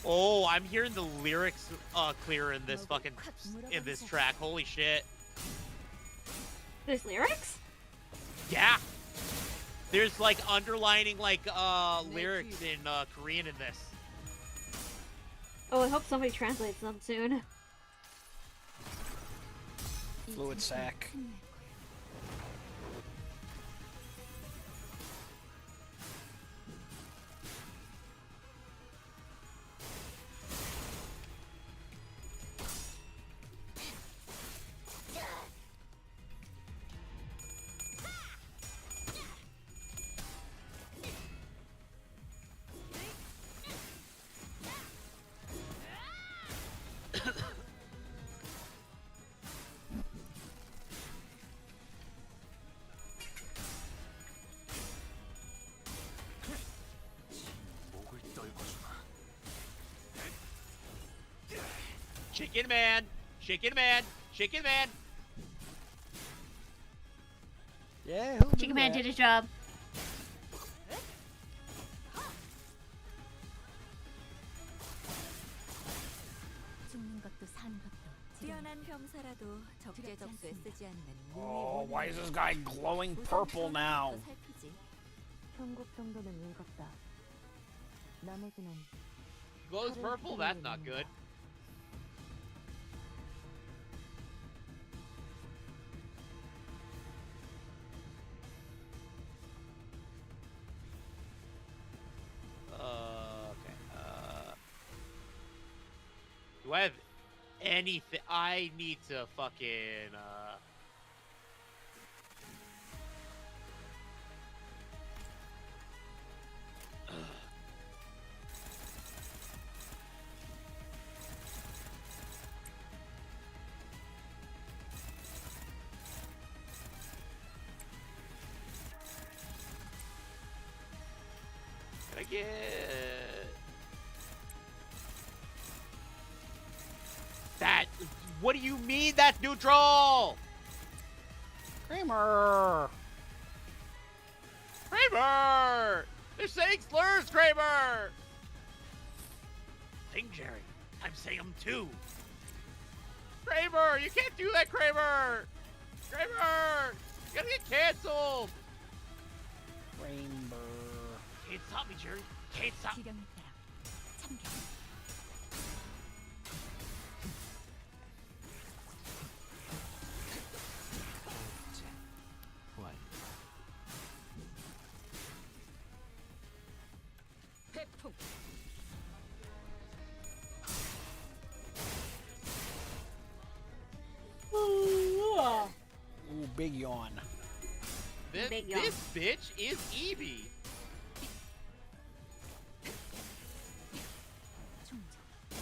S1: Oh, I'm hearing the lyrics clear in this fucking track. Holy shit.
S4: There's lyrics?
S1: Yeah. There's like underlining like lyrics in Korean in this.
S4: Oh, I hope somebody translates them soon.
S2: Fluid sac.
S1: Chicken man, chicken man, chicken man.
S2: Yeah,
S3: Chicken Man did his job.
S5: 죽는 것도 사는 것도 지령.
S7: 뛰어난 병사라도 적재적소에 쓰지 않으면
S2: Oh, why is this guy glowing purple now?
S7: 살피지.
S8: 편곡 정도는 읽었다. 나머지는
S1: Glows purple? That's not good. Okay. Do I have anything? I need to fucking Can I get... That... What do you mean that's neutral?
S2: Kramer!
S1: Kramer! They're saying slurs, Kramer! Sing, Jerry. I'm saying them too. Kramer, you can't do that, Kramer. Kramer, you gotta get canceled.
S2: Rainbow.
S1: Can't stop me, Jerry. Can't stop.
S5: 지령에 따라 참견. 회풍.
S2: Ooh, big yawn.
S4: Big yawn.
S1: This bitch is Evie.
S5: 충전.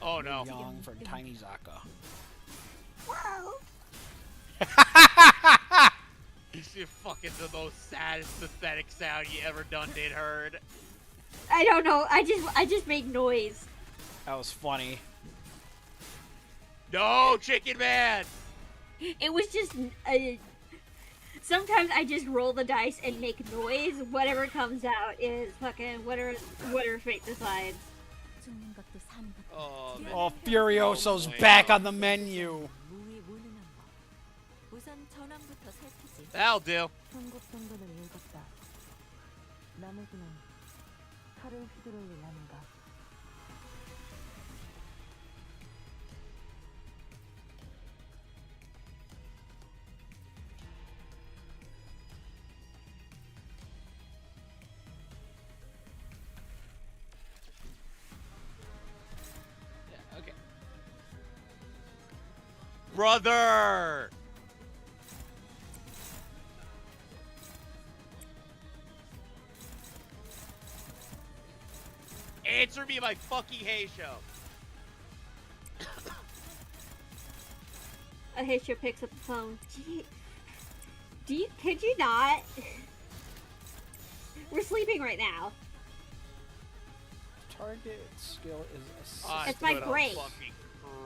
S1: Oh no.
S2: Big yawn for Tiny Zaka.
S1: This is fucking the most saddest, pathetic sound you ever done did heard.
S4: I don't know. I just make noise.
S2: That was funny.
S1: No, Chicken Man.
S4: It was just. Sometimes I just roll the dice and make noise. Whatever comes out is fucking whatever fate decides.
S5: 죽는 것도 사는 것도.
S1: Oh man.
S2: Oh, Furioso's
S1: Oh, my
S2: back
S1: God.
S2: on the menu.
S7: 무의 무능한 법. 우선 전황부터 살피지.
S1: That'll do.
S8: 천국 정도는 읽었다. 나머지는 칼을 휘두를 일 아닌가.
S1: Yeah, okay. Brother. Answer me my fucking hey show.
S4: Ahisha picks up the phone. Could you not? We're sleeping right now.
S2: Target skill is assist.
S1: I'm
S4: It's my
S1: gonna
S4: break.
S1: fucking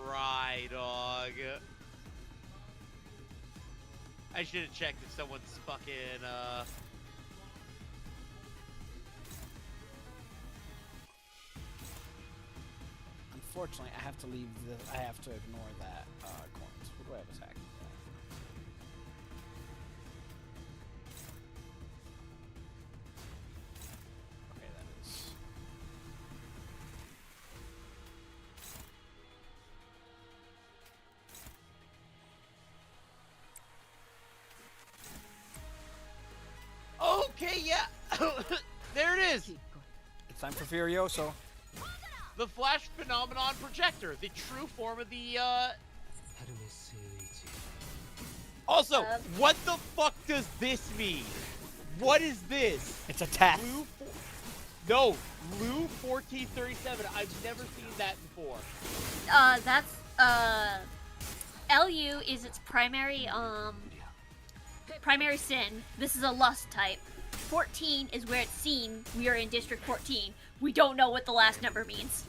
S1: cry, dog. I should have checked if someone's fucking
S2: Unfortunately, I have to leave the. I have to ignore that coins. What do I have as hack? Okay, that is.
S1: Okay, yeah. There it is.
S2: It's time for Furioso.
S1: The flash phenomenon projector, the true form of the Also, what the fuck does this mean? What is this?
S2: It's a test.
S1: No, Lou 1437. I've never seen that before.
S3: That's LU is its primary sin. This is a lust type. 14 is where it's seen. We are in District 14. We don't know what the last number means.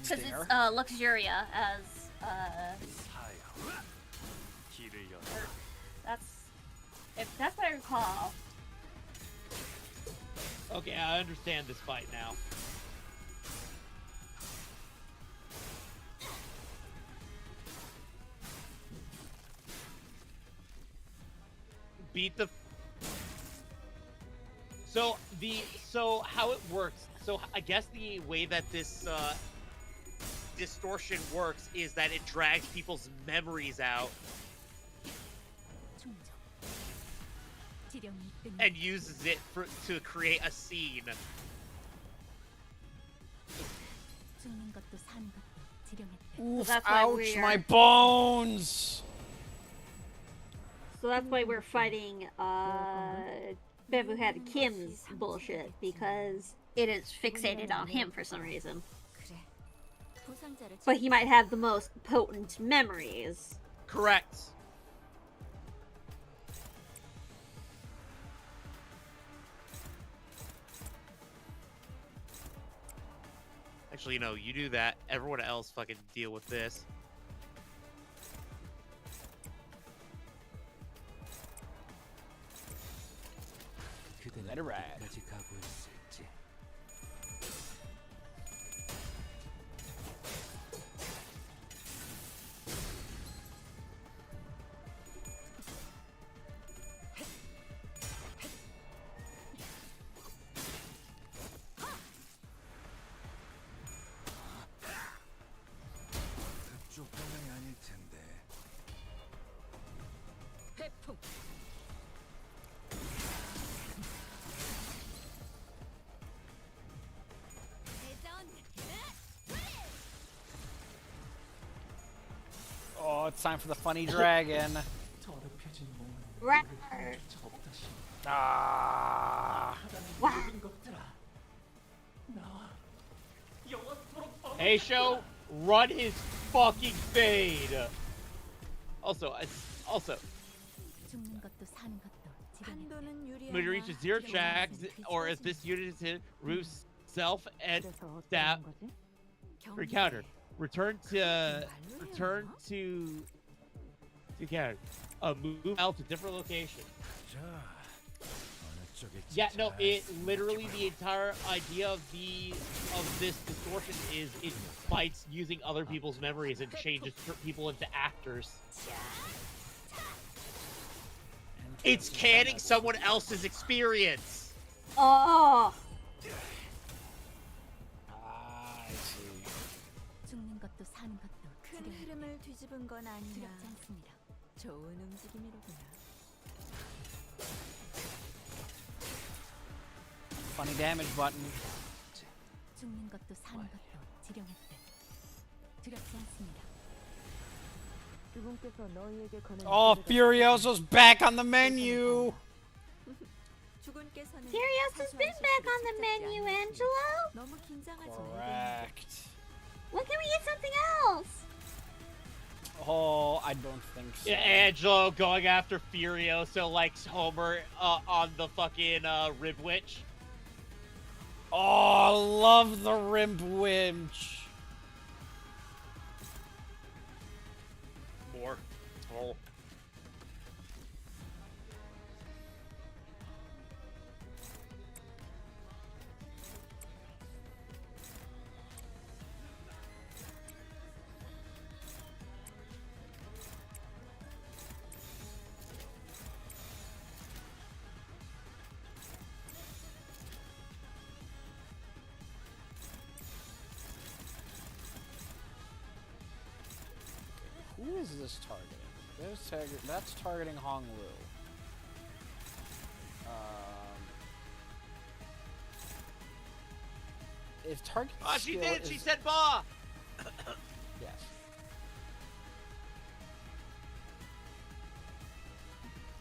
S3: Because it's Luxuria as that's what I recall.
S1: Okay, I understand this fight now. Beat the. So how it works? So I guess the way that this distortion works is that it drags people's memories out
S5: 충전. 지령이 끝.
S1: and uses it to create a scene.
S5: 죽는 것도 사는 것도 지령에 따라.
S2: Oof,
S4: that's why
S2: ouch,
S4: we
S2: my
S4: are-
S2: bones!
S4: So that's why we're fighting Bebu had Kim's bullshit because it is fixated on him for some reason.
S5: 그래. 보상자를
S4: But he might have the most potent memories.
S1: Correct. Actually, no, you do that. Everyone else fucking deal with this.
S2: Let it ride. Oh, it's time for the funny dragon. Ah.
S1: Hey, show, run his fucking fade. Also,
S5: 죽는 것도 사는 것도
S7: 한도는
S1: when it
S7: 유리하냐?
S1: reaches zero tracks, or if this unit is hit, Roof's self and
S8: 그래서
S1: stab
S8: 어쩌는 거지?
S1: for counter. Return to counter. Move out to different location. Yeah, no, it literally the entire idea of this distortion is it fights using other people's memories and changes people into actors. It's canning someone else's experience.
S4: Oh.
S2: I see.
S5: 죽는 것도 사는 것도
S7: 큰 흐름을 뒤집은 건 아니라
S5: 두렵지 않습니다.
S7: 좋은 움직임이로구나.
S2: Funny damage button.
S5: 죽는 것도 사는 것도 지령했대. 두렵지 않습니다.
S8: 그분께서 너희에게 거는
S2: Oh,
S8: 기회가
S2: Furioso's back on the menu.
S7: 주군께서는
S4: Furiosa's been back on the menu, Angelo.
S7: 너무 긴장하지 말고.
S2: Correct.
S4: When can we get something else?
S2: Oh, I don't think so.
S1: Yeah, Angelo going after Furioso like Homer on the fucking Rib Witch.
S2: Oh, love the Rimp Winch.
S1: More. Oh.
S2: Who is this targeting? That's targeting Hong Lu. If target
S1: She
S2: skill
S1: did.
S2: is,
S1: She said "Bah."
S2: yes.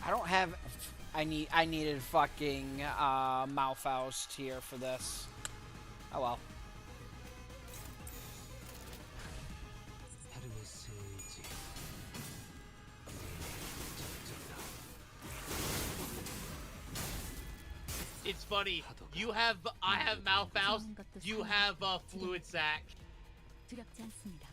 S2: I don't have. I needed fucking Malfaust here for this. Oh well.
S1: It's funny. I have Malfaust. You have Fluid Sac.
S5: 두렵지 않습니다.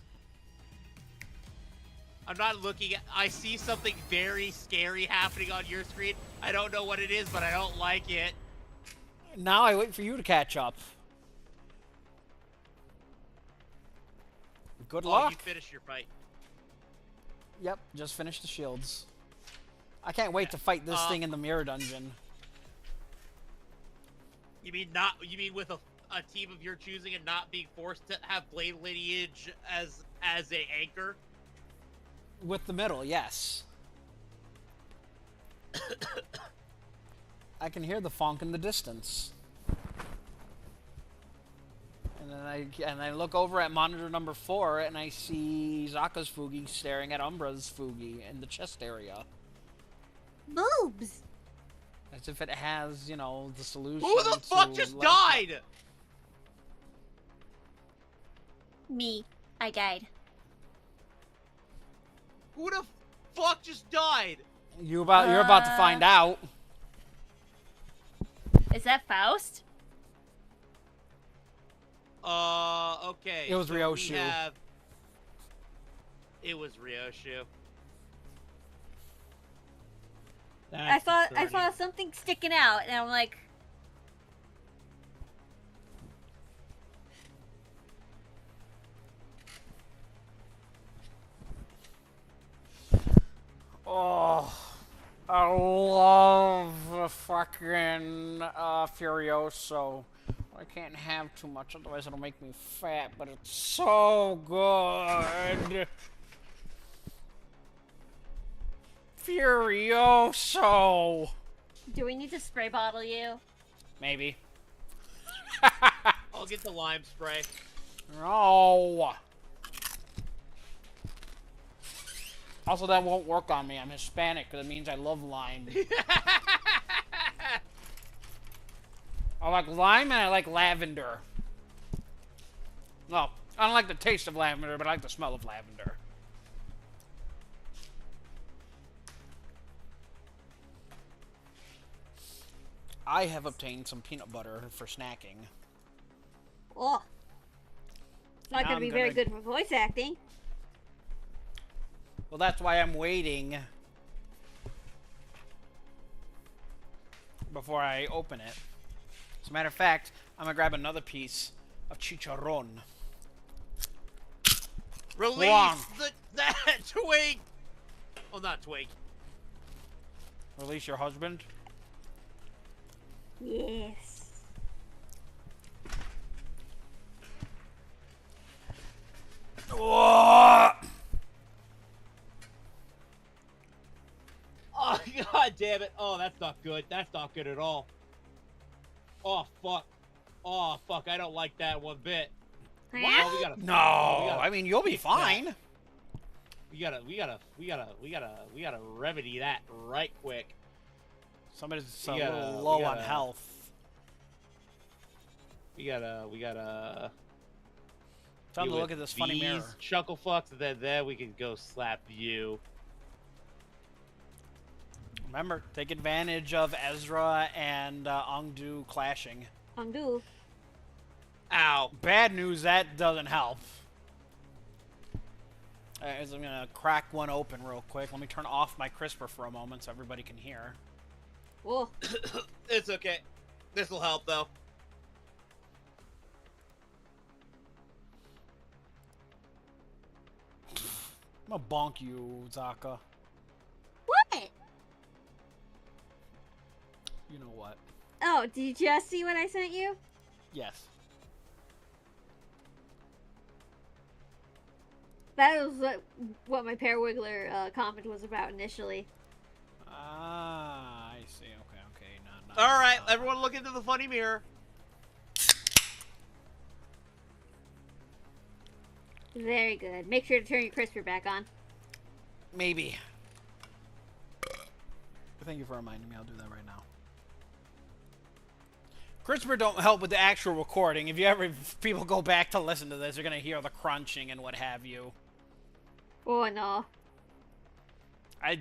S1: I'm not looking at. I see something very scary happening on your screen. I don't know what it is, but I don't like it.
S2: Now I wait for you to catch up. Good
S1: Oh,
S2: luck.
S1: you finish your fight.
S2: Yep, just finished the shields. I can't wait to fight this thing in the mirror dungeon.
S1: You mean with a team of your choosing and not being forced to have blade lineage as a anchor?
S2: With the middle, yes. I can hear the fonk in the distance. And then I look over at monitor number 4 and I see Zaka's Fugi staring at Umbra's Fugi in the chest area.
S4: Boobs.
S2: As if it has, you know, the solution.
S1: Who the fuck just died?
S3: Me. I died.
S1: Who the fuck just died?
S2: You're about to find out.
S3: Is that Faust?
S1: Okay.
S2: It was
S1: so
S2: Ryoshu.
S1: It was Ryoshu.
S4: I saw something sticking out, and I'm like,
S2: Furioso. I can't have too much, otherwise it'll make me fat, but it's so good. Furioso.
S4: Do we need to spray bottle you?
S2: Maybe.
S1: I'll get the lime spray.
S2: No. Also, that won't work on me. I'm Hispanic. That means I love lime. I like lime and I like lavender. No, I don't like the taste of lavender, but I like the smell of lavender. I have obtained some peanut butter for snacking.
S4: Oh. It's not
S2: Now
S4: going to
S2: I'm
S4: be very
S2: gonna-
S4: good for voice acting.
S2: Well, that's why I'm waiting before I open it. As a matter of fact, I'm gonna grab another piece of chicharron.
S1: Release
S2: Wrong.
S1: that twig. Oh, not twig.
S2: Release your husband.
S4: Yes.
S2: Oh!
S1: Oh, god damn it. Oh, that's not good. That's not good at all. Oh, fuck. Oh, fuck. I don't like that one bit.
S4: Huh?
S1: Oh, we gotta.
S2: No,
S1: oh, we gotta
S2: I mean you'll be
S1: fix
S2: fine.
S1: that. We gotta remedy that right quick.
S2: Somebody's
S1: We
S2: a
S1: gotta-
S2: little
S1: we
S2: low on
S1: gotta-
S2: health.
S1: We gotta.
S2: Time
S1: deal
S2: to look
S1: with
S2: at this funny
S1: these
S2: mirror.
S1: chuckle fucks, and then we can go slap you.
S2: Remember, take advantage of Ezra and Ongdu clashing.
S4: Undo.
S1: Ow.
S2: Bad news, that doesn't help. As I'm gonna crack one open real quick. Let me turn off my crisper for a moment so everybody can hear.
S4: Oh.
S1: It's okay. This will help, though.
S2: I'm gonna bonk you, Zaka.
S4: What?
S2: You know what?
S4: Oh, did you just see what I sent you?
S2: Yes.
S4: That was what my Parawiggler comment was about initially.
S2: Ah, I see. Okay. No.
S1: All right, everyone, look into the funny mirror.
S4: Very good. Make sure to turn your crisper back on.
S2: Maybe. Thank you for reminding me. I'll do that right now. CRISPR don't help with the actual recording. If people go back to listen to this, they're gonna hear the crunching and what have you.
S4: Oh no.
S2: I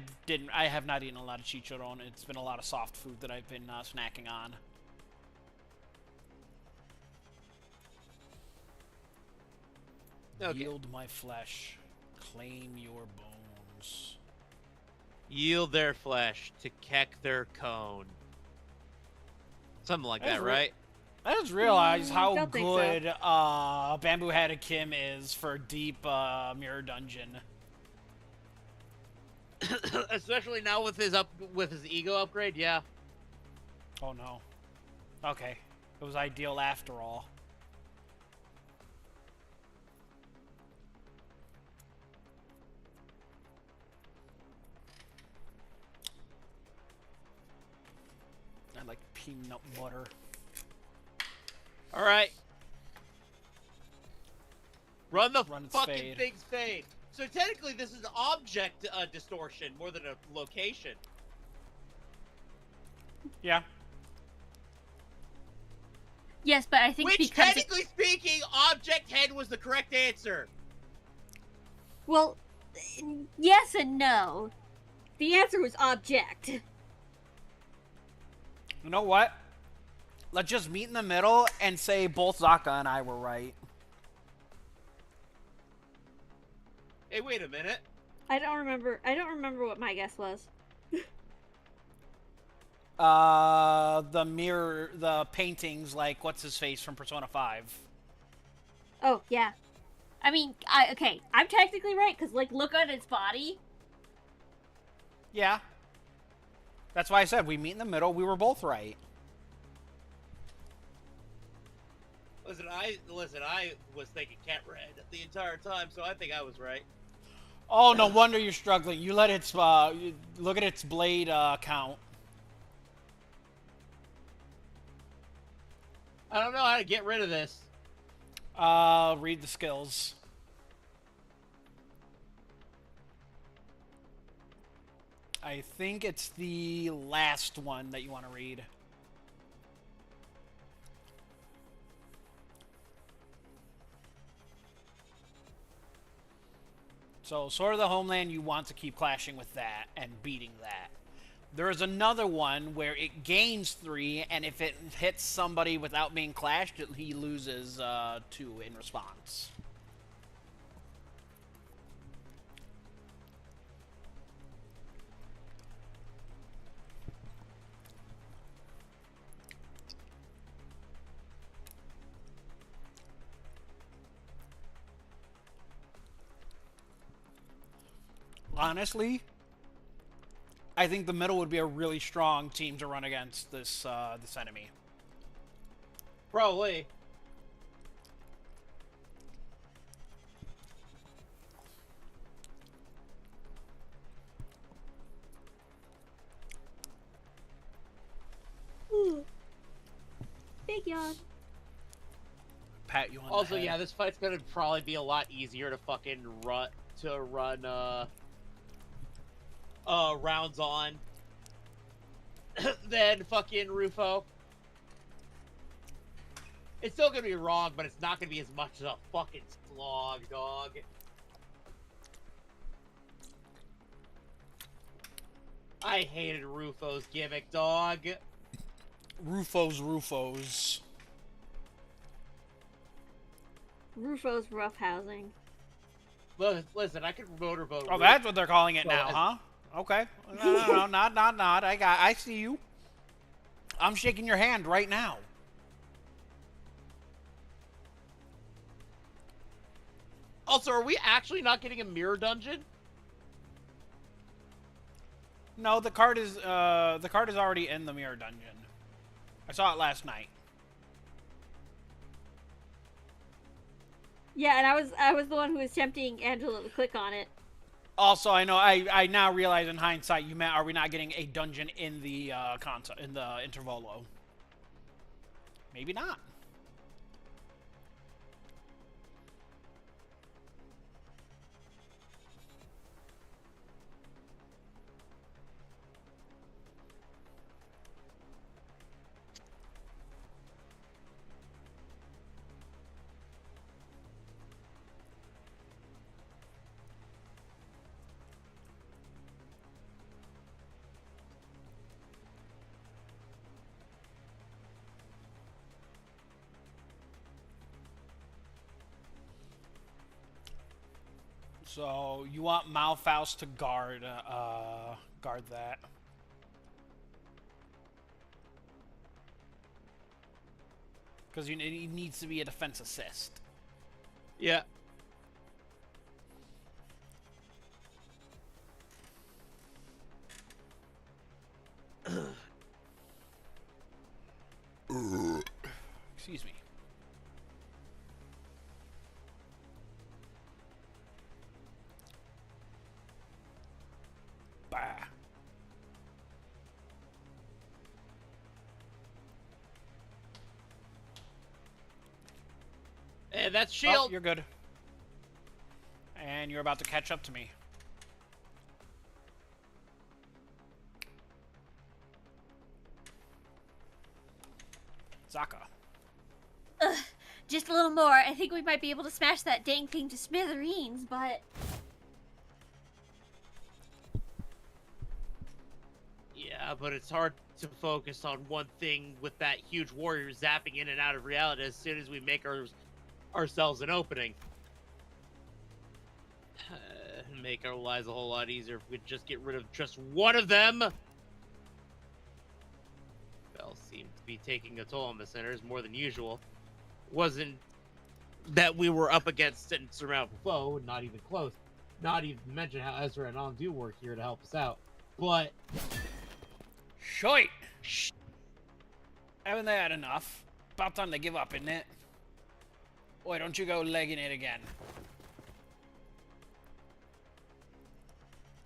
S2: have not eaten a lot of chicharron. It's been a lot of soft food that I've been snacking on.
S1: Okay.
S2: Yield my flesh. Claim your bones.
S1: Yield their flesh to keck their cone. Something like
S2: That's
S1: that, right?
S2: I just realized how
S4: don't think so.
S2: good Bamboo Head Kim is for deep mirror dungeon.
S1: Especially now with his ego upgrade, yeah.
S2: Oh no. Okay. It was ideal after all. I like peanut butter.
S1: All right. Run its fucking
S2: fade.
S1: thing's fade. So technically, this is object distortion more than a location.
S2: Yeah.
S3: Yes, but I think
S1: Which,
S3: because
S1: technically speaking, object head was the correct answer.
S4: Well, yes and no. The answer was object.
S2: You know what? Let's just meet in the middle and say both Zaka and I were right.
S1: Hey, wait a minute.
S4: I don't remember what my guess was.
S2: The mirror, the paintings, like, what's his face from Persona 5.
S4: Oh, yeah. I mean, okay, I'm technically right, because, like, look at its body.
S2: Yeah. That's why I said we meet in the middle. We were both right.
S1: Listen. I was thinking cat red the entire time, so I think I was right.
S2: Oh, no wonder you're struggling. You let its you look at its blade count.
S1: I don't know how to get rid of this.
S2: Read the skills. I think it's the last one that you want to read. So, Sword of the Homeland, you want to keep clashing with that and beating that. There is another one where it gains 3, and if it hits somebody without being clashed, he loses 2 in response. Honestly, I think the middle would be a really strong team to run against this this enemy.
S1: Probably.
S4: Big yawn.
S2: Pat you on
S1: Also,
S2: the head.
S1: yeah, this fight's gonna probably be a lot easier to fucking run rounds on than fucking Rufo. It's still gonna be wrong, but it's not gonna be as much as a fucking slog, dog. I hated Rufo's gimmick, dog.
S2: Rufo's.
S4: Rufo's roughhousing.
S1: Listen, I can motorboat.
S2: Oh, that's what they're calling it
S1: So
S2: now,
S1: as-
S2: huh? Okay. No, not. I see you. I'm shaking your hand right now.
S1: Also, are we actually not getting a mirror dungeon?
S2: No, the card is already in the mirror dungeon. I saw it last night.
S4: Yeah, and I was the one who was tempting Angela to click on it.
S2: Also, I know I now realize in hindsight you meant, are we not getting a dungeon in the in the Intervolo? Maybe not. So you want Malfaust to guard that. Because he needs to be a defense assist.
S1: Yeah.
S2: Excuse me. Bah.
S1: And that's
S2: Oh,
S1: shield.
S2: you're good. And you're about to catch up to me. Zaka.
S4: Just a little more. I think we might be able to smash that dang thing to smithereens, but
S1: Yeah, but it's hard to focus on one thing with that huge warrior zapping in and out of reality as soon as we make ourselves an opening. Make our lives a whole lot easier if we could just get rid of just one of them. Belle seemed to be taking a toll on the centers more than usual. Wasn't that we were up against an insurmountable foe, not even close. Not even to mention how Ezra and Om do work here to help us out. But
S2: Shite! Haven't they had enough? About time to give up, isn't it? Why don't you go legging it again?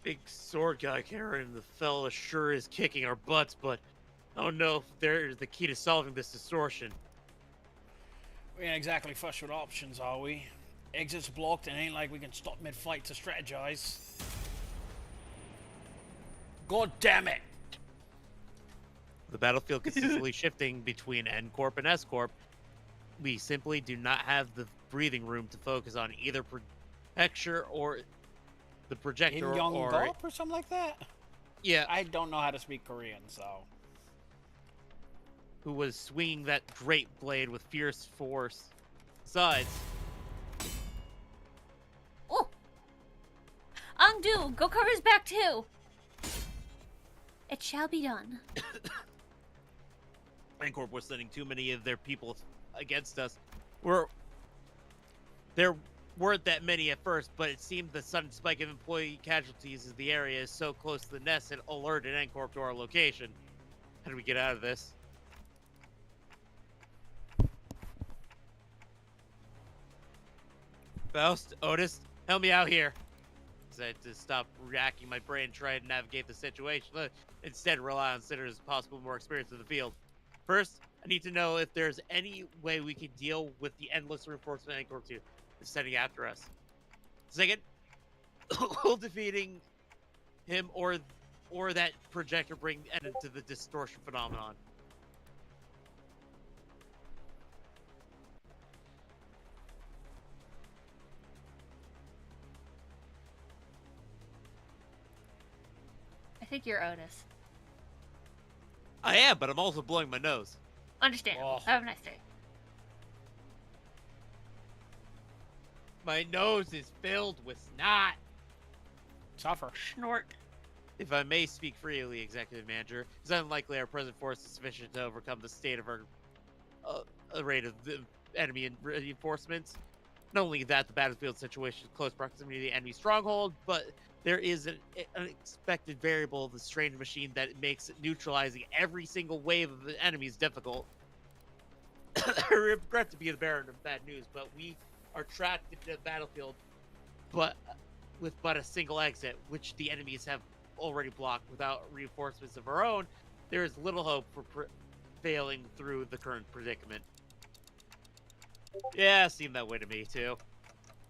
S1: Big sword guy carrying the fella sure is kicking our butts, but I don't know if they're the key to solving this distortion.
S2: We ain't exactly fussed with options, are we? Exit's blocked and ain't like we can stop mid-fight to strategize. God damn it!
S1: The battlefield consistently shifting between N Corp and S Corp. We simply do not have the breathing room to focus on either projector or the projector
S2: In Young
S1: or
S2: Gulp or something like that?
S1: yeah,
S2: I don't know how to speak Korean, so...
S1: who was swinging that great blade with fierce force. Besides,
S3: Oh! Undo! Go cover his back too! It shall be done.
S1: N Corp was sending too many of their people against us. There weren't that many at first, but it seemed the sudden spike of employee casualties as the area is so close to the nest had alerted N Corp to our location. How do we get out of this? Faust, Otis, help me out here. I had to stop racking my brain trying to navigate the situation. Instead, rely on sitters as possible more experience in the field. First, I need to know if there's any way we can deal with the endless reinforcement N Corp 2 is sending after us. Second, will defeating him or that projector bring end to the distortion phenomenon?
S3: I think you're Otis.
S1: I am, but I'm also blowing my nose.
S3: Understandable.
S2: Oh.
S3: Have a nice day.
S1: My nose is filled with snot.
S2: Suffer.
S3: Snort.
S1: If I may speak freely, Executive Manager, it's unlikely our present force is sufficient to overcome the state of our rate of the enemy reinforcements. Not only that, the battlefield situation is close proximity to the enemy stronghold, but there is an unexpected variable of the strange machine that makes neutralizing every single wave of the enemies difficult. I regret to be the bearer of bad news, but we are trapped into the battlefield, but with a single exit, which the enemies have already blocked. Without reinforcements of our own, there is little hope for failing through the current predicament. Yeah, seemed that way to me too.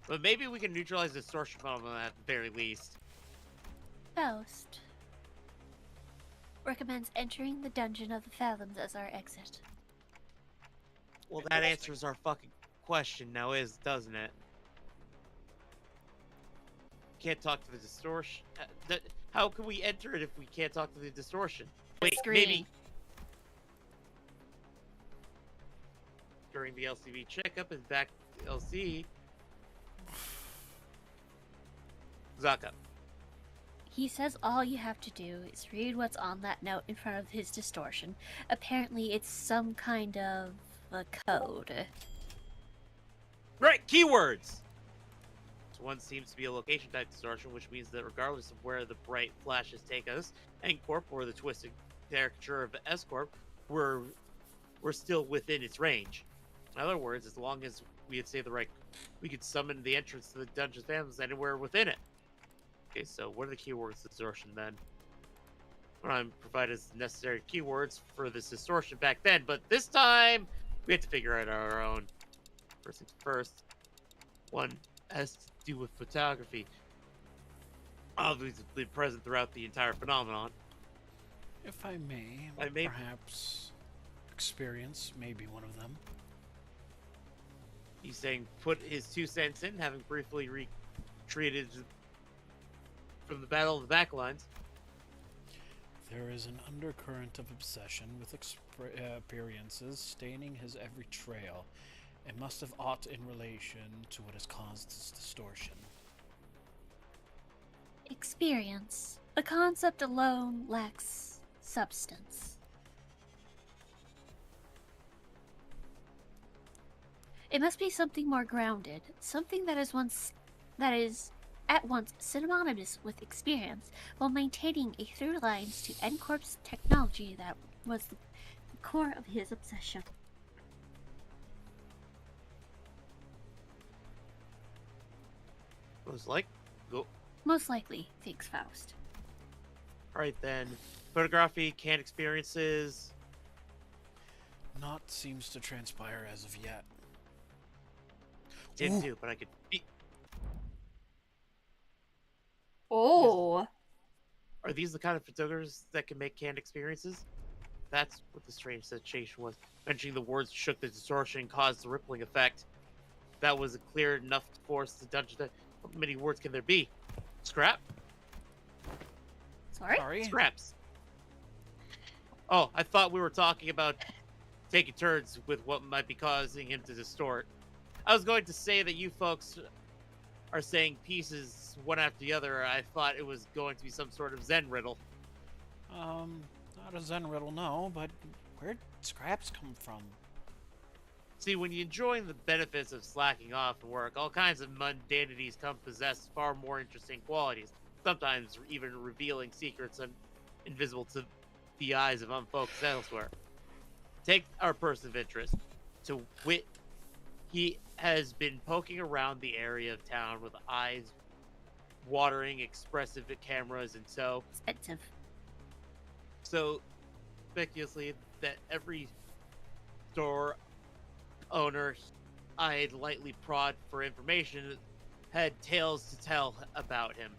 S1: But maybe we can neutralize the distortion phenomenon at the very least.
S3: Faust recommends entering the Dungeon of the Fathoms as our exit.
S1: Well, that answers our fucking question now, doesn't it? Can't talk to the distortion. How can we enter it if we can't talk to the distortion? Wait, maybe during the LCV checkup and back to LC. Zaka.
S3: He says all you have to do is read what's on that note in front of his distortion. Apparently, it's some kind of a code.
S1: Right, keywords! So one seems to be a location type distortion, which means that regardless of where the bright flashes take us, N Corp or the twisted caricature of S Corp, we're still within its range. In other words, as long as we had saved the right, we could summon the entrance to the dungeon's families anywhere within it. Okay, so what are the keywords distortion then? I'm provided the necessary keywords for this distortion back then, but this time we have to figure out our own. First things first, one has to do with photography. Obviously present throughout the entire phenomenon.
S2: If I may, perhaps experience may be one of them.
S1: He's saying put his 2 cents in, having briefly retreated from the battle of the backlines.
S2: There is an undercurrent of obsession with appearances staining his every trail. It must have aught in relation to what has caused this distortion.
S3: Experience. The concept alone lacks substance. It must be something more grounded, something that is at once synonymous with experience, while maintaining a through lines to N Corp's technology that was the core of his obsession.
S1: Most like. Go.
S4: Most likely, thinks Faust.
S1: All right then. Photography, canned experiences.
S2: Not seems to transpire as of yet.
S1: Didn't
S2: Ooh.
S1: do, but I could.
S4: Oh.
S1: Are these the kind of photographers that can make canned experiences? That's what the strange sensation was. Mentioning the words shook the distortion and caused the rippling effect. That was clear enough to force the dungeon to... How many words can there be? Scrap?
S4: Sorry?
S1: Scraps. Oh, I thought we were talking about taking turns with what might be causing him to distort. I was going to say that you folks are saying pieces one after the other. I thought it was going to be some sort of Zen riddle.
S2: Not a Zen riddle, no, but where'd scraps come from?
S1: See, when you're enjoying the benefits of slacking off and work, all kinds of mundanities come possess far more interesting qualities, sometimes even revealing secrets invisible to the eyes of unfocused elsewhere. Take our person of interest. To wit, he has been poking around the area of town with eyes watering, expressive cameras, and so conspicuously that every store owner I'd lightly prod for information had tales to tell about him.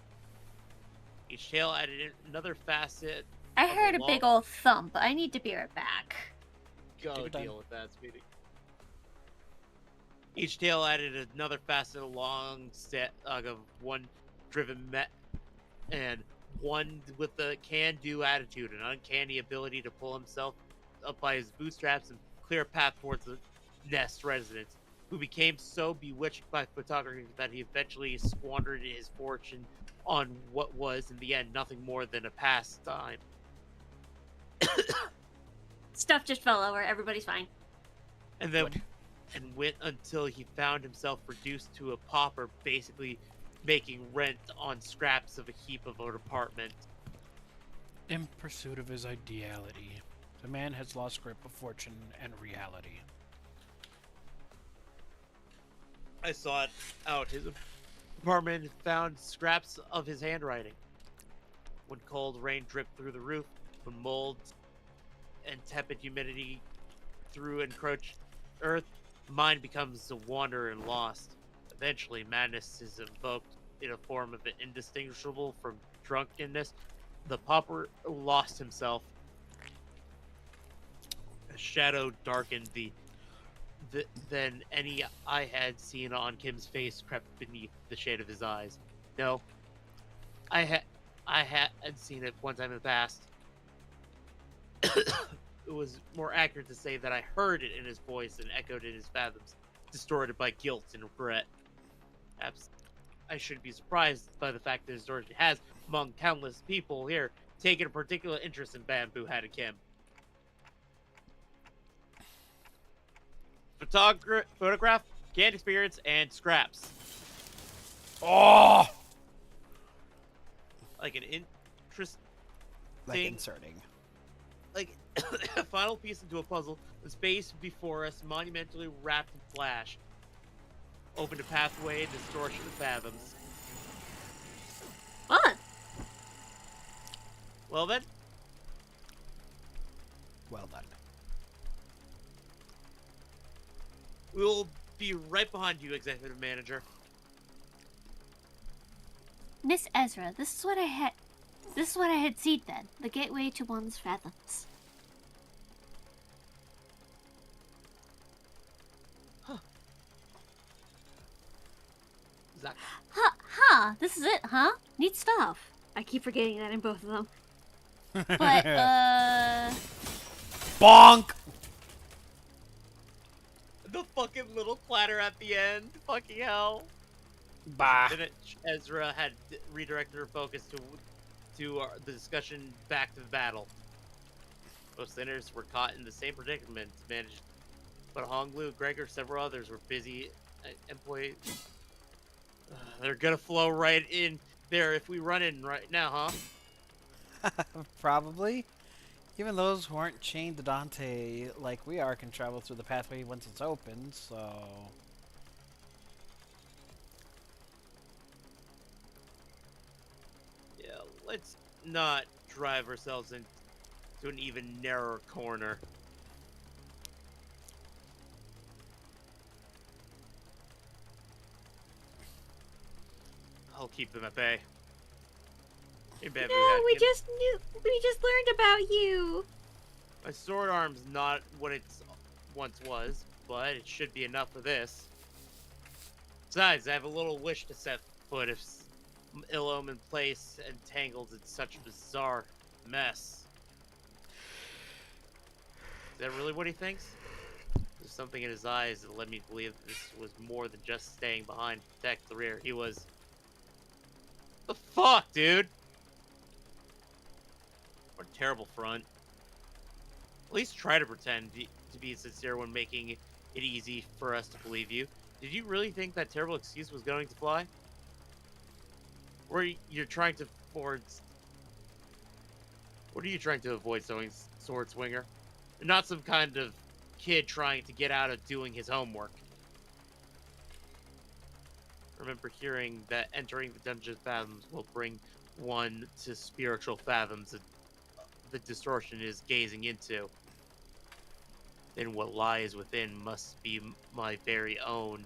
S1: Each tale added another facet.
S4: I heard a big old thump. I need to be right back.
S1: Go deal with that, Speedy. Each tale added another facet, a long set of one driven and one with a can-do attitude, an uncanny ability to pull himself up by his bootstraps and clear a path towards the Nest residents, who became so bewitched by photography that he eventually squandered his fortune on what was, in the end, nothing more than a pastime.
S4: Stuff just fell over. Everybody's fine.
S1: And then went until he found himself reduced to a pauper, basically making rent on scraps of a heap of an apartment.
S2: In pursuit of his ideality, the man has lost grip of fortune and reality.
S1: I sought out his apartment and found scraps of his handwriting. When cold rain dripped through the roof, when mold and tepid humidity through encroached earth, mind becomes a wanderer and lost. Eventually, madness is invoked in a form of indistinguishable from drunkenness. The pauper lost himself. A shadow darkened than any I had seen on Kim's face crept beneath the shade of his eyes. No, I had seen it one time in the past. It was more accurate to say that I heard it in his voice and echoed in his fathoms, distorted by guilt and regret. Perhaps I shouldn't be surprised by the fact that distortion has, among countless people here, taken a particular interest in Bamboo Hat and Kim. Photograph, canned experience, and scraps.
S2: Oh!
S1: Like an interesting...
S2: Like inserting.
S1: Like a final piece into a puzzle, the space before us, monumentally wrapped in flash, opened a pathway, distortion of fathoms.
S4: Fun!
S1: Well then.
S2: Well done.
S1: We'll be right behind you, Executive Manager.
S3: Miss Ezra, this is what I had seen then. The gateway to one's fathoms.
S1: Huh. Zach.
S3: Huh, this is it, huh? Neat stuff.
S4: I keep forgetting that in both of them.
S3: But,
S2: Bonk!
S1: The fucking little clatter at the end. Fucking hell.
S2: Bah.
S1: Then Ezra had redirected her focus to the discussion back to the battle. Most sinners were caught in the same predicament, managed, but Honglu, Gregor, several others were busy employees. They're gonna flow right in there if we run in right now, huh?
S2: Probably. Even those who aren't chained to Dante like we are can travel through the pathway once it's open, so...
S1: let's not drive ourselves into an even narrower corner. I'll keep them at bay.
S4: No, we just learned about you.
S1: My sword arm's not what it once was, but it should be enough for this. Besides, I have a little wish to set foot if ill-omened place entangled in such a bizarre mess. Is that really what he thinks? There's something in his eyes that led me to believe that this was more than just staying behind to protect the rear. He was... The fuck, dude? What a terrible front. At least try to pretend to be sincere when making it easy for us to believe you. Did you really think that terrible excuse was going to fly? Or you're trying to forge... What are you trying to avoid, sword swinger? You're not some kind of kid trying to get out of doing his homework. Remember hearing that entering the dungeon fathoms will bring one to spiritual fathoms that the distortion is gazing into. Then what lies within must be my very own.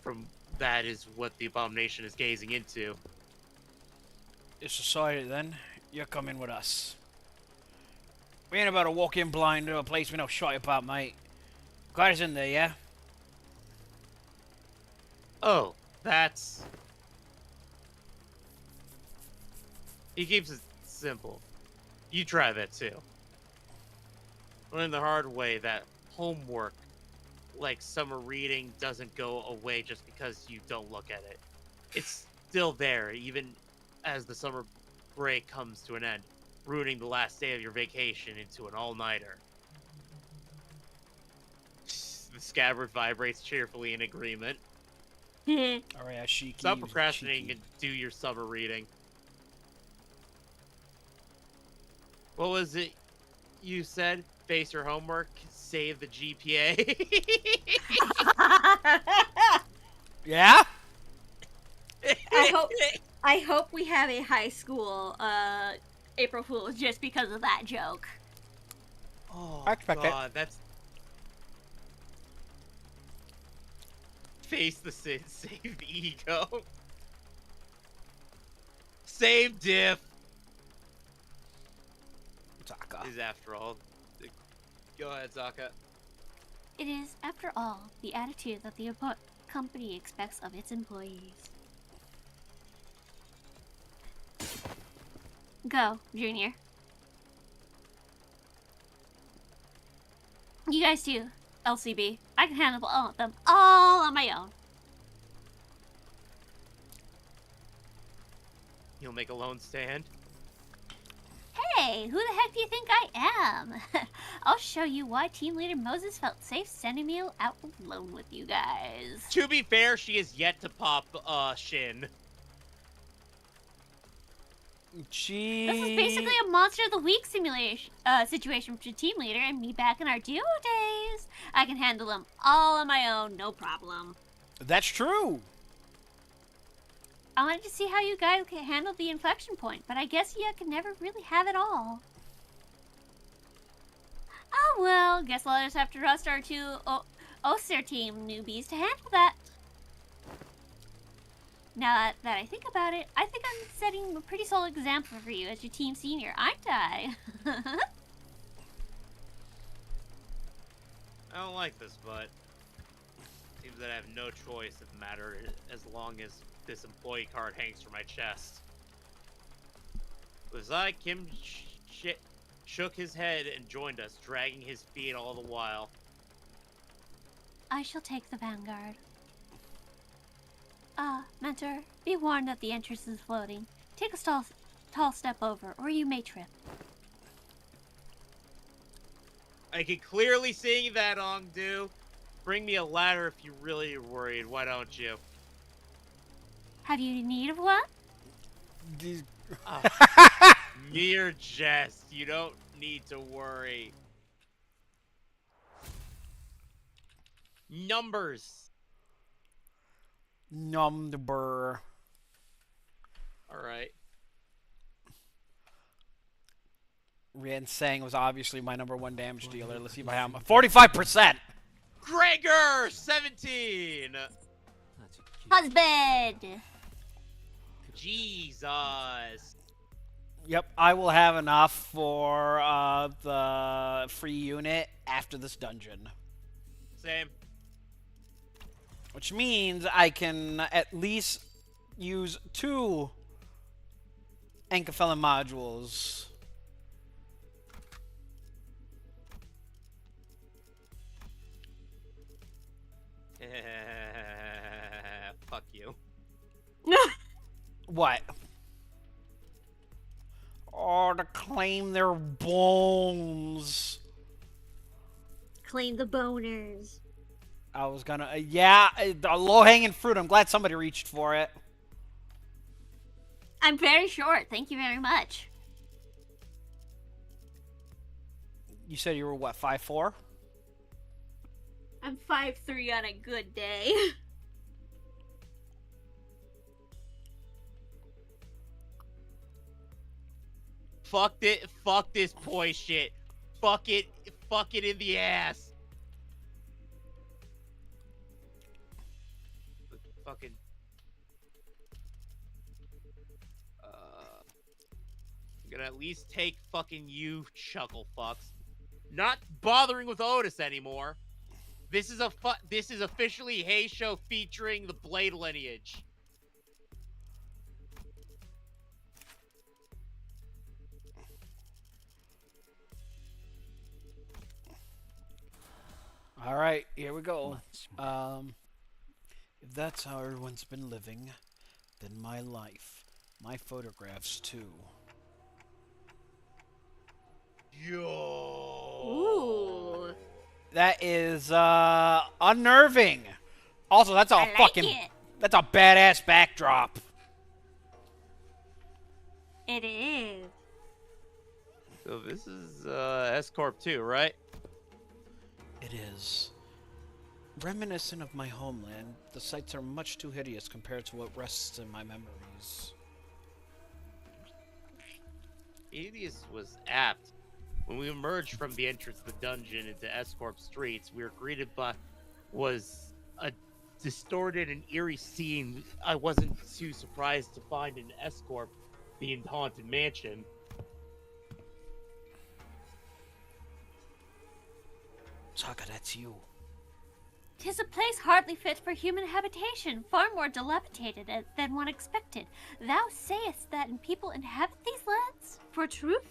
S1: From that is what the abomination is gazing into.
S2: It's society then. You're coming with us. We ain't about to walk in blind to a place we know shit about, mate. Got us in there, yeah?
S1: Oh, that's... He keeps it simple. You try that too. Learn the hard way that homework, like summer reading, doesn't go away just because you don't look at it. It's still there, even as the summer break comes to an end, ruining the last day of your vacation into an all-nighter. The scabbard vibrates cheerfully in agreement.
S2: Alright, Ashiki.
S1: Stop procrastinating and do your summer reading. What was it you said? Face your homework, save the GPA.
S2: Yeah?
S4: I hope we have a high school April Fool's just because of that joke.
S1: Oh,
S2: I expect
S1: God, that's... Face the sin, save the ego. Same diff.
S2: Zaka.
S1: Is after all. Go ahead, Zaka.
S3: It is, after all, the attitude that the company expects of its employees.
S4: Go, Junior. You guys too, LCB. I can handle all of them all on my own.
S1: You'll make a lone stand?
S3: Hey, who the heck do you think I am? I'll show you why Team Leader Moses felt safe sending me out alone with you guys.
S1: To be fair, she is yet to pop Shin.
S3: This is basically a Monster of the Week simulation situation for Team Leader and me back in our duo days. I can handle them all on my own, no problem.
S2: That's true.
S3: I wanted to see how you guys can handle the inflection point, but I guess you can never really have it all. Oh well, guess I'll just have to trust our two Oster team newbies to handle that. Now that I think about it, I think I'm setting a pretty solid example for you as your team senior, aren't I?
S1: I don't like this, but seems that I have no choice in the matter as long as this employee card hangs from my chest. Was I, Kim shook his head and joined us, dragging his feet all the while.
S3: I shall take the vanguard. Mentor, be warned that the entrance is floating. Take a tall step over, or you may trip.
S1: I can clearly see that, Ongdu. Bring me a ladder if you really are worried, why don't you?
S3: Have you need of one?
S1: Mere jest, you don't need to worry. Numbers.
S2: Number.
S1: Alright.
S2: Rinsang was obviously my #1 damage dealer. Let's see if I have 45%.
S1: Gregor, 17.
S4: Husband!
S1: Jesus.
S2: Yep, I will have enough for the free unit after this dungeon.
S1: Same.
S2: Which means I can at least use 2 Enkafelin modules.
S1: Fuck you.
S2: What? Or to claim their bones.
S4: Claim the boners.
S2: I was gonna, yeah, a low-hanging fruit. I'm glad somebody reached for it.
S4: I'm very short. Thank you very much.
S2: You said you were, what, 5'4"?
S4: I'm 5'3" on a good day.
S1: Fuck it. Fuck this boy shit. Fuck it. Fuck it in the ass. Fucking. I'm gonna at least take fucking you, chuckle fucks. Not bothering with Otis anymore. This is officially Hey Show featuring the Blade lineage.
S2: All right, here we go. If that's how everyone's been living, then my life, my photographs too.
S1: Yo.
S4: Ooh.
S2: That is unnerving. Also, that's a
S4: I like
S2: fucking
S4: it.
S2: that's a badass backdrop.
S4: It is.
S1: So this is S Corp 2, right?
S2: It is. Reminiscent of my homeland, the sights are much too hideous compared to what rests in my memories.
S1: Atheist was apt. When we emerged from the entrance of the dungeon into S Corp streets, we were greeted by was a distorted and eerie scene. I wasn't too surprised to find in S Corp the haunted mansion.
S2: Saka, that's you.
S3: 'Tis a place hardly fit for human habitation, far more dilapidated than one expected. Thou sayest that people inhabit these lands?
S4: For truth?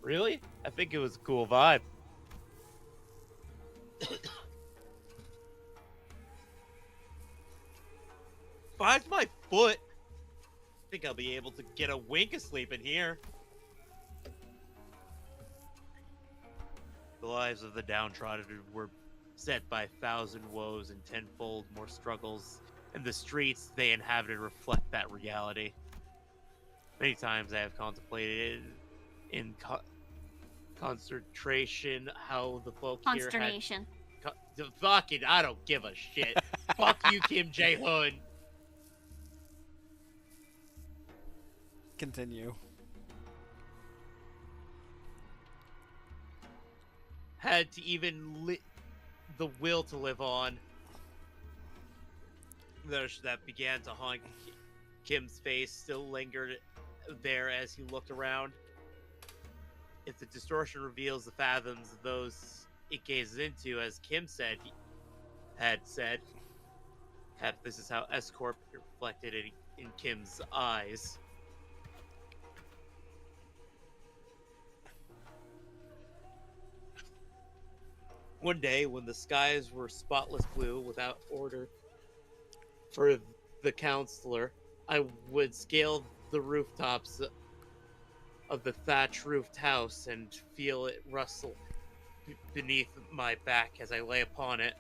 S1: Really? I think it was a cool vibe. Finds my foot. I think I'll be able to get a wink of sleep in here. The lives of the downtrodden were set by 1,000 woes and tenfold more struggles, and the streets they inhabited reflect that reality. Many times I have contemplated in concentration how the folk here had...
S4: Consternation.
S1: Fucking, I don't give a shit. Fuck you, Kim Jae-hoon.
S2: Continue.
S1: Had to even the will to live on. That began to haunt Kim's face still lingered there as he looked around. If the distortion reveals the fathoms of those it gazes into, as Kim had said, this is how S-Corp reflected in Kim's eyes. One day, when the skies were spotless blue without order for the counselor, I would scale the rooftops of the thatch-roofed house and feel it rustle beneath my back as I lay upon it.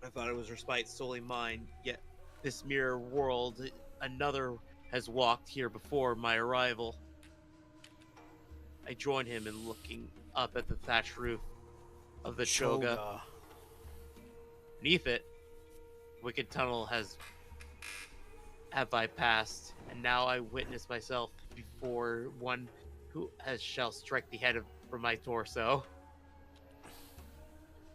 S1: I thought it was respite solely mine, yet this mirror world, another has walked here before my arrival. I join him in looking up at the thatch roof of the Choga. Beneath it, wicked tunnel have I passed, and now I witness myself before one Who shall strike the head from my torso?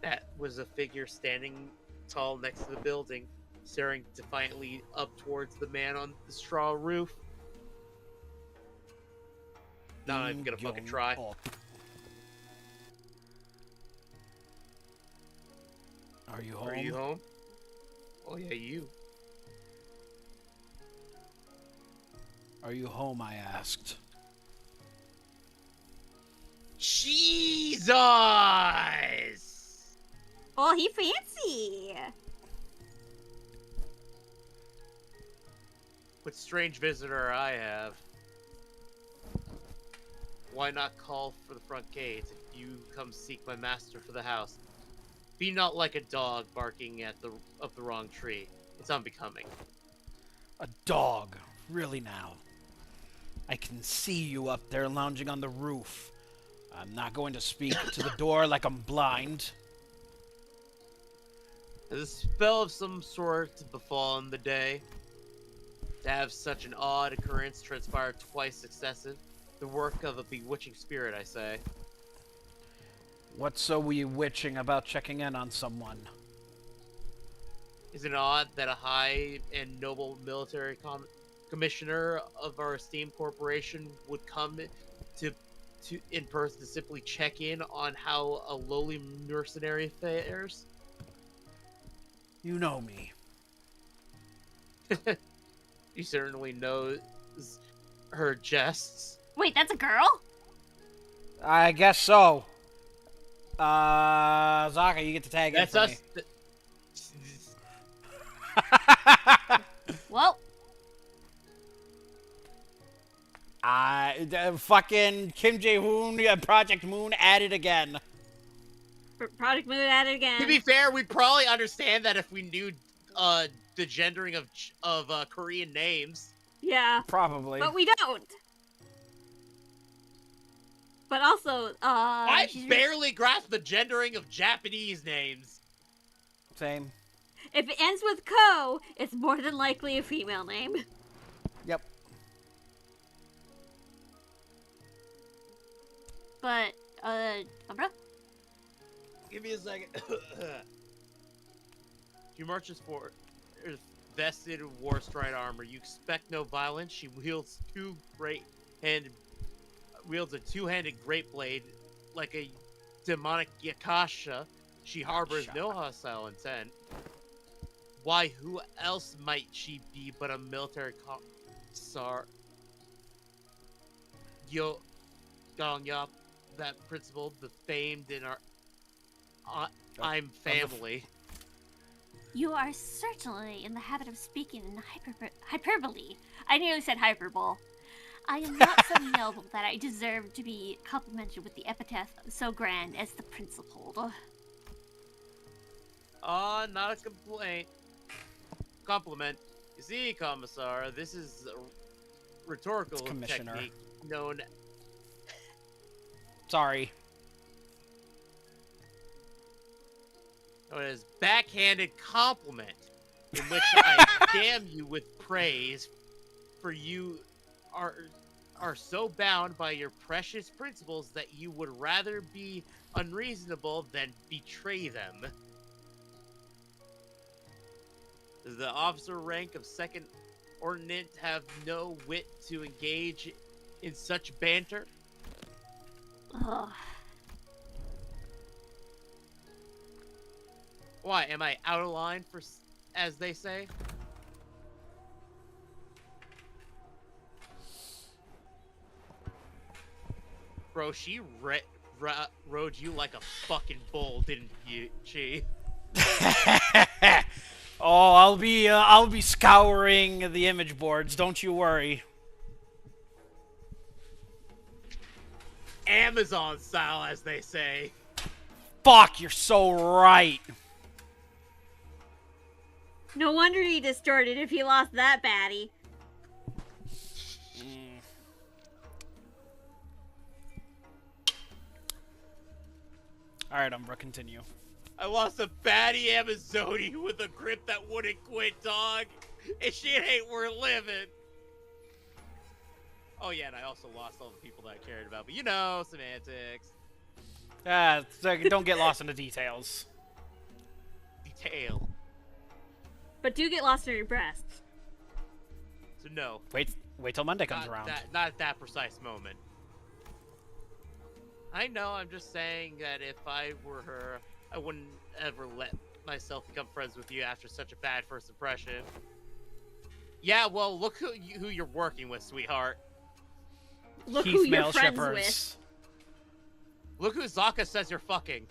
S1: That was a figure standing tall next to the building, staring defiantly up towards the man on the straw roof. Not even gonna fucking try.
S2: Are you home?
S1: Are you home? Oh yeah, you.
S2: Are you home, I asked.
S1: Jesus!
S4: Oh, he fancy.
S1: What strange visitor I have. Why not call for the front gate if you come seek my master for the house? Be not like a dog barking at the wrong tree. It's unbecoming.
S2: A dog? Really now? I can see you up there lounging on the roof. I'm not going to speak to the door like I'm blind.
S1: Has a spell of some sort befallen the day? To have such an odd occurrence transpire twice successive? The work of a bewitching spirit, I say.
S2: What's so bewitching about checking in on someone?
S1: Is it odd that a high and noble military commissioner of our esteemed corporation would come to in person to simply check in on how a lowly mercenary fares?
S2: You know me.
S1: He certainly knows her jests.
S4: Wait, that's a girl?
S2: I guess so. Zaka, you get to tag in
S1: That's
S2: for
S1: us.
S2: me.
S4: Well,
S2: Fucking Kim Jae-hoon, Project Moon at it again.
S4: Project Moon at it again.
S1: To be fair, we'd probably understand that if we knew the gendering of Korean names.
S4: Yeah.
S2: Probably.
S4: But we don't. But also,
S1: I barely grasp the gendering of Japanese names.
S2: Same.
S4: if it ends with Ko, it's more than likely a female name.
S2: Yep.
S4: But, Umbra?
S1: Give me a second. She marches forward, vested in war-stride armor. You expect no violence. She wields a two-handed great blade like a demonic yakasha. She harbors no hostile intent. Why, who else might she be but a military commissar? Yo Gangyap, that principal, the famed in our I'm family.
S4: You are certainly in the habit of speaking in hyperbole. I nearly said hyperbole. I am not so noble that I deserve to be complimented with the epithet so grand as the principal.
S1: Not a complaint. Compliment. You see, Commissar, this is a rhetorical technique known...
S2: Sorry.
S1: Known as backhanded compliment, in which I damn you with praise, for you are so bound by your precious principles that you would rather be unreasonable than betray them. Does the officer rank of second ordnance have no wit to engage in such banter?
S4: Ugh.
S1: Why, am I out of line, for, as they say? Bro, she rode you like a fucking bull, didn't she?
S2: Oh, I'll be scouring the image boards, don't you worry.
S1: Amazon style, as they say.
S2: Fuck, you're so right.
S4: No wonder he distorted if he lost that baddie.
S2: Alright, Umbra, continue.
S1: I lost a baddie Amazoni with a grip that wouldn't quit, dog. And shit ain't worth living. Oh yeah, and I also lost all the people that I cared about. But you know, semantics.
S2: So don't get lost in the details.
S1: Detail.
S4: But do get lost in your breasts.
S1: So no.
S2: Wait till Monday comes around.
S1: Not at that precise moment. I know, I'm just saying that if I were her, I wouldn't ever let myself become friends with you after such a bad first impression. Yeah, well, look who you're working with, sweetheart.
S4: Look
S2: Keith
S4: who you're
S2: male
S4: friends
S2: shepherds.
S1: Look who Zaka says you're fucking.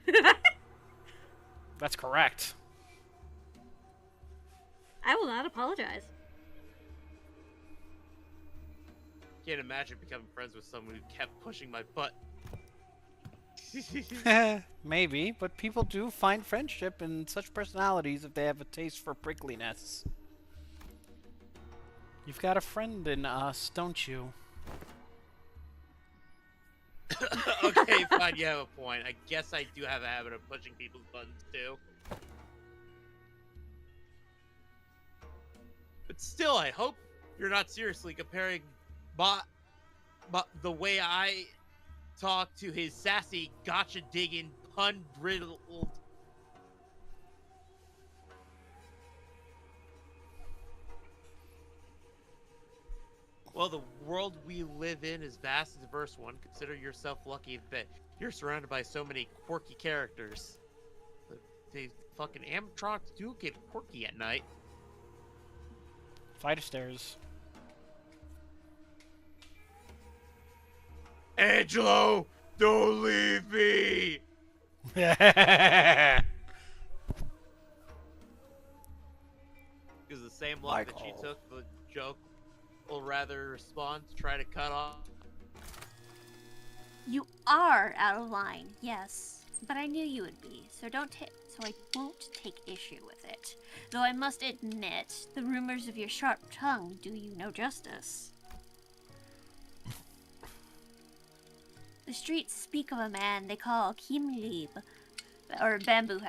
S4: with.
S2: That's correct.
S4: I will not apologize.
S1: Can't imagine becoming friends with someone who kept pushing my butt.
S2: Maybe, but people do find friendship in such personalities if they have a taste for prickliness. You've got a friend in us, don't you?
S1: Okay, fine, you have a point. I guess I do have a habit of pushing people's buttons, too. But still, I hope you're not seriously comparing the way I talk to his sassy, gotcha-digging, pun-riddled... Well, the world we live in is vast and diverse one. Consider yourself lucky that you're surrounded by so many quirky characters. They fucking animatronics do get quirky at night.
S2: Flight of stairs.
S1: Angelo, don't leave me! Because the same luck that she took, the joke will rather respond to try to cut off.
S3: You are out of line, yes, but I knew you would be, so I won't take issue with it. Though I must admit, the rumors of your sharp tongue do you no justice. The streets speak of a man they call Kim Lib, or Bamboo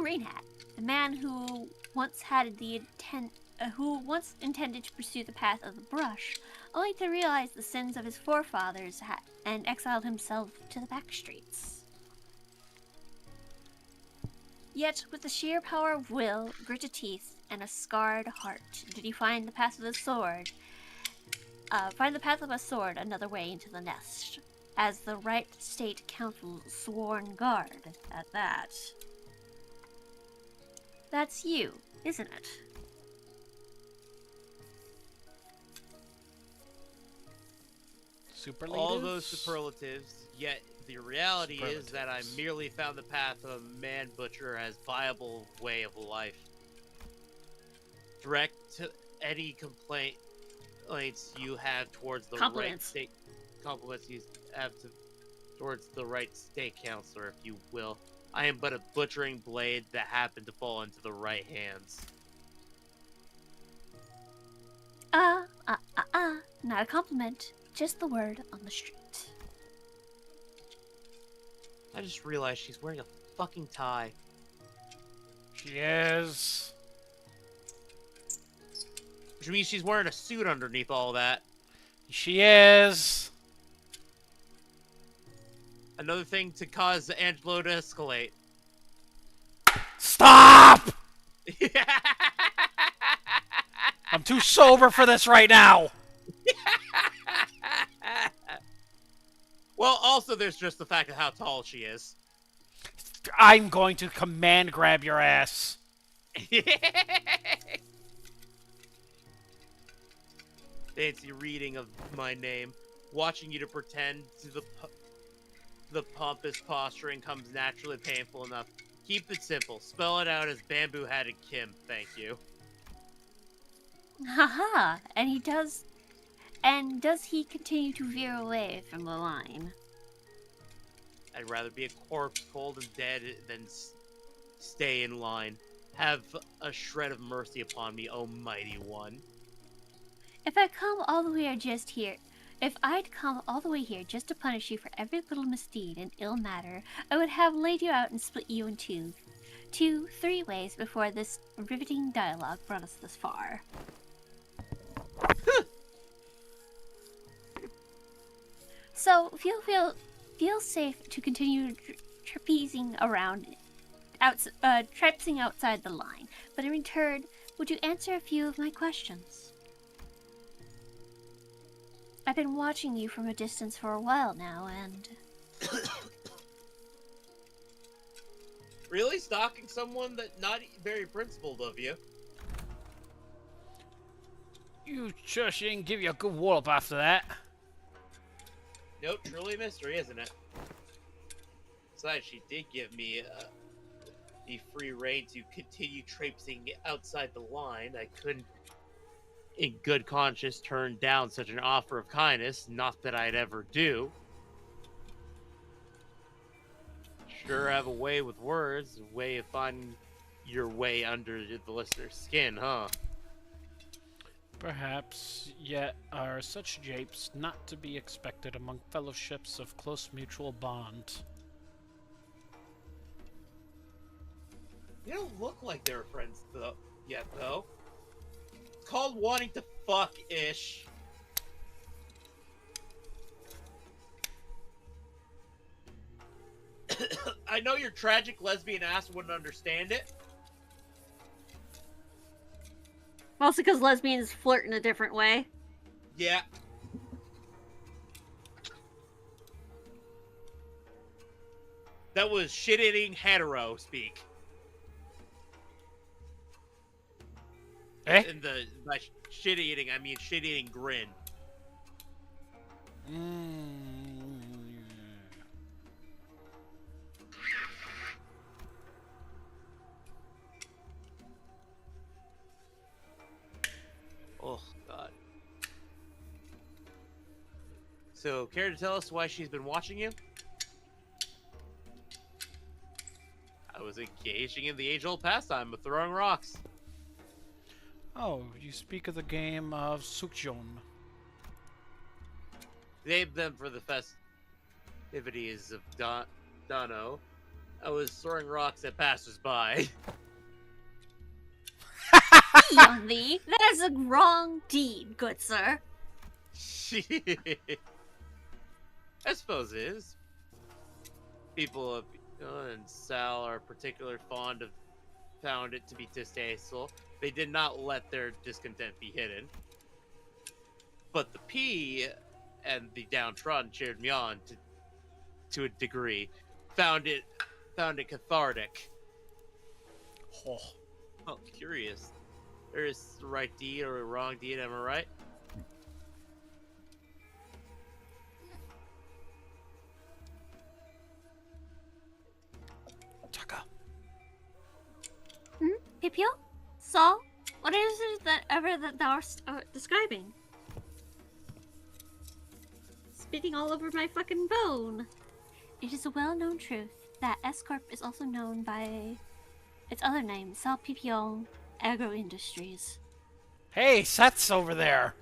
S3: Rain Hat, the man who once intended to pursue the path of the brush, only to realize the sins of his forefathers and exiled himself to the back streets. Yet, with the sheer power of will, gritted teeth, and a scarred heart, did he find the path of a sword another way into the nest, as the Right State Council's sworn guard at that. That's you, isn't it?
S2: Superlatives?
S1: All those superlatives, yet the reality is that I merely found the path of a man butcher as viable way of life. Direct to any complaints you have towards the right state compliments you have towards the right state counselor, if you will. I am but a butchering blade that happened to fall into the right hands.
S3: Not a compliment, just the word on the street.
S1: I just realized she's wearing a fucking tie.
S2: She is.
S1: Which means she's wearing a suit underneath all that.
S2: She is.
S1: Another thing to cause Angelo to escalate.
S2: Stop! I'm too sober for this right now.
S1: Well, also there's just the fact of how tall she is.
S2: I'm going to command grab your ass.
S1: Fancy reading of my name. Watching you to pretend to the pompous posturing comes naturally painful enough. Keep it simple. Spell it out as Bamboo-Hatted Kim. Thank you.
S3: Haha, and does he continue to veer away from the line?
S1: I'd rather be a corpse cold and dead than stay in line. Have a shred of mercy upon me, O mighty one.
S3: If I'd come all the way here just to punish you for every little misdeed and ill matter, I would have laid you out and split you in three ways before this riveting dialogue brought us this far. So feel safe to continue traipsing outside the line. But in return, would you answer a few of my questions? I've been watching you from a distance for a while now, and
S1: Really? Stalking someone that not very principled of you?
S2: You sure she didn't give you a good wallop after that?
S1: Nope, truly a mystery, isn't it? Besides, she did give me the free reign to continue traipsing outside the line. I couldn't, in good conscience, turn down such an offer of kindness. Not that I'd ever do. Sure have a way with words, a way of finding your way under the listener's skin, huh?
S2: Perhaps, yet are such japes not to be expected among fellowships of close mutual bond.
S1: They don't look like they were friends yet, though. It's called wanting to fuck-ish. I know your tragic lesbian ass wouldn't understand it.
S4: Mostly because lesbians flirt in a different way.
S1: Yeah. That was shit-eating hetero speak.
S2: Eh?
S1: And by shit-eating, I mean shit-eating grin. Oh, God. So, care to tell us why she's been watching you? I was engaging in the age-old pastime of throwing rocks.
S2: Oh, you speak of the game of Sukjon.
S1: Named them for the festivities of Dano. I was throwing rocks at passers-by.
S3: on thee, that is a wrong deed, good sir.
S1: I suppose it is. People of and Sal are particularly found it to be distasteful. They did not let their discontent be hidden. But the P and the downtrodden cheered me on to a degree. Found it cathartic. Oh, curious. There is the right deed or a wrong deed, am I right?
S2: Chaka.
S3: Pipio? Saul? What is it that thou art describing?
S4: Spitting all over my fucking bone.
S3: It is a well-known truth that S-Corp is also known by its other name, Sal Pipion Agro Industries.
S2: Hey, Seth's over there.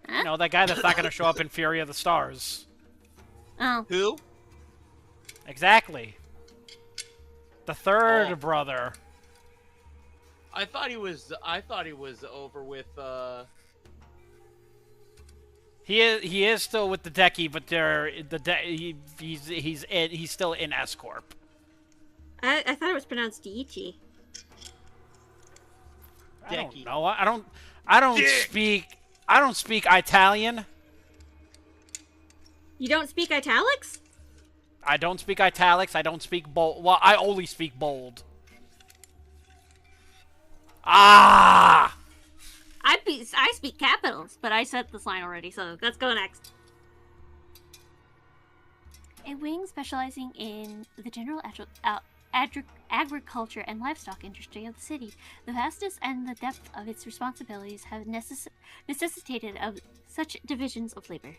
S3: Huh?
S2: You know, that guy that's not going to show up in Fury of the Stars.
S3: Oh.
S1: Who?
S2: Exactly. The third brother.
S1: I thought he was over with
S2: He is still with the Deki, but he's still in S-Corp.
S4: I thought it was pronounced Deichi.
S2: I don't
S1: Deki.
S2: know. I don't speak Italian.
S4: You don't speak italics?
S2: I don't speak italics. I don't speak bold. Well, I only speak bold. Ah!
S4: I speak capitals, but I said this line already, so let's go next.
S3: A wing specializing in the general agriculture and livestock industry of the city. The vastness and the depth of its responsibilities have necessitated of such divisions of labor.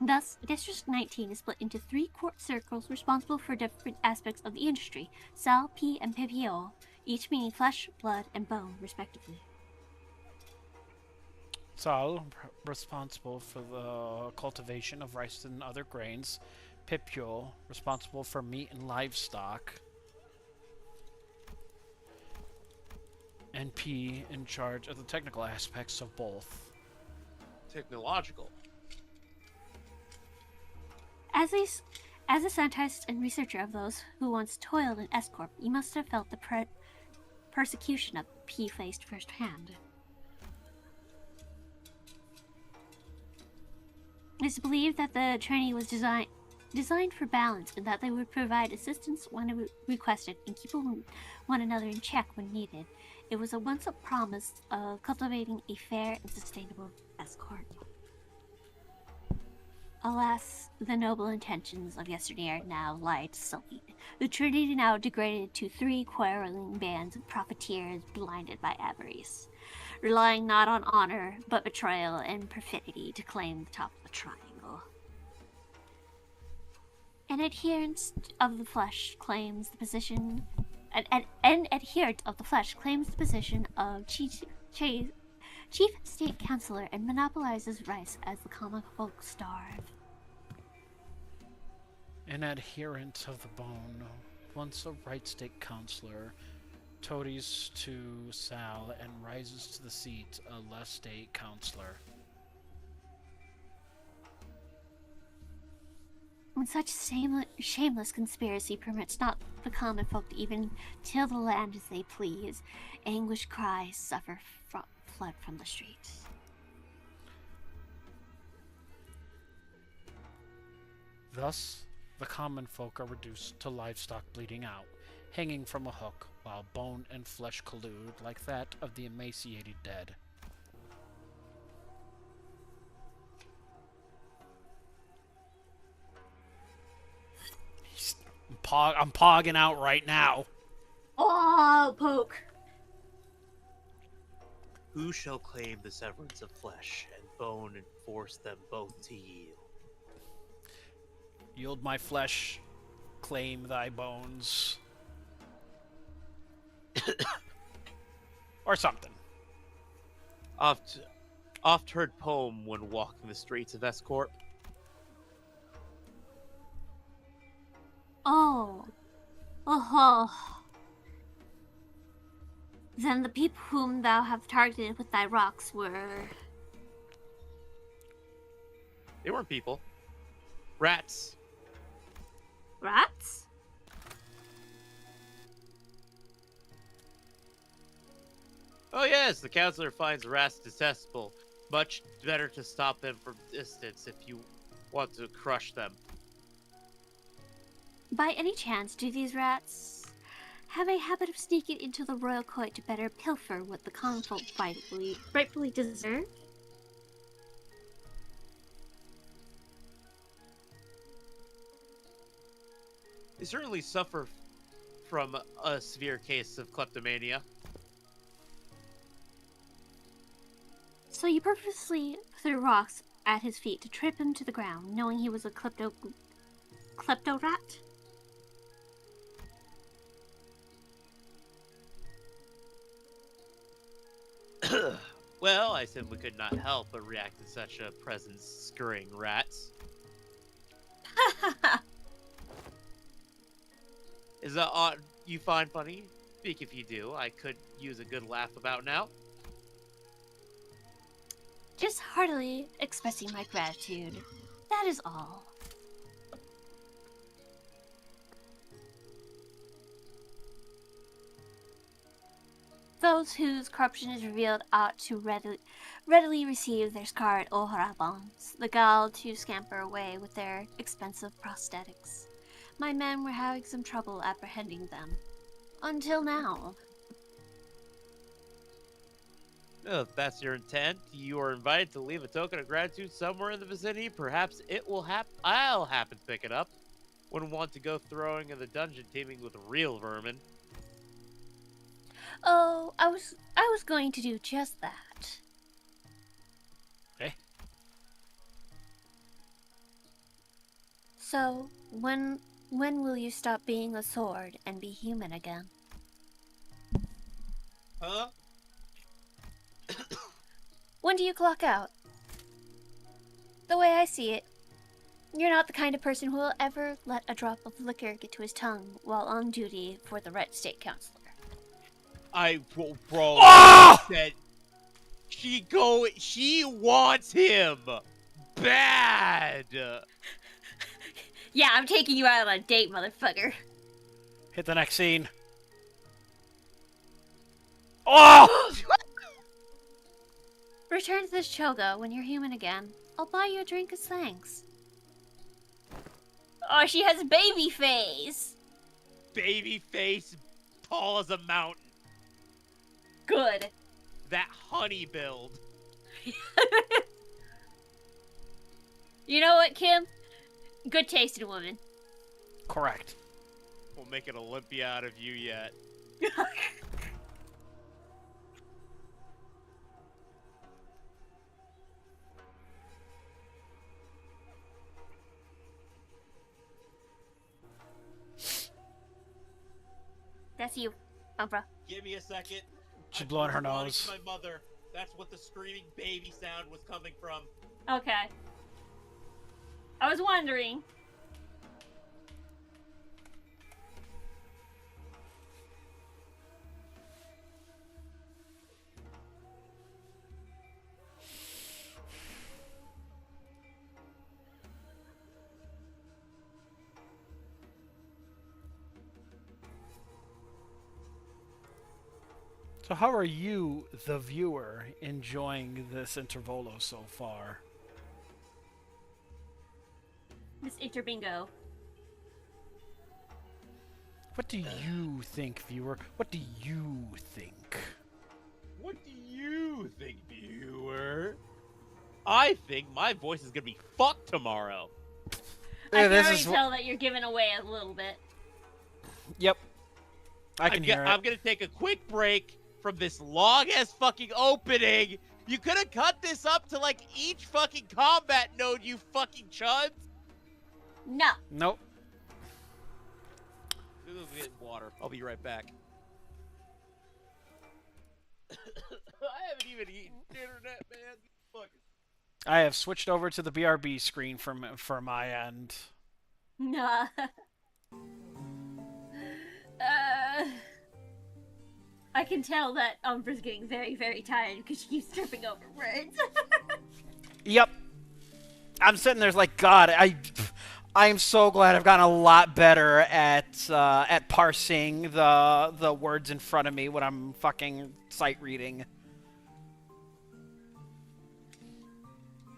S3: Thus, District 19 is split into 3 court circles responsible for different aspects of the industry, Sal, P, and Pipio, each meaning flesh, blood, and bone, respectively.
S2: Sal, responsible for the cultivation of rice and other grains. Pipio, responsible for meat and livestock. and P in charge of the technical aspects of both.
S1: Technological.
S4: As a scientist and researcher of those who once toiled in S-Corp, you must have felt the persecution of P faced firsthand. It's believed that the training was designed for balance and that they would provide assistance when requested and keep one another in check when needed. It was a once-up promise of cultivating a fair and sustainable S-Corp. Alas, the noble intentions of yesteryear now lie sullied. The Trinity now degraded to 3 quarreling bands of profiteers blinded by avarice, relying not on honor, but betrayal and perfidy to claim the top of the triangle. An adherent of the flesh claims the position... An adherent of the flesh claims the position of Chief State Counselor and monopolizes rights as the common folk starve.
S2: An adherent of the bone, once a right state counselor, toadies to Sal and rises to the seat a left state counselor.
S4: When such shameless conspiracy permits not the common folk to even till the land as they please, anguished cries suffer flood from the streets.
S2: Thus, the common folk are reduced to livestock bleeding out, hanging from a hook, while bone and flesh collude like that of the emaciated dead. I'm pogging out right now.
S4: Oh, poke!
S1: Who shall claim the severance of flesh and bone and force them both to yield?
S2: Yield my flesh, claim thy bones. Or something.
S1: Oft heard poem when walking the streets of S-Corp.
S4: Oh. Oh. Then the people whom thou have targeted with thy rocks were...
S1: They weren't people. Rats.
S4: rats?
S1: Oh yes, the counselor finds rats detestable. Much better to stop them from distance if you want to crush them.
S4: By any chance, do these rats have a habit of sneaking into the royal court to better pilfer what the common folk rightfully deserve?
S1: They certainly suffer from a severe case of kleptomania.
S4: So you purposely threw rocks at his feet to trip him to the ground, knowing he was a klepto rat?
S1: Well, I simply could not help but react to such a presence scurrying rats. Is that odd you find funny? Speak if you do. I could use a good laugh about now.
S4: Just heartily expressing my gratitude. That is all. Those whose corruption is revealed ought to readily receive their scarred Ohara bonds, the gall to scamper away with their expensive prosthetics. My men were having some trouble apprehending them. Until now.
S1: Well, if that's your intent, you are invited to leave a token of gratitude somewhere in the vicinity. Perhaps it will I'll happen to pick it up. Wouldn't want to go throwing in the dungeon teeming with real vermin.
S4: Oh, I was going to do just that.
S2: Okay.
S4: So, when will you stop being a sword and be human again?
S1: Huh?
S4: When do you clock out? The way I see it, you're not the kind of person who will ever let a drop of liquor get to his tongue while on duty for the Red State Counselor.
S1: Bro,
S2: Oh!
S1: said she wants him bad.
S4: Yeah, I'm taking you out on a date, motherfucker.
S2: Hit the next scene. Oh!
S3: Return to this Choga when you're human again. I'll buy you a drink as thanks.
S4: Oh, she has baby face.
S1: Baby face, tall as a mountain.
S4: Good.
S1: That honey build.
S4: You know what, Kim? Good taste in a woman.
S2: Correct.
S1: We'll make an Olympia out of you yet.
S4: That's you, Umbra.
S1: Give me a second.
S2: She's blowing her
S1: responding
S2: nose.
S1: to my mother. That's what the screaming baby sound was coming from.
S4: Okay. I was wondering.
S2: So how are you, the viewer, enjoying this Intervolo so far?
S4: Miss Interbingo.
S2: What do you think, viewer? What do you think?
S1: What do you think, viewer? I think my voice is gonna be fucked tomorrow.
S4: I can
S2: this
S4: already
S2: is
S4: tell that you're giving away a little bit.
S2: Yep. I can hear it.
S1: I'm gonna take a quick break from this long-ass fucking opening. You could have cut this up to, like, each fucking combat node, you fucking chuds.
S4: No.
S2: Nope.
S1: This is getting water. I'll be right back. I haven't even eaten internet, man. Fuck.
S2: I have switched over to the BRB screen for my end.
S4: Nah. I can tell that Umbra's getting very, very tired because she keeps tripping over words.
S2: Yep. I'm sitting there like, God, I am so glad I've gotten a lot better at parsing the words in front of me when I'm fucking sight reading.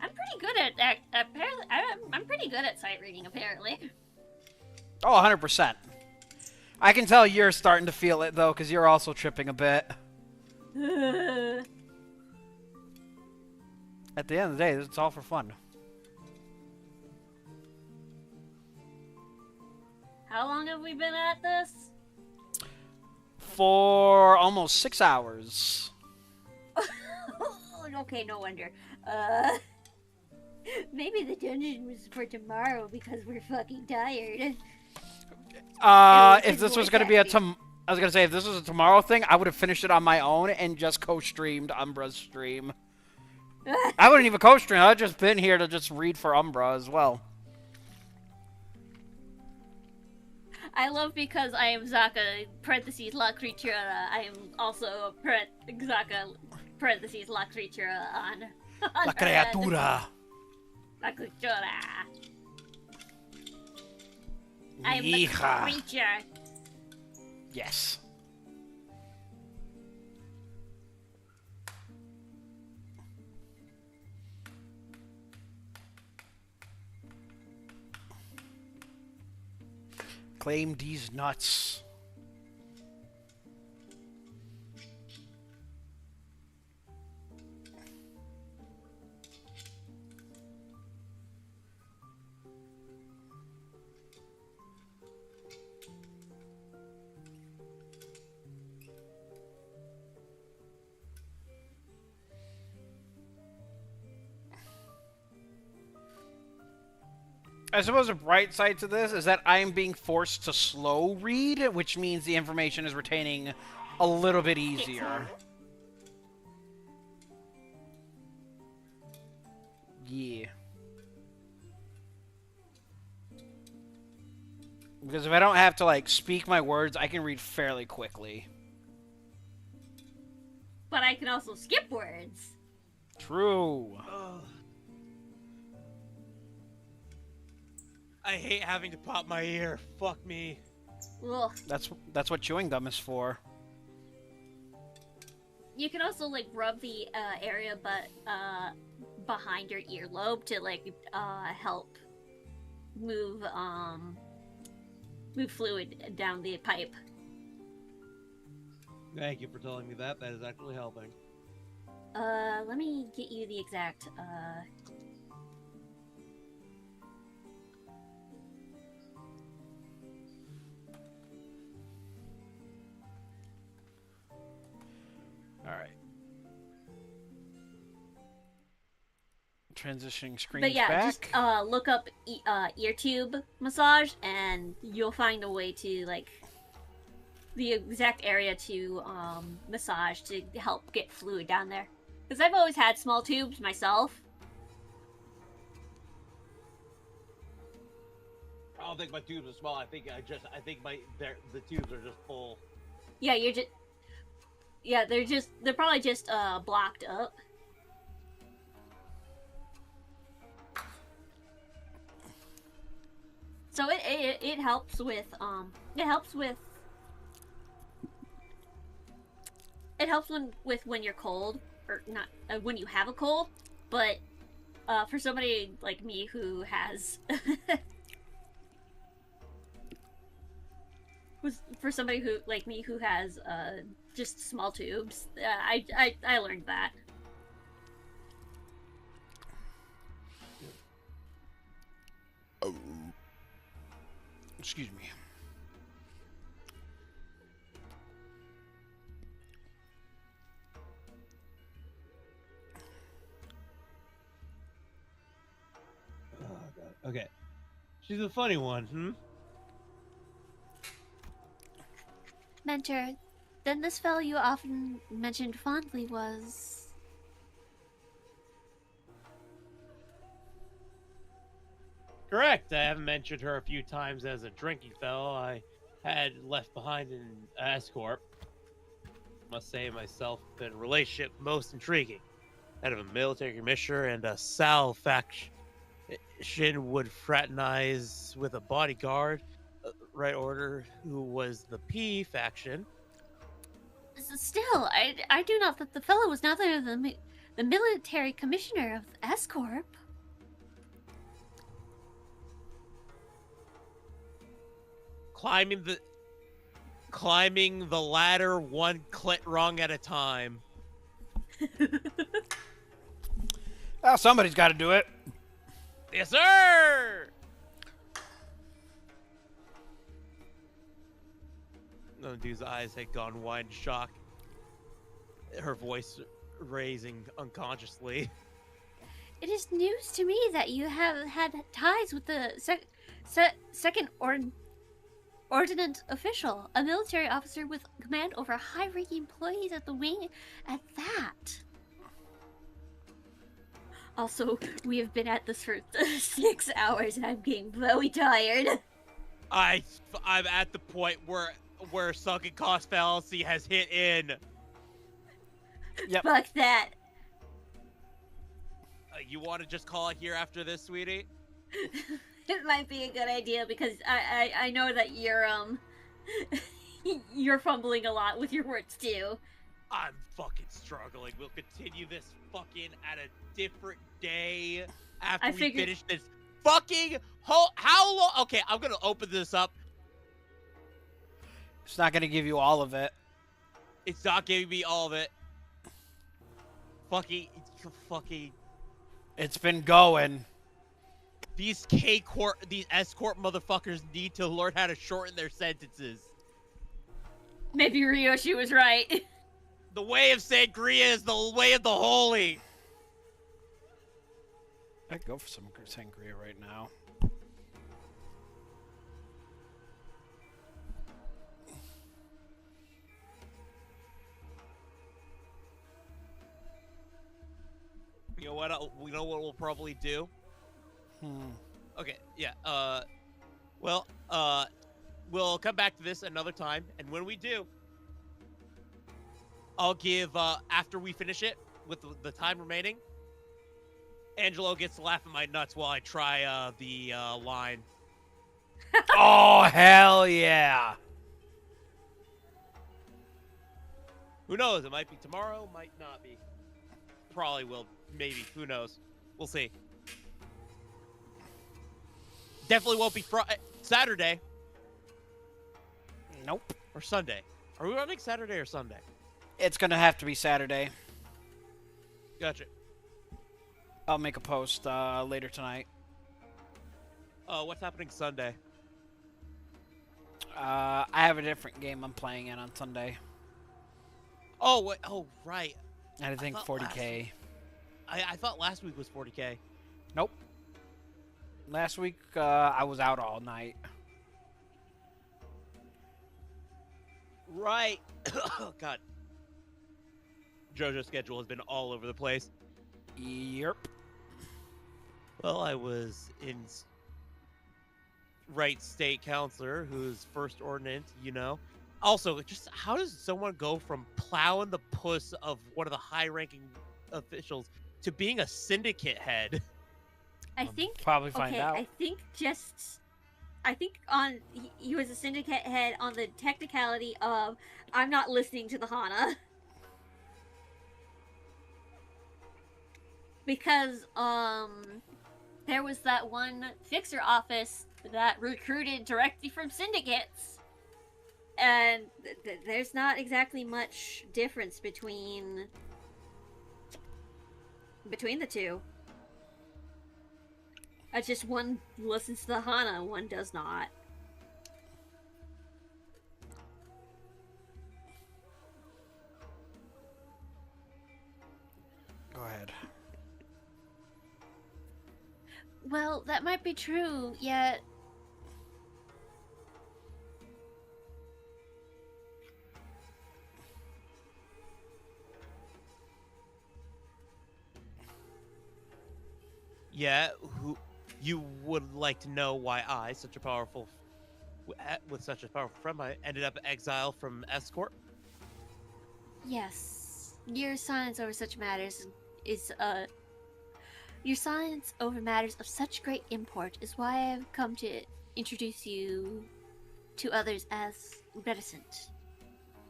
S4: I'm pretty good at apparently. I'm pretty good at sight reading apparently.
S2: Oh, 100%. I can tell you're starting to feel it though, because you're also tripping a bit. At the end of the day, it's all for fun.
S4: How long have we been at this?
S2: For almost 6 hours.
S4: Okay, no wonder. Maybe the dungeon was for tomorrow because we're fucking tired.
S2: If this was gonna be I was gonna say if this was a tomorrow thing, I would have finished it on my own and just co-streamed Umbra's stream. I wouldn't even co-stream. I'd just been here to just read for Umbra as well.
S4: I love because I am Zaka, parentheses, la creatura. I am also Zaka, parentheses, la creatura on
S2: La criatura.
S4: La creatura. I am the
S2: Hija.
S4: creature.
S2: Yes. Claim Deez Nuts. I suppose a bright side to this is that I am being forced to slow read, which means the information is retaining a little bit easier. Yeah. Because if I don't have to, like, speak my words, I can read fairly quickly.
S4: but I can also skip words.
S2: True.
S1: I hate having to pop my ear. Fuck me.
S4: Ugh.
S2: That's what chewing gum is for.
S4: You can also like rub the area, but behind your earlobe to like help move fluid down the pipe.
S1: Thank you for telling me that. That is actually helping.
S4: Let me get you the exact
S2: All right. Transitioning screens
S4: But yeah,
S2: back.
S4: just look up ear tube massage, and you'll find a way to like the exact area to massage to help get fluid down there. Because I've always had small tubes myself.
S1: I don't think my tubes are small. I think the tubes are just full.
S4: Yeah, they're probably just blocked up. So it helps with when you're cold, or not when you have a cold, but for somebody like me who has who has just small tubes, I learned that.
S2: Oh. Excuse me.
S1: Oh, God. Okay. She's a funny one,
S3: Mentor, then this fellow you often mentioned fondly was...
S1: Correct. I have mentioned her a few times as a drinking fellow I had left behind in escort. Must say myself in relationship most intriguing. Head of a military commissioner and a Sal faction would fraternize with a bodyguard, right order, who was the P faction.
S3: Still, I do not that the fellow was neither the military commissioner of Escorp.
S1: Climbing the ladder one clit rung at a time.
S2: Oh, somebody's got to do it.
S1: Yes, sir! Dude's eyes had gone wide in shock. Her voice raising unconsciously.
S3: It is news to me that you have had ties with the second ordnance official, a military officer with command over high-ranking employees at the wing at that.
S4: Also, we have been at this for 6 hours and I'm getting very tired.
S1: I'm at the point where sunken cost fallacy has hit in.
S2: Yep.
S4: Fuck that.
S1: You want to just call it here after this, sweetie?
S4: It might be a good idea because I know that you're fumbling a lot with your words too.
S1: I'm fucking struggling. We'll continue this fucking at a different day after we finish this fucking how long? Okay, I'm gonna open this up.
S2: It's not going to give you all of it.
S1: It's not giving me all of it. Fucking.
S2: It's been going.
S1: These escort motherfuckers need to learn how to shorten their sentences.
S4: Maybe Ryoshi was right.
S1: The way of sangria is the way of the holy.
S2: I'd go for some sangria right now.
S1: You know what? We know what we'll probably do. Okay. Yeah. Well. We'll come back to this another time, and when we do, I'll give after we finish it with the time remaining. Angelo gets to laugh at my nuts while I try the line.
S2: Oh, hell yeah.
S1: Who knows? It might be tomorrow, might not be. Probably will, maybe. Who knows? We'll see. Definitely won't be Saturday.
S2: Nope.
S1: Or Sunday. Are we running Saturday or Sunday?
S2: It's going to have to be Saturday.
S1: Gotcha.
S2: I'll make a post later tonight.
S1: What's happening Sunday?
S2: I have a different game I'm playing in on Sunday.
S1: Oh, wait. Oh, right.
S2: And I think 40K.
S1: I thought last week was 40K.
S2: Nope. Last week, I was out all night.
S1: Right. Oh, God. JoJo's schedule has been all over the place.
S2: Yep.
S1: Well, I was in Right State Counselor, who's first ordinance, you know. Also, just how does someone go from plowing the puss of one of the high-ranking officials to being a syndicate head?
S4: I think
S2: probably find out.
S4: I think he was a syndicate head on the technicality of I'm not listening to the Hana. Because there was that one fixer office that recruited directly from syndicates. And there's not exactly much difference between the two. It's just one listens to the Hana, one does not.
S2: Go ahead.
S3: Well, that might be true, yet...
S1: Yeah, you would like to know why I, with such a powerful friend, I ended up exiled from Escort?
S3: Yes. Your silence over such matters Your silence over matters of such great import is why I've come to introduce you to others as reticent.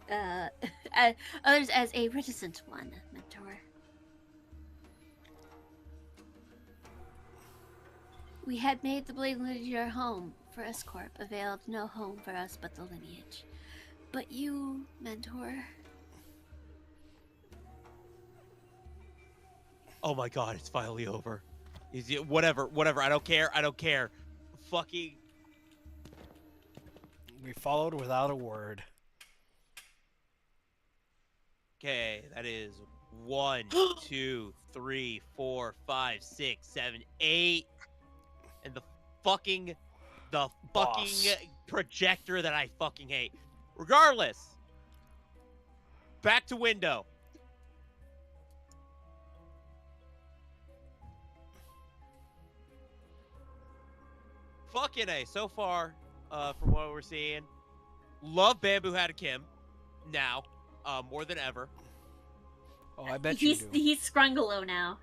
S3: Others as a reticent one, Mentor. We had made the Blade Lineage our home, for Escorp availed no home for us but the lineage. But you, Mentor...
S1: Oh my God, it's finally over. Whatever, I don't care. Fucking...
S2: We followed without a word.
S1: Okay, that is 1, 2, 3, 4, 5, 6, 7, 8. And the fucking
S2: Boss.
S1: projector that I fucking hate. Regardless, back to window. Fucking A. So far, from what we're seeing, love Bamboo Had a Kim now, more than ever.
S2: Oh, I bet you do.
S4: He's Scrungalo now.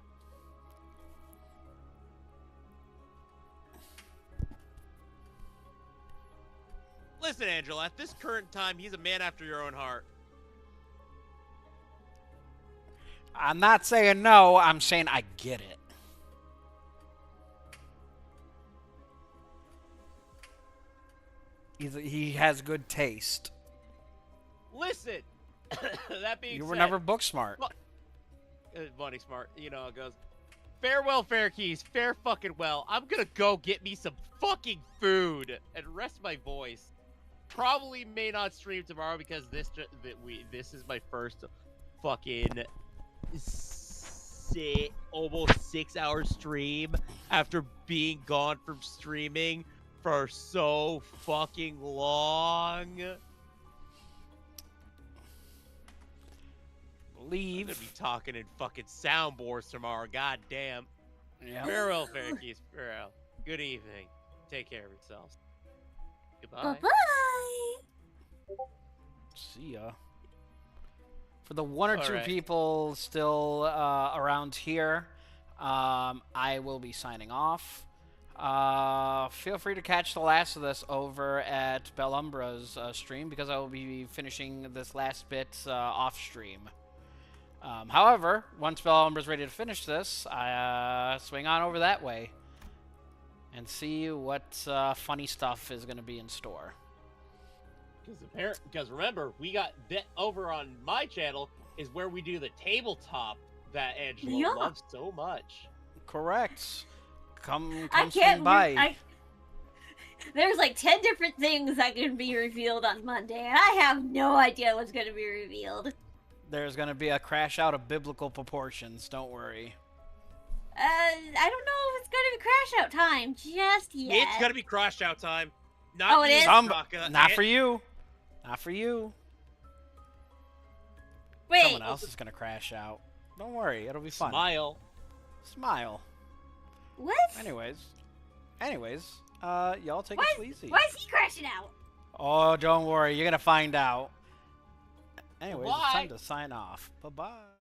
S1: Listen, Angela, at this current time, he's a man after your own heart.
S2: I'm not saying no, I'm saying I get it. He has good taste.
S1: Listen, that being said...
S2: You were never book smart.
S1: Money smart, you know how it goes. Farewell, fair keys. Fare fucking well. I'm gonna go get me some fucking food and rest my voice. Probably may not stream tomorrow because this is my first fucking almost 6-hour stream after being gone from streaming for so fucking long.
S2: Leave.
S1: I'm gonna be talking in fucking soundboards tomorrow. God damn.
S2: Yeah.
S1: Farewell, fair keys. Farewell. Good evening. Take care of yourselves. Goodbye.
S3: Bye-bye!
S2: See ya. For the one or two
S1: Alright.
S2: people still around here, I will be signing off. Feel free to catch the last of this over at Belle Umbra's stream, because I will be finishing this last bit off stream. However, once Belle Umbra's ready to finish this, I swing on over that way and see what funny stuff is going to be in store.
S9: Because remember, we got over on my channel is where we do the tabletop that Angela loves so much.
S2: Correct. Come
S4: I
S2: swing
S4: can't.
S2: by.
S4: There's like 10 different things that can be revealed on Monday, and I have no idea what's going to be revealed.
S2: There's going to be a crash out of biblical proportions. Don't worry.
S4: I don't know if it's going to be crash out time just yet.
S1: It's gonna be crash out time. Not
S4: it
S1: you,
S4: is?
S1: Taka.
S2: Not for you. Not for you.
S4: Wait.
S2: Someone else is going to crash out. Don't worry. It'll be fun. Smile.
S4: What?
S2: Anyways, y'all take it easy.
S4: Why is he crashing out?
S2: Oh, don't worry. You're going to find out. Anyways,
S9: Bye.
S2: it's time to sign off. Bye-bye.